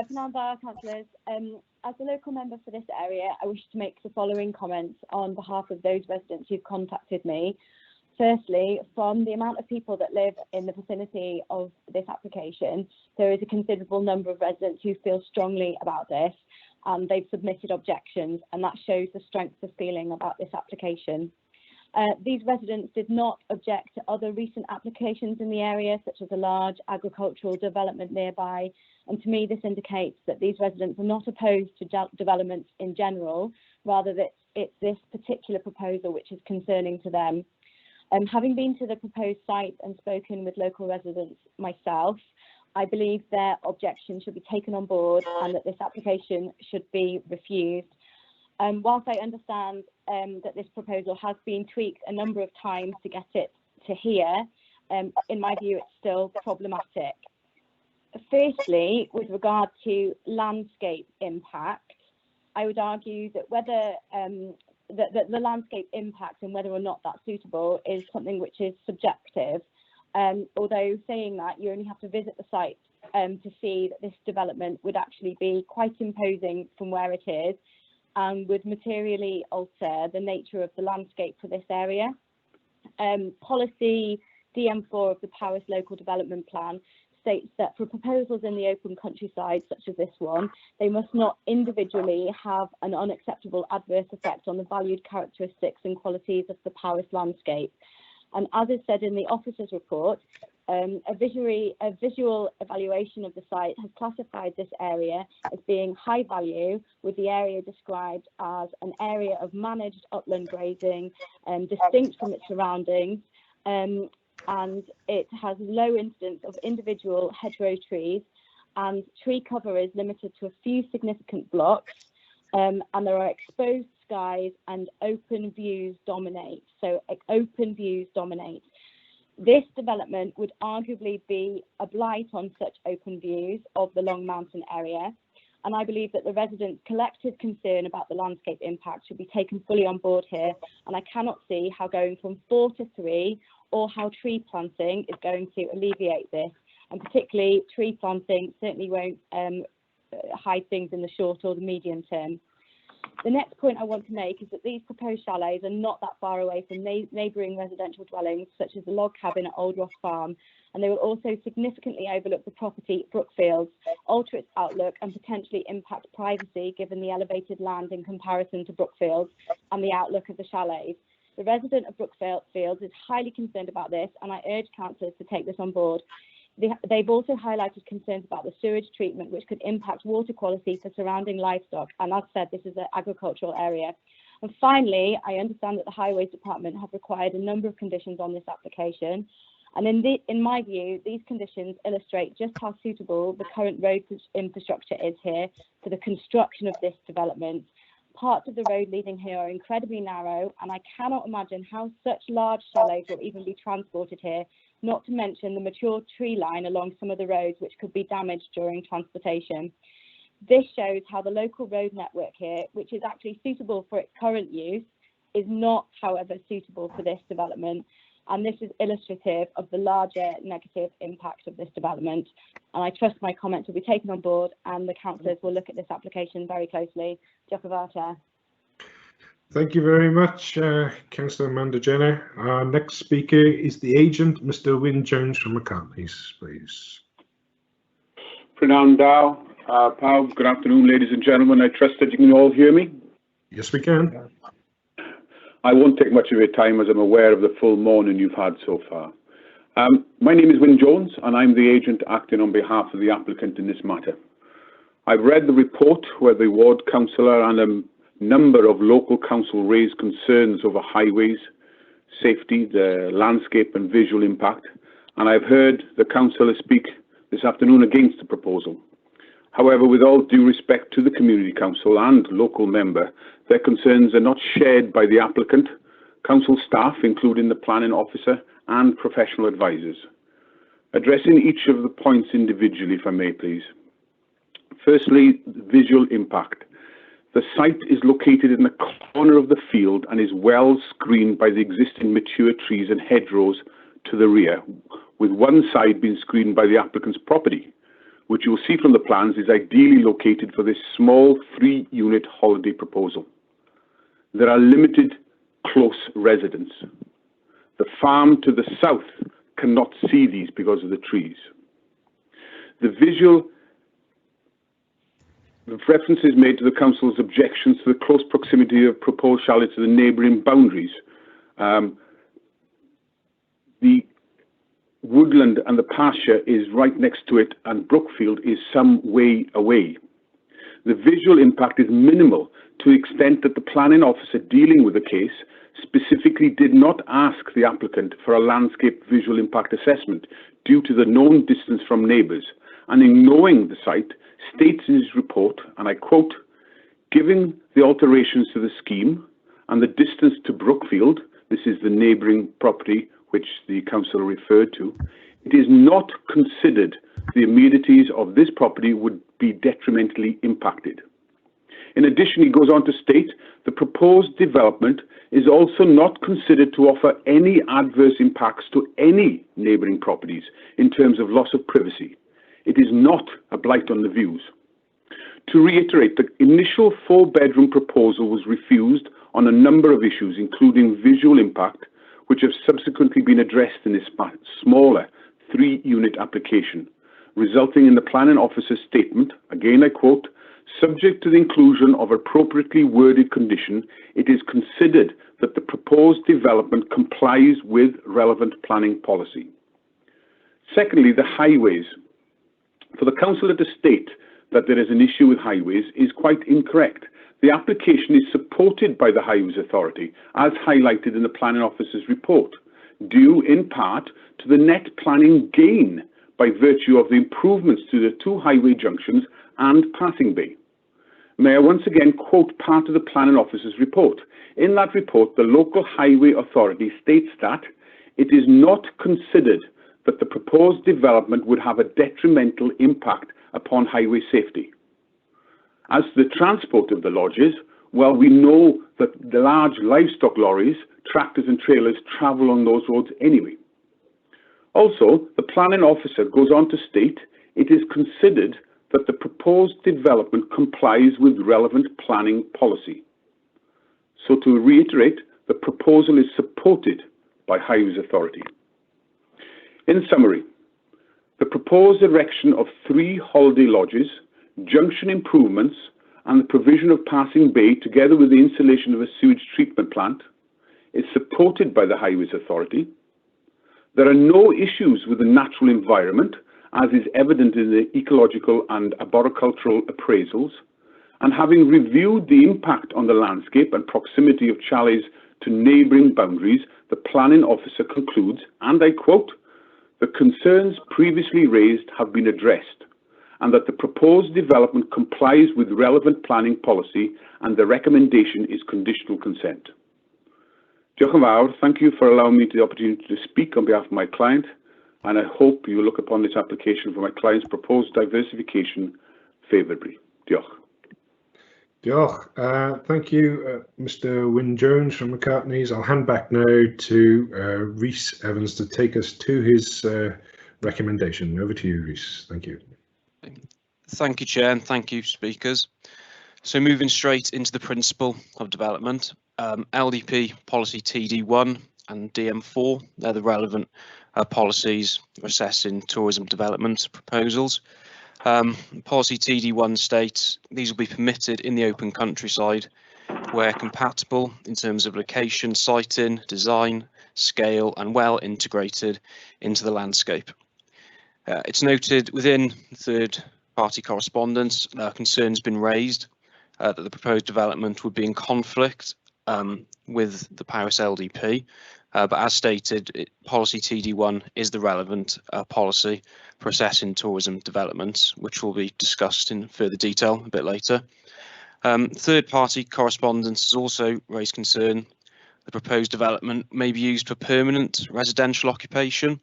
Speaker 16: Fernanda, councillors, as a local member for this area, I wish to make the following comments on behalf of those residents who've contacted me. Firstly, from the amount of people that live in the vicinity of this application, there is a considerable number of residents who feel strongly about this, and they've submitted objections, and that shows the strength of feeling about this application. These residents did not object to other recent applications in the area, such as a large agricultural development nearby. And to me, this indicates that these residents are not opposed to developments in general, rather that it's this particular proposal which is concerning to them. Having been to the proposed site and spoken with local residents myself, I believe their objections should be taken on board and that this application should be refused. Whilst I understand that this proposal has been tweaked a number of times to get it to here, in my view, it's still problematic. Firstly, with regard to landscape impact, I would argue that whether the landscape impact and whether or not that's suitable is something which is subjective. Although saying that, you only have to visit the site to see that this development would actually be quite imposing from where it is and would materially alter the nature of the landscape for this area. Policy DM4 of the Powys Local Development Plan states that for proposals in the open countryside, such as this one, they must not individually have an unacceptable adverse effect on the valued characteristics and qualities of the Powys landscape. And as is said in the officer's report, a visual evaluation of the site has classified this area as being high value, with the area described as an area of managed upland grazing, distinct from its surroundings, and it has low incidence of individual hedgerow trees, and tree cover is limited to a few significant blocks, and there are exposed skies and open views dominate. So open views dominate. This development would arguably be a blight on such open views of the Long Mountain area, and I believe that the residents' collective concern about the landscape impact should be taken fully on board here, and I cannot see how going from 4 to 3 or how tree planting is going to alleviate this, and particularly tree planting certainly won't hide things in the short or the medium term. The next point I want to make is that these proposed chalets are not that far away from neighbouring residential dwellings, such as the log cabin at Old Ross Farm, and they will also significantly overlook the property Brookfields, alter its outlook and potentially impact privacy given the elevated land in comparison to Brookfields and the outlook of the chalets. The resident of Brookfields is highly concerned about this, and I urge councillors to take this on board. They've also highlighted concerns about the sewage treatment, which could impact water quality for surrounding livestock. And as said, this is an agricultural area. And finally, I understand that the Highways Department have required a number of conditions on this application. And in my view, these conditions illustrate just how suitable the current road infrastructure is here for the construction of this development. Parts of the road leading here are incredibly narrow, and I cannot imagine how such large chalets will even be transported here, not to mention the mature tree line along some of the roads, which could be damaged during transportation. This shows how the local road network here, which is actually suitable for its current use, is not, however, suitable for this development. And this is illustrative of the larger negative impact of this development. And I trust my comments will be taken on board and the councillors will look at this application very closely. Diolch Chair.
Speaker 2: Thank you very much, Councillor Amanda Jenner. Our next speaker is the agent, Mr. Wyn Jones from McCartney's, please.
Speaker 5: Pranaam Dow, Pawb, good afternoon, ladies and gentlemen. I trust that you can all hear me.
Speaker 2: Yes, we can.
Speaker 5: I won't take much of your time as I'm aware of the full morning you've had so far. My name is Wyn Jones and I'm the agent acting on behalf of the applicant in this matter. I've read the report where the ward councillor and a number of local council raised concerns over highways, safety, the landscape and visual impact, and I've heard the councillor speak this afternoon against the proposal. However, with all due respect to the Community Council and local member, their concerns are not shared by the applicant, council staff, including the planning officer, and professional advisors. Addressing each of the points individually, if I may, please. Firstly, visual impact. The site is located in the corner of the field and is well screened by the existing mature trees and hedgerows to the rear, with one side being screened by the applicant's property, which you'll see from the plans is ideally located for this small 3-unit holiday proposal. There are limited close residents. The farm to the south cannot see these because of the trees. The reference is made to the council's objections to the close proximity of proposed chalet to the neighbouring boundaries. The woodland and the pasture is right next to it and Brookfield is some way away. The visual impact is minimal to the extent that the planning officer dealing with the case specifically did not ask the applicant for a landscape visual impact assessment due to the known distance from neighbours, and in knowing the site states in his report, and I quote, "Given the alterations to the scheme and the distance to Brookfield," this is the neighbouring property which the council referred to, "it is not considered the amenities of this property would be detrimentally impacted." In addition, he goes on to state, the proposed development is also not considered to offer any adverse impacts to any neighbouring properties in terms of loss of privacy. It is not a blight on the views. To reiterate, the initial 4-bedroom proposal was refused on a number of issues, including visual impact, which have subsequently been addressed in this smaller 3-unit application, resulting in the planning officer's statement, again I quote, "Subject to the inclusion of appropriately worded condition, it is considered that the proposed development complies with relevant planning policy." Secondly, the highways. For the councillor to state that there is an issue with highways is quite incorrect. The application is supported by the Highways Authority, as highlighted in the planning officer's report, due in part to the net planning gain by virtue of the improvements to the 2 highway junctions and passing bay. May I once again quote part of the planning officer's report. In that report, the local highway authority states that it is not considered that the proposed development would have a detrimental impact upon highway safety. As to the transport of the lodges, well, we know that the large livestock lorries, tractors and trailers travel on those roads anyway. Also, the planning officer goes on to state it is considered that the proposed development complies with relevant planning policy. So to reiterate, the proposal is supported by Highways Authority. In summary, the proposed erection of 3 holiday lodges, junction improvements, and the provision of passing bay together with the installation of a sewage treatment plant is supported by the Highways Authority. There are no issues with the natural environment, as is evident in the ecological and arboricultural appraisals, and having reviewed the impact on the landscape and proximity of chalets to neighbouring boundaries, the planning officer concludes, and I quote, "The concerns previously raised have been addressed, and that the proposed development complies with relevant planning policy, and the recommendation is conditional consent." Diolch yn fawr. Thank you for allowing me the opportunity to speak on behalf of my client, and I hope you look upon this application for my client's proposed diversification favourably. Diolch.
Speaker 2: Diolch. Thank you, Mr. Wyn-Jones from McCartney's. I'll hand back now to Rhys Evans to take us to his recommendation. Over to you, Rhys. Thank you.
Speaker 12: Thank you, Chair, and thank you, speakers. So moving straight into the principle of development, LDP policy TD1 and DM4, they're the relevant policies for assessing tourism development proposals. Policy TD1 states these will be permitted in the open countryside where compatible in terms of location, siting, design, scale, and well integrated into the landscape. It's noted within third party correspondence, concerns been raised that the proposed development would be in conflict with the Powys LDP, but as stated, policy TD1 is the relevant policy for assessing tourism developments, which will be discussed in further detail a bit later. Third party correspondence has also raised concern the proposed development may be used for permanent residential occupation.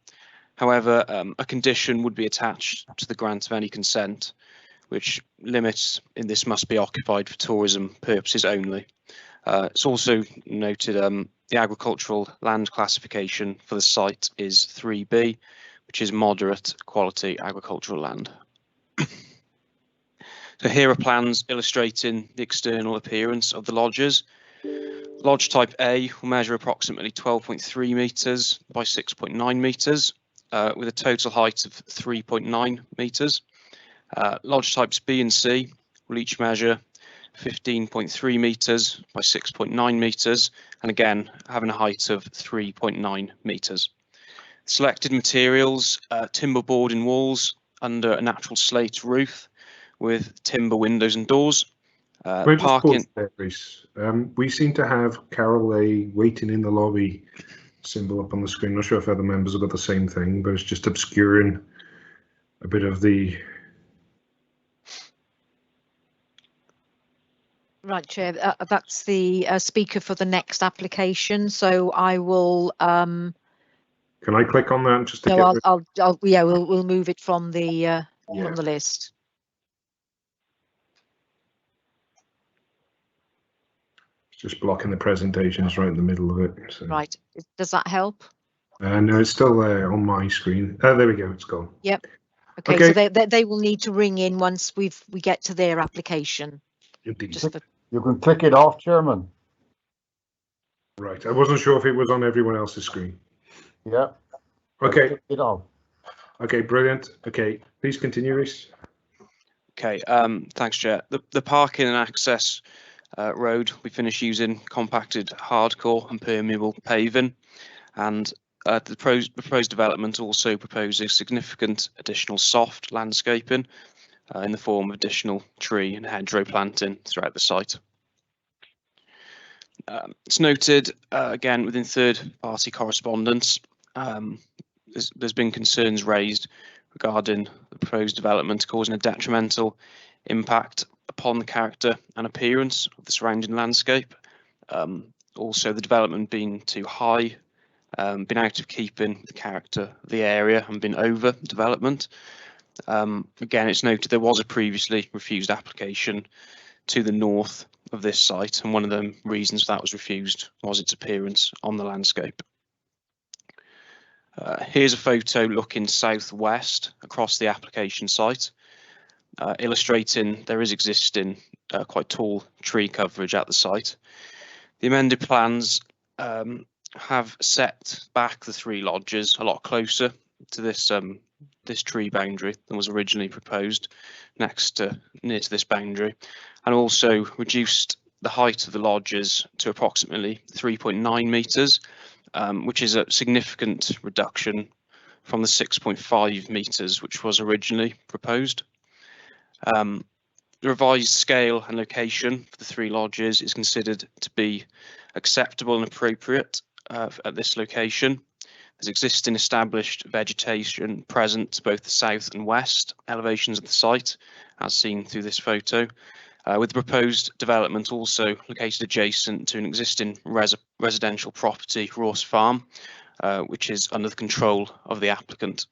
Speaker 12: However, a condition would be attached to the grant of any consent, which limits in this must be occupied for tourism purposes only. It's also noted the agricultural land classification for the site is 3B, which is moderate quality agricultural land. So here are plans illustrating the external appearance of the lodges. Lodge type A will measure approximately 12.3 metres by 6.9 metres, with a total height of 3.9 metres. Lodge types B and C will each measure 15.3 metres by 6.9 metres, and again having a height of 3.9 metres. Selected materials, timber boarding walls under a natural slate roof with timber windows and doors. Parking.
Speaker 2: We seem to have Carol A waiting in the lobby symbol up on the screen. Not sure if other members have got the same thing, but it's just obscuring a bit of the.
Speaker 11: Right, Chair, that's the speaker for the next application. So I will.
Speaker 2: Can I click on that just to
Speaker 11: no,
Speaker 2: get
Speaker 11: yeah, we'll move it from the list.
Speaker 2: Just blocking the presentations right in the middle of it. So.
Speaker 11: Right, does that help?
Speaker 2: No, it's still there on my screen. Oh, there we go, it's gone.
Speaker 11: Yep. Okay. So they will need to ring in once we get to their application.
Speaker 2: Indeed.
Speaker 13: You can click it off, Chairman.
Speaker 2: Right, I wasn't sure if it was on everyone else's screen.
Speaker 13: Yeah.
Speaker 2: Okay.
Speaker 13: Click it off.
Speaker 2: Okay, brilliant. Okay, please continue, Rhys.
Speaker 12: Okay, thanks, Chair. The parking and access road, we finished using compacted hardcore and permeable paving, and the proposed development also proposes significant additional soft landscaping in the form of additional tree and hedgerow planting throughout the site. It's noted again within third party correspondence, there's been concerns raised regarding the proposed development causing a detrimental impact upon the character and appearance of the surrounding landscape. Also, the development being too high, been out of keeping with the character of the area and been over development. Again, it's noted there was a previously refused application to the north of this site, and one of the reasons that was refused was its appearance on the landscape. Here's a photo looking southwest across the application site. illustrating there is existing quite tall tree coverage at the site. The amended plans have set back the 3 lodges a lot closer to this tree boundary than was originally proposed, near to this boundary, and also reduced the height of the lodges to approximately 3.9 metres, which is a significant reduction from the 6.5 metres which was originally proposed. The revised scale and location for the 3 lodges is considered to be acceptable and appropriate at this location. There's existing established vegetation present to both the south and west elevations of the site, as seen through this photo, with the proposed development also located adjacent to an existing residential property, Ross Farm, which is under the control of the applicant.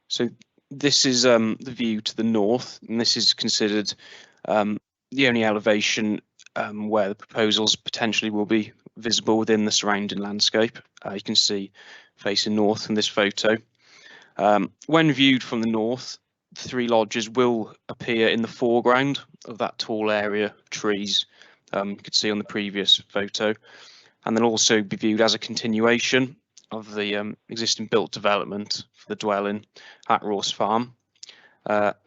Speaker 12: So this is the view to the north, and this is considered the only elevation where the proposals potentially will be visible within the surrounding landscape. You can see facing north in this photo. When viewed from the north, the 3 lodges will appear in the foreground of that tall area of trees you could see on the previous photo, and they'll also be viewed as a continuation of the existing built development for the dwelling at Ross Farm.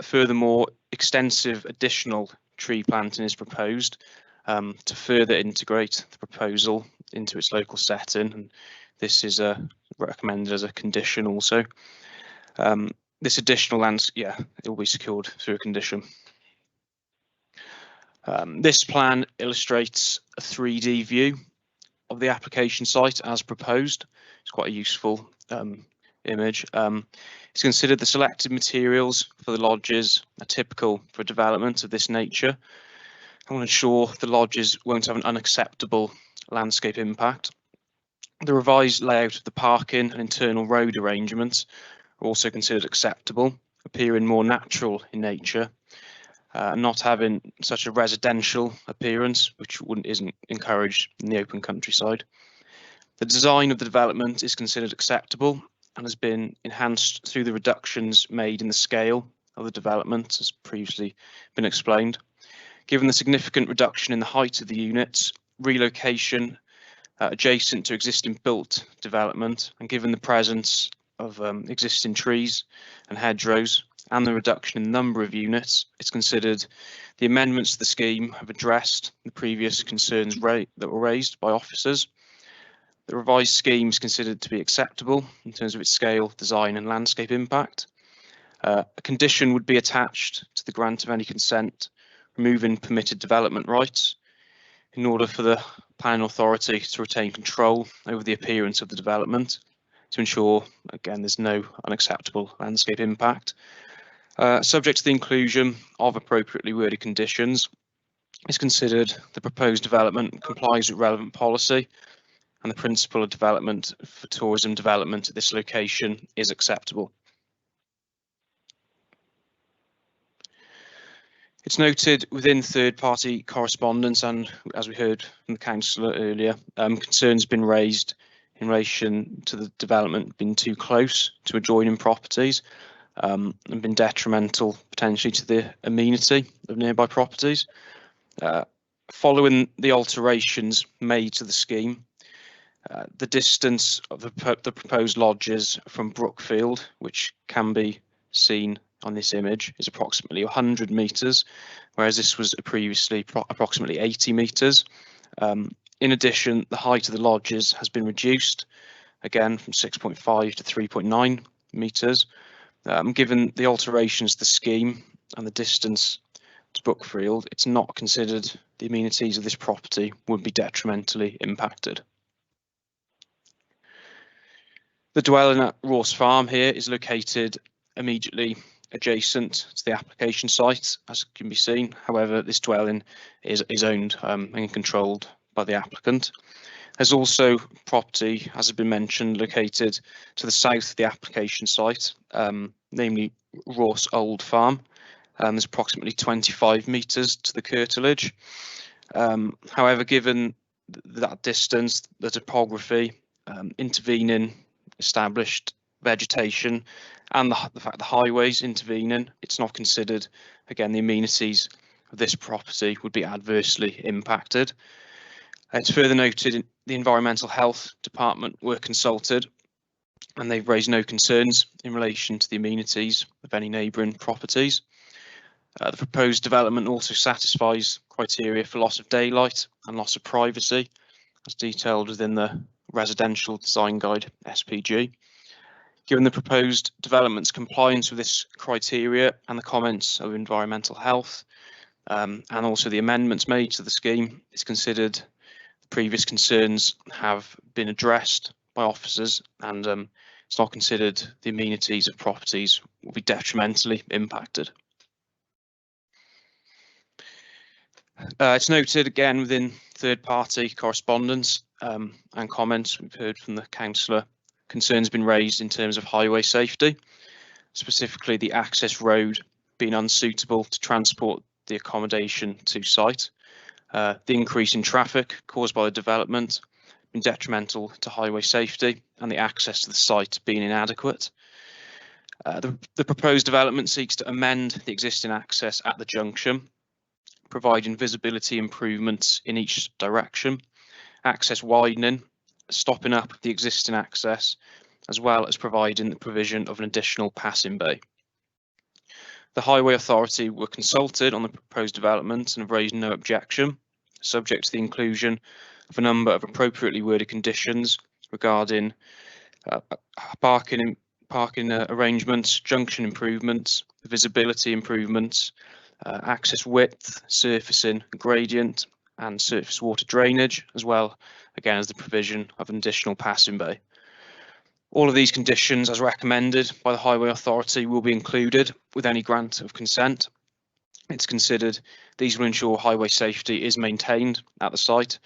Speaker 12: Furthermore, extensive additional tree planting is proposed to further integrate the proposal into its local setting, and this is recommended as a condition also. This additional land, it will be secured through a condition. This plan illustrates a 3D view of the application site as proposed. It's quite a useful image. It's considered the selected materials for the lodges are typical for a development of this nature. I want to ensure the lodges won't have an unacceptable landscape impact. The revised layout of the parking and internal road arrangements are also considered acceptable, appearing more natural in nature, not having such a residential appearance, which isn't encouraged in the open countryside. The design of the development is considered acceptable and has been enhanced through the reductions made in the scale of the development, as previously been explained. Given the significant reduction in the height of the units, relocation adjacent to existing built development, and given the presence of existing trees and hedgerows and the reduction in the number of units, it's considered the amendments to the scheme have addressed the previous concerns that were raised by officers. The revised scheme is considered to be acceptable in terms of its scale, design and landscape impact. A condition would be attached to the grant of any consent, removing permitted development rights in order for the planning authority to retain control over the appearance of the development to ensure, again, there's no unacceptable landscape impact. Subject to the inclusion of appropriately worded conditions, it's considered the proposed development complies with relevant policy and the principle of development for tourism development at this location is acceptable. It's noted within third-party correspondence, and as we heard from the councillor earlier, concerns have been raised in relation to the development being too close to adjoining properties and been detrimental potentially to the amenity of nearby properties. Following the alterations made to the scheme, the distance of the proposed lodges from Brookfield, which can be seen on this image, is approximately 100 metres, whereas this was previously approximately 80 metres. In addition, the height of the lodges has been reduced, again from 6.5 to 3.9 metres. Given the alterations to the scheme and the distance to Brookfield, it's not considered the amenities of this property would be detrimentally impacted. The dwelling at Ross Farm here is located immediately adjacent to the application site, as can be seen. However, this dwelling is owned and controlled by the applicant. There's also property, as has been mentioned, located to the south of the application site, namely Ross Old Farm. There's approximately 25 metres to the curtilage. However, given that distance, the topography, intervening established vegetation and the fact the highways intervening, it's not considered, again, the amenities of this property would be adversely impacted. It's further noted the Environmental Health Department were consulted and they've raised no concerns in relation to the amenities of any neighbouring properties. The proposed development also satisfies criteria for loss of daylight and loss of privacy, as detailed within the Residential Design Guide (SPG). Given the proposed development's compliance with this criteria and the comments of environmental health, and also the amendments made to the scheme, it's considered the previous concerns have been addressed by officers, and it's not considered the amenities of properties will be detrimentally impacted. It's noted again within third-party correspondence and comments we've heard from the councillor, concerns been raised in terms of highway safety, specifically the access road being unsuitable to transport the accommodation to site, the increase in traffic caused by the development been detrimental to highway safety, and the access to the site being inadequate. The proposed development seeks to amend the existing access at the junction, providing visibility improvements in each direction, access widening, stopping up the existing access, as well as providing the provision of an additional passing bay. The Highway Authority were consulted on the proposed development and have raised no objection, subject to the inclusion of a number of appropriately worded conditions regarding parking arrangements, junction improvements, visibility improvements, access width, surfacing, gradient, and surface water drainage, as well, again, as the provision of an additional passing bay. All of these conditions, as recommended by the Highway Authority, will be included with any grant of consent. It's considered these will ensure highway safety is maintained at the site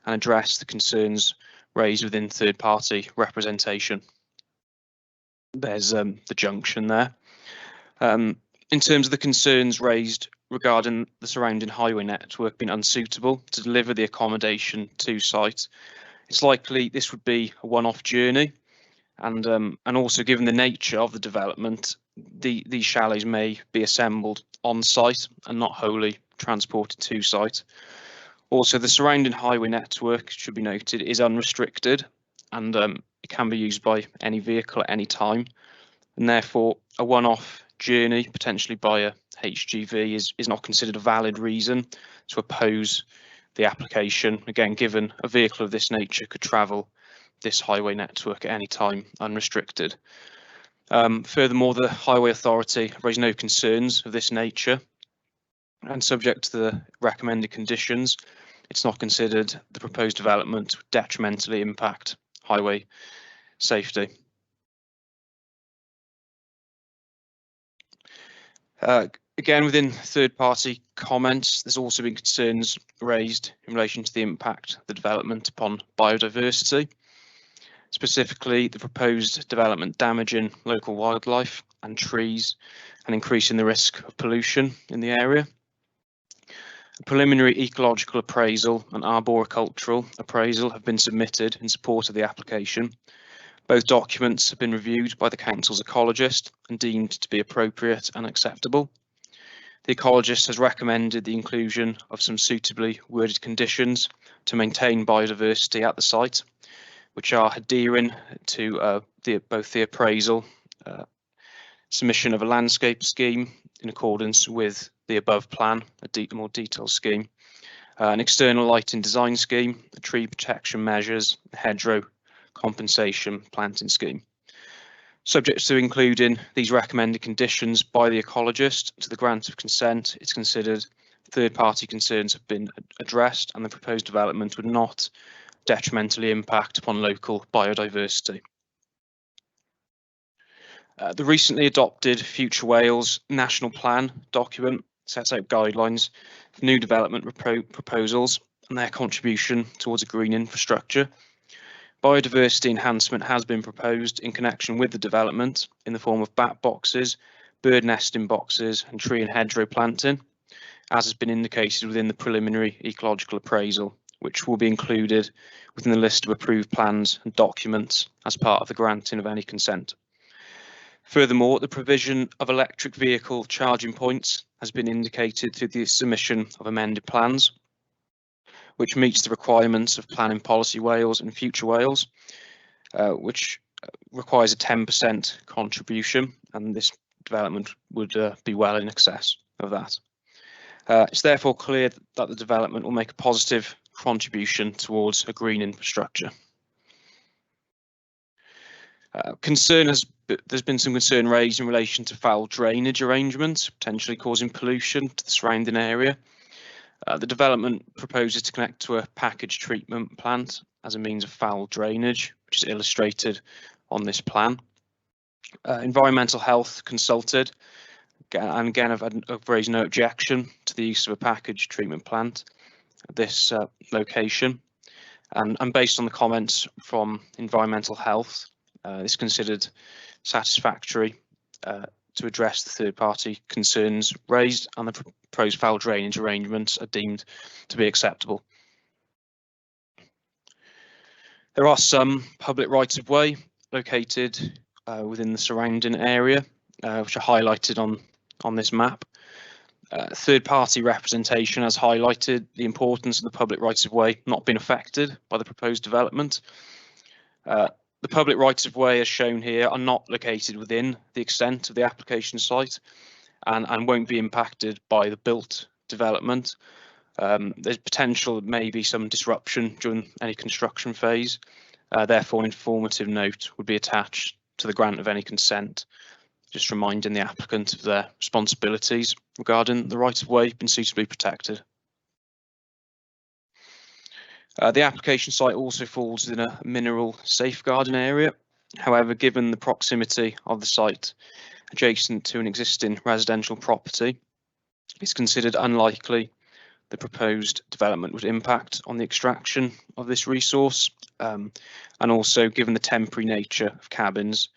Speaker 12: and address the concerns raised within third-party representation. There's the junction there. In terms of the concerns raised regarding the surrounding highway network being unsuitable to deliver the accommodation to site, it's likely this would be a one-off journey, and also given the nature of the development, these chalets may be assembled on site and not wholly transported to site. Also, the surrounding highway network, should be noted, is unrestricted, and it can be used by any vehicle at any time, and therefore a one-off journey, potentially by a HGV, is not considered a valid reason to oppose the application. Again, given a vehicle of this nature could travel this highway network at any time unrestricted. Furthermore, the Highway Authority have raised no concerns of this nature, and subject to the recommended conditions, it's not considered the proposed development would detrimentally impact highway safety. Again, within third-party comments, there's also been concerns raised in relation to the impact of the development upon biodiversity, specifically the proposed development damaging local wildlife and trees and increasing the risk of pollution in the area. A preliminary ecological appraisal and arboricultural appraisal have been submitted in support of the application. Both documents have been reviewed by the council's ecologist and deemed to be appropriate and acceptable. The ecologist has recommended the inclusion of some suitably worded conditions to maintain biodiversity at the site, which are adhering to both the appraisal, submission of a landscape scheme in accordance with the above plan, a more detailed scheme, an external lighting design scheme, a tree protection measures, a hedgerow compensation planting scheme. Subject to including these recommended conditions by the ecologist to the grant of consent, it's considered third-party concerns have been addressed and the proposed development would not detrimentally impact upon local biodiversity. The recently adopted Future Wales National Plan document sets out guidelines for new development proposals and their contribution towards a green infrastructure. Biodiversity enhancement has been proposed in connection with the development in the form of bat boxes, bird nesting boxes and tree and hedgerow planting, as has been indicated within the preliminary ecological appraisal, which will be included within the list of approved plans and documents as part of the granting of any consent. Furthermore, the provision of electric vehicle charging points has been indicated through the submission of amended plans, which meets the requirements of Planning Policy Wales and Future Wales, which requires a 10% contribution, and this development would be well in excess of that. It's therefore clear that the development will make a positive contribution towards a green infrastructure. There's been some concern raised in relation to foul drainage arrangements, potentially causing pollution to the surrounding area. The development proposes to connect to a package treatment plant as a means of foul drainage, which is illustrated on this plan. Environmental health consulted, and again I've raised no objection to the use of a package treatment plant at this location, and based on the comments from environmental health, it's considered satisfactory to address the third-party concerns raised, and the proposed foul drainage arrangements are deemed to be acceptable. There are some public rights-of-way located within the surrounding area, which are highlighted on this map. Third-party representation has highlighted the importance of the public rights-of-way not being affected by the proposed development. The public rights-of-way, as shown here, are not located within the extent of the application site and won't be impacted by the built development. There's potential maybe some disruption during any construction phase. Therefore, an informative note would be attached to the grant of any consent, just reminding the applicant of their responsibilities regarding the right-of-way being suitably protected. The application site also falls within a mineral safeguarding area. However, given the proximity of the site adjacent to an existing residential property, it's considered unlikely the proposed development would impact on the extraction of this resource. And also, given the temporary nature of cabins,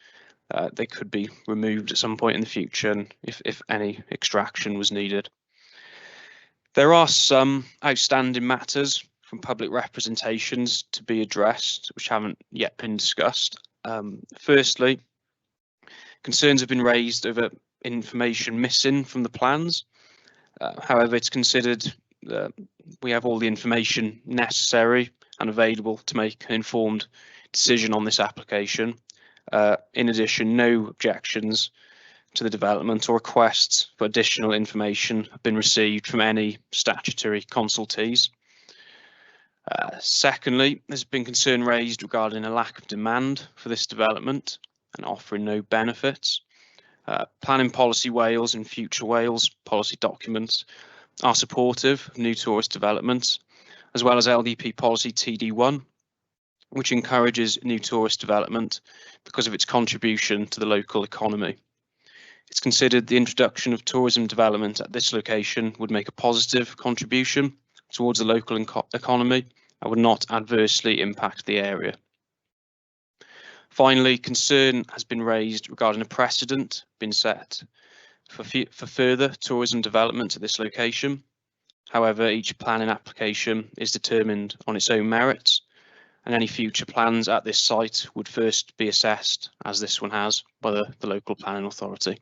Speaker 12: they could be removed at some point in the future, and if any extraction was needed. There are some outstanding matters from public representations to be addressed, which haven't yet been discussed. Firstly, concerns have been raised over information missing from the plans. However, it's considered that we have all the information necessary and available to make an informed decision on this application. In addition, no objections to the development or requests for additional information have been received from any statutory consultees. Secondly, there's been concern raised regarding a lack of demand for this development and offering no benefits. Planning Policy Wales and Future Wales policy documents are supportive of new tourist developments, as well as LDP policy TD1, which encourages new tourist development because of its contribution to the local economy. It's considered the introduction of tourism development at this location would make a positive contribution towards the local economy and would not adversely impact the area. Finally, concern has been raised regarding a precedent being set for further tourism development at this location. However, each planning application is determined on its own merits, and any future plans at this site would first be assessed, as this one has, by the local planning authority.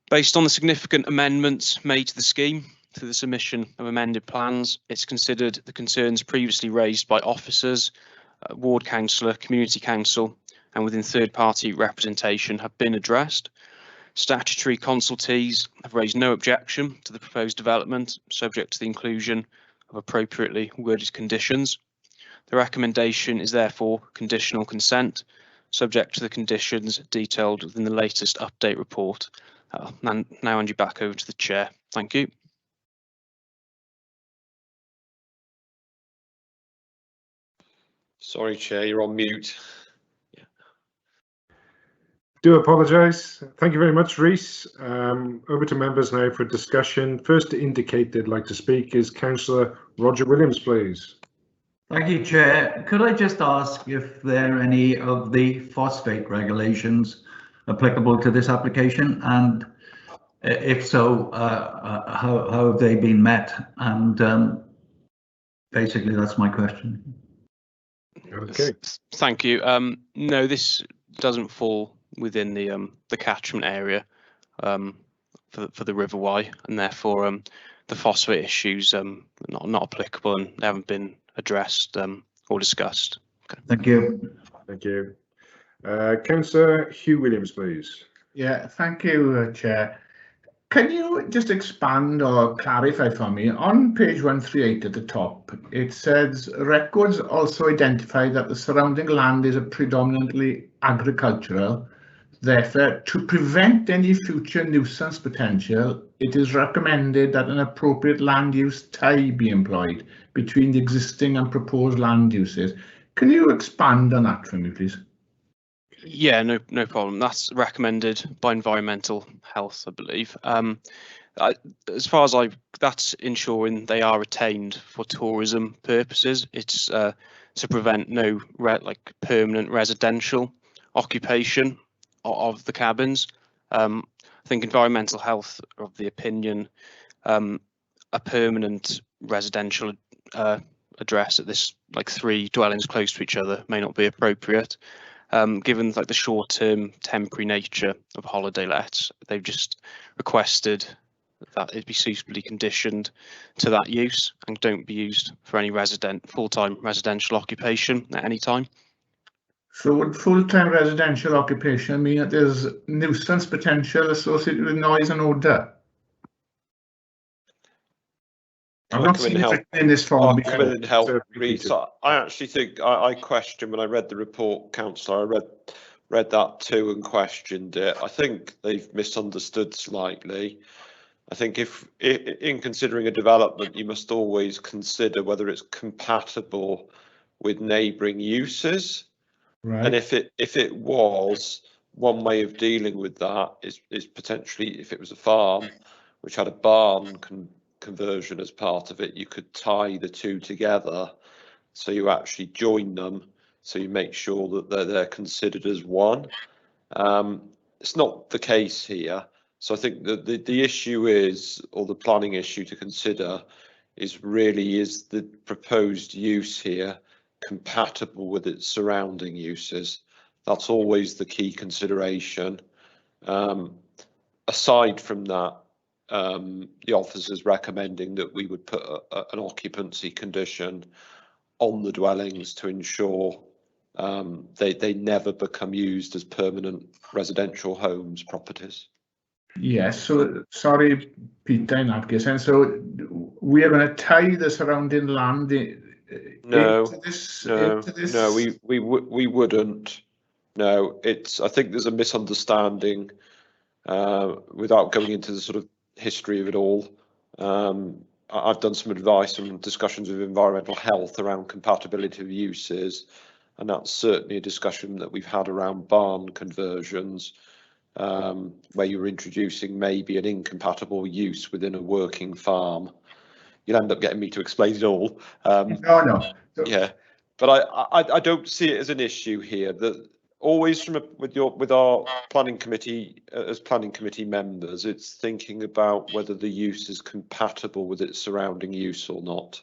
Speaker 12: Based on the significant amendments made to the scheme through the submission of amended plans, it's considered the concerns previously raised by officers, ward councillor, community council, and within third-party representation have been addressed. Statutory consultees have raised no objection to the proposed development, subject to the inclusion of appropriately worded conditions. The recommendation is therefore conditional consent, subject to the conditions detailed within the latest update report. Now hand you back over to the chair. Thank you.
Speaker 9: Sorry, Chair, you're on mute.
Speaker 2: Do apologise. Thank you very much, Rhys. Over to members now for discussion. First to indicate they'd like to speak is Councillor Roger Williams, please.
Speaker 8: Thank you, Chair. Could I just ask if there are any of the phosphate regulations applicable to this application, and if so, how have they been met? And basically, that's my question.
Speaker 2: Okay.
Speaker 12: Thank you. No, this doesn't fall within the catchment area for the River Wye, and therefore the phosphate issues not applicable and they haven't been addressed or discussed. Okay.
Speaker 8: Thank you.
Speaker 2: Thank you. Councillor Hugh Williams, please.
Speaker 1: Yeah, thank you, Chair. Can you just expand or clarify for me on page 138 at the top? It says records also identify that the surrounding land is a predominantly agricultural. Therefore, to prevent any future nuisance potential, it is recommended that an appropriate land use tie be employed between the existing and proposed land uses. Can you expand on that for me, please?
Speaker 12: Yeah, no problem. That's recommended by Environmental Health, I believe. As far as that's ensuring they are retained for tourism purposes. It's to prevent no permanent residential occupation of the cabins. I think Environmental Health are of the opinion a permanent residential address at this 3 dwellings close to each other may not be appropriate. Given the short-term temporary nature of holiday lets, they've just requested that it be suitably conditioned to that use and don't be used for any full-time residential occupation at any time.
Speaker 1: So would full-time residential occupation mean that there's nuisance potential associated with noise and odour? I've not seen it in this form before.
Speaker 9: So I actually think I questioned when I read the report, Councillor. I read that too and questioned it. I think they've misunderstood slightly. I think if in considering a development, you must always consider whether it's compatible with neighbouring uses.
Speaker 1: Right.
Speaker 9: And if it was, one way of dealing with that is potentially if it was a farm which had a barn conversion as part of it, you could tie the two together, so you actually join them, so you make sure that they're considered as one. It's not the case here, so I think that the issue is, or the planning issue to consider is the proposed use here compatible with its surrounding uses. That's always the key consideration. Aside from that, the officer is recommending that we would put an occupancy condition on the dwellings to ensure they never become used as permanent residential homes properties.
Speaker 1: Yes, so sorry, Peter, in that case, and so we are going to tie the surrounding land into this. No, we wouldn't. No, I think there's a misunderstanding without going into the sort of history of it all. I've done some advice and discussions with Environmental Health around compatibility of uses, and that's certainly a discussion that we've had around barn conversions, where you're introducing maybe an incompatible use within a working farm. You'll end up getting me to explain it all. No.
Speaker 9: Yeah, but I don't see it as an issue here. That always with our planning committee, as planning committee members, it's thinking about whether the use is compatible with its surrounding use or not.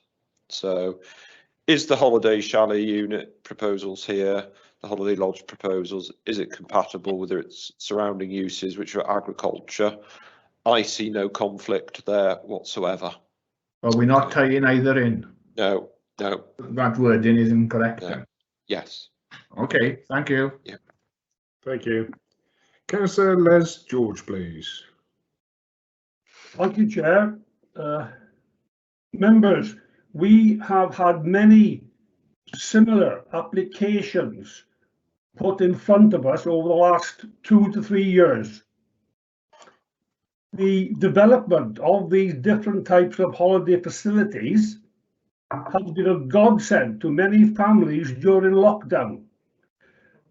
Speaker 9: So is the holiday chalet unit proposals here, the holiday lodge proposals, is it compatible with its surrounding uses, which are agriculture? I see no conflict there whatsoever.
Speaker 1: Well, we're not tying either in.
Speaker 9: No.
Speaker 1: That wording is incorrect.
Speaker 9: No. Yes.
Speaker 1: Okay, thank you.
Speaker 9: Yeah.
Speaker 2: Thank you. Councillor Les George, please.
Speaker 10: Thank you, Chair. Members, we have had many similar applications put in front of us over the last 2 to 3 years. The development of these different types of holiday facilities has been a godsend to many families during lockdown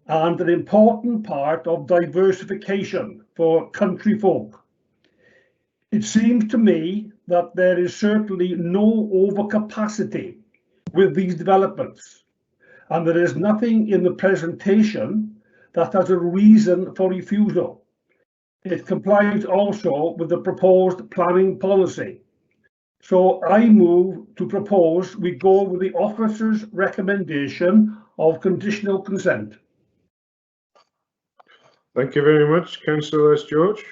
Speaker 10: and an important part of diversification for country folk. It seems to me that there is certainly no overcapacity with these developments, and there is nothing in the presentation that has a reason for refusal. It complies also with the proposed planning policy. So I move to propose we go with the officer's recommendation of conditional consent.
Speaker 2: Thank you very much, Councillor S. George.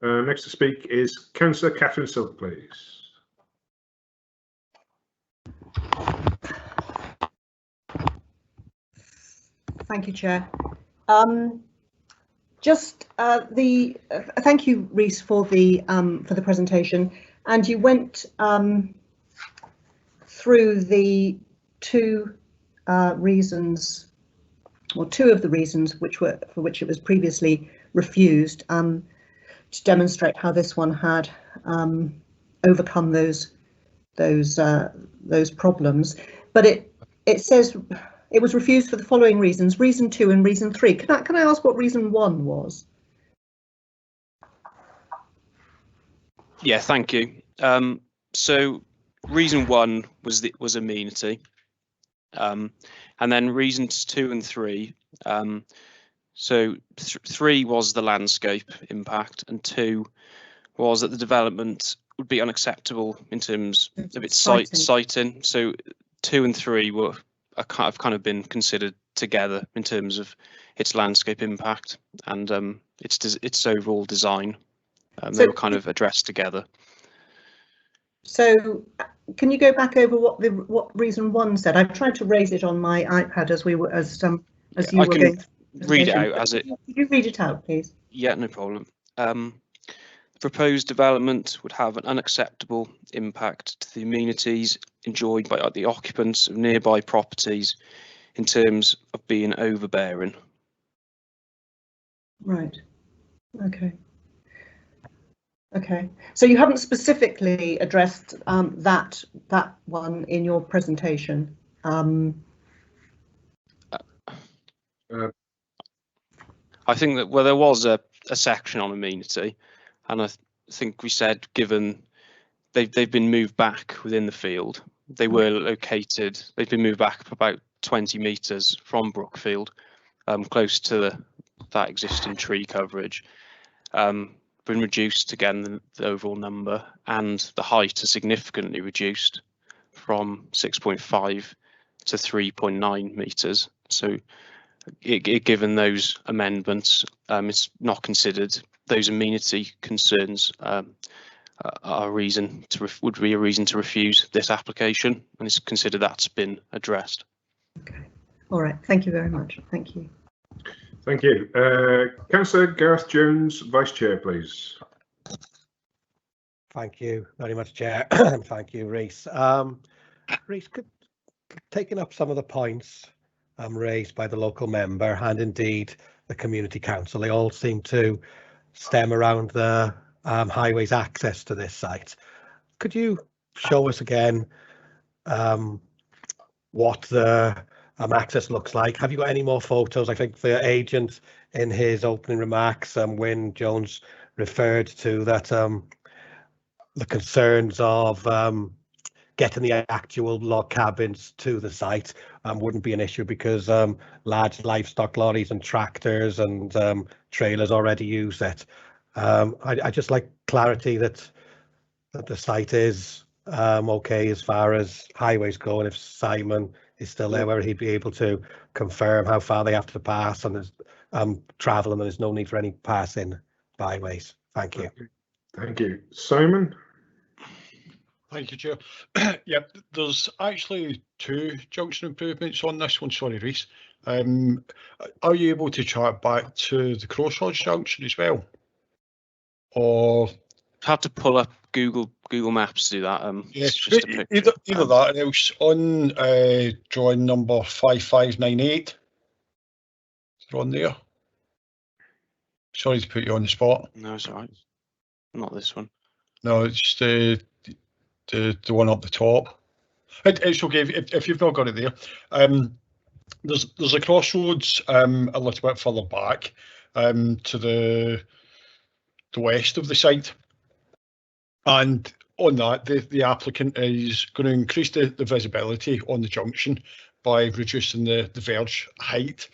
Speaker 2: Next to speak is Councillor Catherine Silk, please.
Speaker 3: Thank you, Chair. Thank you, Rhys, for the presentation, and you went through the two reasons, or two of the reasons for which it was previously refused, to demonstrate how this one had overcome those problems. But it says it was refused for the following reasons: reason 2 and reason 3. Can I ask what reason 1 was?
Speaker 12: Yeah, thank you. So reason 1 was amenity, and then reasons 2 and 3. So 3 was the landscape impact, and 2 was that the development would be unacceptable in terms of its siting. So 2 and 3 have kind of been considered together in terms of its landscape impact and its overall design. They were kind of addressed together.
Speaker 3: So can you go back over what reason 1 said? I tried to raise it on my iPad as you were going.
Speaker 12: Read it out as it.
Speaker 3: Could you read it out, please?
Speaker 12: Yeah, no problem. The proposed development would have an unacceptable impact to the amenities enjoyed by the occupants of nearby properties in terms of being overbearing.
Speaker 3: Right. Okay. Okay. So you haven't specifically addressed that one in your presentation.
Speaker 12: I think that there was a section on amenity, and I think we said, given they've been moved back within the field, they've been moved back about 20 metres from Brookfield, close to that existing tree coverage. Been reduced again, the overall number, and the height is significantly reduced from 6.5 to 3.9 metres. So given those amendments, it's not considered those amenity concerns would be a reason to refuse this application, and it's considered that's been addressed.
Speaker 3: Okay. All right. Thank you very much. Thank you.
Speaker 2: Thank you. Councillor Gareth Jones, Vice Chair, please.
Speaker 7: Thank you very much, Chair. Thank you, Rhys. Rhys, taking up some of the points raised by the local member and indeed the community council, they all seem to stem around the highways access to this site. Could you show us again what the access looks like? Have you got any more photos? I think the agent in his opening remarks, Wyn Jones, referred to that the concerns of getting the actual log cabins to the site wouldn't be an issue because large livestock lorries and tractors and trailers already use it. I just like clarity that the site is okay as far as highways go, and if Simon is still there, where he'd be able to confirm how far they have to pass and travel, and there's no need for any passing byways. Thank you.
Speaker 2: Thank you. Simon?
Speaker 17: Thank you, Chair. Yep, there's actually 2 junction improvements on this one. Sorry, Rhys. Are you able to chart back to the Crossroads junction as well? Or
Speaker 12: have to pull up Google Maps to do that.
Speaker 17: Yeah,
Speaker 12: just a
Speaker 17: either that, and else on drawing number 5598. They're on there. Sorry to put you on the spot.
Speaker 12: No, it's all right. Not this one.
Speaker 17: No, it's the one up the top. It's okay if you've not got it there. There's a crossroads a little bit further back to the west of the site, and on that the applicant is going to increase the visibility on the junction by reducing the verge height,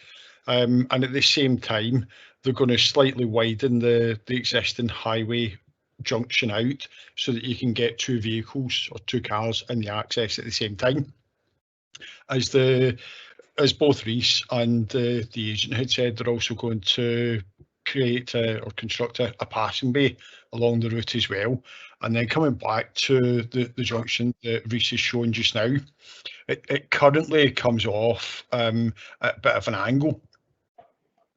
Speaker 17: and at the same time they're going to slightly widen the existing highway junction out so that you can get 2 vehicles or 2 cars in the access at the same time. As the as both Reece and the agent had said, they're also going to create or construct a passing bay along the route as well. And then coming back to the junction that Reece is showing just now, it currently comes off at a bit of an angle,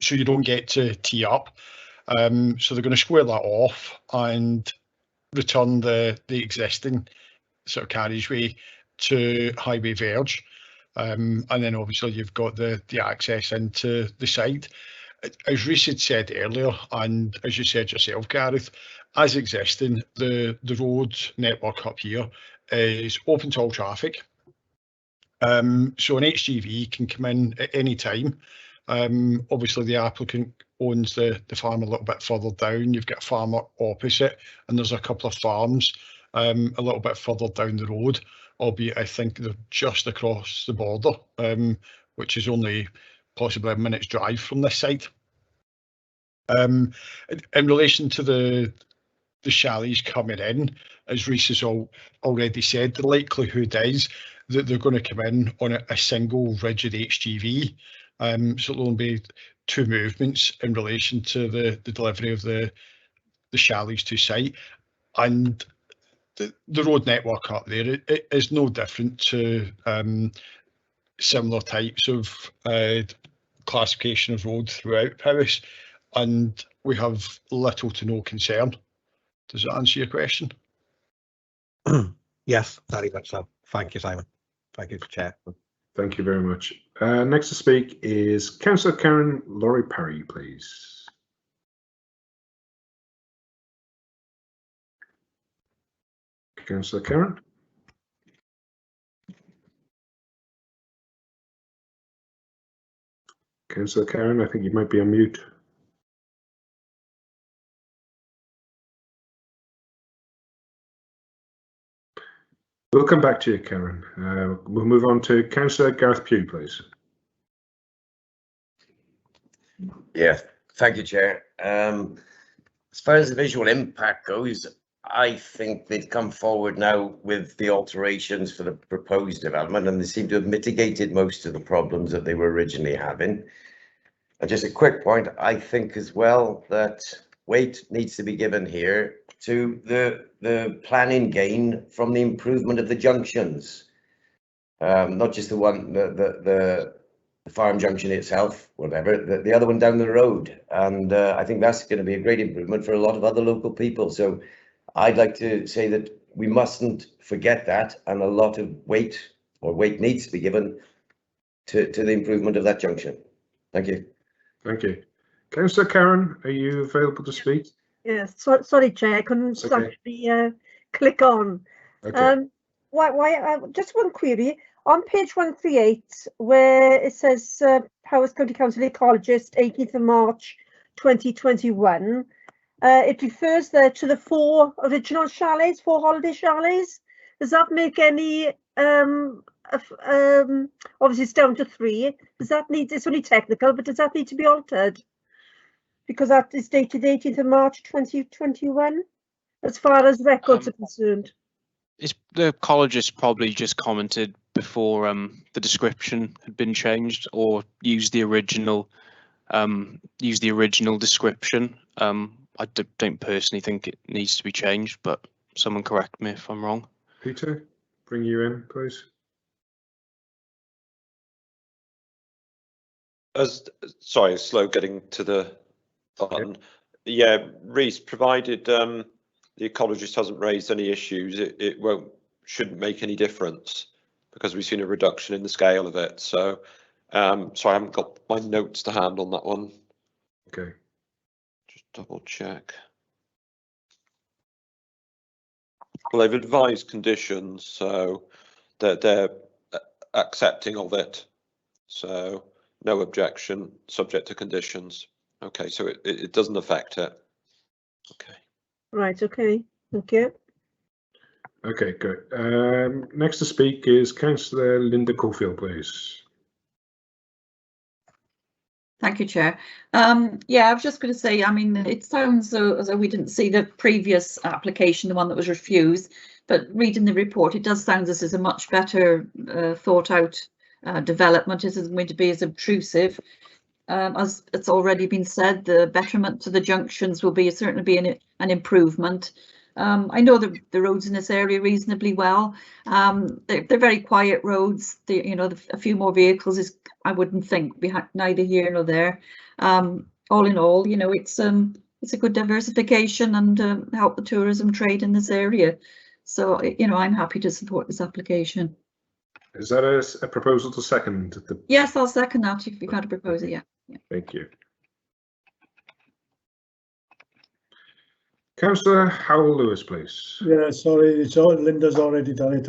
Speaker 17: so you don't get to tee up. So they're going to square that off and return the existing sort of carriageway to Highway Verge. And then obviously you've got the access into the site. As Reece had said earlier, and as you said yourself, Gareth, as existing, the road network up here is open to all traffic. So an HGV can come in at any time. Obviously the applicant owns the farm a little bit further down. You've got a farm opposite, and there's a couple of farms a little bit further down the road, albeit I think they're just across the border, which is only possibly a minute's drive from this site. In relation to the chalets coming in, as Reece has already said, the likelihood is that they're going to come in on a single rigid HGV. So there'll be two movements in relation to the delivery of the chalets to site, and the road network up there it is no different to similar types of classification of road throughout Powys, and we have little to no concern. Does that answer your question?
Speaker 7: Yes, very much so. Thank you, Simon. Thank you, Chair.
Speaker 2: Thank you very much. Next to speak is Councillor Karen Laurie Parry, please. Councillor Karen. Councillor Karen, I think you might be on mute. We'll come back to you, Karen. We'll move on to Councillor Gareth Pugh, please.
Speaker 6: Yeah, thank you, Chair. As far as the visual impact goes, I think they've come forward now with the alterations for the proposed development, and they seem to have mitigated most of the problems that they were originally having. And just a quick point, I think as well that weight needs to be given here to the planning gain from the improvement of the junctions, not just the one, the farm junction itself, whatever, the other one down the road. And I think that's going to be a great improvement for a lot of other local people. So I'd like to say that we mustn't forget that, and a lot of weight needs to be given to the improvement of that junction. Thank you.
Speaker 2: Thank you. Councillor Karen, are you available to speak?
Speaker 21: Yes, sorry, Chair, I couldn't actually click on.
Speaker 2: Okay.
Speaker 21: Just one query. On page 138, where it says Powys County Council Ecologist, 18th of March 2021, it refers there to the 4 original chalets, 4 holiday chalets. Does that make any, obviously it's down to 3. Does that need, it's only technical, but does that need to be altered? Because that is dated 18th of March 2021, as far as records are concerned.
Speaker 12: The ecologist probably just commented before the description had been changed, or used the original description. I don't personally think it needs to be changed, but someone correct me if I'm wrong.
Speaker 2: Peter, bring you in, please.
Speaker 9: Sorry, slow getting to the button. Yeah, Reece, provided the ecologist hasn't raised any issues, it shouldn't make any difference, because we've seen a reduction in the scale of it. So, so I haven't got my notes to hand on that one.
Speaker 2: Okay.
Speaker 9: Just double check. Well, they've advised conditions, so they're accepting of it. So no objection, subject to conditions. Okay, so it doesn't affect it. Okay.
Speaker 21: Right, okay, thank you.
Speaker 2: Okay, good. Next to speak is Councillor Linda Cofield, please.
Speaker 22: Thank you, Chair. Yeah, I was just going to say, I mean, it sounds as though we didn't see the previous application, the one that was refused, but reading the report, it does sound this is a much better thought out development isn't going to be as obtrusive. As it's already been said, the betterment to the junctions will certainly be an improvement. I know the roads in this area reasonably well. They're very quiet roads. A few more vehicles is, I wouldn't think, neither here nor there. All in all, it's a good diversification and help the tourism trade in this area. So, I'm happy to support this application.
Speaker 2: Is that a proposal to second?
Speaker 22: Yes, I'll second that if you've had a proposal, yeah.
Speaker 2: Thank you. Councillor Howell Lewis, please.
Speaker 15: Yeah, sorry, Linda's already done it.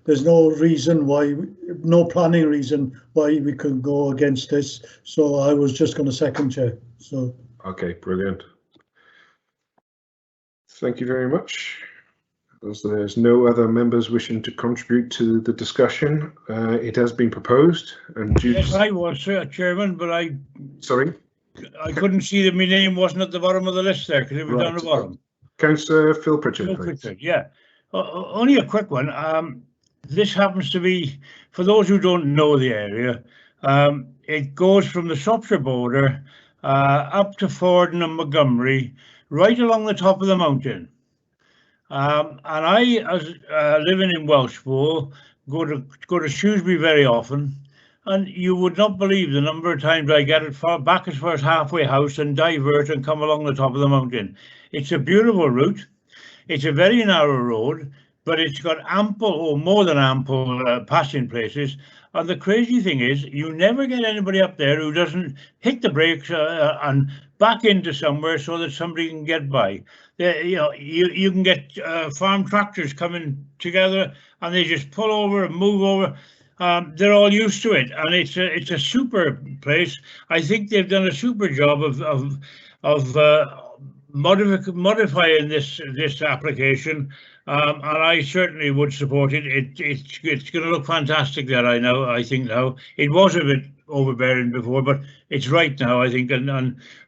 Speaker 15: There's no reason why, no planning reason why we could go against this. So I was just going to second, Chair. So.
Speaker 2: Okay, brilliant. Thank you very much. As there's no other members wishing to contribute to the discussion, it has been proposed and due.
Speaker 4: Yes, I was, Chairman, but
Speaker 2: Sorry?
Speaker 4: I couldn't see that my name wasn't at the bottom of the list there because it was down the bottom.
Speaker 2: Councillor Phil Pritchard,
Speaker 4: Phil
Speaker 2: please.
Speaker 4: Pritchard, yeah. Only a quick one. This happens to be, for those who don't know the area, it goes from the Shropshire border up to Fordon and Montgomery, right along the top of the mountain. And I, as living in Welshpool, go to Shrewsbury very often, and you would not believe the number of times I get it back as far as halfway house and divert and come along the top of the mountain. It's a beautiful route. It's a very narrow road, but it's got ample, or more than ample, passing places. And the crazy thing is, you never get anybody up there who doesn't hit the brakes and back into somewhere so that somebody can get by. You can get farm tractors coming together and they just pull over and move over. They're all used to it, and it's a super place. I think they've done a super job of modifying this application. And I certainly would support it. It's going to look fantastic there. I think now it was a bit overbearing before, but it's right now, I think, and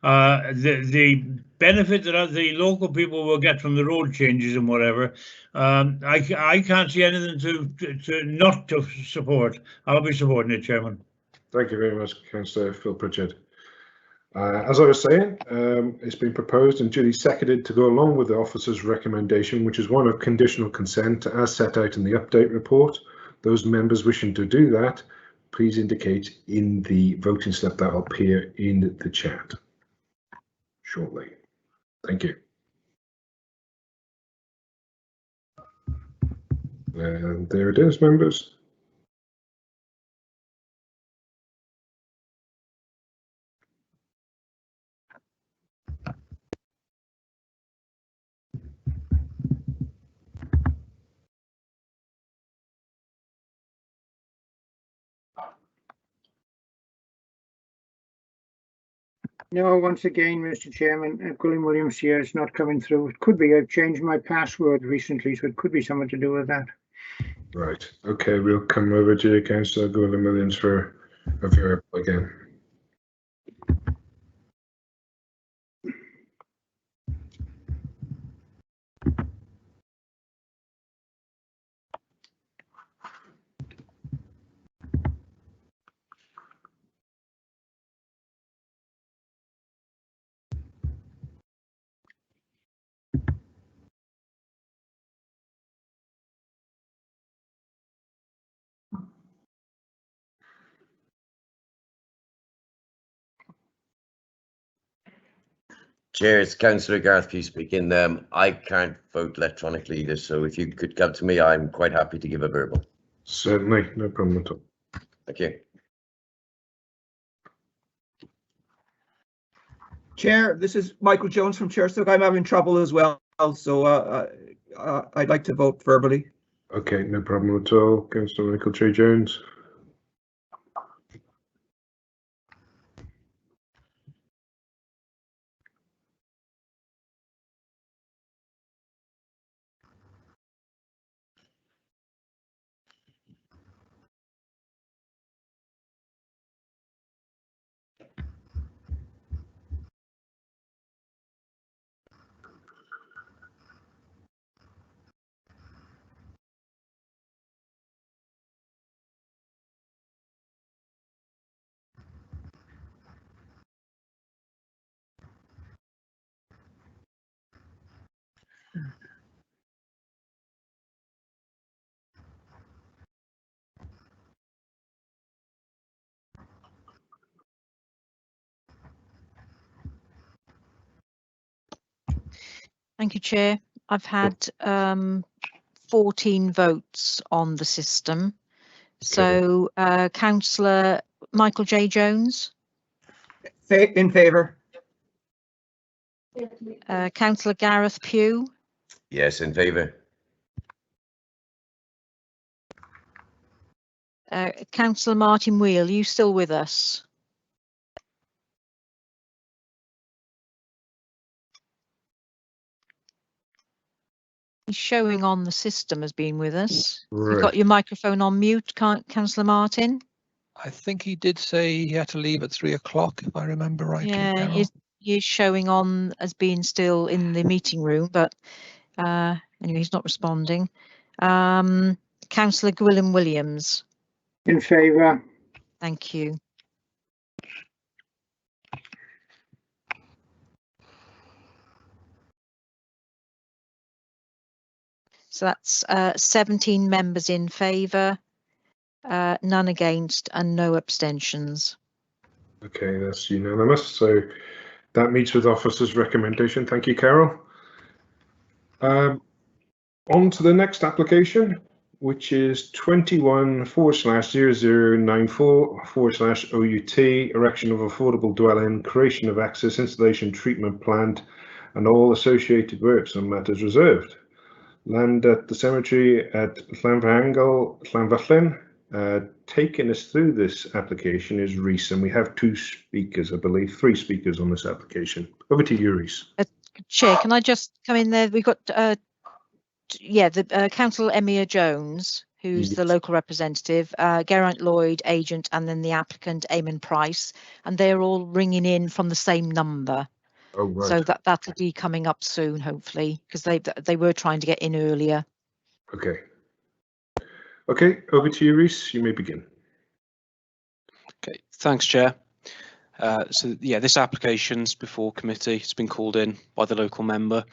Speaker 4: the benefit that the local people will get from the road changes and whatever, I can't see anything to not to support. I'll be supporting it, Chairman.
Speaker 2: Thank you very much, Councillor Phil Pritchard. As I was saying, it's been proposed and duly seconded to go along with the officer's recommendation, which is one of conditional consent as set out in the update report. Those members wishing to do that, please indicate in the voting slip that will appear in the chat shortly. Thank you. And there it is, members.
Speaker 14: No, once again, Mr. Chairman, William Williams here is not coming through. It could be I've changed my password recently, so it could be something to do with that.
Speaker 2: Right. Okay, we'll come over to you, Councillor William Williams, for a variable again.
Speaker 6: Chair, it's Councillor Garth Pugh speaking. I can't vote electronically either, so if you could come to me, I'm quite happy to give a verbal.
Speaker 2: Certainly, no problem at all.
Speaker 6: Thank you.
Speaker 20: Chair, this is Michael Jones from Cherstoke. I'm having trouble as well, so I'd like to vote verbally.
Speaker 2: Okay, no problem at all. Councillor Michael J. Jones.
Speaker 11: Thank you, Chair. I've had 14 votes on the system. So Councillor Michael J. Jones.
Speaker 20: In favour.
Speaker 11: Councillor Gareth Pugh.
Speaker 6: Yes, in favour.
Speaker 11: Councillor Martin Wheel, you still with us? He's showing on the system as being with us.
Speaker 2: Right.
Speaker 11: You've got your microphone on mute, Councillor Martin.
Speaker 18: I think he did say he had to leave at 3 o'clock, if I remember rightly.
Speaker 11: Yeah, he's showing on as being still in the meeting room, but anyway, he's not responding. Councillor Gwilym Williams.
Speaker 14: In favour.
Speaker 11: Thank you. So that's 17 members in favour, none against and no abstentions.
Speaker 2: Okay, that's unanimous. So that meets with officer's recommendation. Thank you, Carol. On to the next application, which is 21/0094/OUT, erection of affordable dwelling, creation of access, installation, treatment plant, and all associated works on matters reserved. Land at the cemetery at Llanfachlin. Taking us through this application is Rhys, and we have two speakers, I believe, three speakers on this application. Over to you, Rhys.
Speaker 11: Chair, can I just come in there? We've got, Councillor Emia Jones, who's the local representative, Geraint Lloyd, agent, and then the applicant, Eamon Price, and they're all ringing in from the same number.
Speaker 2: Oh, right.
Speaker 11: So that'll be coming up soon, hopefully, because they were trying to get in earlier.
Speaker 2: Okay. Okay, over to you, Rhys. You may begin.
Speaker 12: Okay, thanks, Chair. This application's before committee. It's been called in by the local member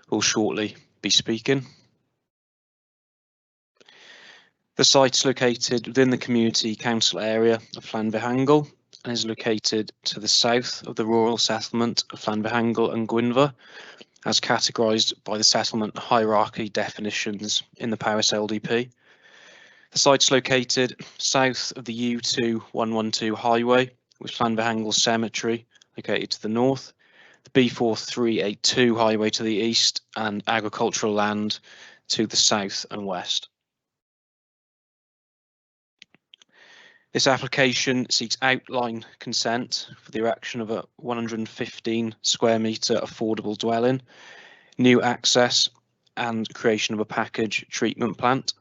Speaker 12: who will shortly be speaking. The site's located within the community council area of Llanfihangel and is located to the south of the rural settlement of Llanfihangel and Gwynfa, as categorised by the settlement hierarchy definitions in the Powys LDP. The site's located south of the U2112 highway, with Llanfihangel Cemetery located to the north, the B4382 highway to the east, and agricultural land to the south and west. This application seeks outline consent for the erection of a 115 square metre affordable dwelling, new access and creation of a package treatment plant.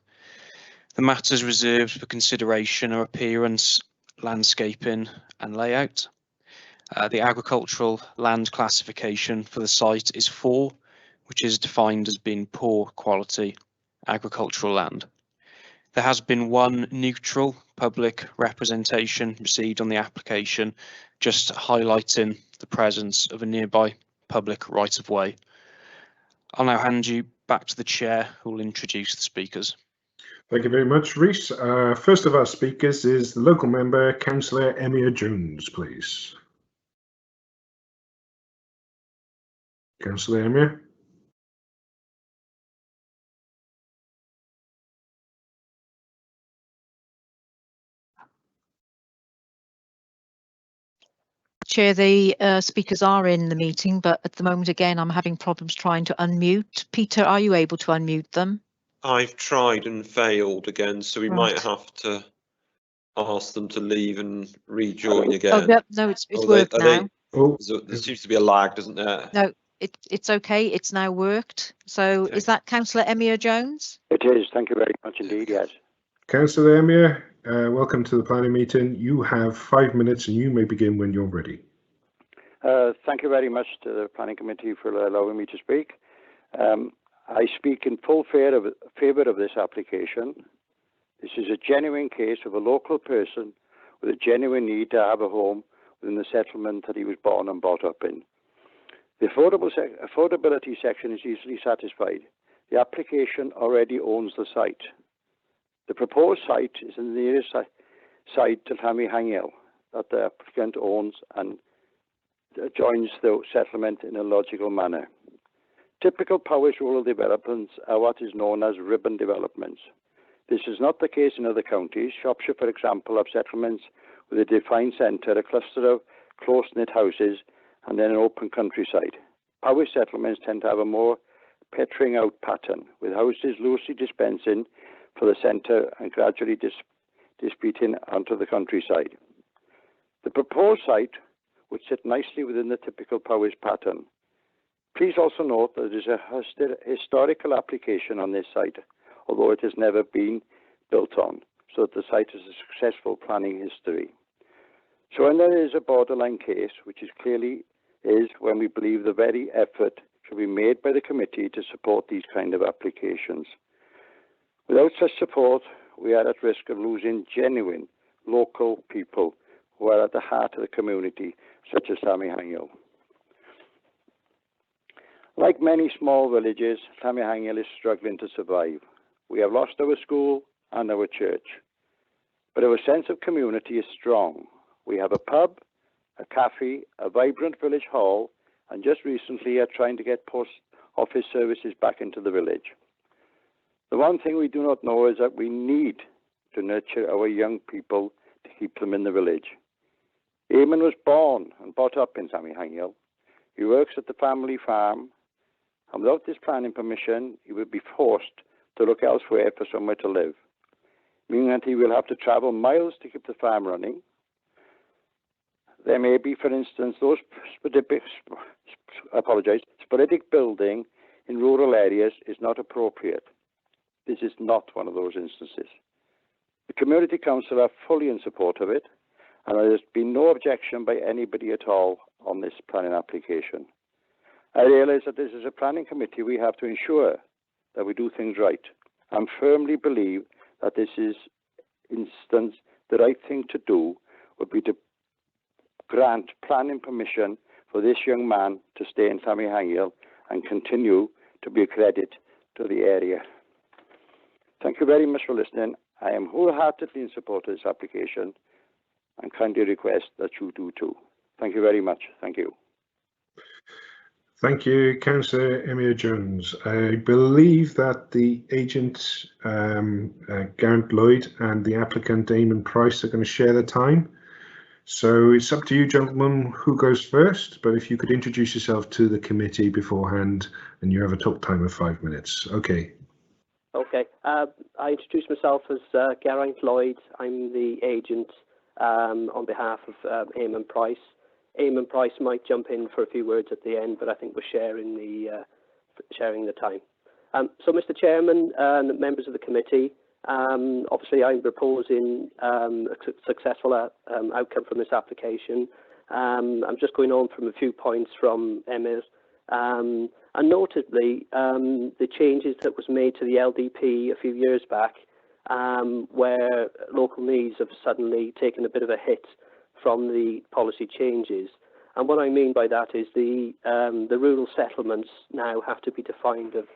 Speaker 12: The matters reserved for consideration are appearance, landscaping and layout. The agricultural land classification for the site is 4, which is defined as being poor quality agricultural land. There has been one neutral public representation received on the application, just highlighting the presence of a nearby public right-of-way. I'll now hand you back to the chair, who will introduce the speakers.
Speaker 2: Thank you very much, Rhys. First of our speakers is the local member, Councillor Emia Jones, please. Councillor Emia.
Speaker 11: Chair, the speakers are in the meeting, but at the moment, again, I'm having problems trying to unmute. Peter, are you able to unmute them?
Speaker 9: I've tried and failed again, so we
Speaker 11: Right.
Speaker 9: might have to ask them to leave and rejoin again.
Speaker 11: Oh, no, it's worked now.
Speaker 9: There seems to be a lag, doesn't there?
Speaker 11: No, it's okay. It's now worked. So is that Councillor Emia Jones?
Speaker 19: It is. Thank you very much indeed, yes.
Speaker 2: Councillor Emia, welcome to the planning meeting. You have 5 minutes and you may begin when you're ready.
Speaker 19: Thank you very much to the planning committee for allowing me to speak. I speak in full favour of this application. This is a genuine case of a local person with a genuine need to have a home within the settlement that he was born and brought up in. The affordability section is easily satisfied. The application already owns the site. The proposed site is in the nearest site to Llanfihangel that the applicant owns and joins the settlement in a logical manner. Typical Powys rural developments are what is known as ribbon developments. This is not the case in other counties. Shropshire, for example, have settlements with a defined centre, a cluster of close-knit houses, and then an open countryside. Powys settlements tend to have a more petering out pattern, with houses loosely dispensing for the centre and gradually dispeating onto the countryside. The proposed site would sit nicely within the typical Powys pattern. Please also note that there is a historical application on this site, although it has never been built on, so that the site has a successful planning history. So when there is a borderline case, which is clearly when we believe the very effort should be made by the committee to support these kind of applications. Without such support, we are at risk of losing genuine local people who are at the heart of the community, such as Llanfihangel. Like many small villages, Llanfihangel is struggling to survive. We have lost our school and our church, but our sense of community is strong. We have a pub, a cafe, a vibrant village hall, and just recently are trying to get post office services back into the village. The one thing we do not know is that we need to nurture our young people to keep them in the village. Eamon was born and brought up in Llanfihangel. He works at the family farm, and without this planning permission, he would be forced to look elsewhere for somewhere to live, meaning that he will have to travel miles to keep the farm running. There may be, for instance, those sporadic building in rural areas is not appropriate. This is not one of those instances. The Community Council are fully in support of it, and there has been no objection by anybody at all on this planning application. I realise that this is a planning committee. We have to ensure that we do things right, and firmly believe that this is instance the right thing to do would be to grant planning permission for this young man to stay in Llanfihangel and continue to be a credit to the area. Thank you very much for listening. I am wholeheartedly in support of this application and kindly request that you do too. Thank you very much. Thank you.
Speaker 2: Thank you, Councillor Emyr Jones. I believe that the agent, Geraint Lloyd, and the applicant, Eamon Price, are going to share the time. So it's up to you, gentlemen, who goes first, but if you could introduce yourself to the committee beforehand, and you have a talk time of 5 minutes. Okay.
Speaker 5: Okay. I introduce myself as Geraint Lloyd. I'm the agent on behalf of Eamon Price. Eamon Price might jump in for a few words at the end, but I think we're sharing the time. So, Mr. Chairman and members of the committee, obviously I'm proposing a successful outcome from this application. I'm just going on from a few points from Emyr, and notably the changes that was made to the LDP a few years back, where local needs have suddenly taken a bit of a hit from the policy changes. And what I mean by that is the rural settlements now have to be defined of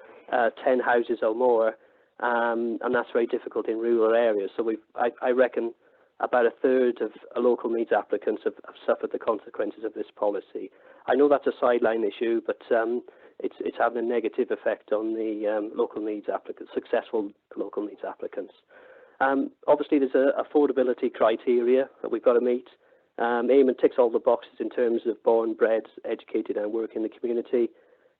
Speaker 5: 10 houses or more, and that's very difficult in rural areas. So I reckon about a third of local needs applicants have suffered the consequences of this policy. I know that's a sideline issue, but it's having a negative effect on the local needs applicants, successful local needs applicants. Obviously, there's a affordability criteria that we've got to meet. Eamon ticks all the boxes in terms of born, bred, educated and work in the community.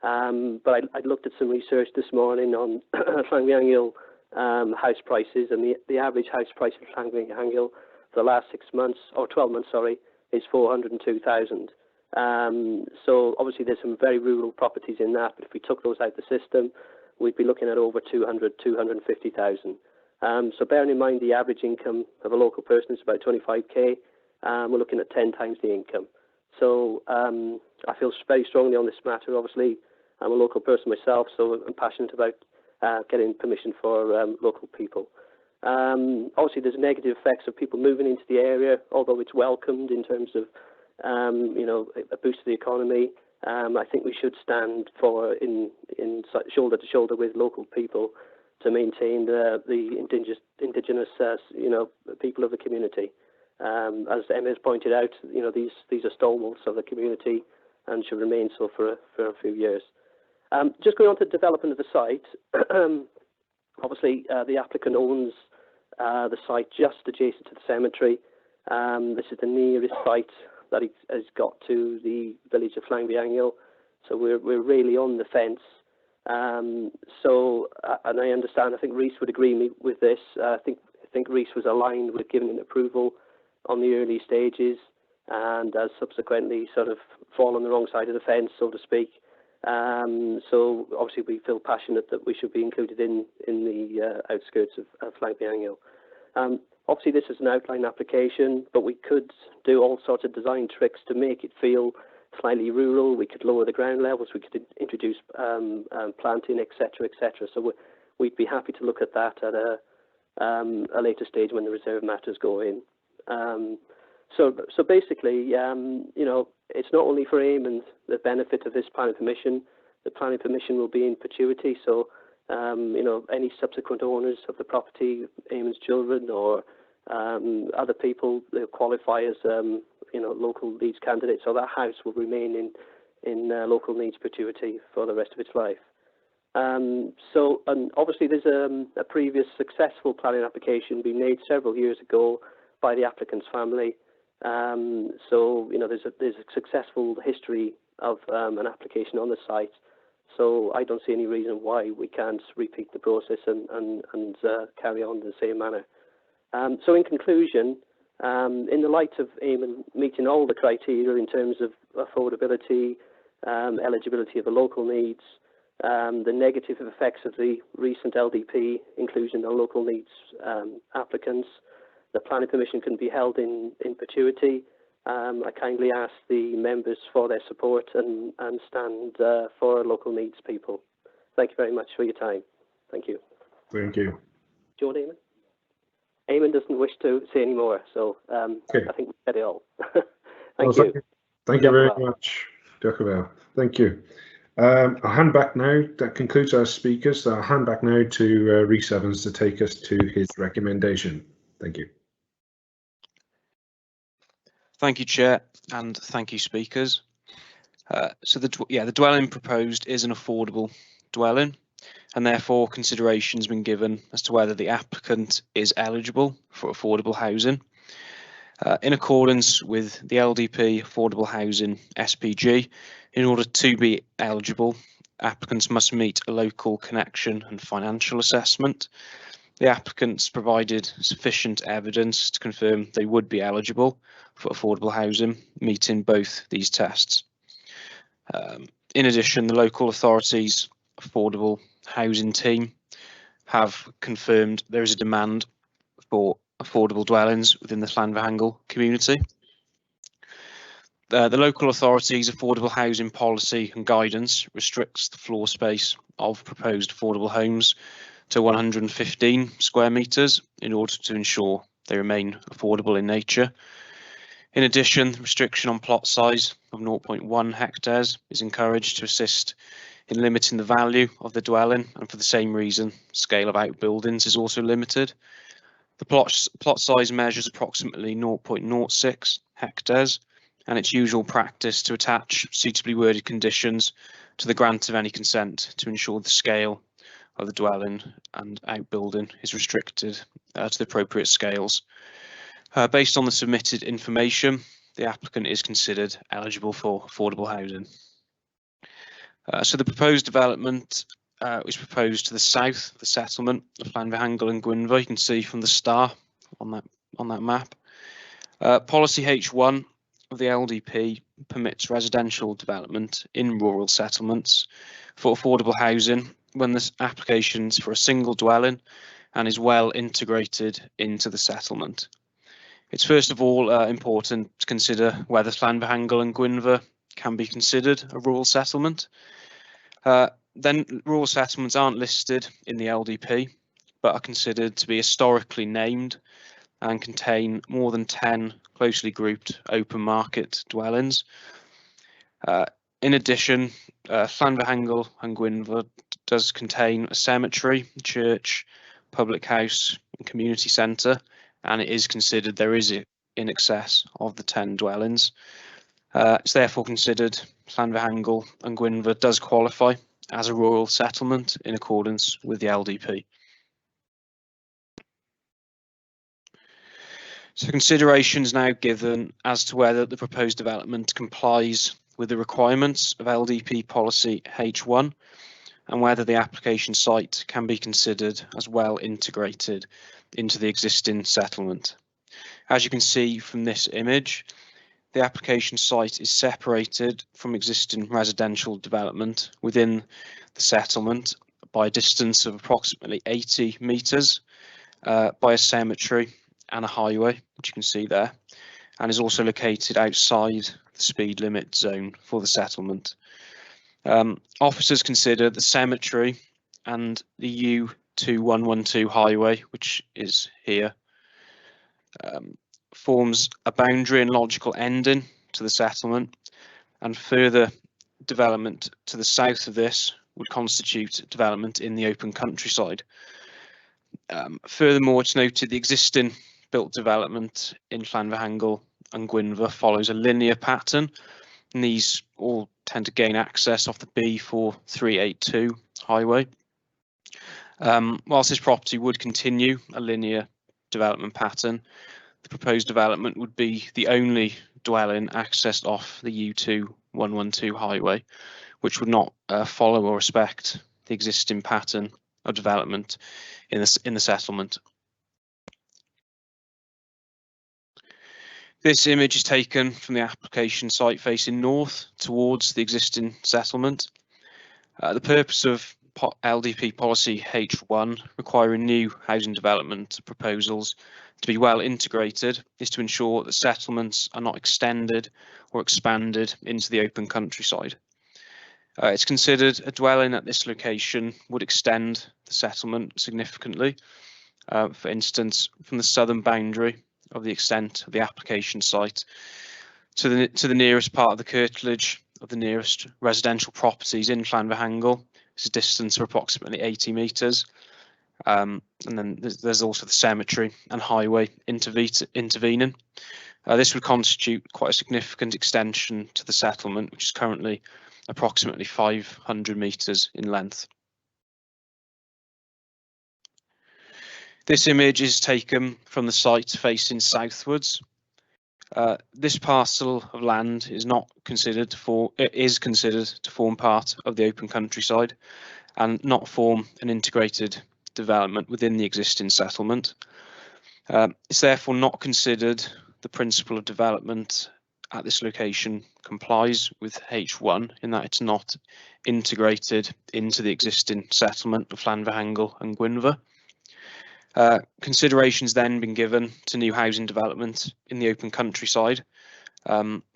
Speaker 5: But I looked at some research this morning on Llanfihangel house prices, and the average house price in Llanfihangel for the last 6 months, or 12 months, sorry, is 402,000. So obviously there's some very rural properties in that, but if we took those out of the system, we'd be looking at over 250,000. So bearing in mind the average income of a local person is about 25k, we're looking at 10 times the income. So I feel very strongly on this matter. Obviously, I'm a local person myself, so I'm passionate about getting permission for local people. Obviously, there's negative effects of people moving into the area, although it's welcomed in terms of a boost to the economy. I think we should stand for in shoulder to shoulder with local people to maintain the indigenous people of the community. As Emma has pointed out, these are stalwarts of the community and should remain so for a few years. Just going on to the development of the site, obviously the applicant owns the site just adjacent to the cemetery. This is the nearest site that he has got to the village of Llangfieangel, so we're really on the fence. And I understand, I think Rhys would agree with this. I think Rhys was aligned with giving an approval on the early stages, and has subsequently sort of fallen on the wrong side of the fence, so to speak. So obviously we feel passionate that we should be included in the outskirts of Llangfieangel. Obviously this is an outline application, but we could do all sorts of design tricks to make it feel slightly rural. We could lower the ground levels, we could introduce planting, etc., etc. So we'd be happy to look at that at a later stage when the reserve matters go in. So basically, you know, it's not only for Eamon the benefit of this planning permission. The planning permission will be in perpetuity. So, you know, any subsequent owners of the property, Eamon's children or other people that qualify as, you know, local needs candidates, so that house will remain in local needs perpetuity for the rest of its life. So, and obviously there's a previous successful planning application being made several years ago by the applicant's family. So, you know, there's a successful history of an application on the site. So I don't see any reason why we can't repeat the process and carry on in the same manner. So in conclusion, in the light of Eamon meeting all the criteria in terms of affordability, eligibility of the local needs, the negative effects of the recent LDP inclusion on local needs applicants, the planning permission can be held in perpetuity. I kindly ask the members for their support and stand for local needs people. Thank you very much for your time. Thank you.
Speaker 2: Thank you.
Speaker 5: Do you want Eamon? Eamon doesn't wish to say any more, so
Speaker 2: Okay.
Speaker 5: I think we said it all.
Speaker 2: Thank you. Thank you very much, Dr. Thank you. I'll hand back now. That concludes our speakers. I'll hand back now to Rhys Evans to take us to his recommendation. Thank you.
Speaker 12: Thank you, Chair, and thank you, speakers. So the dwelling proposed is an affordable dwelling, and therefore consideration has been given as to whether the applicant is eligible for affordable housing. In accordance with the LDP Affordable Housing SPG, in order to be eligible, applicants must meet a local connection and financial assessment. The applicants provided sufficient evidence to confirm they would be eligible for affordable housing, meeting both these tests. In addition, the local authorities' affordable housing team have confirmed there is a demand for affordable dwellings within the Llanfihangel community. The local authorities' affordable housing policy and guidance restricts the floor space of proposed affordable homes to 115 square metres in order to ensure they remain affordable in nature. In addition, the restriction on plot size of 0.1 hectares is encouraged to assist in limiting the value of the dwelling, and for the same reason, scale of outbuildings is also limited. The plot size measures approximately 0.06 hectares, and it's usual practice to attach suitably worded conditions to the grant of any consent to ensure the scale of the dwelling and outbuilding is restricted to the appropriate scales. Based on the submitted information, the applicant is considered eligible for affordable housing. So the proposed development is proposed to the south of the settlement of Llanfihangel and Gwynfa. You can see from the star on that map. Policy H1 of the LDP permits residential development in rural settlements for affordable housing when this application is for a single dwelling and is well integrated into the settlement. It's first of all important to consider whether Llanfihangel and Gwynfa can be considered a rural settlement. Then rural settlements aren't listed in the LDP, but are considered to be historically named and contain more than 10 closely grouped open market dwellings. In addition, Llanfihangel and Gwynfa does contain a cemetery, church, public house and community centre, and it is considered there is in excess of the 10 dwellings. It's therefore considered Llanfihangel and Gwynfa does qualify as a rural settlement in accordance with the LDP. So consideration is now given as to whether the proposed development complies with the requirements of LDP policy H1 and whether the application site can be considered as well integrated into the existing settlement. As you can see from this image, the application site is separated from existing residential development within the settlement by a distance of approximately 80 metres by a cemetery and a highway, which you can see there, and is also located outside the speed limit zone for the settlement. Officers consider the cemetery and the U2112 highway, which is here, forms a boundary and logical ending to the settlement, and further development to the south of this would constitute development in the open countryside. Furthermore, it's noted the existing built development in Llanfihangel and Gwynfor follows a linear pattern, and these all tend to gain access off the B4382 highway. Whilst this property would continue a linear development pattern, the proposed development would be the only dwelling accessed off the U2112 highway, which would not follow or respect the existing pattern of development in the settlement. This image is taken from the application site facing north towards the existing settlement. The purpose of LDP policy H1 requiring new housing development proposals to be well integrated is to ensure that settlements are not extended or expanded into the open countryside. It's considered a dwelling at this location would extend the settlement significantly, for instance, from the southern boundary of the extent of the application site to the nearest part of the curtilage of the nearest residential properties in Llanfihangel. It's a distance of approximately 80 metres. And then there's also the cemetery and highway intervening. This would constitute quite a significant extension to the settlement, which is currently approximately 500 metres in length. This image is taken from the site facing southwards. This parcel of land is considered to form part of the open countryside and not form an integrated development within the existing settlement. It's therefore not considered the principle of development at this location complies with H1 in that it's not integrated into the existing settlement of Llanfihangel and Gwynfor. Considerations then been given to new housing development in the open countryside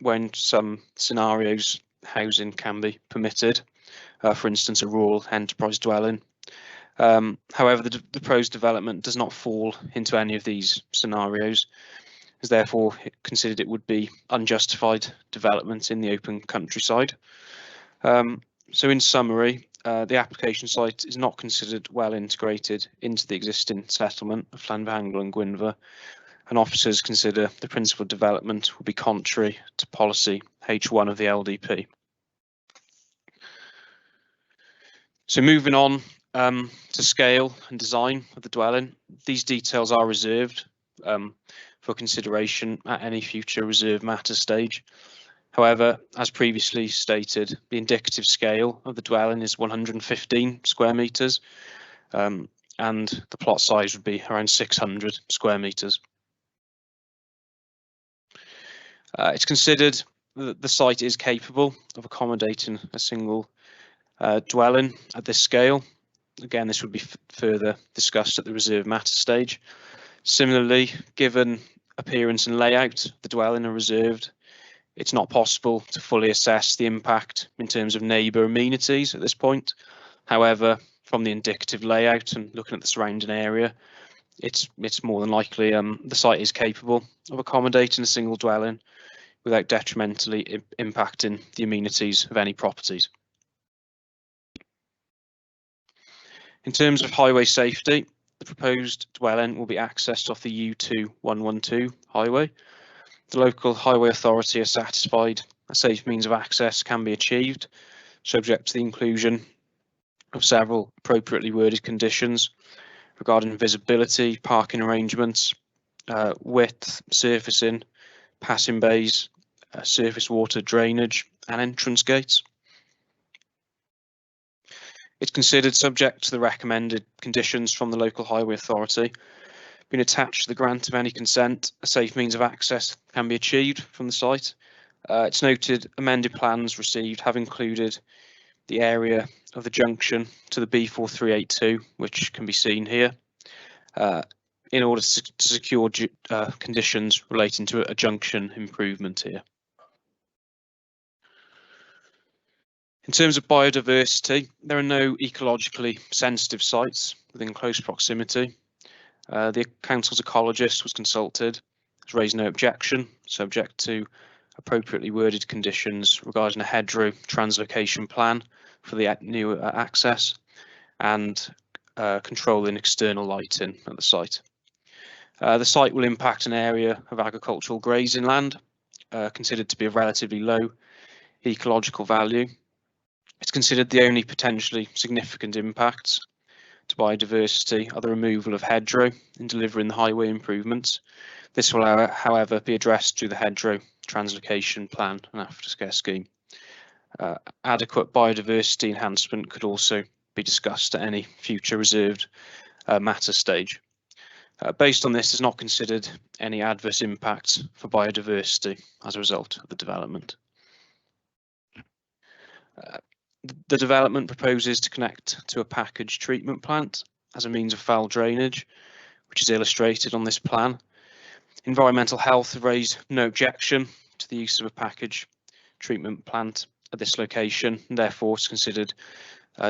Speaker 12: when some scenarios housing can be permitted, for instance a rural enterprise dwelling. However, the proposed development does not fall into any of these scenarios, as therefore considered it would be unjustified development in the open countryside. So in summary, the application site is not considered well integrated into the existing settlement of Llanfihangel and Gwynfor, and officers consider the principal development will be contrary to policy H1 of the LDP. So moving on to scale and design of the dwelling, these details are reserved for consideration at any future reserve matter stage. However, as previously stated, the indicative scale of the dwelling is 115 square metres, and the plot size would be around 600 square metres. It's considered that the site is capable of accommodating a single dwelling at this scale. Again, this would be further discussed at the reserve matter stage. Similarly, given appearance and layout, the dwelling are reserved. It's not possible to fully assess the impact in terms of neighbour amenities at this point. However, from the indicative layout and looking at the surrounding area, it's more than likely the site is capable of accommodating a single dwelling without detrimentally impacting the amenities of any properties. In terms of highway safety, the proposed dwelling will be accessed off the U2112 highway. The local highway authority is satisfied a safe means of access can be achieved, subject to the inclusion of several appropriately worded conditions regarding visibility, parking arrangements, width, surfacing, passing bays, surface water drainage and entrance gates. It's considered subject to the recommended conditions from the local highway authority. Being attached to the grant of any consent, a safe means of access can be achieved from the site. It's noted amended plans received have included the area of the junction to the B4382, which can be seen here, in order to secure conditions relating to a junction improvement here. In terms of biodiversity, there are no ecologically sensitive sites within close proximity. The council's ecologist was consulted, has raised no objection, subject to appropriately worded conditions regarding a hedgerow translocation plan for the new access and controlling external lighting at the site. The site will impact an area of agricultural grazing land, considered to be of relatively low ecological value. It's considered the only potentially significant impacts to biodiversity are the removal of hedgerow in delivering the highway improvements. This will, however, be addressed through the hedgerow translocation plan and aftercare scheme. Adequate biodiversity enhancement could also be discussed at any future reserved matter stage. Based on this, there's not considered any adverse impacts for biodiversity as a result of the development. The development proposes to connect to a package treatment plant as a means of foul drainage, which is illustrated on this plan. Environmental Health have raised no objection to the use of a package treatment plant at this location, and therefore it's considered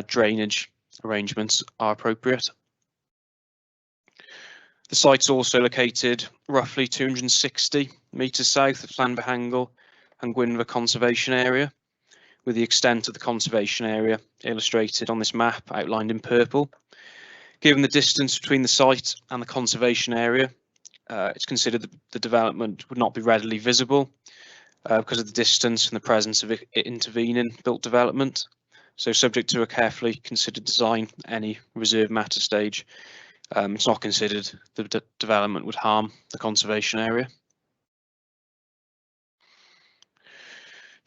Speaker 12: drainage arrangements are appropriate. The site's also located roughly 260 metres south of Llanfihangel and Gwynfa Conservation Area, with the extent of the conservation area illustrated on this map outlined in purple. Given the distance between the site and the conservation area, it's considered that the development would not be readily visible because of the distance and the presence of intervening built development. So subject to a carefully considered design at any reserve matter stage, it's not considered that the development would harm the conservation area.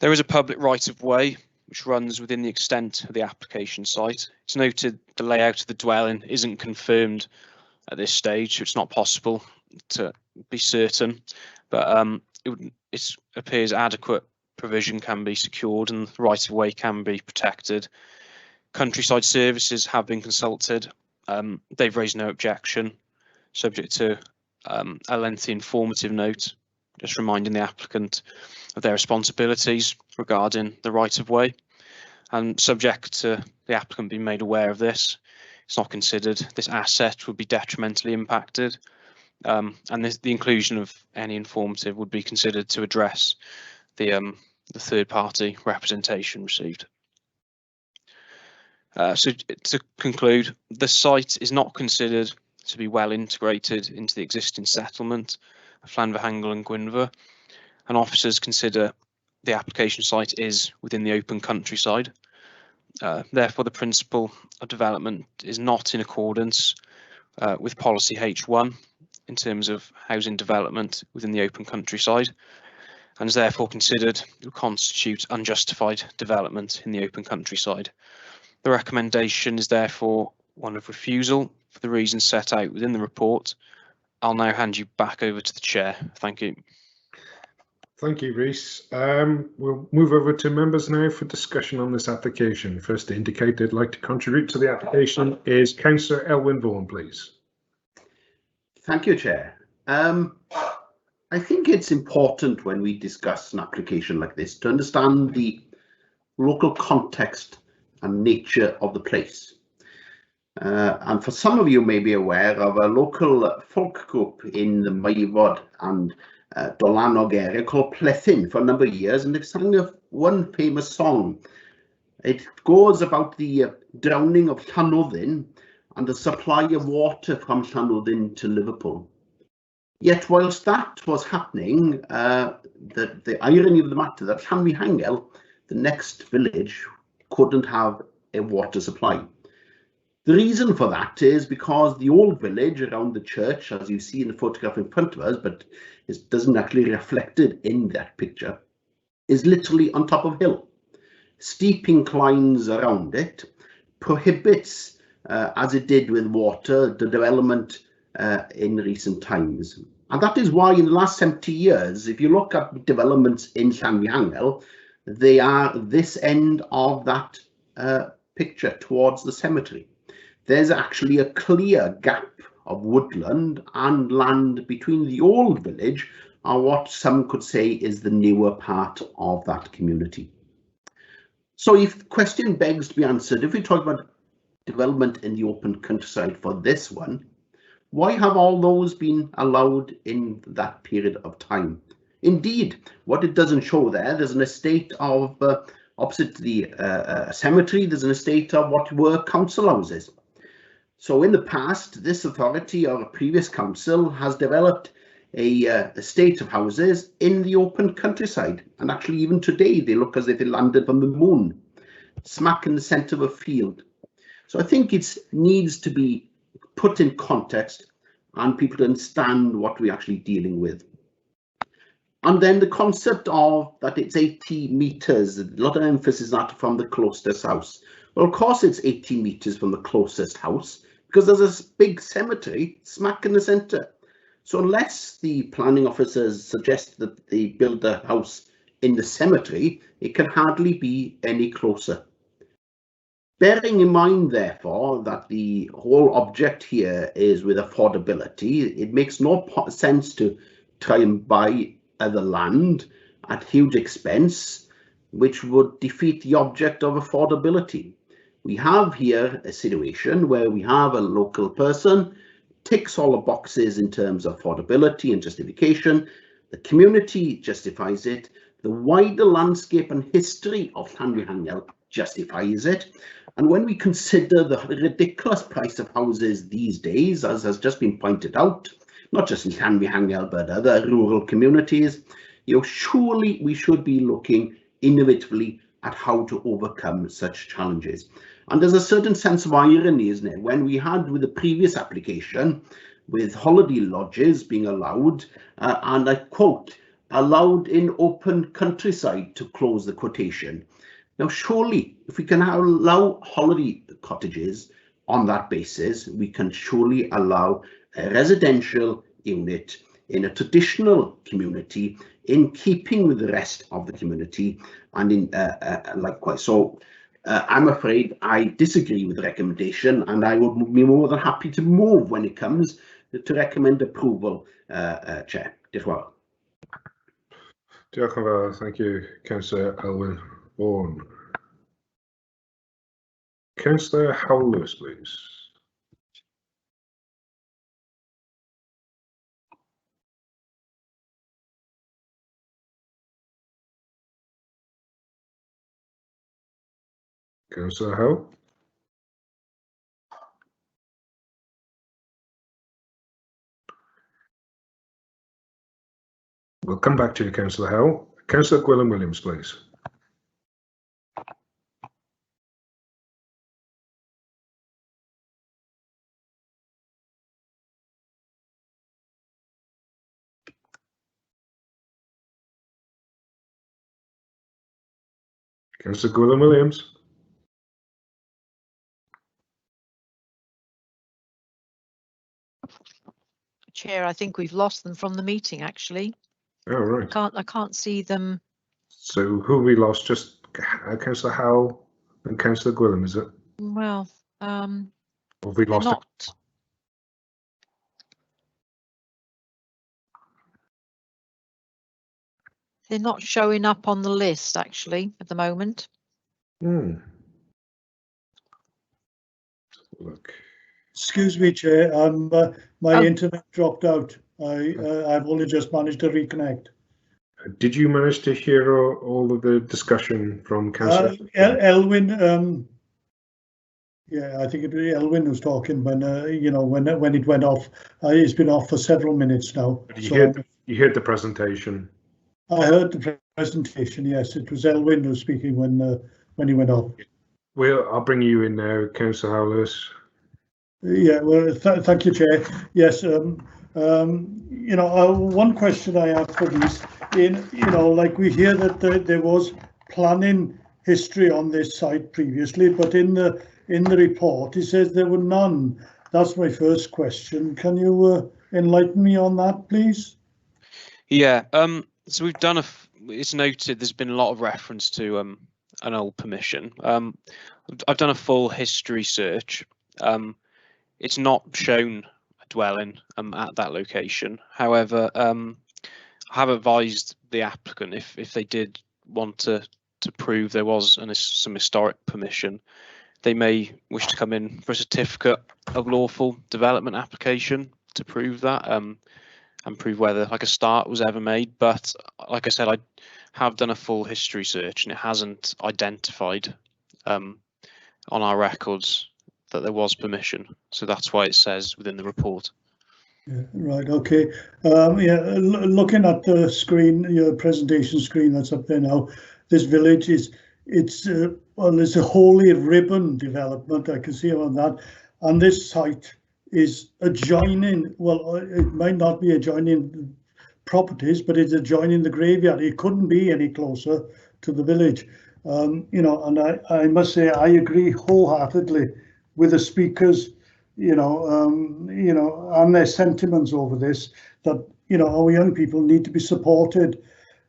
Speaker 12: There is a public right-of-way which runs within the extent of the application site. It's noted the layout of the dwelling isn't confirmed at this stage, so it's not possible to be certain, but it appears adequate provision can be secured and the right-of-way can be protected. Countryside Services have been consulted. They've raised no objection, subject to a lengthy informative note, just reminding the applicant of their responsibilities regarding the right-of-way, and subject to the applicant being made aware of this, it's not considered this asset would be detrimentally impacted, and the inclusion of any informative would be considered to address the third-party representation received. So to conclude, the site is not considered to be well integrated into the existing settlement of Llanfihangel and Gwynfa, and officers consider the application site is within the open countryside. Therefore, the principle of development is not in accordance with policy H1 in terms of housing development within the open countryside, and is therefore considered to constitute unjustified development in the open countryside. The recommendation is therefore one of refusal for the reasons set out within the report. I'll now hand you back over to the chair. Thank you.
Speaker 2: Thank you, Rhys. We'll move over to members now for discussion on this application. First to indicate they'd like to contribute to the application is Councillor Elwyn Vaughan, please.
Speaker 13: Thank you, Chair. I think it's important when we discuss an application like this to understand the local context and nature of the place. And for some of you may be aware of a local folk group in the Maevod and Dolanog area called Plethin for a number of years, and they've sung one famous song. It goes about the drowning of Llanwddin and the supply of water from Llanwddin to Liverpool. Yet whilst that was happening, the irony of the matter that Llanfihangel, the next village, couldn't have a water supply. The reason for that is because the old village around the church, as you see in the photograph in front of us, but it doesn't actually reflected in that picture, is literally on top of a hill. Steep inclines around it prohibits, as it did with water, the development in recent times. And that is why in the last 70 years, if you look at developments in Llanfihangel, they are this end of that picture towards the cemetery. There's actually a clear gap of woodland and land between the old village and what some could say is the newer part of that community. So if the question begs to be answered, if we talk about development in the open countryside for this one, why have all those been allowed in that period of time? Indeed, what it doesn't show there's an estate of, opposite the cemetery, there's an estate of what were council houses. So in the past, this authority or a previous council has developed a estate of houses in the open countryside. And actually even today, they look as if they landed on the moon, smack in the centre of a field. So I think it needs to be put in context and people to understand what we're actually dealing with. And then the concept of that it's 80 meters, a lot of emphasis on that from the closest house. Well, of course it's 80 meters from the closest house because there's a big cemetery smack in the centre. So unless the planning officers suggest that they build a house in the cemetery, it can hardly be any closer. Bearing in mind, therefore, that the whole object here is with affordability, it makes no sense to try and buy other land at huge expense, which would defeat the object of affordability. We have here a situation where we have a local person, ticks all the boxes in terms of affordability and justification, the community justifies it, the wider landscape and history of Llanfihangel justifies it, and when we consider the ridiculous price of houses these days, as has just been pointed out, not just in Llanfihangel but other rural communities, surely we should be looking innovatively at how to overcome such challenges. And there's a certain sense of irony, isn't it? When we had with the previous application, with holiday lodges being allowed, and I quote, allowed in open countryside to close the quotation. Now, surely, if we can allow holiday cottages on that basis, we can surely allow a residential unit in a traditional community in keeping with the rest of the community and in likewise. So I'm afraid I disagree with the recommendation and I would be more than happy to move when it comes to recommend approval, Chair. Diolch yn fawr.
Speaker 2: Diolch yn fawr. Thank you, Councillor Elwyn Vaughan. Councillor Howlers, please. Councillor Howe. We'll come back to you, Councillor Howe. Councillor Gwilym Williams, please. Councillor Gwilym Williams.
Speaker 11: Chair, I think we've lost them from the meeting, actually.
Speaker 2: Oh, right.
Speaker 11: I can't see them.
Speaker 2: So who have we lost? Just Councillor Howe and Councillor Gwilym, is it?
Speaker 11: Well,
Speaker 2: or have we lost
Speaker 11: not. They're not showing up on the list, actually, at the moment.
Speaker 2: Look.
Speaker 15: Excuse me, Chair. My internet dropped out. I've only just managed to reconnect.
Speaker 2: Did you manage to hear all of the discussion from Councillor?
Speaker 15: Elwyn, yeah, I think it was Elwyn who's talking when when it went off. It's been off for several minutes now.
Speaker 2: You heard the presentation.
Speaker 15: I heard the presentation. Yes, it was Elwyn who was speaking when he went off.
Speaker 2: Well, I'll bring you in now, Councillor Howlers.
Speaker 15: Yeah, well, thank you, Chair. Yes, you know, one question I have for these, you know, like we hear that there was planning history on this site previously, but in the report it says there were none. That's my first question. Can you enlighten me on that, please?
Speaker 12: Yeah. So we've done it's noted there's been a lot of reference to an old permission. I've done a full history search. It's not shown a dwelling at that location. However, I have advised the applicant if they did want to prove there was some historic permission, they may wish to come in for a certificate of lawful development application to prove that and prove whether like a start was ever made. But like I said, I have done a full history search and it hasn't identified on our records that there was permission. So that's why it says within the report.
Speaker 15: Yeah, right, okay. Yeah, looking at the screen, your presentation screen that's up there now, this village it's a wholly ribbon development. I can see on that, and this site is adjoining. Well, it might not be adjoining properties, but it's adjoining the graveyard. It couldn't be any closer to the village. You know, and I must say I agree wholeheartedly with the speakers. You know, and their sentiments over this. That you know, our young people need to be supported.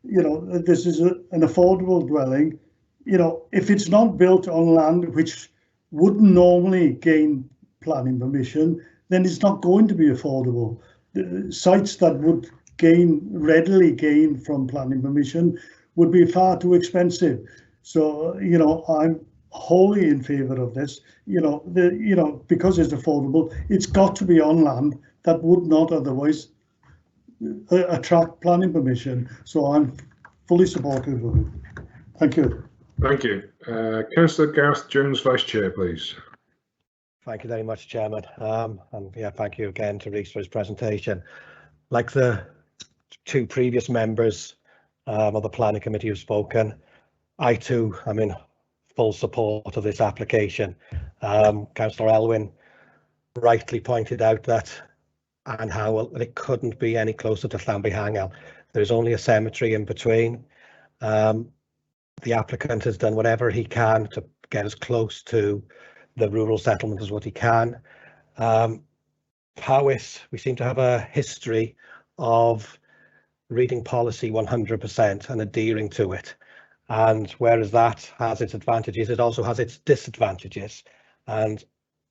Speaker 15: You know, this is an affordable dwelling. You know, if it's not built on land which wouldn't normally gain planning permission, then it's not going to be affordable. The sites that would readily gain from planning permission would be far too expensive. So, you know, I'm wholly in favour of this. You know, because it's affordable, it's got to be on land that would not otherwise attract planning permission. So I'm fully supportive of it. Thank you.
Speaker 2: Thank you. Councillor Gareth Jones, Vice Chair, please.
Speaker 7: Thank you very much, Chairman. And yeah, thank you again to Rhys for his presentation. Like the two previous members of the Planning Committee who've spoken, I too am in full support of this application. Councillor Elwyn rightly pointed out that and how it couldn't be any closer to Llanfihangel. There's only a cemetery in between. The applicant has done whatever he can to get as close to the rural settlement as what he can. Powys, we seem to have a history of reading policy 100% and adhering to it. And whereas that has its advantages, it also has its disadvantages. And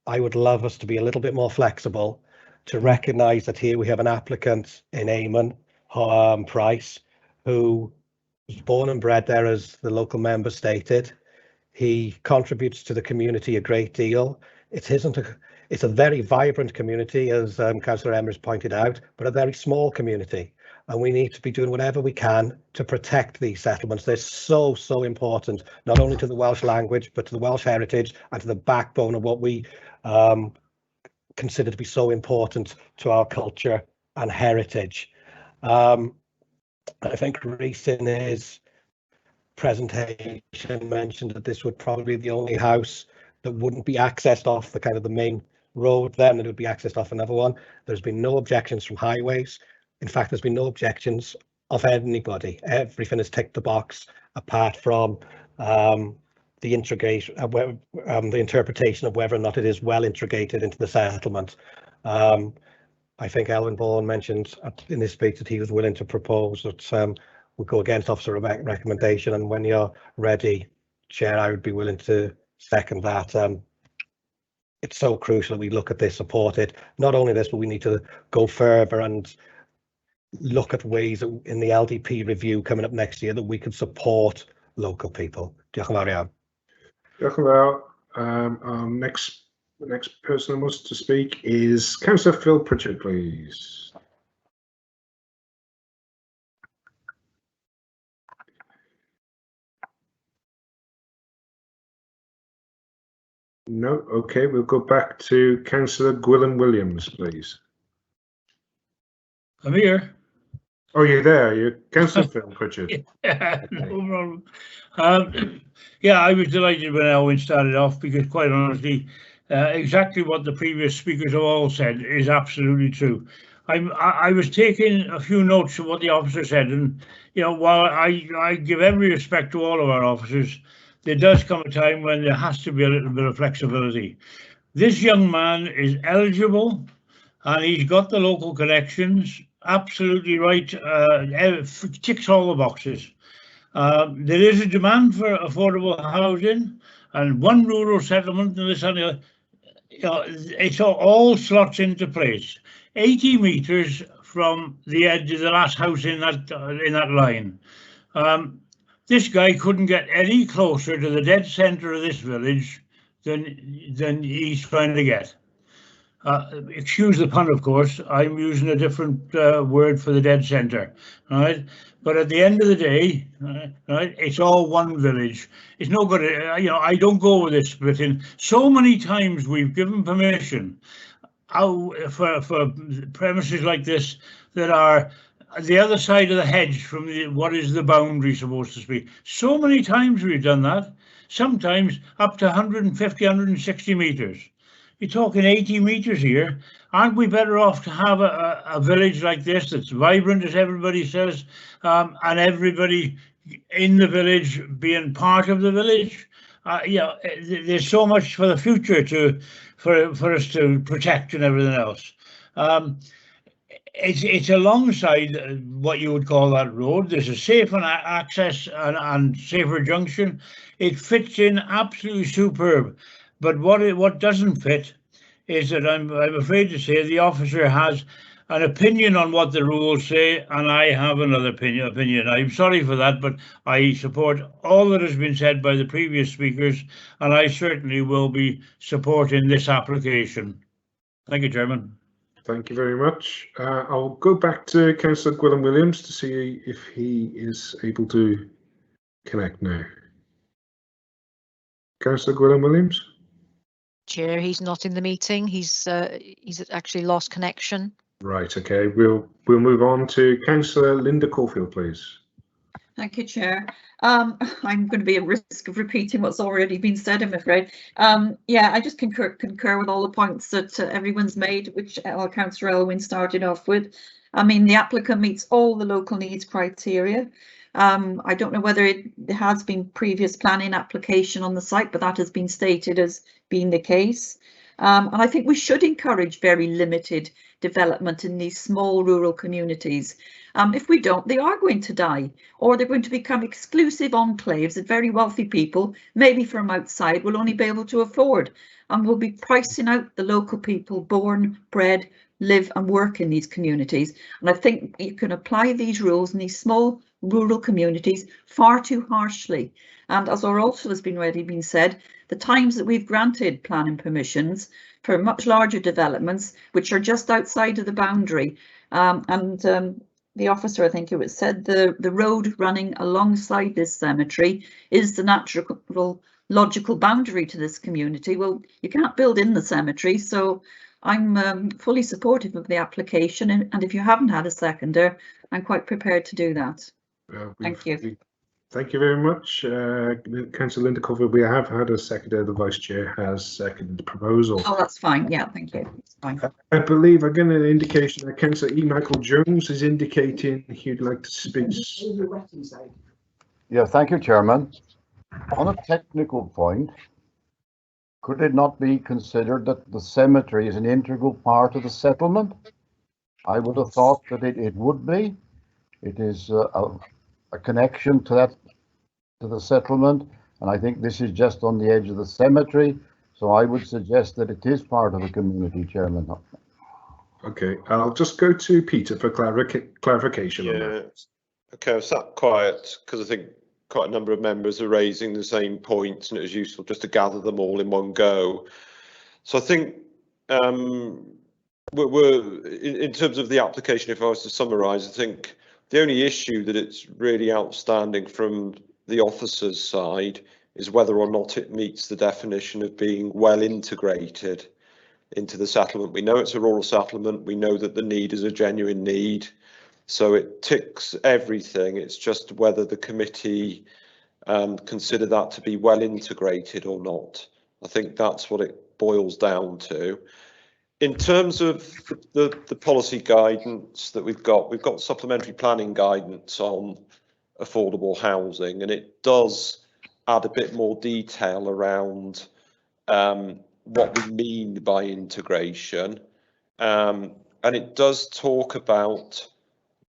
Speaker 7: I would love us to be a little bit more flexible to recognise that here we have an applicant in Eamon, Price, who was born and bred there, as the local member stated. He contributes to the community a great deal. It's a very vibrant community, as Councillor Emmers pointed out, but a very small community. And we need to be doing whatever we can to protect these settlements. They're so important, not only to the Welsh language, but to the Welsh heritage and to the backbone of what we consider to be so important to our culture and heritage. I think Rhys in his presentation mentioned that this would probably be the only house that wouldn't be accessed off the kind of the main road then, it would be accessed off another one. There's been no objections from highways. In fact, there's been no objections of anybody. Everything has ticked the box apart from the integration, the interpretation of whether or not it is well integrated into the settlement. I think Elwyn Vaughan mentioned in his speech that he was willing to propose that we go against officer recommendation, and when you're ready, Chair, I would be willing to second that. It's so crucial that we look at this, support it. Not only this, but we need to go further and look at ways in the LDP review coming up next year that we could support local people. Diolch yn fawr iawn.
Speaker 2: Diolch yn fawr. The next person who wants to speak is Councillor Phil Pritchard, please. No, okay, we'll go back to Councillor Gwilym Williams, please.
Speaker 4: I'm here.
Speaker 2: Oh, you're there. You're Councillor Phil Pritchard.
Speaker 4: Yeah, no problem. Yeah, I was delighted when Elwyn started off because, quite honestly, exactly what the previous speakers have all said is absolutely true. I was taking a few notes of what the officer said, and while I give every respect to all of our officers, there does come a time when there has to be a little bit of flexibility. This young man is eligible, and he's got the local connections. Absolutely right. Ticks all the boxes. There is a demand for affordable housing, and one rural settlement and this and the other. It's all slots into place. 80 meters from the edge of the last house in that line. This guy couldn't get any closer to the dead center of this village than he's trying to get. Excuse the pun, of course. I'm using a different word for the dead center, right? But at the end of the day, right, it's all one village. It's no good. I don't go with this splitting. So many times we've given permission for premises like this that are the other side of the hedge from what is the boundary supposed to speak. So many times we've done that. Sometimes up to 150, 160 meters. You're talking 80 meters here. Aren't we better off to have a village like this that's vibrant, as everybody says, and everybody in the village being part of the village? There's so much for the future for us to protect and everything else. It's alongside what you would call that road. There's a safe access and safer junction. It fits in absolutely superb. But what doesn't fit is that I'm afraid to say the officer has an opinion on what the rules say, and I have another opinion. I'm sorry for that, but I support all that has been said by the previous speakers, and I certainly will be supporting this application. Thank you, Chairman.
Speaker 2: Thank you very much. I'll go back to Councillor Gwilym Williams to see if he is able to connect now. Councillor Gwilym Williams?
Speaker 11: Chair, he's not in the meeting. He's actually lost connection.
Speaker 2: Right. Okay. We'll move on to Councillor Linda Caulfield, please.
Speaker 22: Thank you, Chair. I'm going to be at risk of repeating what's already been said, I'm afraid. Yeah, I just concur with all the points that everyone's made, which Councillor Elwyn started off with. I mean, the applicant meets all the local needs criteria. I don't know whether there has been previous planning application on the site, but that has been stated as being the case. And I think we should encourage very limited development in these small rural communities. If we don't, they are going to die, or they're going to become exclusive enclaves that very wealthy people, maybe from outside, will only be able to afford, and will be pricing out the local people born, bred, live and work in these communities. And I think you can apply these rules in these small rural communities far too harshly. And as also has already been said, the times that we've granted planning permissions for much larger developments, which are just outside of the boundary, the officer, I think it was said, the road running alongside this cemetery is the natural, logical boundary to this community. Well, you can't build in the cemetery, so I'm fully supportive of the application, and if you haven't had a seconder, I'm quite prepared to do that. Thank you.
Speaker 2: Thank you very much, Councillor Linda Caulfield. We have had a seconder. The Vice Chair has seconded the proposal.
Speaker 22: Oh, that's fine. Yeah, thank you. It's fine.
Speaker 2: I believe I'm getting an indication that Councillor E. Michael Jones is indicating he'd like to speak.
Speaker 8: Yeah, thank you, Chairman. On a technical point, could it not be considered that the cemetery is an integral part of the settlement? I would have thought that it would be. It is a connection to the settlement, and I think this is just on the edge of the cemetery, so I would suggest that it is part of the community, Chairman.
Speaker 2: Okay, I'll just go to Peter for clarification.
Speaker 9: Yeah.
Speaker 2: On that.
Speaker 9: Okay, I've sat quiet because I think quite a number of members are raising the same points, and it was useful just to gather them all in one go. So I think we're in terms of the application, if I was to summarise, I think the only issue that it's really outstanding from the officer's side is whether or not it meets the definition of being well integrated into the settlement. We know it's a rural settlement. We know that the need is a genuine need. So it ticks everything. It's just whether the committee consider that to be well integrated or not. I think that's what it boils down to. In terms of the policy guidance that we've got supplementary planning guidance on affordable housing, and it does add a bit more detail around what we mean by integration, and it does talk about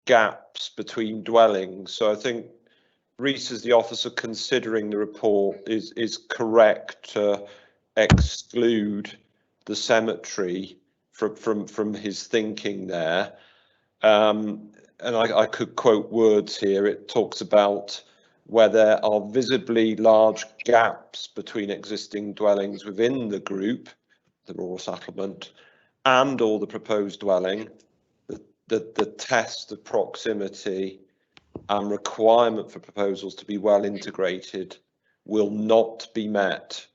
Speaker 9: gaps between dwellings. So I think Reese, as the officer considering the report, is correct to exclude the cemetery from his thinking there. And I could quote words here. It talks about where there are visibly large gaps between existing dwellings within the group, the rural settlement, and or the proposed dwelling, the test of proximity and requirement for proposals to be well integrated will not be met.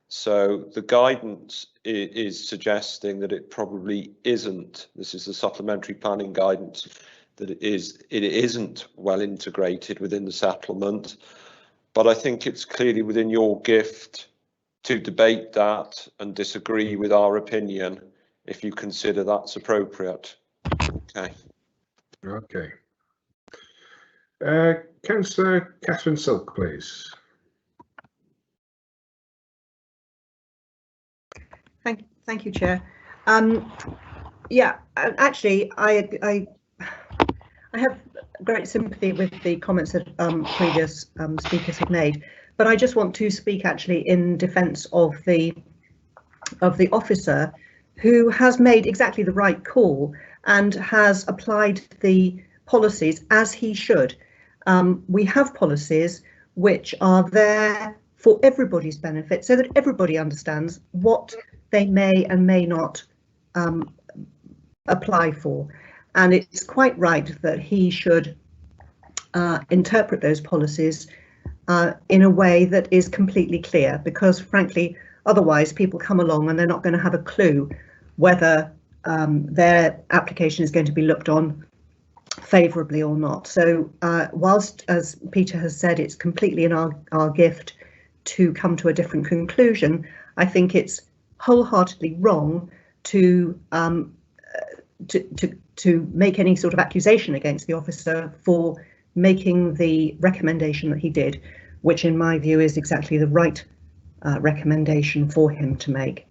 Speaker 9: So the guidance is suggesting that it probably isn't. This is the supplementary planning guidance, that it isn't well integrated within the settlement. But I think it's clearly within your gift to debate that and disagree with our opinion if you consider that's appropriate. Okay.
Speaker 2: Okay. Councillor Catherine Silk, please.
Speaker 3: Thank you, Chair. Yeah, actually, I have great sympathy with the comments that previous speakers have made, but I just want to speak actually in defence of the officer who has made exactly the right call and has applied the policies as he should. We have policies which are there for everybody's benefit so that everybody understands what they may and may not apply for. And it's quite right that he should interpret those policies in a way that is completely clear, because frankly, otherwise people come along and they're not going to have a clue whether their application is going to be looked on favourably or not. So whilst, as Peter has said, it's completely in our gift to come to a different conclusion, I think it's wholeheartedly wrong to make any sort of accusation against the officer for making the recommendation that he did, which in my view is exactly the right recommendation for him to make.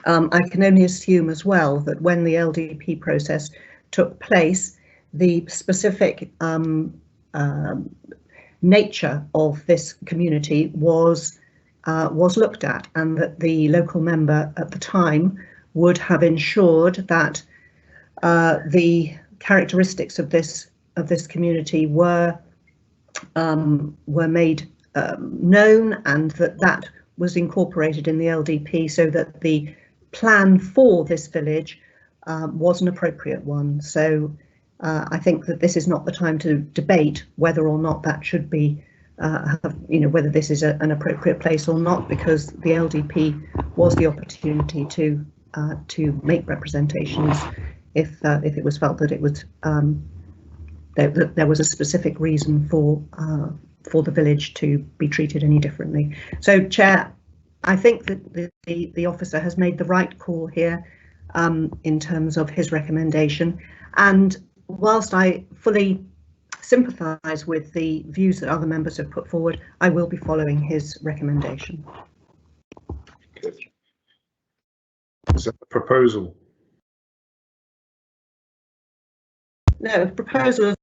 Speaker 3: I can only assume as well that when the LDP process took place, the specific nature of this community was looked at, and that the local member at the time would have ensured that the characteristics of this community were made known, and that was incorporated in the LDP so that the plan for this village was an appropriate one. So I think that this is not the time to debate whether or not that should be, whether this is an appropriate place or not, because the LDP was the opportunity to make representations if it was felt that it was that there was a specific reason for the village to be treated any differently. So, Chair, I think that the officer has made the right call here in terms of his recommendation, and whilst I fully sympathise with the views that other members have put forward, I will be following his recommendation.
Speaker 2: Good. Is that the proposal?
Speaker 3: No, the proposal.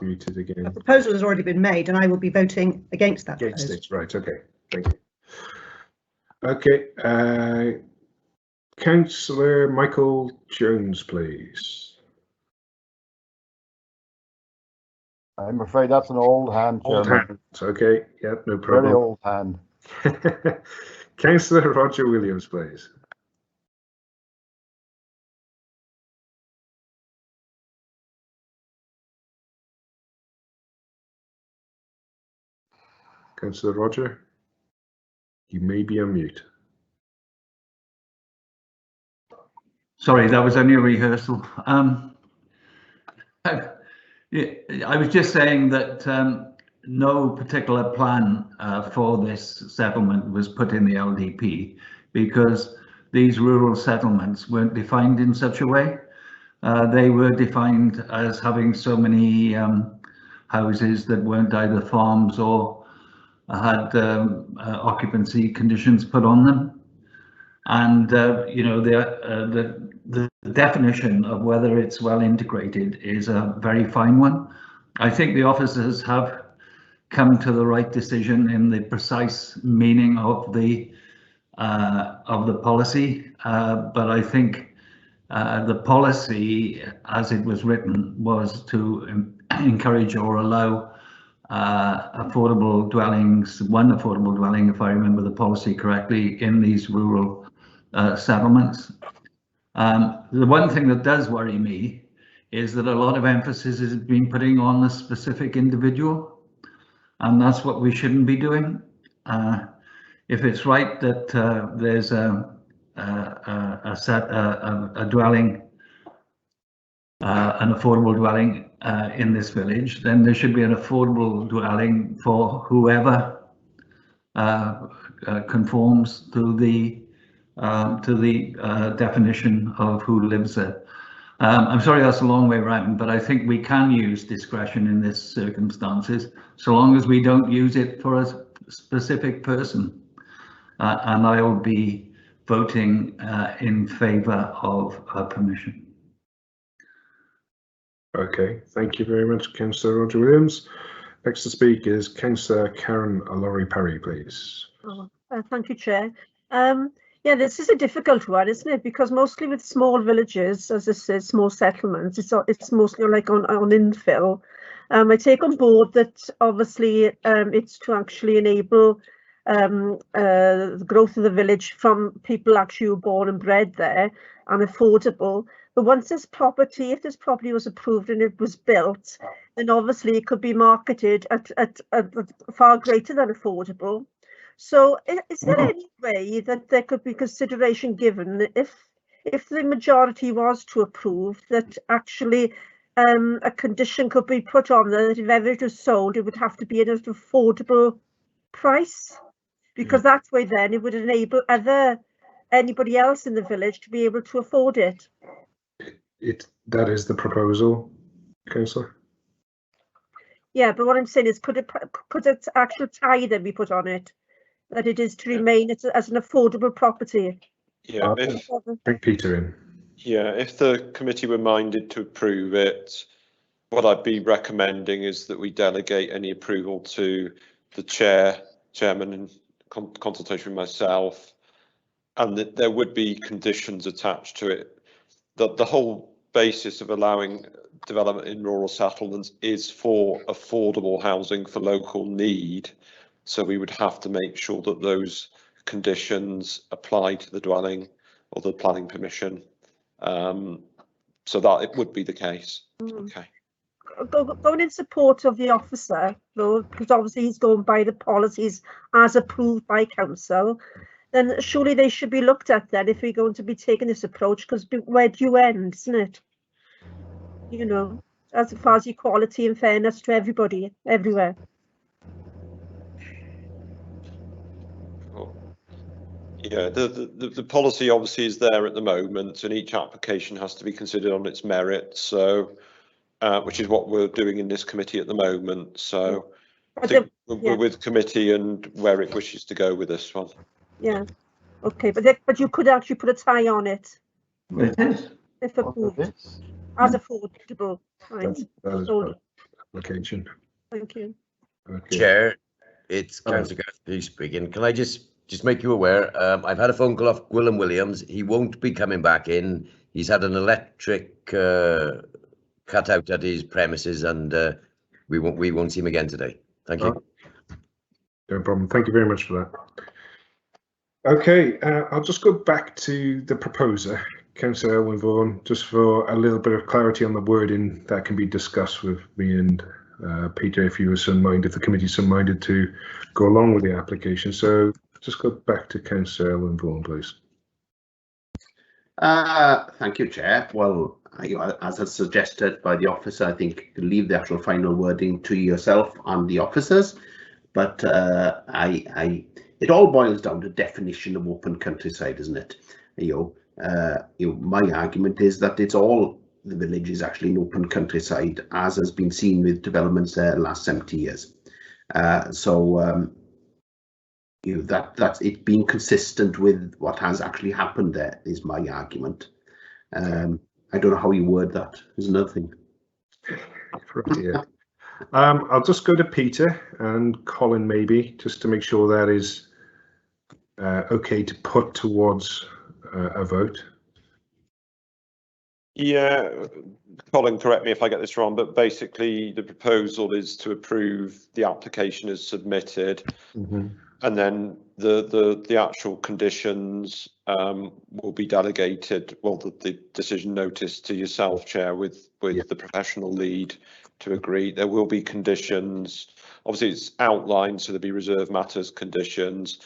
Speaker 2: Muted again.
Speaker 3: A proposal has already been made, and I will be voting against that.
Speaker 2: Against it, right? Okay, thank you. Okay, Councillor Michael Jones, please.
Speaker 8: I'm afraid that's an old hand,
Speaker 2: Old
Speaker 8: Chairman.
Speaker 2: hand. Okay, yeah, no problem.
Speaker 8: Very old hand.
Speaker 2: Councillor Roger Williams, please. Councillor Roger, you may be on mute.
Speaker 1: Sorry, that was only a rehearsal. I was just saying that no particular plan for this settlement was put in the LDP because these rural settlements weren't defined in such a way. They were defined as having so many houses that weren't either farms or had occupancy conditions put on them. And you know, the definition of whether it's well integrated is a very fine one. I think the officers have come to the right decision in the precise meaning of the policy, but I think the policy, as it was written, was to encourage or allow affordable dwellings, one affordable dwelling, if I remember the policy correctly, in these rural settlements. The one thing that does worry me is that a lot of emphasis is being putting on the specific individual, and that's what we shouldn't be doing. If it's right that there's a dwelling, an affordable dwelling in this village, then there should be an affordable dwelling for whoever conforms to the definition of who lives there. I'm sorry that's a long way around, but I think we can use discretion in this circumstances, so long as we don't use it for a specific person. And I will be voting in favour of permission.
Speaker 2: Okay, thank you very much, Councillor Roger Williams. Next to speak is Councillor Karen Lawrie-Parry, please.
Speaker 21: Thank you, Chair. Yeah, this is a difficult one, isn't it? Because mostly with small villages, as this is, small settlements, it's mostly like on infill. I take on board that obviously it's to actually enable the growth of the village from people actually who are born and bred there and affordable. But once this property, if this property was approved and it was built, then obviously it could be marketed at far greater than affordable. So is there any way that there could be consideration given if the majority was to approve that actually a condition could be put on there that if ever it was sold, it would have to be at an affordable price? Because that way then it would enable anybody else in the village to be able to afford it.
Speaker 2: That is the proposal, Councillor.
Speaker 21: Yeah, but what I'm saying is, could it actual tie then be put on it that it is to remain as an affordable property?
Speaker 9: Yeah,
Speaker 2: bring Peter in.
Speaker 9: Yeah, if the committee were minded to approve it, what I'd be recommending is that we delegate any approval to the chairman in consultation with myself, and that there would be conditions attached to it. That the whole basis of allowing development in rural settlements is for affordable housing for local need. So we would have to make sure that those conditions apply to the dwelling or the planning permission, so that it would be the case. Okay.
Speaker 21: Going in support of the officer, though, because obviously he's going by the policies as approved by council, then surely they should be looked at then if we're going to be taking this approach, because where do you end, isn't it? You know, as far as equality and fairness to everybody, everywhere.
Speaker 9: Yeah, the policy obviously is there at the moment, and each application has to be considered on its merits. So, which is what we're doing in this committee at the moment. So, I think we're with committee and where it wishes to go with this one.
Speaker 21: Yeah. Okay, but you could actually put a tie on it.
Speaker 1: It is.
Speaker 21: If approved, as affordable. Right.
Speaker 2: That is application.
Speaker 21: Thank you.
Speaker 2: Okay.
Speaker 6: Chair, it's Councillor Guthrie speaking. Can I just make you aware, I've had a phone call off Gwilym Williams. He won't be coming back in. He's had an electric cut out at his premises, and we won't see him again today. Thank you.
Speaker 2: No problem. Thank you very much for that. Okay, I'll just go back to the proposer, Councillor Elwyn Vaughan, just for a little bit of clarity on the wording that can be discussed with me and Peter, if you were so minded, if the committee's so minded to go along with the application. So just go back to Councillor Elwyn Vaughan, please.
Speaker 13: Thank you, Chair. Well, as I suggested by the officer, I think you leave the actual final wording to yourself and the officers. But it all boils down to definition of open countryside, isn't it? My argument is that it's all the village is actually an open countryside, as has been seen with developments there the last 70 years. That's it being consistent with what has actually happened there is my argument. I don't know how you word that. There's another thing.
Speaker 2: I'll just go to Peter and Colin maybe, just to make sure that is okay to put towards a vote.
Speaker 9: Yeah, Colin, correct me if I get this wrong, but basically the proposal is to approve the application as submitted, and then the actual conditions will be delegated, well, the decision notice to yourself, Chair, with the professional lead to agree. There will be conditions. Obviously, it's outlined, so there'll be reserve matters conditions.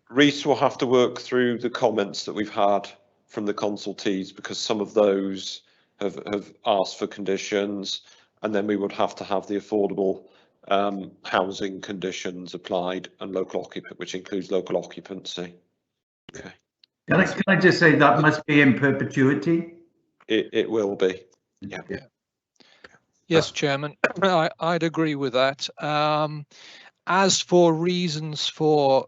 Speaker 9: Reece will have to work through the comments that we've had from the consultees, because some of those have asked for conditions, and then we would have to have the affordable housing conditions applied and local occupant, which includes local occupancy. Okay.
Speaker 1: Can I just say that must be in perpetuity?
Speaker 9: It will be. Yeah.
Speaker 18: Yes, Chairman, I'd agree with that. As for reasons for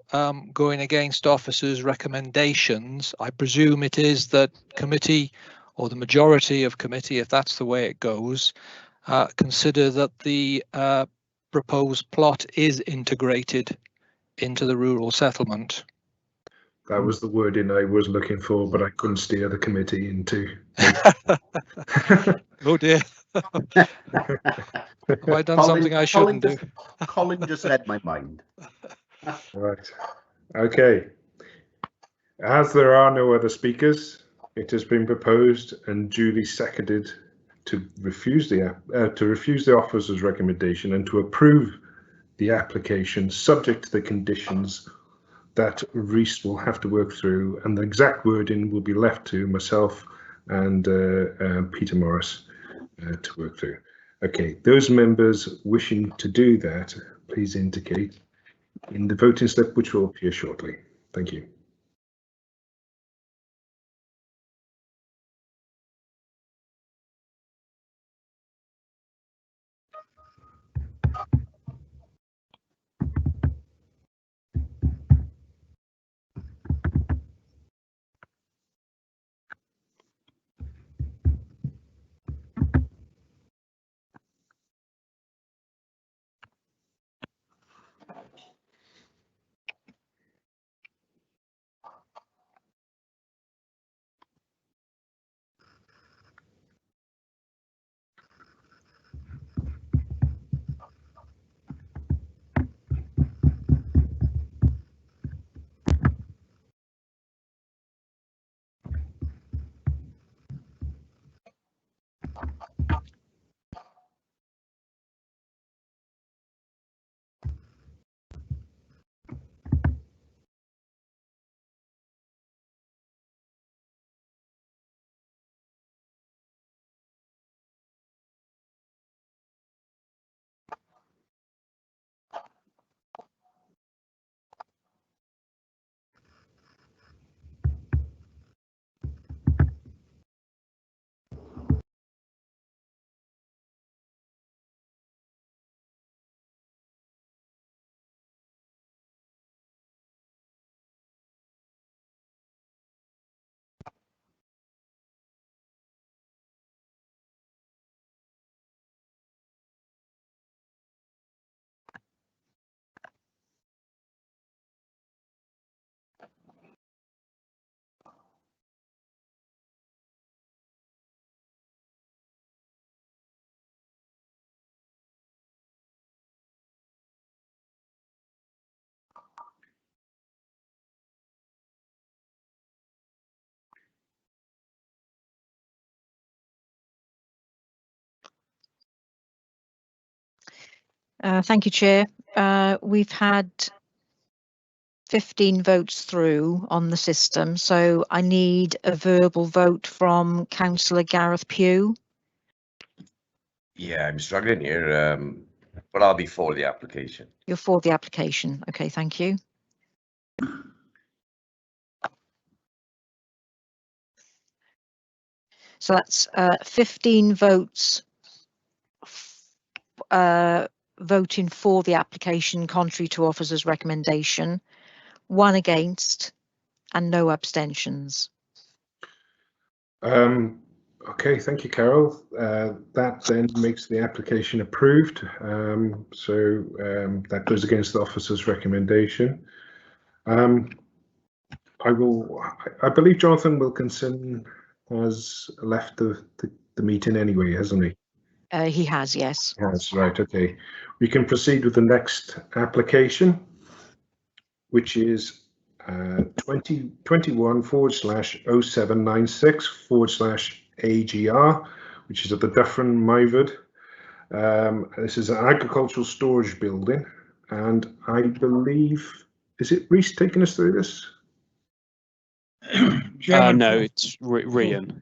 Speaker 18: going against officers' recommendations, I presume it is that committee, or the majority of committee, if that's the way it goes, consider that the proposed plot is integrated into the rural settlement.
Speaker 2: That was the wording I was looking for, but I couldn't steer the committee into.
Speaker 18: Oh dear. Have I done something I shouldn't do?
Speaker 13: Colin just read my mind.
Speaker 2: Right. Okay. As there are no other speakers, it has been proposed and duly seconded to refuse the officer's recommendation and to approve the application subject to the conditions that Reece will have to work through, and the exact wording will be left to myself and Peter Morris to work through. Okay, those members wishing to do that, please indicate in the voting slip, which will appear shortly. Thank you.
Speaker 11: Thank you, Chair. We've had 15 votes through on the system, so I need a verbal vote from Councillor Gareth Pugh.
Speaker 6: Yeah, I'm struggling here, but I'll be for the application.
Speaker 11: You're for the application. Okay, thank you. So that's 15 votes voting for the application contrary to officer's recommendation, 1 against and no abstentions.
Speaker 2: Okay, thank you, Carol. That then makes the application approved. That goes against the officer's recommendation. I believe Jonathan Wilkinson has left the meeting anyway, hasn't he?
Speaker 11: He has, yes.
Speaker 2: That's right, okay. We can proceed with the next application, which is 2021/0796/AGR, which is at the Dufferin Myford. This is an agricultural storage building, and I believe, is it Reese taking us through this?
Speaker 12: No, it's Rian.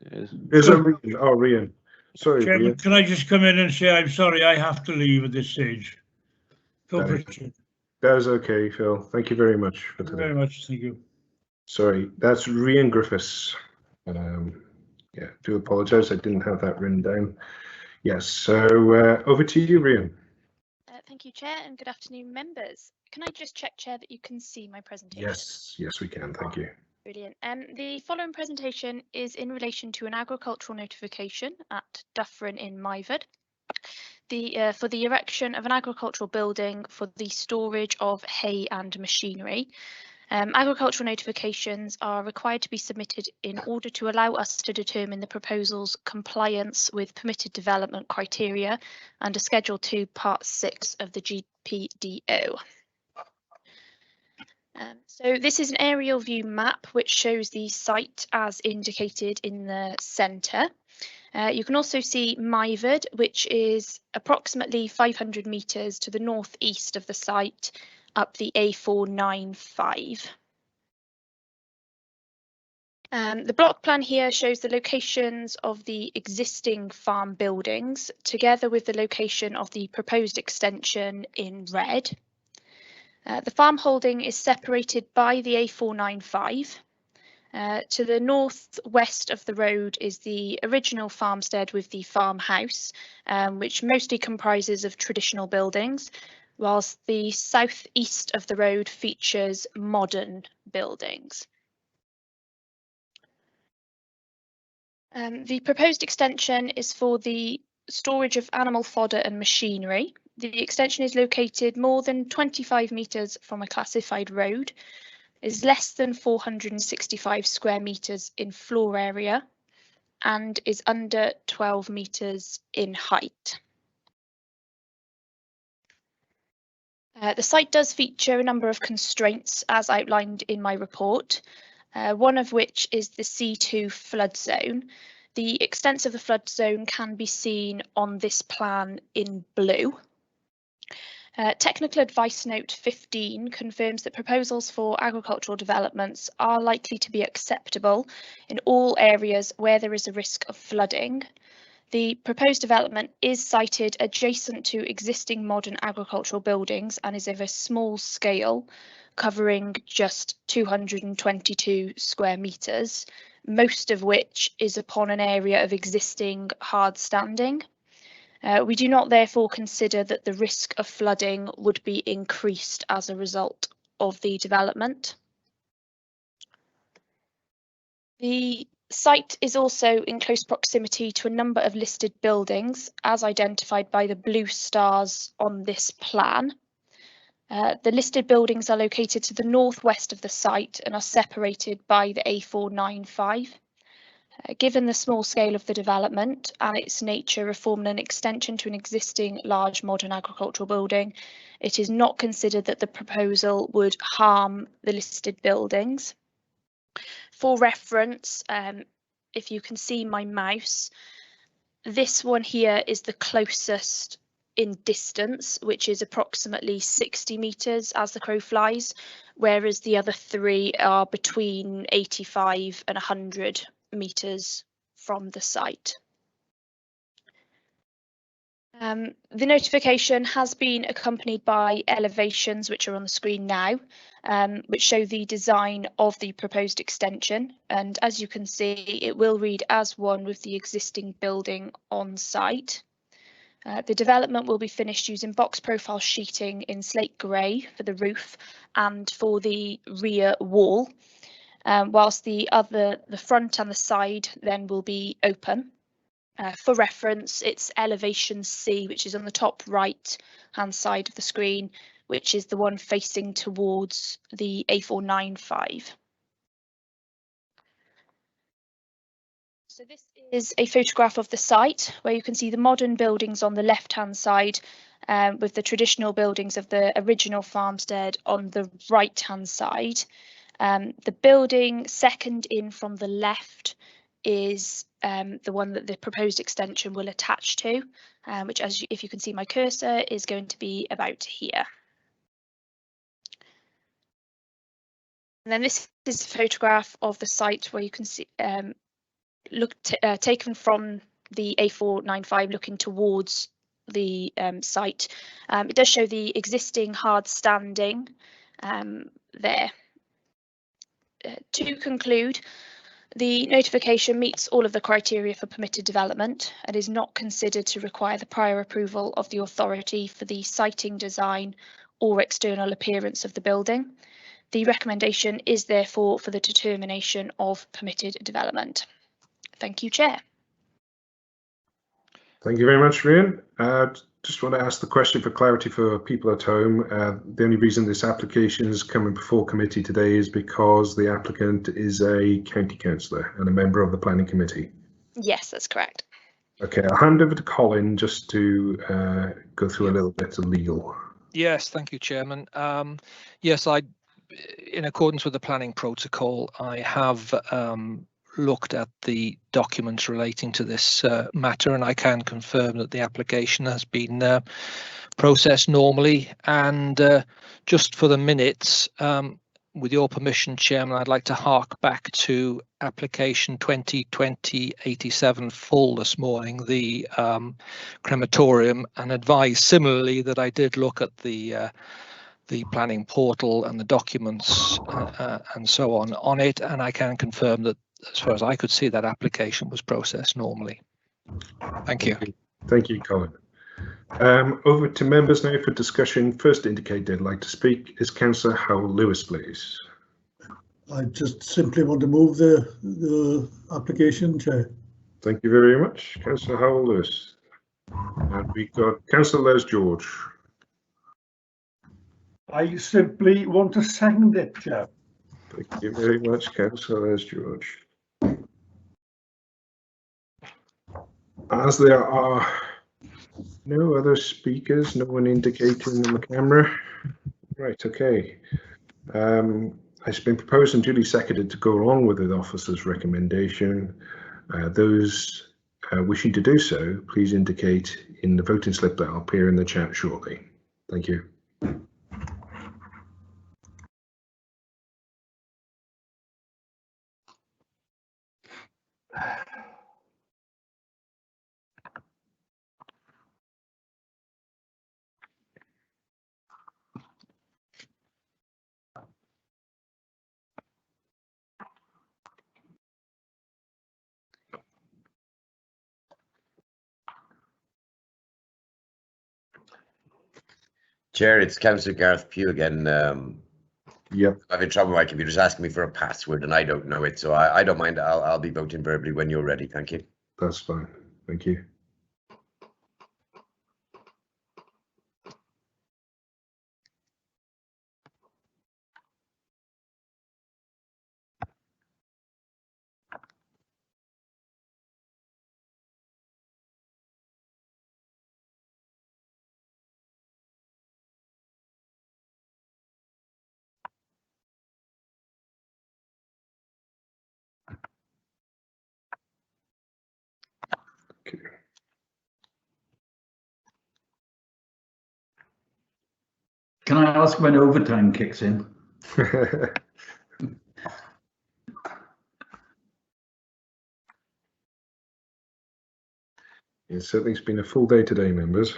Speaker 2: Is it Rian? Oh, Rian. Sorry,
Speaker 4: Chairman,
Speaker 2: Rian.
Speaker 4: can I just come in and say I'm sorry, I have to leave at this stage. Phil Pritchard.
Speaker 2: That's okay, Phil. Thank you very much for today.
Speaker 4: Very much, thank you.
Speaker 2: Sorry, that's Rian Griffiths. Yeah, do apologise, I didn't have that written down. Yes, so over to you, Rian.
Speaker 10: Thank you, Chair, and good afternoon, members. Can I just check, Chair, that you can see my presentation?
Speaker 2: Yes, we can. Thank you.
Speaker 10: Brilliant. The following presentation is in relation to an agricultural notification at Dufferin in Myford. For the erection of an agricultural building for the storage of hay and machinery. Agricultural notifications are required to be submitted in order to allow us to determine the proposal's compliance with permitted development criteria under Schedule 2, Part 6 of the GPDO. So this is an aerial view map which shows the site as indicated in the centre. You can also see Myford, which is approximately 500 metres to the northeast of the site, up the A495. The block plan here shows the locations of the existing farm buildings, together with the location of the proposed extension in red. The farm holding is separated by the A495. To the northwest of the road is the original farmstead with the farmhouse, which mostly comprises of traditional buildings, whilst the southeast of the road features modern buildings. The proposed extension is for the storage of animal fodder and machinery. The extension is located more than 25 metres from a classified road, is less than 465 square metres in floor area, and is under 12 metres in height. The site does feature a number of constraints as outlined in my report, one of which is the C2 flood zone. The extent of the flood zone can be seen on this plan in blue. Technical Advice Note 15 confirms that proposals for agricultural developments are likely to be acceptable in all areas where there is a risk of flooding. The proposed development is sited adjacent to existing modern agricultural buildings and is of a small scale, covering just 222 square metres, most of which is upon an area of existing hard standing. We do not therefore consider that the risk of flooding would be increased as a result of the development. The site is also in close proximity to a number of listed buildings as identified by the blue stars on this plan. The listed buildings are located to the northwest of the site and are separated by the A495. Given the small scale of the development and its nature of forming an extension to an existing large modern agricultural building, it is not considered that the proposal would harm the listed buildings. For reference, if you can see my mouse, this one here is the closest in distance, which is approximately 60 metres as the crow flies, whereas the other 3 are between 85 and 100 metres from the site. The notification has been accompanied by elevations, which are on the screen now, which show the design of the proposed extension. And as you can see, it will read as one with the existing building on site. The development will be finished using box profile sheeting in slate grey for the roof and for the rear wall, whilst the front and the side then will be open. For reference, it's elevation C, which is on the top right hand side of the screen, which is the one facing towards the A495. So this is a photograph of the site where you can see the modern buildings on the left hand side, with the traditional buildings of the original farmstead on the right hand side. The building second in from the left is the one that the proposed extension will attach to, which, if you can see my cursor, is going to be about here. And then this is a photograph of the site where you can see taken from the A495 looking towards the site. It does show the existing hard standing there. To conclude, the notification meets all of the criteria for permitted development and is not considered to require the prior approval of the authority for the siting design or external appearance of the building. The recommendation is therefore for the determination of permitted development. Thank you, Chair.
Speaker 2: Thank you very much, Rhian. Just want to ask the question for clarity for people at home. The only reason this application is coming before committee today is because the applicant is a county councillor and a member of the planning committee.
Speaker 10: Yes, that's correct.
Speaker 2: Okay, I'll hand over to Colin just to go through a little bit of legal.
Speaker 18: Yes, thank you, Chairman. Yes, in accordance with the planning protocol, I have looked at the documents relating to this matter, and I can confirm that the application has been processed normally. And just for the minutes, with your permission, Chairman, I'd like to hark back to application 2020-87 full this morning, the crematorium, and advise similarly that I did look at the planning portal and the documents and so on it, and I can confirm that as far as I could see, that application was processed normally. Thank you.
Speaker 2: Thank you, Colin. Over to members now for discussion. First to indicate they'd like to speak is Councillor Howell Lewis, please.
Speaker 15: I just simply want to move the application, Chair.
Speaker 2: Thank you very much, Councillor Howell Lewis. And we've got Councillor Les George.
Speaker 15: I simply want to second it, Chair.
Speaker 2: Thank you very much, Councillor Les George. As there are no other speakers, no one indicating on the camera. Right, okay. It's been proposed and duly seconded to go along with the officer's recommendation. Those wishing to do so, please indicate in the voting slip that will appear in the chat shortly. Thank you.
Speaker 6: Chair, it's Councillor Gareth Pugh again.
Speaker 2: Yep.
Speaker 6: I'm having trouble with my computer's asking me for a password and I don't know it, so I don't mind. I'll be voting verbally when you're ready. Thank you.
Speaker 2: That's fine. Thank you.
Speaker 1: Can I ask when overtime kicks in?
Speaker 2: It's certainly been a full day today, members.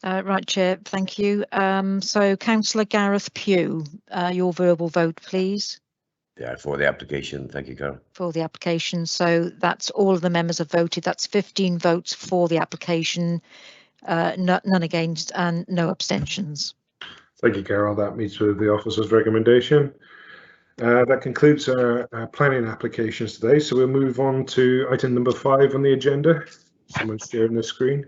Speaker 11: Right, Chair, thank you. So Councillor Gareth Pugh, your verbal vote, please.
Speaker 6: Yeah, for the application. Thank you, Carol.
Speaker 11: For the application. So that's all of the members have voted. That's 15 votes for the application, none against and no abstentions.
Speaker 2: Thank you, Carol. That meets with the officer's recommendation. That concludes our planning applications today. So we'll move on to item number 5 on the agenda. Someone's sharing the screen.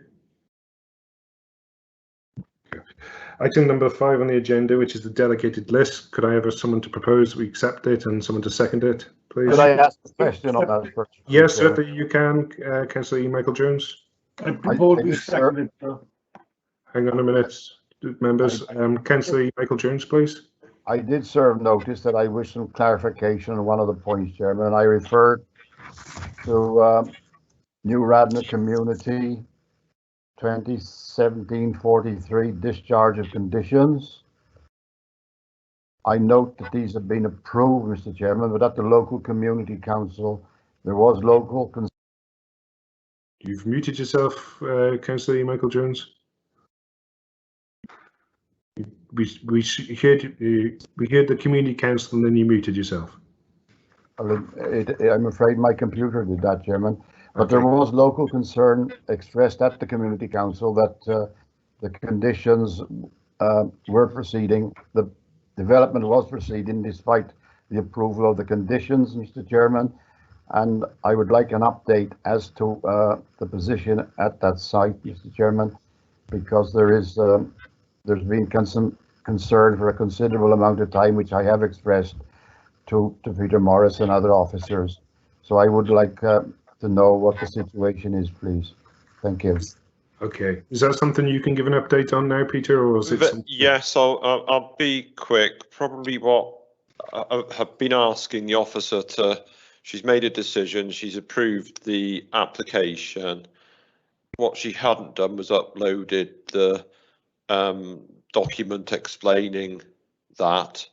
Speaker 2: Item number 5 on the agenda, which is the delegated list. Could I have someone to propose we accept it and someone to second it, please?
Speaker 8: Could I ask a question on that first?
Speaker 2: Yes, certainly you can, Councillor E. Michael Jones.
Speaker 15: I propose we second it.
Speaker 2: Hang on a minute, members. Councillor E. Michael Jones, please.
Speaker 8: I did serve notice that I wish some clarification on one of the points, Chairman, and I referred to New Radnor Community 2017-43 discharge of conditions. I note that these have been approved, Mr. Chairman, but at the local community council, there was local.
Speaker 2: You've muted yourself, Councillor E. Michael Jones. We heard the community council and then you muted yourself.
Speaker 8: I'm afraid my computer did that, Chairman. But there was local concern expressed at the community council that the conditions were proceeding, the development was proceeding despite the approval of the conditions, Mr. Chairman. And I would like an update as to the position at that site, Mr. Chairman, because there's been some concern for a considerable amount of time, which I have expressed to Peter Morris and other officers. So I would like to know what the situation is, please. Thank you.
Speaker 2: Okay, is that something you can give an update on now, Peter, or is it?
Speaker 9: Yes, I'll be quick. Probably what I have been asking the officer to. She's made a decision. She's approved the application. What she hadn't done was uploaded the document explaining that.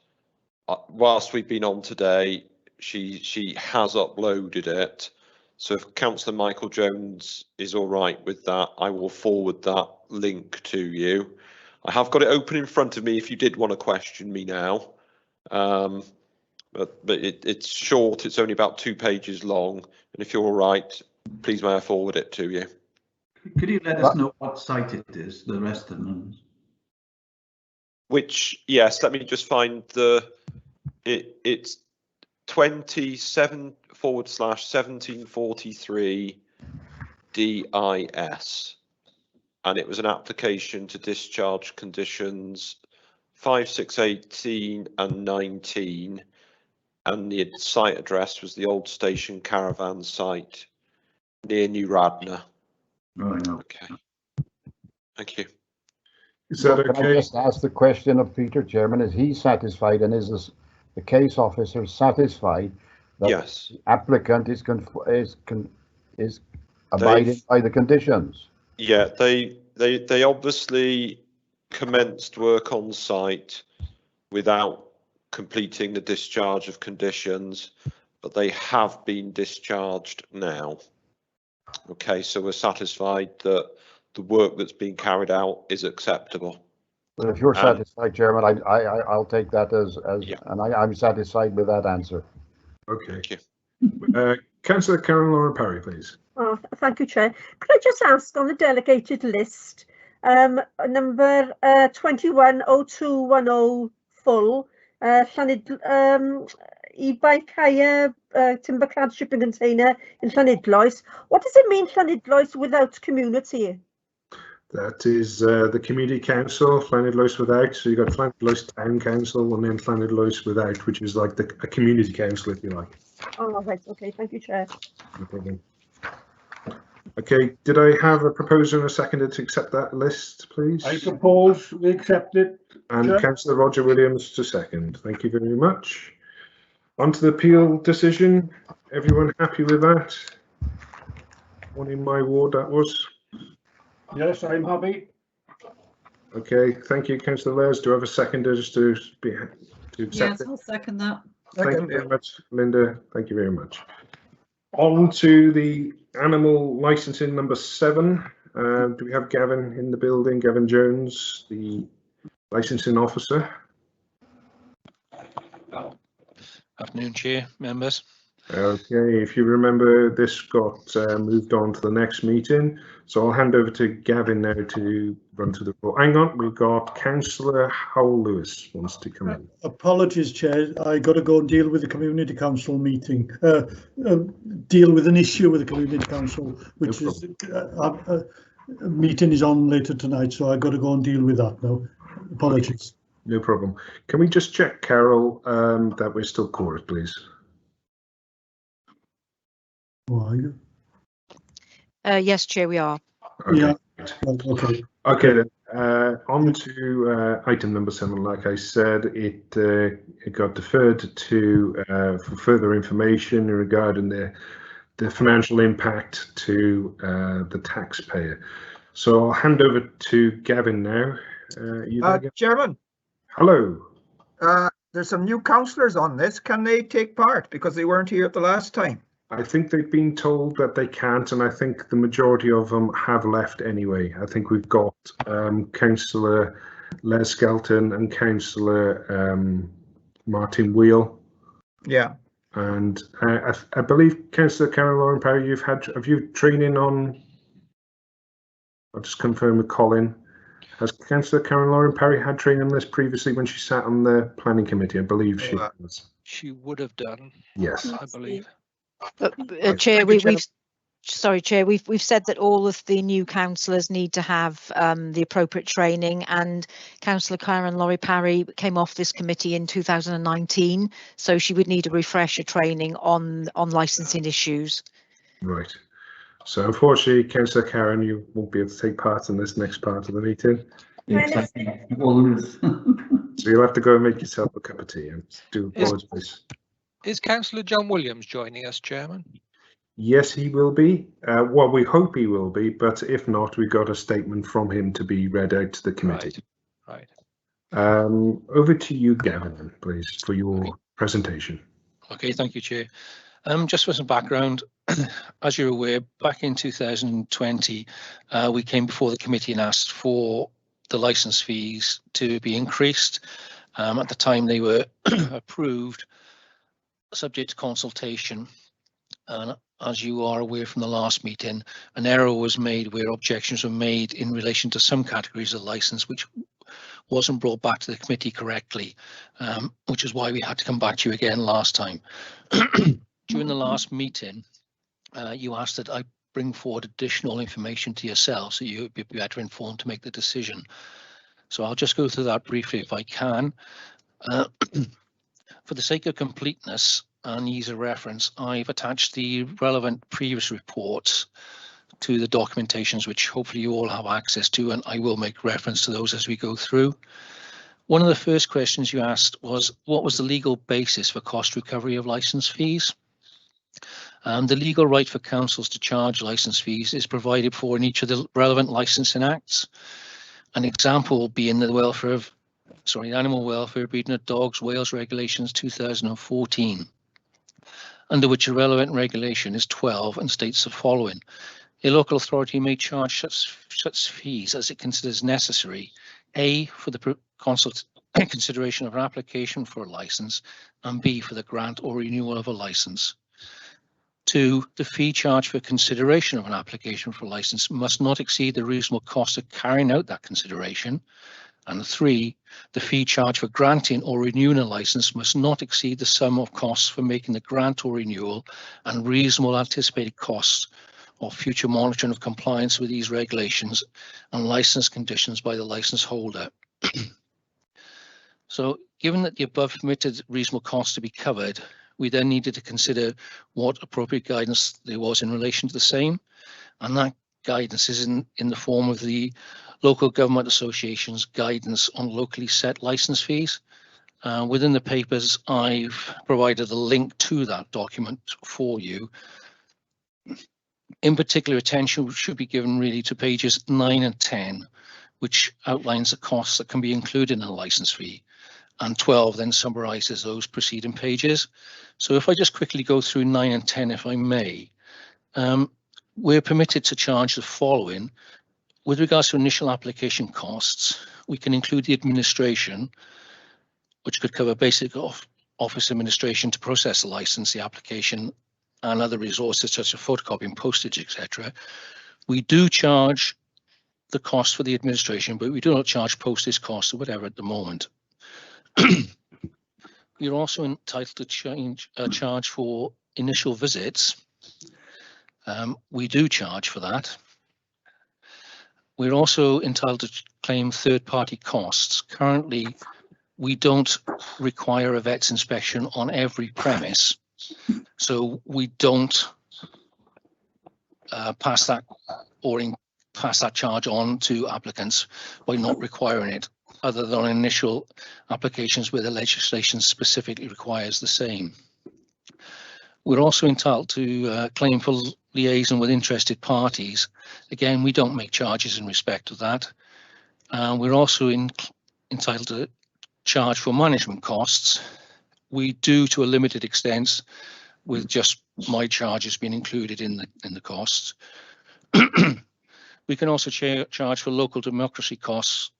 Speaker 9: Whilst we've been on today, she has uploaded it. So if Councillor Michael Jones is all right with that, I will forward that link to you. I have got it open in front of me if you did want to question me now. But it's short, it's only about 2 pages long. And if you're all right, please may I forward it to you.
Speaker 1: Could you let us know what site it is, the rest of them?
Speaker 9: Which, yes, let me just find it's 27/1743 DIS, and it was an application to discharge conditions 5, 6, 18 and 19, and the site address was the old station caravan site near New Radnor.
Speaker 1: Right.
Speaker 9: Okay. Thank you.
Speaker 2: Is that
Speaker 8: okay? Can I just ask the question of Peter, Chairman? Is he satisfied, and is the case officer satisfied that
Speaker 9: yes,
Speaker 8: the applicant is abiding by the conditions?
Speaker 9: Yeah, they obviously commenced work on site without completing the discharge of conditions, but they have been discharged now. Okay, so we're satisfied that the work that's being carried out is acceptable.
Speaker 8: Well, if you're satisfied, Chairman, I'll take that as yeah. And I'm satisfied with that answer.
Speaker 2: Okay. Thank you. Councillor Karen Laura Parry, please.
Speaker 21: Oh, thank you, Chair. Could I just ask on the delegated list, number 210210 full, I buy Kaya timber-clad shipping container in Llanidloes. What does it mean, Llanidloes without community?
Speaker 2: That is the community council, Llanidloes Without. So you've got Llanidloes Town Council and then Llanidloes Without, which is like a community council, if you like.
Speaker 21: Oh, right. Okay. Thank you, Chair.
Speaker 2: No problem. Okay, did I have a proposer and a seconder to accept that list, please?
Speaker 16: I propose we accept it.
Speaker 2: And
Speaker 16: Chair.
Speaker 2: Councillor Roger Williams to second. Thank you very much. On to the appeal decision. Everyone happy with that? One in my ward, that was.
Speaker 16: Yes, I'm happy.
Speaker 2: Okay, thank you, Councillor Lares. Do I have a seconder just to accept
Speaker 22: Yes,
Speaker 2: it?
Speaker 22: I'll second that.
Speaker 2: Thank you very much, Linda. Thank you very much. On to the animal licensing number 7. Do we have Gavin in the building? Gavin Jones, the licensing officer.
Speaker 18: Afternoon, Chair, members.
Speaker 2: Okay, if you remember, this got moved on to the next meeting, so I'll hand over to Gavin now to run through the report. Hang on, we've got Councillor Howell Lewis wants to come in.
Speaker 15: Apologies, Chair. I got to go and deal with the community council meeting. Deal with an issue with the community council, which is meeting is on later tonight, so I got to go and deal with that now. Apologies.
Speaker 2: No problem. Can we just check, Carol, that we're still quorate, please?
Speaker 15: Why?
Speaker 11: Yes, Chair, we are.
Speaker 2: Okay.
Speaker 15: Yeah. Okay.
Speaker 2: Okay then. On to item number 7. Like I said, it got deferred to for further information regarding the financial impact to the taxpayer. So I'll hand over to Gavin now.
Speaker 20: Chairman.
Speaker 2: Hello.
Speaker 20: There's some new councillors on this. Can they take part? Because they weren't here at the last time.
Speaker 2: I think they've been told that they can't, and I think the majority of them have left anyway. I think we've got Councillor Les Skelton and Councillor Martin Wheel.
Speaker 20: Yeah.
Speaker 2: And I believe Councillor Karen Lauren Parry, have you training on? I'll just confirm with Colin. Has Councillor Karen Lauren Parry had training on this previously when she sat on the planning committee? I believe she was.
Speaker 18: She would have done.
Speaker 2: Yes.
Speaker 18: I believe.
Speaker 11: But Chair, Chair, we've said that all of the new councillors need to have the appropriate training, and Councillor Karen Laurie Parry came off this committee in 2019, so she would need a refresher training on licensing issues.
Speaker 2: Right. So unfortunately, Councillor Karen, you won't be able to take part in this next part of the meeting. So you'll have to go and make yourself a cup of tea. And do apologise.
Speaker 18: Is Councillor John Williams joining us, Chairman?
Speaker 2: Yes, he will be. Well, we hope he will be, but if not, we've got a statement from him to be read out to the committee.
Speaker 18: Right.
Speaker 2: Over to you, Gavin, please, for your presentation.
Speaker 18: Okay, thank you, Chair. Just for some background, as you're aware, back in 2020, we came before the committee and asked for the licence fees to be increased. At the time, they were approved, subject to consultation. And as you are aware from the last meeting, an error was made where objections were made in relation to some categories of licence, which wasn't brought back to the committee correctly, which is why we had to come back to you again last time. During the last meeting, you asked that I bring forward additional information to yourself so you'd be better informed to make the decision. So I'll just go through that briefly if I can. For the sake of completeness and ease of reference, I've attached the relevant previous reports to the documentations, which hopefully you all have access to, and I will make reference to those as we go through. One of the first questions you asked was, what was the legal basis for cost recovery of licence fees? The legal right for councils to charge licence fees is provided for in each of the relevant licensing acts. An example will be in the Animal Welfare, Breeding of Dogs, Wales Regulations 2014, under which a relevant regulation is 12 and states the following. A local authority may charge such fees as it considers necessary, A, for the consideration of an application for a licence, and B, for the grant or renewal of a licence. 2, the fee charged for consideration of an application for a licence must not exceed the reasonable cost of carrying out that consideration.
Speaker 14: And 3, the fee charged for granting or renewing a license must not exceed the sum of costs for making the grant or renewal and reasonable anticipated costs of future monitoring of compliance with these regulations and license conditions by the license holder. So given that the above permitted reasonable costs to be covered, we then needed to consider what appropriate guidance there was in relation to the same. And that guidance is in the form of the Local Government Association's guidance on locally set license fees. Within the papers, I've provided a link to that document for you. In particular, attention should be given really to pages 9 and 10, which outlines the costs that can be included in a license fee, and 12 then summarizes those preceding pages. So if I just quickly go through 9 and 10, if I may, we're permitted to charge the following. With regards to initial application costs, we can include the administration, which could cover basic office administration to process the license, the application, and other resources such as photocopying, postage, etc. We do charge the cost for the administration, but we do not charge postage costs or whatever at the moment. We're also entitled to charge for initial visits. We do charge for that. We're also entitled to claim third-party costs. Currently, we don't require a vet's inspection on every premise, so we don't pass that charge on to applicants by not requiring it, other than on initial applications where the legislation specifically requires the same. We're also entitled to claim for liaison with interested parties. Again, we don't make charges in respect of that. We're also entitled to charge for management costs. We do to a limited extent, with just my charges being included in the costs. We can also charge for local democracy costs.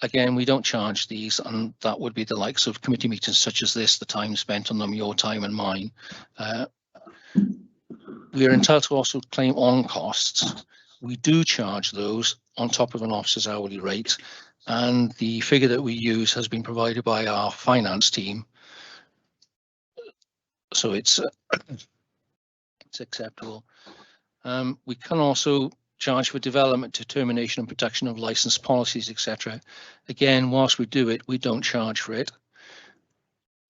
Speaker 14: Again, we don't charge these, and that would be the likes of committee meetings such as this, the time spent on them, your time and mine. We are entitled to also claim on costs. We do charge those on top of an officer's hourly rate, and the figure that we use has been provided by our finance team. So it's acceptable. We can also charge for development, determination and protection of license policies, etc. Again, whilst we do it, we don't charge for it.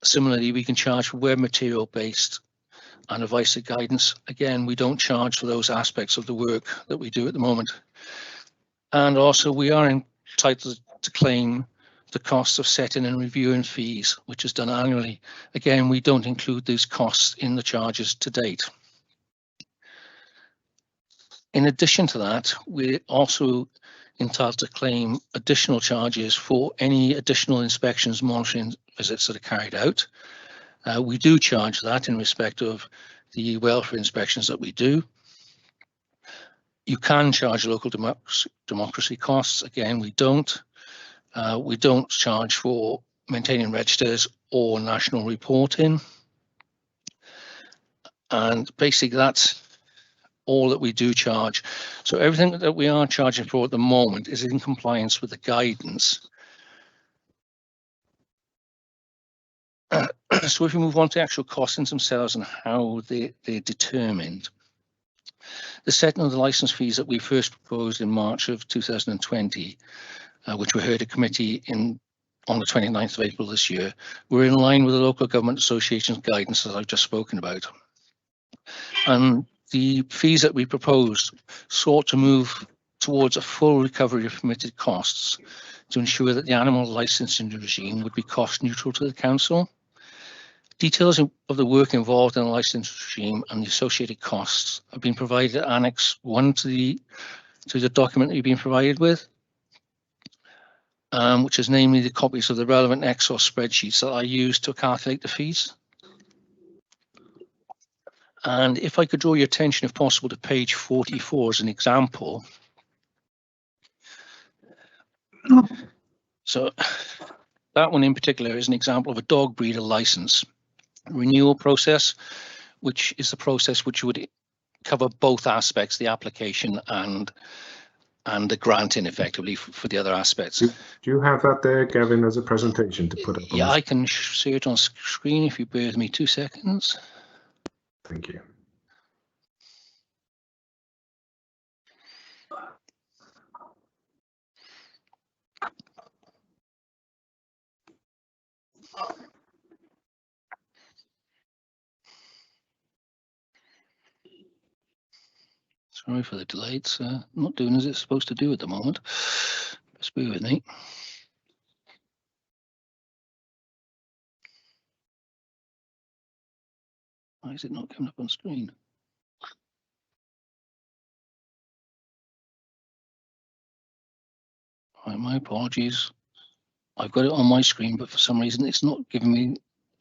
Speaker 14: Similarly, we can charge for web material based and advice and guidance. Again, we don't charge for those aspects of the work that we do at the moment. And also we are entitled to claim the costs of setting and reviewing fees, which is done annually. Again, we don't include these costs in the charges to date. In addition to that, we're also entitled to claim additional charges for any additional inspections, monitoring visits that are carried out. We do charge that in respect of the welfare inspections that we do. You can charge local democracy costs. Again, we don't. We don't charge for maintaining registers or national reporting. And basically that's all that we do charge. So everything that we are charging for at the moment is in compliance with the guidance. So if we move on to actual costings themselves and how they're determined. The setting of the license fees that we first proposed in March of 2020, which we heard a committee on the 29th of April this year, were in line with the Local Government Association's guidance that I've just spoken about. And the fees that we proposed sought to move towards a full recovery of permitted costs to ensure that the animal licensing regime would be cost neutral to the council. Details of the work involved in the licence regime and the associated costs have been provided at Annex 1 to the document that you've been provided with, which is namely the copies of the relevant Excel spreadsheets that I used to calculate the fees. And if I could draw your attention, if possible, to page 44 as an example. So that one in particular is an example of a dog breeder license renewal process, which is the process which would cover both aspects, the application and and the granting effectively for the other aspects.
Speaker 2: Do you have that there, Gavin, as a presentation to put up?
Speaker 14: Yeah, I can see it on screen if you bear with me 2 seconds.
Speaker 2: Thank you.
Speaker 14: Sorry for the delay. It's not doing as it's supposed to do at the moment. Just bear with me. Why is it not coming up on screen? Right, my apologies. I've got it on my screen, but for some reason it's not giving me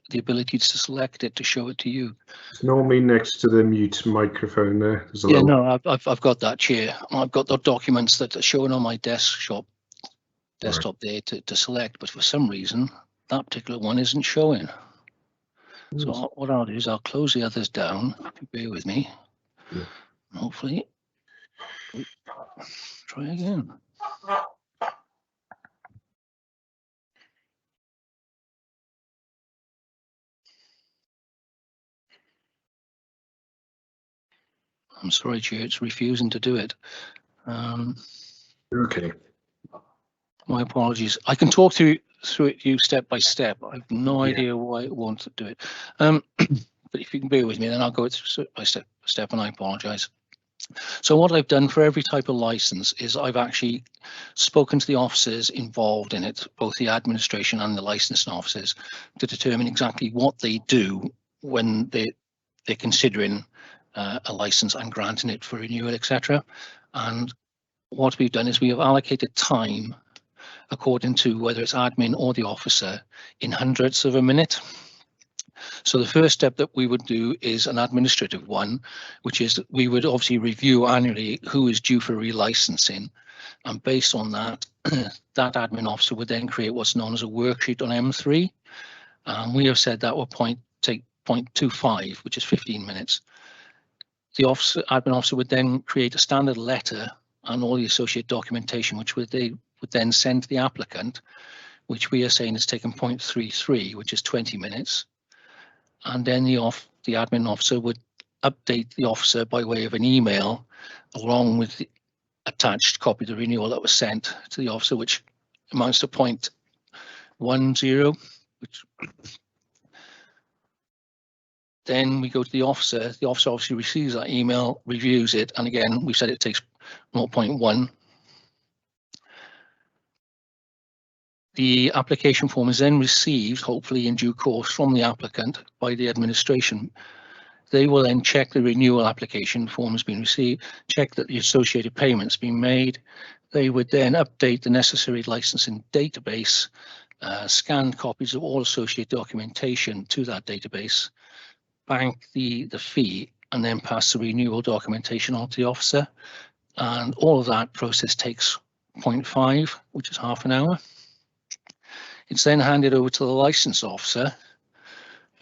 Speaker 14: the ability to select it to show it to you.
Speaker 2: It's normally next to the mute microphone there. There's a
Speaker 14: Yeah,
Speaker 2: little...
Speaker 14: no, I've got that, Chair. I've got the documents that are showing on my desktop there to select, but for some reason that particular one isn't showing. So what I'll do is I'll close the others down. If you bear with me.
Speaker 2: Yeah.
Speaker 14: Hopefully, try again. I'm sorry, Chair, it's refusing to do it.
Speaker 2: Okay.
Speaker 14: My apologies. I can talk through it you step by step. I have no idea why it wants to do it. But if you can bear with me, then I'll go step by step, and I apologize. So what I've done for every type of license is I've actually spoken to the officers involved in it, both the administration and the licensing officers, to determine exactly what they do when they're considering a license and granting it for renewal, etc. And what we've done is we have allocated time according to whether it's admin or the officer in hundredths of a minute. So the first step that we would do is an administrative one, which is that we would obviously review annually who is due for relicensing, and based on that, that admin officer would then create what's known as a worksheet on M3. We have said that will take 0.25, which is 15 minutes. The admin officer would then create a standard letter and all the associated documentation, which they would then send to the applicant, which we are saying has taken 0.33, which is 20 minutes. And then the admin officer would update the officer by way of an email, along with the attached copy of the renewal that was sent to the officer, which amounts to 0.10, which then we go to the officer. The officer obviously receives that email, reviews it, and again, we said it takes 0.1. The application form is then received, hopefully in due course, from the applicant by the administration. They will then check the renewal application form has been received, check that the associated payment's been made. They would then update the necessary licensing database, scan copies of all associated documentation to that database, bank the fee, and then pass the renewal documentation on to the officer. And all of that process takes 0.5, which is half an hour. It's then handed over to the license officer,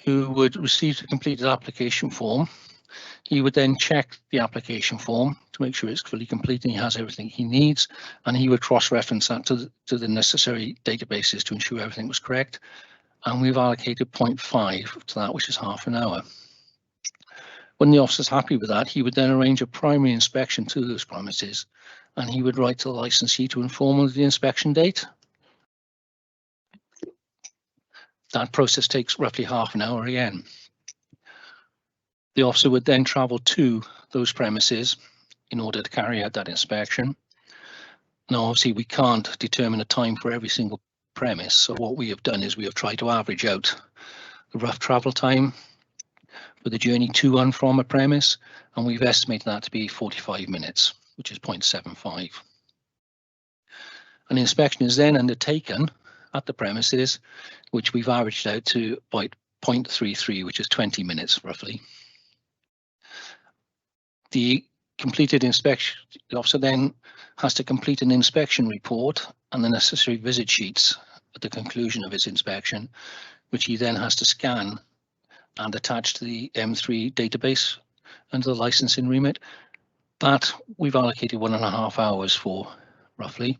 Speaker 14: who would receive the completed application form. He would then check the application form to make sure it's fully complete and he has everything he needs, and he would cross-reference that to the necessary databases to ensure everything was correct. And we've allocated 0.5 to that, which is half an hour. When the officer's happy with that, he would then arrange a primary inspection to those premises, and he would write to the licensee to inform of the inspection date. That process takes roughly half an hour again. The officer would then travel to those premises in order to carry out that inspection. Now, obviously, we can't determine a time for every single premise. So what we have done is we have tried to average out the rough travel time for the journey to and from a premise, and we've estimated that to be 45 minutes, which is 0.75. An inspection is then undertaken at the premises, which we've averaged out to 0.33, which is 20 minutes roughly. The completed inspection, the officer then has to complete an inspection report and the necessary visit sheets at the conclusion of his inspection, which he then has to scan and attach to the M3 database under the licensing remit. That we've allocated 1.5 hours for, roughly.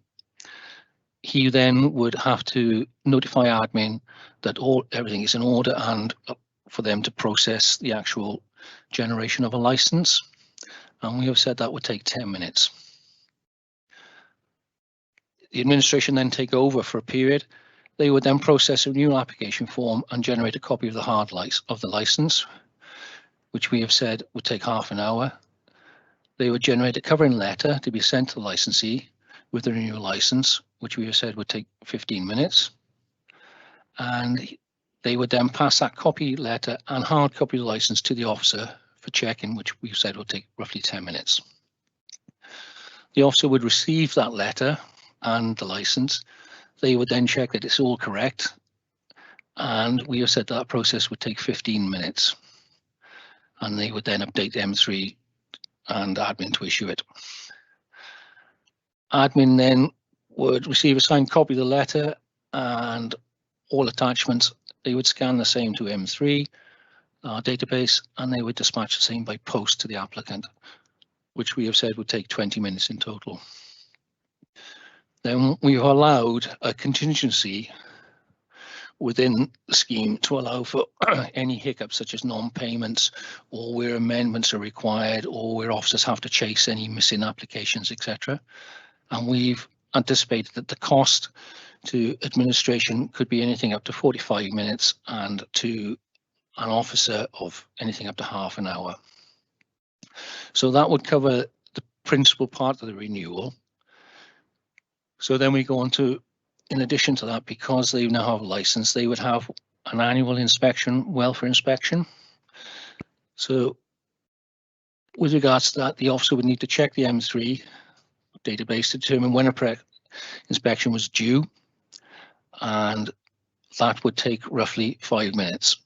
Speaker 14: He then would have to notify admin that everything is in order and for them to process the actual generation of a license. And we have said that would take 10 minutes. The administration then take over for a period. They would then process a new application form and generate a copy of the hard license, which we have said would take half an hour. They would generate a covering letter to be sent to the licensee with the renewal license, which we have said would take 15 minutes. And they would then pass that copy letter and hard copy of the license to the officer for checking, which we've said would take roughly 10 minutes. The officer would receive that letter and the license. They would then check that it's all correct. And we have said that process would take 15 minutes. And they would then update M3 and admin to issue it. Admin then would receive a signed copy of the letter and all attachments. They would scan the same to M3 database, and they would dispatch the same by post to the applicant, which we have said would take 20 minutes in total. Then we've allowed a contingency within the scheme to allow for any hiccups such as non-payments, or where amendments are required, or where officers have to chase any missing applications, etc. And we've anticipated that the cost to administration could be anything up to 45 minutes and to an officer of anything up to half an hour. So that would cover the principal part of the renewal. So then we go on to, in addition to that, because they now have a license, they would have an annual inspection, welfare inspection. So with regards to that, the officer would need to check the M3 database to determine when a inspection was due, and that would take roughly 5 minutes.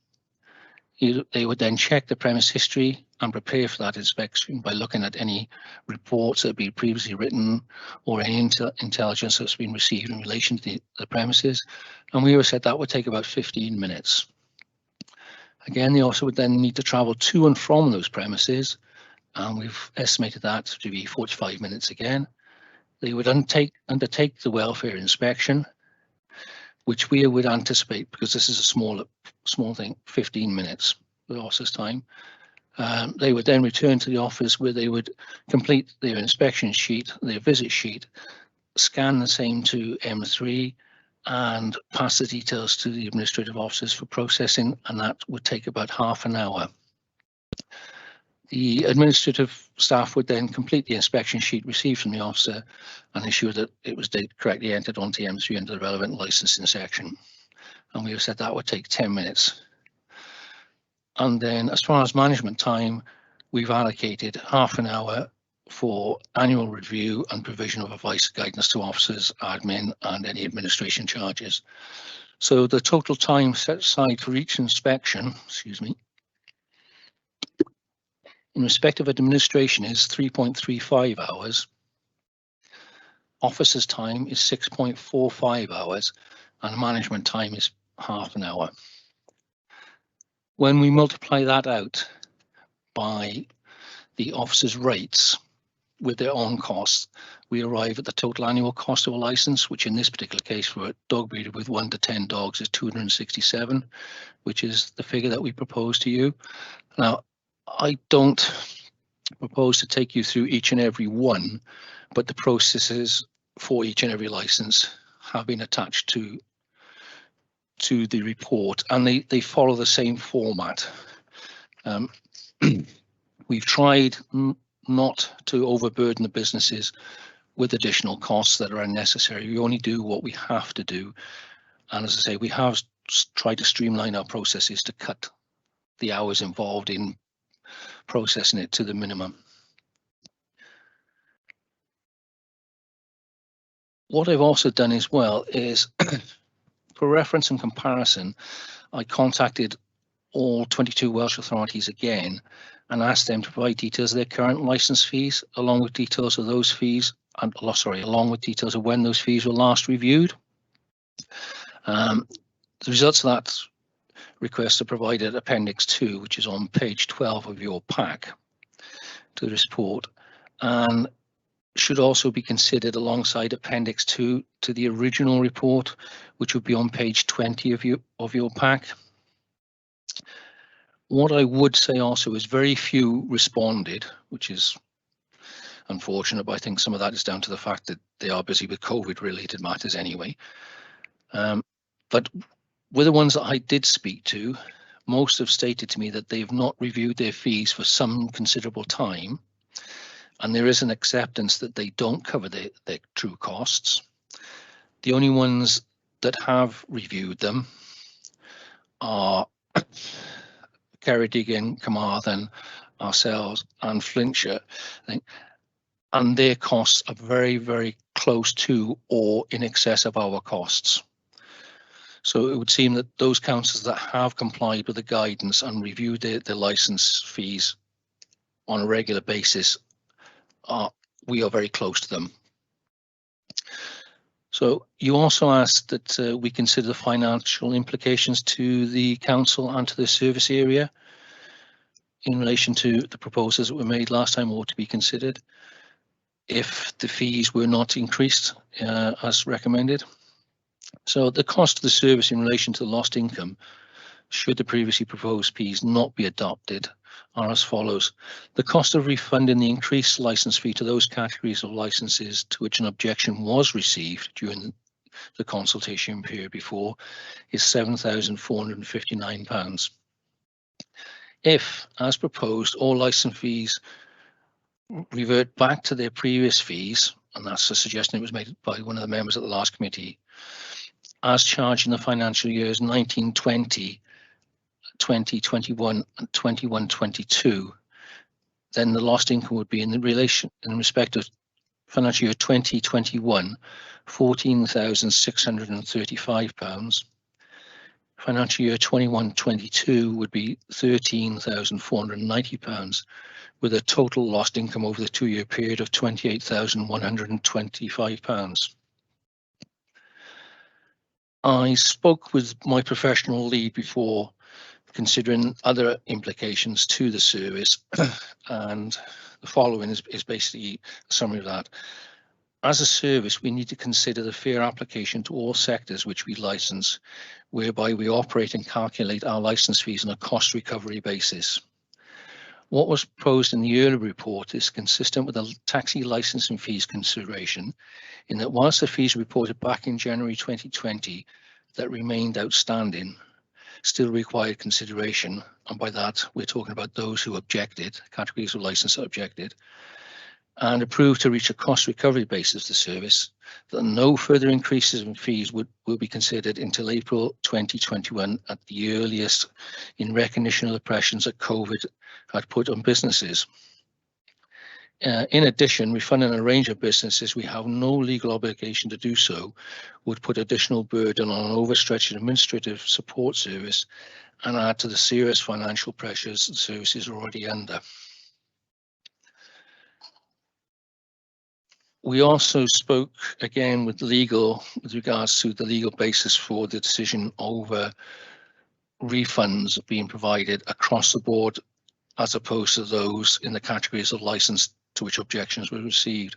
Speaker 14: They would then check the premise history and prepare for that inspection by looking at any reports that have been previously written or any intelligence that's been received in relation to the premises. And we have said that would take about 15 minutes. Again, the officer would then need to travel to and from those premises, and we've estimated that to be 45 minutes again. They would undertake the welfare inspection, which we would anticipate, because this is a small thing, 15 minutes, the officer's time. They would then return to the office where they would complete their inspection sheet, their visit sheet, scan the same to M3 and pass the details to the administrative officers for processing, and that would take about half an hour. The administrative staff would then complete the inspection sheet received from the officer and ensure that it was correctly entered onto M3 into the relevant licensing section. And we have said that would take 10 minutes. And then as far as management time, we've allocated half an hour for annual review and provision of advice and guidance to officers, admin, and any administration charges. So the total time set aside for each inspection, in respect of administration is 3.35 hours. Officers' time is 6.45 hours, and management time is half an hour. When we multiply that out by the officers' rates with their own costs, we arrive at the total annual cost of a license, which in this particular case for a dog breeder with 1 to 10 dogs is 267, which is the figure that we propose to you. Now, I don't propose to take you through each and every one, but the processes for each and every license have been attached to the report, and they follow the same format. We've tried not to overburden the businesses with additional costs that are unnecessary. We only do what we have to do, and as I say, we have tried to streamline our processes to cut the hours involved in processing it to the minimum. What I've also done as well is, for reference and comparison, I contacted all 22 Welsh authorities again and asked them to provide details of their current licence fees, along with details of those fees, and along with details of when those fees were last reviewed. The results of that request are provided Appendix 2, which is on page 12 of your pack to this report. and should also be considered alongside Appendix 2 to the original report, which would be on page 20 of your pack. What I would say also is very few responded, which is unfortunate, but I think some of that is down to the fact that they are busy with COVID-related matters anyway. But with the ones that I did speak to, most have stated to me that they have not reviewed their fees for some considerable time, and there is an acceptance that they don't cover their true costs. The only ones that have reviewed them are Ceredigion, Carmarthen, ourselves, and Flintshire, I think, and their costs are very, very close to or in excess of our costs. So it would seem that those councils that have complied with the guidance and reviewed their licence fees on a regular basis, we are very close to them. So you also asked that we consider the financial implications to the council and to the service area in relation to the proposals that were made last time or to be considered if the fees were not increased as recommended. So the cost of the service in relation to the lost income, should the previously proposed fees not be adopted, are as follows. The cost of refunding the increased licence fee to those categories of licences to which an objection was received during the consultation period before is £7,459. If, as proposed, all licence fees revert back to their previous fees, and that's a suggestion that was made by one of the members at the last committee, as charged in the financial years 1920, 2021 and 21-22, then the lost income would be in respect of financial year 2021, £14,635. Financial year 21-22 would be £13,490, with a total lost income over the 2-year period of £28,125. I spoke with my professional lead before considering other implications to the service, and the following is basically a summary of that. As a service, we need to consider the fair application to all sectors which we license, whereby we operate and calculate our license fees on a cost recovery basis. What was proposed in the earlier report is consistent with the taxi licensing fees consideration, in that whilst the fees reported back in January 2020 that remained outstanding still required consideration, and by that we're talking about those who objected, categories of license that objected, and approved to reach a cost recovery basis of the service, that no further increases in fees will be considered until April 2021 at the earliest, in recognition of the pressures that COVID had put on businesses. In addition, refunding a range of businesses we have no legal obligation to do so would put additional burden on an overstretched administrative support service and add to the serious financial pressures the service is already under. We also spoke again with legal with regards to the legal basis for the decision over refunds being provided across the board, as opposed to those in the categories of license to which objections were received.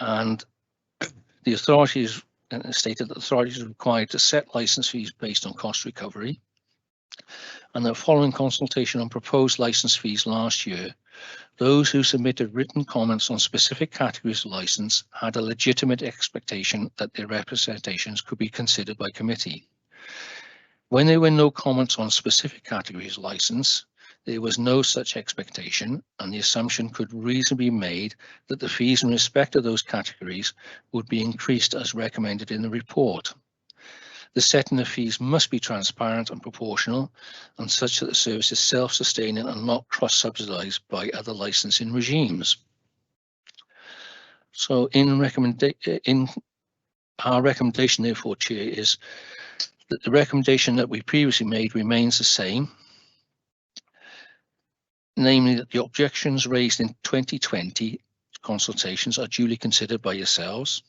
Speaker 14: And the authorities stated that authorities are required to set license fees based on cost recovery, and that following consultation on proposed license fees last year, those who submitted written comments on specific categories of license had a legitimate expectation that their representations could be considered by committee. When there were no comments on specific categories of license, there was no such expectation, and the assumption could reasonably be made that the fees in respect of those categories would be increased as recommended in the report. The setting of fees must be transparent and proportional, and such that the service is self-sustaining and not cross-subsidised by other licensing regimes. So our recommendation, therefore, Chair, is that the recommendation that we previously made remains the same, namely that the objections raised in 2020 consultations are duly considered by yourselves,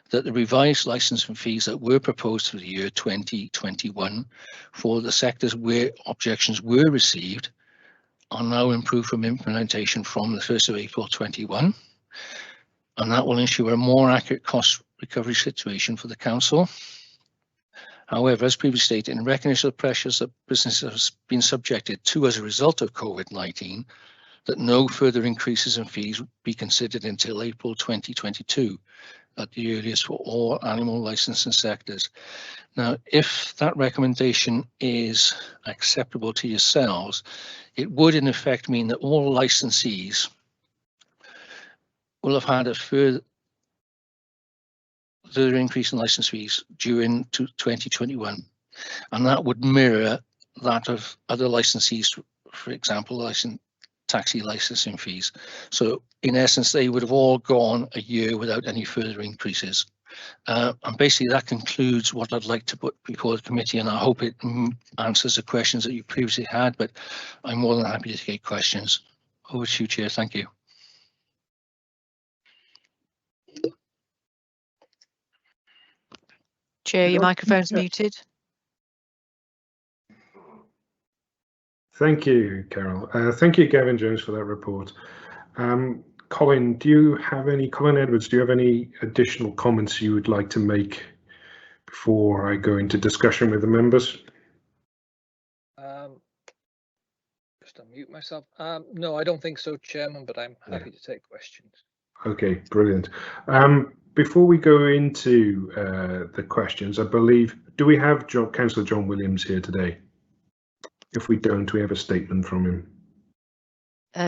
Speaker 14: that the revised licensing fees that were proposed for the year 2021 for the sectors where objections were received are now improved from implementation from the 1st of April 21, and that will ensure a more accurate cost recovery situation for the council. However, as previously stated, in recognition of the pressures that businesses have been subjected to as a result of COVID-19, that no further increases in fees be considered until April 2022 at the earliest for all animal licensing sectors. Now, if that recommendation is acceptable to yourselves, it would in effect mean that all licensees will have had a further increase in license fees during 2021, and that would mirror that of other licensees, for example, taxi licensing fees. So in essence, they would have all gone a year without any further increases. And basically that concludes what I'd like to put before the committee, and I hope it answers the questions that you previously had, but I'm more than happy to take questions. Over to you, Chair. Thank you.
Speaker 11: Chair, your microphone's muted.
Speaker 2: Thank you, Carol. Thank you, Gavin Jones, for that report. Colin, Colin Edwards, do you have any additional comments you would like to make before I go into discussion with the members?
Speaker 18: Just unmute myself. No, I don't think so, Chairman, but I'm happy to take questions.
Speaker 2: Okay, brilliant. Before we go into the questions, I believe, do we have Councillor John Williams here today? If we don't, we have a statement from him.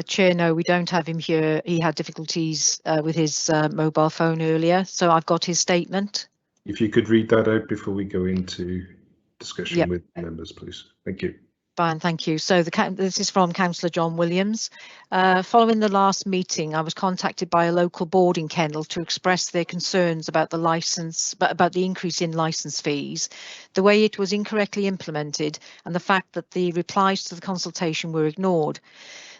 Speaker 11: Chair, no, we don't have him here. He had difficulties with his mobile phone earlier, so I've got his statement.
Speaker 2: If you could read that out before we go into discussion with members, please. Thank you.
Speaker 11: Fine, thank you. So this is from Councillor John Williams. Following the last meeting, I was contacted by a local boarding kennel to express their concerns about the increase in licence fees, the way it was incorrectly implemented, and the fact that the replies to the consultation were ignored.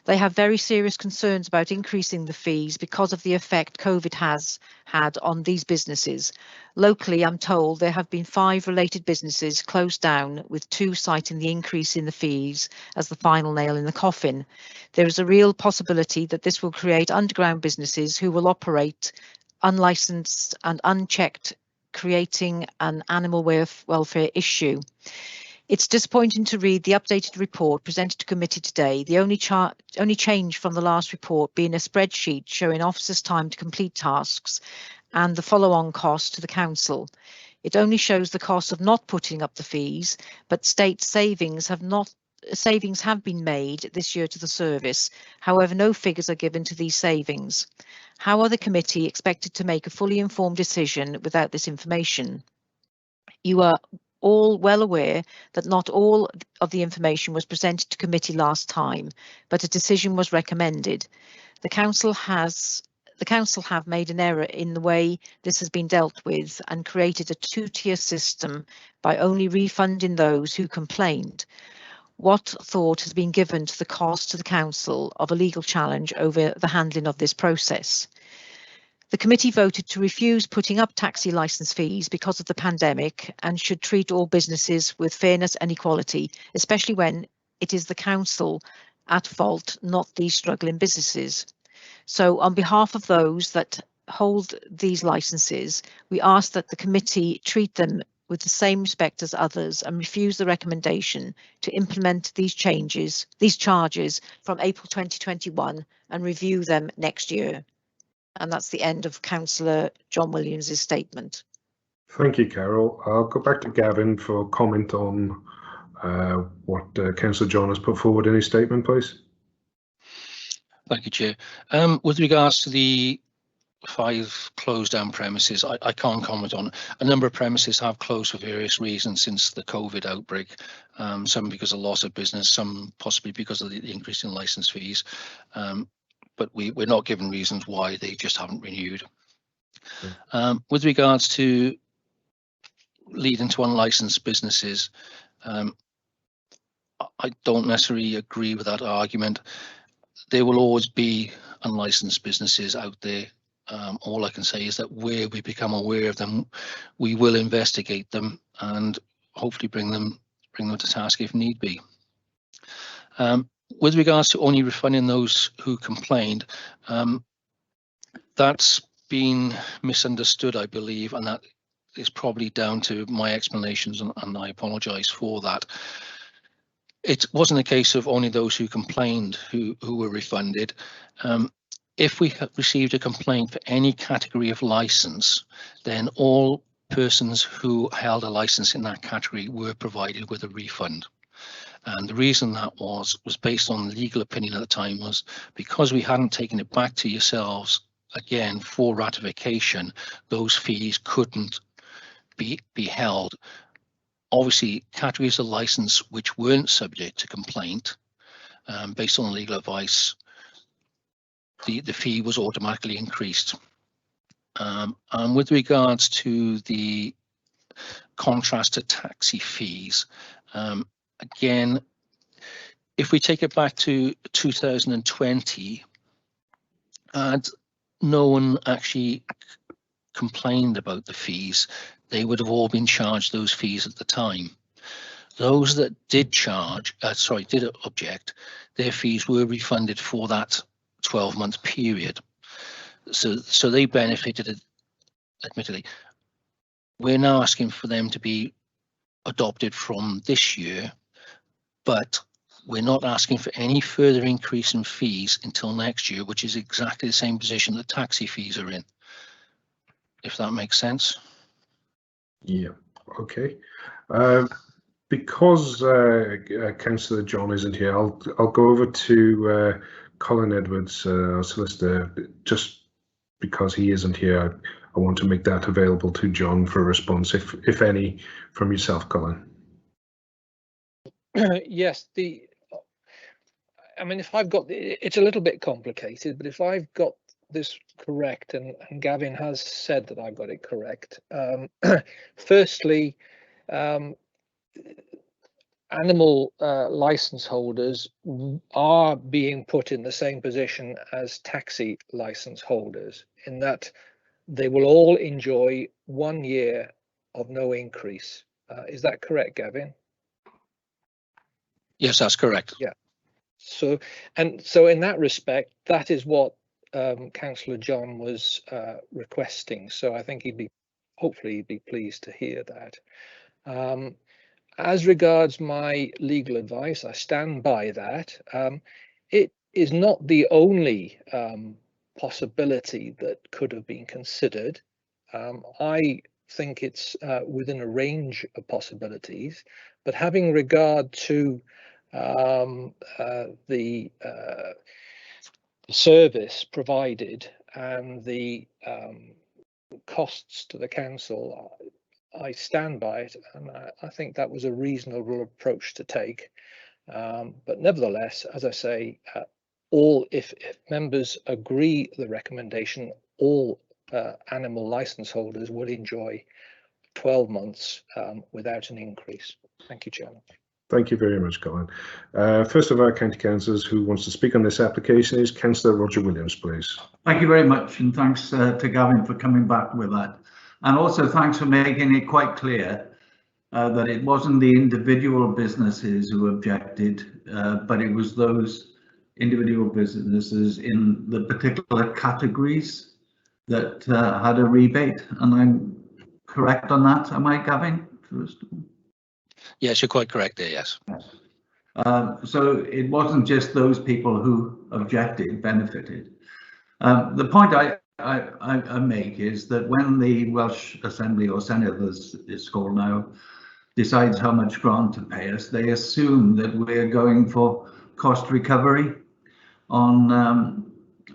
Speaker 11: They have very serious concerns about increasing the fees because of the effect COVID has had on these businesses. Locally, I'm told there have been 5 related businesses closed down, with 2 citing the increase in the fees as the final nail in the coffin. There is a real possibility that this will create underground businesses who will operate unlicensed and unchecked, creating an animal welfare issue. It's disappointing to read the updated report presented to committee today, the only change from the last report being a spreadsheet showing officers' time to complete tasks and the follow-on cost to the council. It only shows the cost of not putting up the fees, but states savings have been made this year to the service. However, no figures are given to these savings. How are the committee expected to make a fully informed decision without this information? You are all well aware that not all of the information was presented to committee last time, but a decision was recommended. The council have made an error in the way this has been dealt with and created a 2-tier system by only refunding those who complained. What thought has been given to the cost to the council of a legal challenge over the handling of this process? The committee voted to refuse putting up taxi licence fees because of the pandemic and should treat all businesses with fairness and equality, especially when it is the council at fault, not these struggling businesses. So on behalf of those that hold these licences, we ask that the committee treat them with the same respect as others and refuse the recommendation to implement these charges from April 2021 and review them next year. And that's the end of Councillor John Williams' statement.
Speaker 2: Thank you, Carol. I'll go back to Gavin for comment on what Councillor John has put forward in his statement, please.
Speaker 14: Thank you, Chair. With regards to the 5 closed down premises, I can't comment on. A number of premises have closed for various reasons since the COVID outbreak, some because of loss of business, some possibly because of the increase in licence fees. But we're not given reasons why, they just haven't renewed. With regards to leading to unlicensed businesses, I don't necessarily agree with that argument. There will always be unlicensed businesses out there. All I can say is that where we become aware of them, we will investigate them and hopefully bring them to task if need be. with regards to only refunding those who complained, that's been misunderstood, I believe, and that is probably down to my explanations, and I apologise for that. It wasn't a case of only those who complained who were refunded. If we have received a complaint for any category of licence, then all persons who held a licence in that category were provided with a refund. And the reason that was based on legal opinion at the time, was because we hadn't taken it back to yourselves again for ratification, those fees couldn't be held. Obviously, categories of licence which weren't subject to complaint, based on legal advice, the fee was automatically increased. And with regards to the contrast to taxi fees, again, if we take it back to 2020, and no one actually complained about the fees, they would have all been charged those fees at the time. Those that did object, their fees were refunded for that 12-month period. So they benefited, admittedly. We're now asking for them to be adopted from this year, but we're not asking for any further increase in fees until next year, which is exactly the same position that taxi fees are in, if that makes sense.
Speaker 2: Yeah, okay. Because Councillor John isn't here, I'll go over to Colin Edwards, our solicitor. Just because he isn't here, I want to make that available to John for a response, if any, from yourself, Colin.
Speaker 18: Yes, I mean, if I've got, it's a little bit complicated, but if I've got this correct, and Gavin has said that I've got it correct. Firstly, animal license holders are being put in the same position as taxi license holders, in that they will all enjoy 1 year of no increase. Is that correct, Gavin?
Speaker 14: Yes, that's correct.
Speaker 18: Yeah. So in that respect, that is what Councillor John was requesting. So I think hopefully he'd be pleased to hear that. As regards my legal advice, I stand by that. It is not the only possibility that could have been considered. I think it's within a range of possibilities, but having regard to the service provided and the costs to the council, I stand by it, and I think that was a reasonable approach to take. But nevertheless, as I say, if members agree the recommendation, all animal license holders will enjoy 12 months without an increase. Thank you, Chairman.
Speaker 2: Thank you very much, Colin. First of our county councillors who wants to speak on this application is Councillor Roger Williams, please.
Speaker 1: Thank you very much, and thanks to Gavin for coming back with that. And also thanks for making it quite clear that it wasn't the individual businesses who objected, but it was those individual businesses in the particular categories that had a rebate. And I'm correct on that, am I, Gavin? First of all.
Speaker 14: Yes, you're quite correct there, yes.
Speaker 1: So it wasn't just those people who objected benefited. The point I make is that when the Welsh Assembly, or Senedd as it's called now, decides how much grant to pay us, they assume that we're going for cost recovery on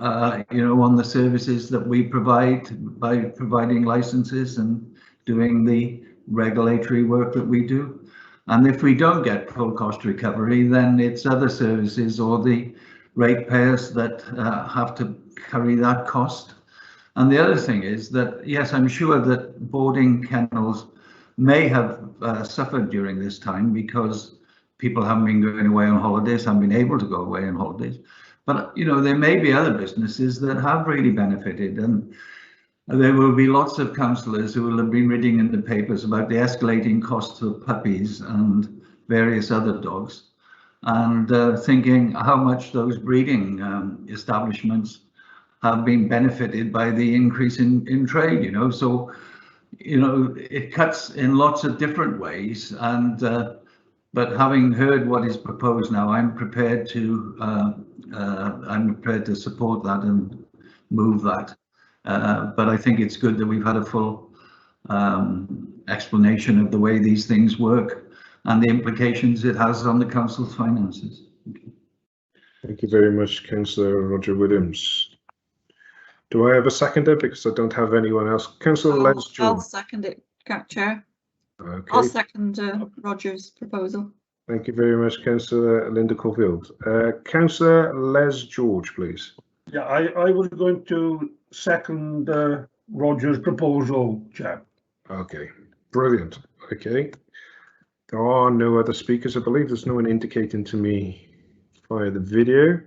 Speaker 1: on the services that we provide by providing licenses and doing the regulatory work that we do. And if we don't get full cost recovery, then it's other services or the ratepayers that have to carry that cost. And the other thing is that, yes, I'm sure that boarding kennels may have suffered during this time because people haven't been going away on holidays, haven't been able to go away on holidays. But, there may be other businesses that have really benefited, and there will be lots of councillors who will have been reading in the papers about the escalating costs of puppies and various other dogs. and thinking how much those breeding establishments have been benefited by the increase in trade, you know. So, you know, it cuts in lots of different ways, and but having heard what is proposed now, I'm prepared to support that and move that. But I think it's good that we've had a full explanation of the way these things work and the implications it has on the council's finances.
Speaker 2: Thank you very much, Councillor Roger Williams. Do I have a seconder? Because I don't have anyone else. Councillor Les George.
Speaker 22: I'll second it, Chair.
Speaker 2: Okay.
Speaker 22: I'll second Roger's proposal.
Speaker 2: Thank you very much, Councillor Linda Caulfield. Councillor Les George, please.
Speaker 16: Yeah, I was going to second Roger's proposal, Chair.
Speaker 2: Okay, brilliant. Okay. There are no other speakers. I believe there's no one indicating to me via the video.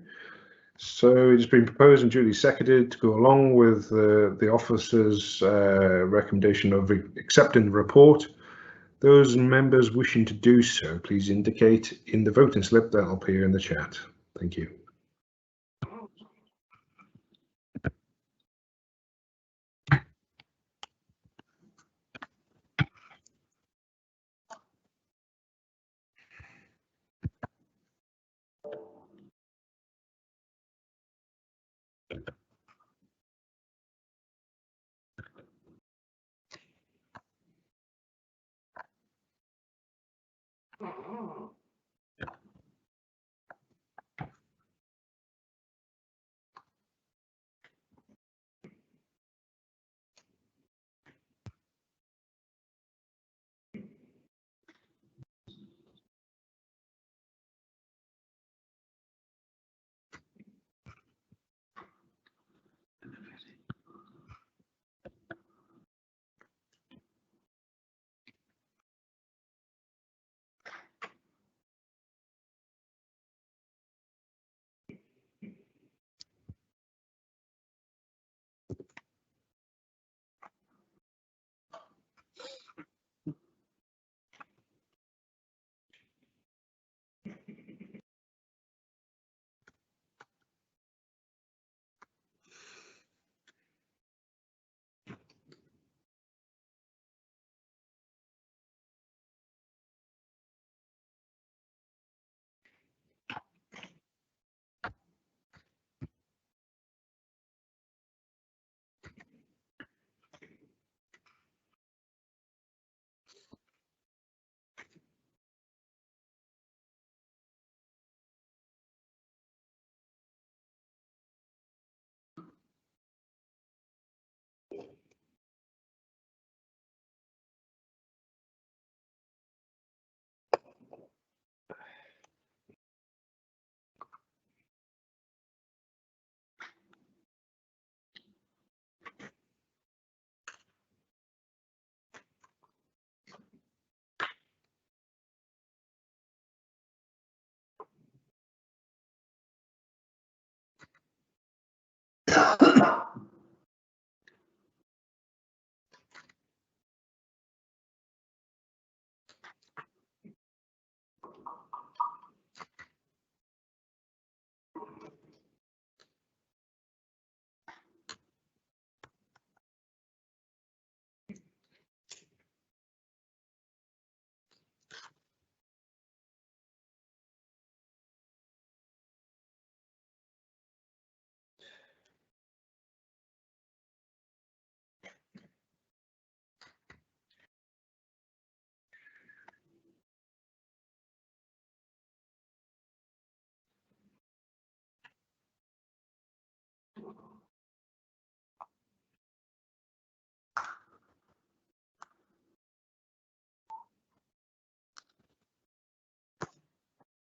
Speaker 2: So it's been proposed and duly seconded to go along with the officer's recommendation of accepting the report. Those members wishing to do so, please indicate in the voting slip that will appear in the chat. Thank you.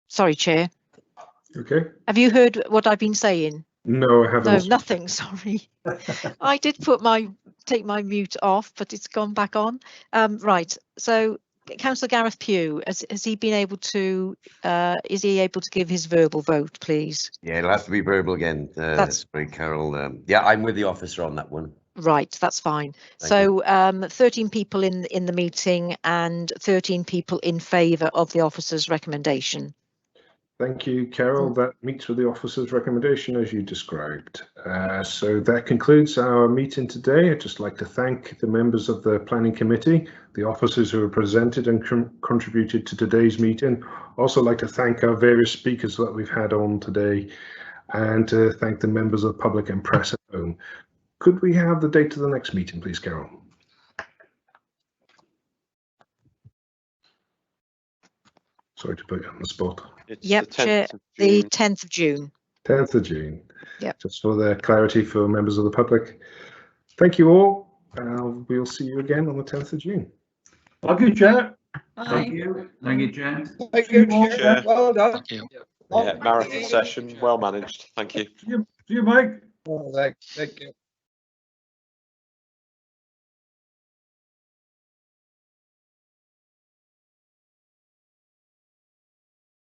Speaker 11: Sorry, Chair.
Speaker 2: Okay.
Speaker 11: Have you heard what I've been saying?
Speaker 2: No, I haven't.
Speaker 11: No, nothing. Sorry. I did take my mute off, but it's gone back on. Right. So, Councillor Gareth Pugh, has he been able to? Is he able to give his verbal vote, please?
Speaker 6: Yeah, it'll have to be verbal again. That's right, Carol. Yeah, I'm with the officer on that one.
Speaker 11: Right, that's fine.
Speaker 6: Thank
Speaker 11: So 13 people in the meeting and 13 people in favour of the officer's recommendation.
Speaker 2: Thank you, Carol. That meets with the officer's recommendation as you described. So that concludes our meeting today. I'd just like to thank the members of the Planning Committee, the officers who have presented and contributed to today's meeting. Also like to thank our various speakers that we've had on today, and to thank the members of the public and press at home. Could we have the date of the next meeting, please, Carol? Sorry to put you on the spot.
Speaker 11: Yep, Chair, the 10th of June.
Speaker 2: 10th of June.
Speaker 11: Yep.
Speaker 2: Just for the clarity for members of the public. Thank you all. We'll see you again on the 10th of June.
Speaker 16: Thank you, Chair.
Speaker 1: Thank you. Thank you, Chair.
Speaker 20: Thank you,
Speaker 9: Chair.
Speaker 20: Well done.
Speaker 14: Thank you.
Speaker 9: Yeah, marathon session, well managed. Thank you.
Speaker 16: See you, Mike.
Speaker 20: Thank you.